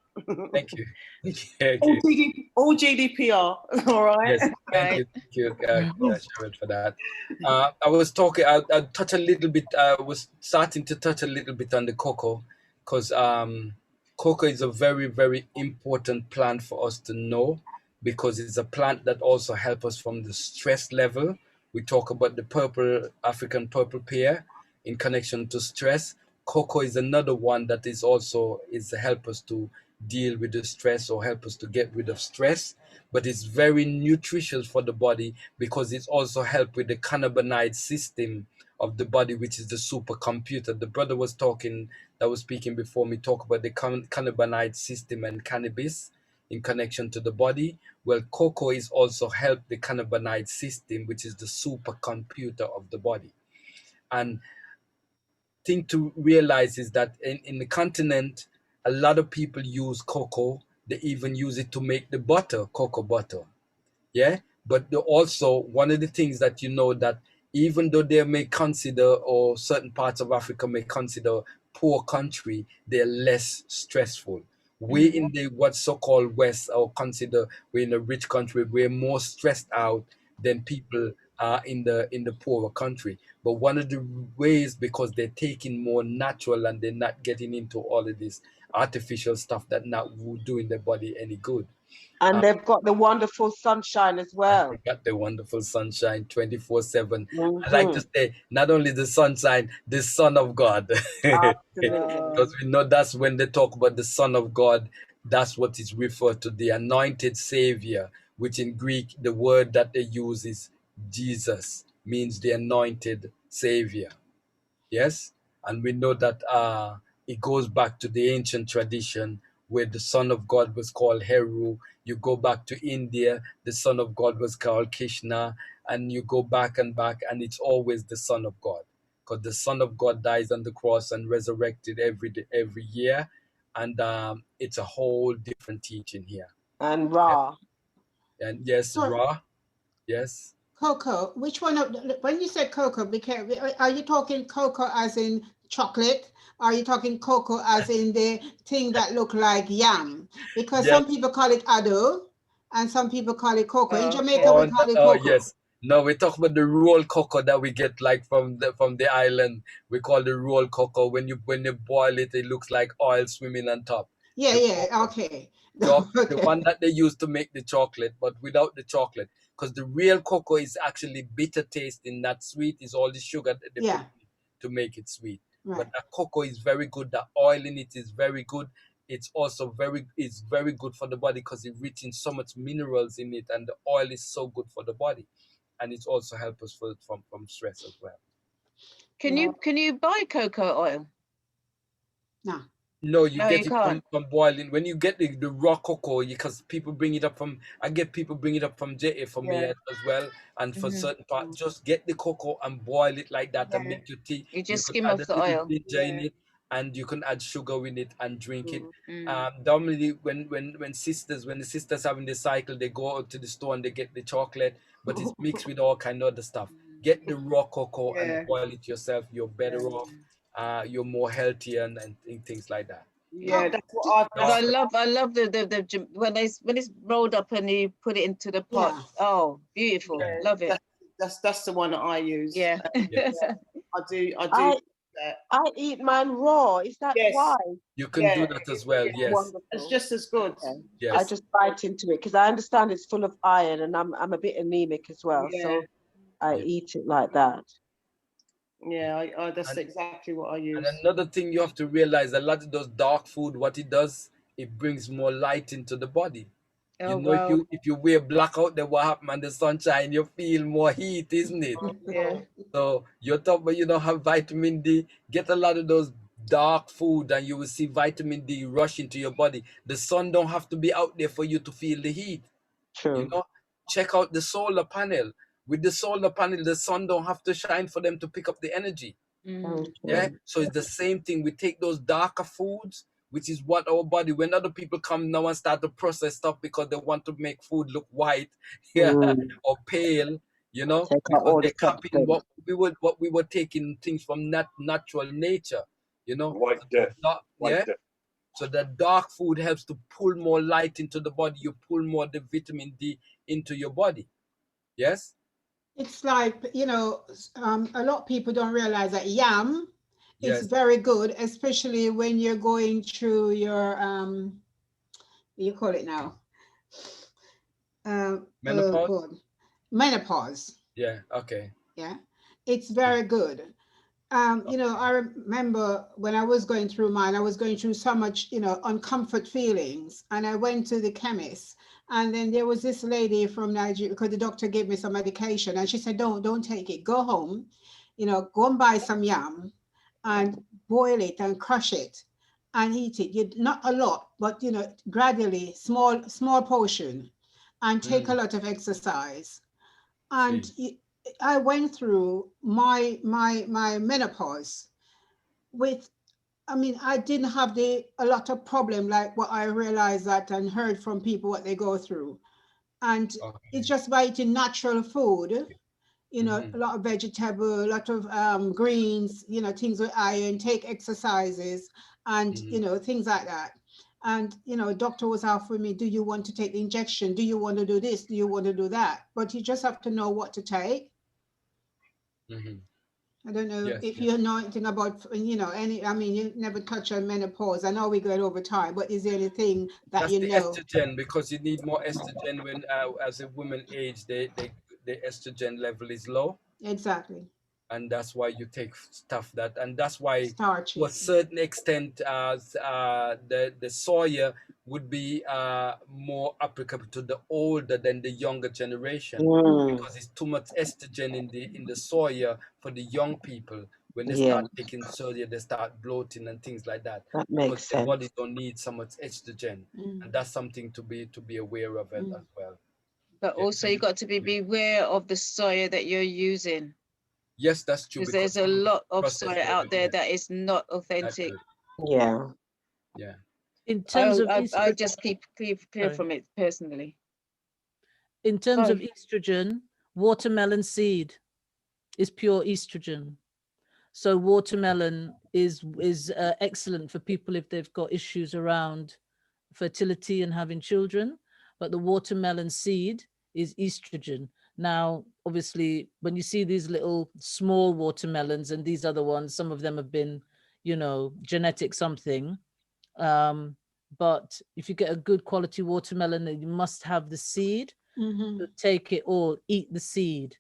N: Thank you. Okay.
R: All GDPR. All right.
N: Yes, thank you, Sharon, for that. I was talking. I touch a little bit. I was starting to touch a little bit on the cocoa, because cocoa is a very, very important plant for us to know, because it's a plant that also helps us from the stress level. We talk about the African purple pear in connection to stress. Cocoa is another one that is also help us to deal with the stress or help us to get rid of stress, but it's very nutritious for the body because it's also help with the cannabinoid system of the body, which is the supercomputer. The brother was speaking before me, talk about the cannabinoid system and cannabis in connection to the body. Well, cocoa is also help the cannabinoid system, which is the supercomputer of the body. And thing to realize is that in the continent, a lot of people use cocoa. They even use it to make the butter, cocoa butter. Yeah. But also one of the things that you know that even though they may consider, or certain parts of Africa may consider poor country, they're less stressful. We in the what's so-called West, or consider we're in a rich country, we're more stressed out than people in the poorer country. But one of the ways, because they're taking more natural and they're not getting into all of this artificial stuff that not doing their body any good.
B: And they've got the wonderful sunshine as well.
N: They got the wonderful sunshine 24/7. I like to say, not only the sunshine, the Son of God. Because we know that's when they talk about the Son of God, that's what is referred to, the anointed Savior, which in Greek, the word that they use is Jesus, means the anointed Savior. Yes? And we know that it goes back to the ancient tradition where the Son of God was called Heru. You go back to India, the Son of God was called Krishna, and you go back and back, and it's always the Son of God. because the Son of God dies on the cross and resurrected every year, and it's a whole different teaching here.
B: And raw.
N: And yes,
C: So-
N: raw. Yes.
C: Cocoa, which one of, when you say cocoa, are you talking cocoa as in chocolate? Are you talking cocoa as in the thing that look like yam? Because some people call it ado and some people call it cocoa. In Jamaica, we call it cocoa.
N: Yes. No, we talk about the rolled cocoa that we get like from the island. We call the rolled cocoa. When you boil it, it looks like oil swimming on top.
C: Okay.
N: The one that they use to make the chocolate, but without the chocolate. Because the real cocoa is actually bitter tasting, not sweet. It's all the sugar that they put in it to make it sweet.
C: Right.
N: But the cocoa is very good. The oil in it is very good. It's also very good for the body because it's rich in so much minerals in it, and the oil is so good for the body, and it also helps us from stress as well.
A: Can you buy cocoa oil?
N: No, you get
A: you
N: it
A: can't.
N: from boiling. When you get the raw cocoa, because people bring it up from, I get people bring it up from JA for me as well, and for certain parts, just get the cocoa and boil it like that and make your tea.
A: You just
N: could
A: skim
N: add
A: off
N: a
A: the
N: little
A: oil.
N: ginger in it, and you can add sugar in it and drink it. Normally, when the sisters having the cycle, they go out to the store and they get the chocolate, but it's mixed with all kind of other stuff. Get the raw cocoa and boil it yourself. You're better off. You're more healthier and things like that.
R: Yeah, that's what
A: I love the when it's rolled up and you put it into the pot.
R: Yeah.
A: Oh, beautiful.
R: Yeah,
A: Love it.
R: That's the one that I use.
A: Yeah.
R: I do.
B: I eat mine raw. Is that why?
N: You can do that as well. Yes.
B: Wonderful.
R: It's just as good.
B: Okay.
N: Yes.
B: I just bite into it because I understand it's full of iron, and I'm a bit anemic as well, so I eat it like that.
R: Yeah, that's exactly what I use.
N: And another thing you have to realize, a lot of those dark food, what it does, it brings more light into the body.
A: Oh,
N: you know,
A: wow.
N: if you wear black out, then what happens? And the sunshine, you feel more heat, isn't it?
A: Yeah.
N: So you're talking about you don't have vitamin D. Get a lot of those dark food, and you will see vitamin D rush into your body. The sun don't have to be out there for you to feel the heat.
B: True.
N: You know, check out the solar panel. With the solar panel, the sun don't have to shine for them to pick up the energy. Yeah, so it's the same thing. We take those darker foods, which is what our body, when other people come now and start to process stuff because they want to make food look white, or pale, you know, because they're copying what we were taking things from natural nature, you know.
S: White death.
N: So the dark food helps to pull more light into the body. You pull more the vitamin D into your body. Yes.
C: It's like, you know, a lot of people don't realize that yam is
N: Yes.
C: very good, especially when you're going through your, you call it now?
N: Menopause?
C: God. Menopause.
N: Yeah. Okay.
C: Yeah. It's very good. You know, I remember when I was going through mine, I was going through so much, you know, uncomfort feelings. And I went to the chemist. And then there was this lady from Nigeria, because the doctor gave me some medication. And she said, don't take it. Go home, you know, go and buy some yam and boil it and crush it and eat it. Not a lot, but, you know, gradually, small portion, and take a lot of exercise. And I went through my menopause with, I mean, I didn't have a lot of problem like what I realized that and heard from people what they go through. And it's just by eating natural food, you know, a lot of vegetable, a lot of greens, you know, things with iron, take exercises and, you know, things like that. And, you know, a doctor was offering me, do you want to take the injection? Do you want to do this? Do you want to do that? But you just have to know what to take. I don't know if you know anything about, you know, I mean, you never touch on menopause. I know we go over time, but is there anything that
N: That's
C: you
N: the
C: know?
N: estrogen, because you need more estrogen when, as a woman age, the estrogen level is low.
C: Exactly.
N: And that's why you take stuff that, and that's why
C: starchy.
N: To a certain extent, the soya would be more applicable to the older than the younger generation, because it's too much estrogen in the soya for the young people. When they start taking soya, they start bloating and things like that.
B: That makes
N: because
B: sense.
N: the body don't need so much estrogen, and that's something to be aware of as well.
A: But also you got to be beware of the soya that you're using.
N: Yes, that's true.
A: Because there's a lot of soy out there that is not
N: That's
A: authentic.
N: good.
B: Yeah.
N: Yeah.
P: In terms of
A: I just keep clear from it personally.
P: In terms of estrogen, watermelon seed is pure estrogen. So watermelon is excellent for people if they've got issues around fertility and having children. But the watermelon seed is estrogen. Now, obviously, when you see these little small watermelons and these other ones, some of them have been, you know, genetic something. But if you get a good quality watermelon, then you must have the seed. To take it or eat the seed,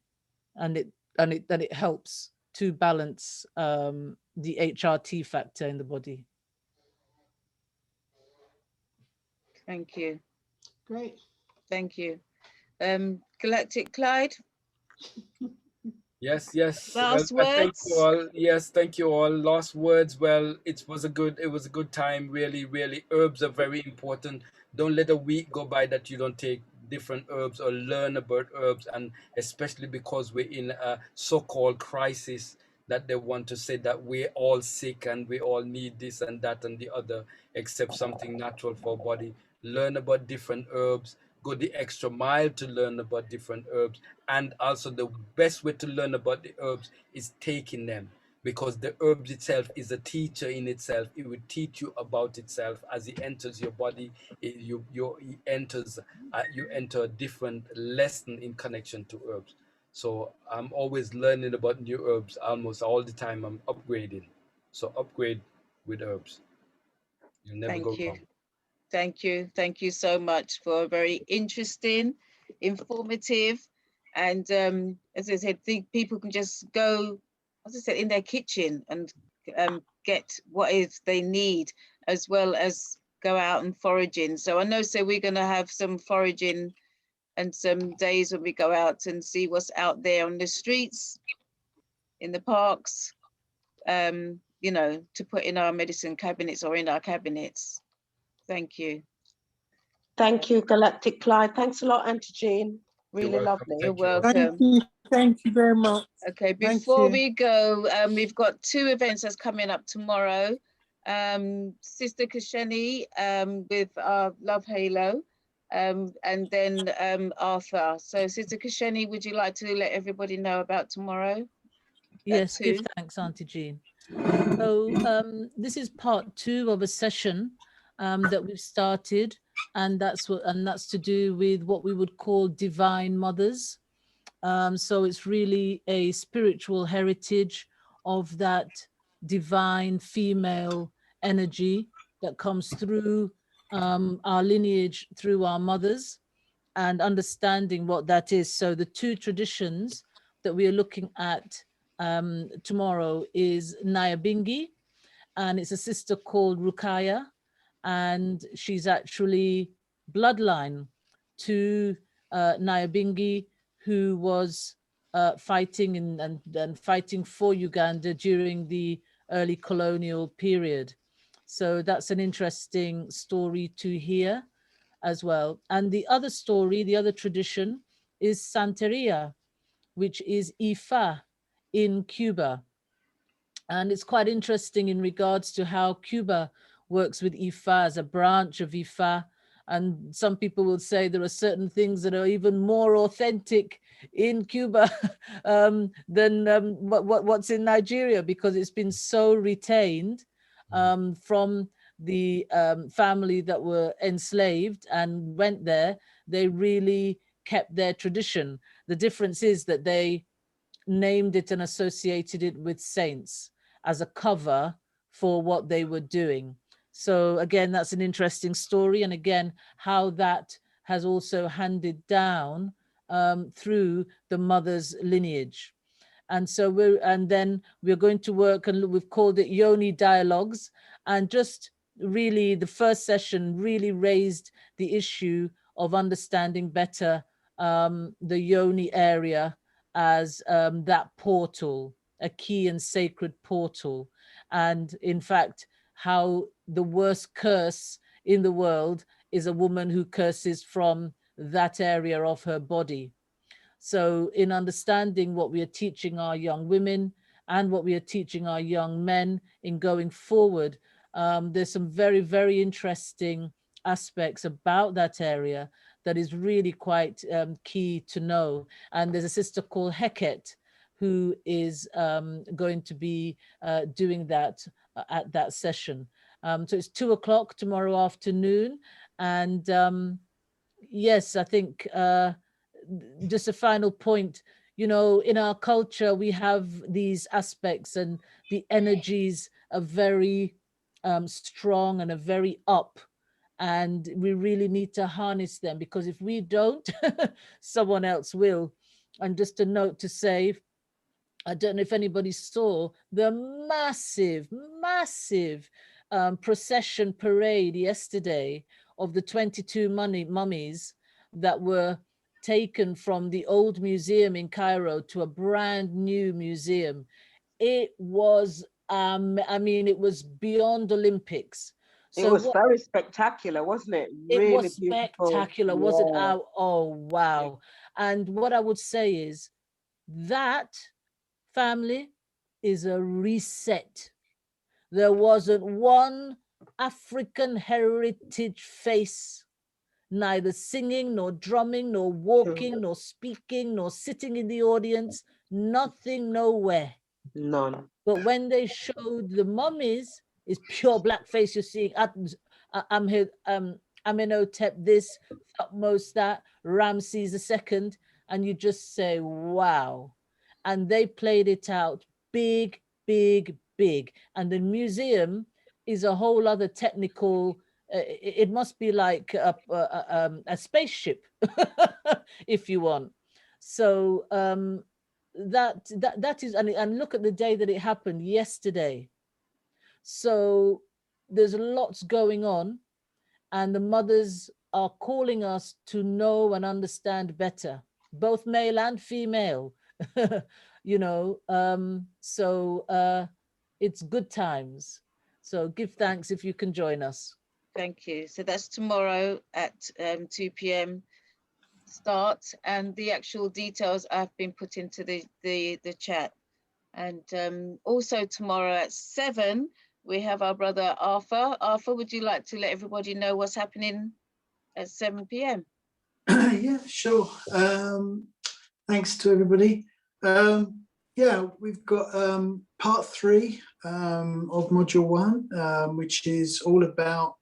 P: and it helps to balance the HRT factor in the body.
A: Thank you.
C: Great.
A: Thank you. Galactic Clyde.
N: Yes, yes.
A: Last
N: Well, thank you
A: words.
N: all. Yes, thank you all. Last words. Well, it was a good time. Really, really. Herbs are very important. Don't let a week go by that you don't take different herbs or learn about herbs, and especially because we're in a so-called crisis that they want to say that we're all sick and we all need this and that and the other, except something natural for our body. Learn about different herbs. Go the extra mile to learn about different herbs. And also the best way to learn about the herbs is taking them, because the herbs itself is a teacher in itself. It will teach you about itself as it enters your body. You enter a different lesson in connection to herbs. So I'm always learning about new herbs. Almost all the time I'm upgrading. So upgrade with herbs. You never go wrong.
A: Thank you. Thank you so much for a very interesting, informative, and as I said, think people can just go, as I said, in their kitchen and get what is they need, as well as go out and foraging. So I know, so we're going to have some foraging and some days when we go out and see what's out there on the streets, in the parks, you know, to put in our medicine cabinets or in our cabinets. Thank you.
B: Thank you, Galactic Clyde. Thanks a lot, Auntie Jean. Really lovely.
A: You're welcome.
Q: Thank you very much.
A: Okay, before we go, we've got two events that's coming up tomorrow. Sister Kasheni with our Love Halo, and then Arthur. So Sister Kasheni, would you like to let everybody know about tomorrow?
P: Yes, give thanks, Auntie Jean. So this is part 2 of a session that we've started, and that's to do with what we would call divine mothers. So it's really a spiritual heritage of that divine female energy that comes through our lineage, through our mothers, and understanding what that is. So the two traditions that we are looking at tomorrow is Nyabingi, and it's a sister called Rukaya, and she's actually bloodline to Nyabingi, who was fighting and fighting for Uganda during the early colonial period. So that's an interesting story to hear as well. And the other story, the other tradition is Santeria, which is Ifa in Cuba. And it's quite interesting in regards to how Cuba works with Ifa as a branch of Ifa. And some people will say there are certain things that are even more authentic in Cuba than what's in Nigeria, because it's been so retained from the family that were enslaved and went there. They really kept their tradition. The difference is that they named it and associated it with saints as a cover for what they were doing. So again, that's an interesting story. And again, how that has also handed down through the mother's lineage. And so then we're going to work, and we've called it Yoni Dialogues. And just really the first session really raised the issue of understanding better the Yoni area as that portal, a key and sacred portal. And in fact, how the worst curse in the world is a woman who curses from that area of her body. So in understanding what we are teaching our young women and what we are teaching our young men in going forward, there's some very, very interesting aspects about that area that is really quite key to know. And there's a sister called Heket who is going to be doing that at that session. So it's 2 o'clock tomorrow afternoon. And yes, I think just a final point, you know, in our culture, we have these aspects and the energies are very strong and are very up. And we really need to harness them, because if we don't, someone else will. And just a note to say, I don't know if anybody saw the massive procession parade yesterday of the 22 mummies that were taken from the old museum in Cairo to a brand new museum. It was, I mean, it was beyond Olympics.
B: So it was very spectacular, wasn't it? Really
P: it was
B: beautiful.
P: spectacular, wasn't it? Oh, wow. And what I would say is that family is a reset. There wasn't one African heritage face, neither singing, nor drumming, nor walking, nor speaking, nor sitting in the audience, nothing, nowhere.
B: None.
P: But when they showed the mummies, it's pure blackface you're seeing. Amenhotep this, Thutmose that, Ramses II, and you just say, wow. And they played it out big, big, big. And the museum is a whole other technical, it must be like a spaceship, if you want. So that is, and look at the day that it happened, yesterday. So there's lots going on, and the mothers are calling us to know and understand better, both male and female, you know, so it's good times. So give thanks if you can join us.
A: Thank you. So that's tomorrow at 2 p.m. start, and the actual details have been put into the chat. And also tomorrow at 7, we have our brother Arthur. Arthur, would you like to let everybody know what's happening at 7 p.m?
J: Yeah, sure. Thanks to everybody. Yeah, we've got part 3 of module 1, which is all about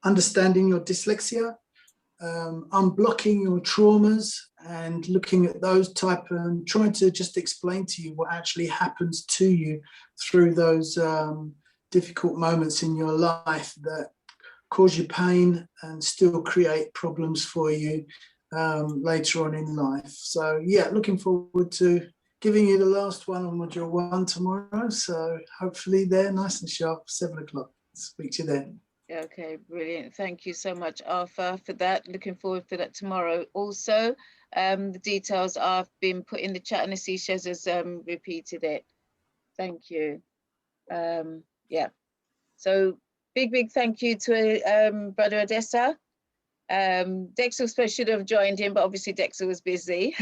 J: understanding your dyslexia, unblocking your traumas, and looking at those type and trying to just explain to you what actually happens to you through those difficult moments in your life that cause you pain and still create problems for you later on in life. So yeah, looking forward to giving you the last one on module 1 tomorrow. So hopefully they're nice and sharp, 7 o'clock. Speak to you then.
A: Okay, brilliant. Thank you so much, Arthur, for that. Looking forward for that tomorrow. Also, the details have been put in the chat, and I see Shez has repeated it. Thank you. Yeah. So big thank you to Brother Adisa. Dexter should have joined him, but obviously Dexter was busy.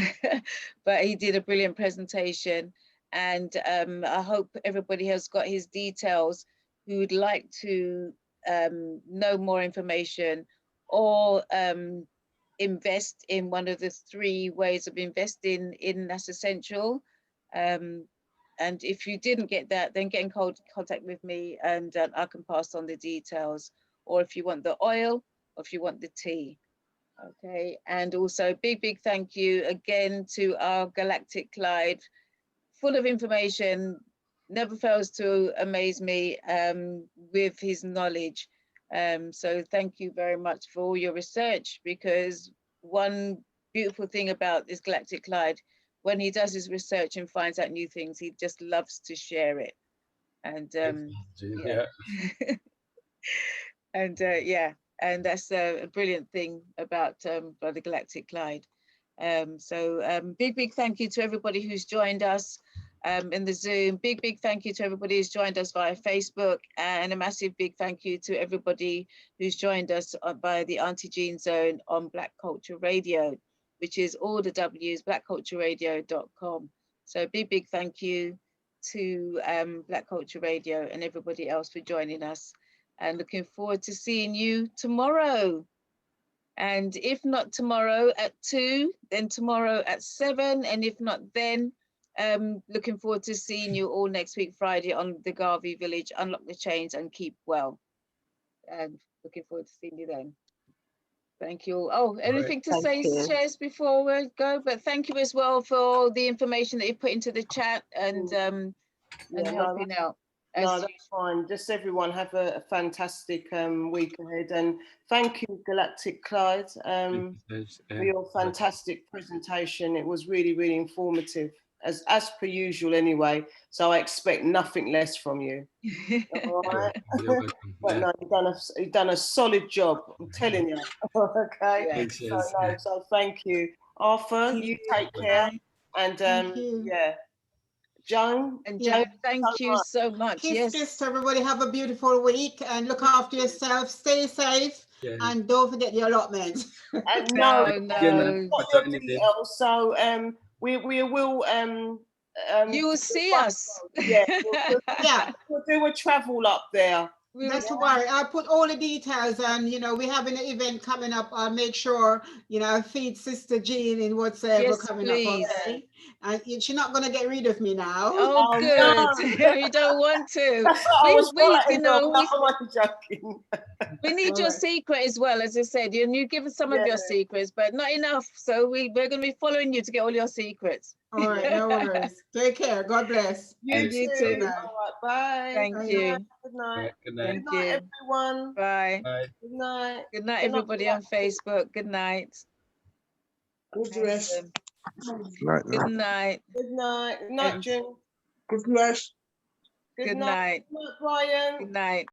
A: But he did a brilliant presentation, and I hope everybody has got his details who would like to know more information or invest in one of the 3 ways of investing in Nassentials. And if you didn't get that, then get in contact with me, and I can pass on the details. Or if you want the oil, or if you want the tea. Okay, and also big thank you again to our Galactic Clyde, full of information, never fails to amaze me with his knowledge. So thank you very much for all your research, because one beautiful thing about this Galactic Clyde, when he does his research and finds out new things, he just loves to share it. And yeah. And yeah, and that's a brilliant thing about Brother Galactic Clyde. So big thank you to everybody who's joined us in the Zoom. Big thank you to everybody who's joined us via Facebook, and a massive big thank you to everybody who's joined us by the Auntie Jean Zone on Black Culture Radio. which is all the W's, blackcultureradio.com. So big thank you to Black Culture Radio and everybody else for joining us, and looking forward to seeing you tomorrow. And if not tomorrow at 2, then tomorrow at 7, and if not then, looking forward to seeing you all next week, Friday, on the Garvey Village. Unlock the chains and keep well. And looking forward to seeing you then. Thank you. Oh, anything to say, Shares, before we go? But thank you as well for the information that you put into the chat and helping out.
R: No, that's fine. Just everyone have a fantastic week ahead, and thank you, Galactic Clyde, for your fantastic presentation. It was really informative, as per usual anyway. So I expect nothing less from you. All right. But no, you've done a solid job. I'm telling you. Okay. So thank you, Arthur. You take care, and yeah. Joan,
A: thank you so much.
C: Kiss, everybody. Have a beautiful week and look after yourself. Stay safe and don't forget your allotment.
R: No. So we will
A: you will see us.
R: We'll do a travel up there.
C: Not to worry. I'll put all the details, and we have an event coming up. I'll make sure feed Sister Jean in whatsoever coming up. Okay? And she's not going to get rid of me now.
A: Oh, good. No. You don't want to. We need your secret as well, as I said. You give us some of your secrets, but not enough. So we're going to be following you to get all your secrets.
C: All right, no worries. Take care. God bless.
R: You too. All right, bye.
A: Thank you.
R: Good night.
N: Good night.
A: Thank you,
R: everyone.
A: Bye.
R: Good night.
A: Good night, everybody on Facebook. Good night.
R: Good rest.
A: Good night.
R: Good night. Good night, June.
S: Good night.
R: Good night, Brian.
A: Good night.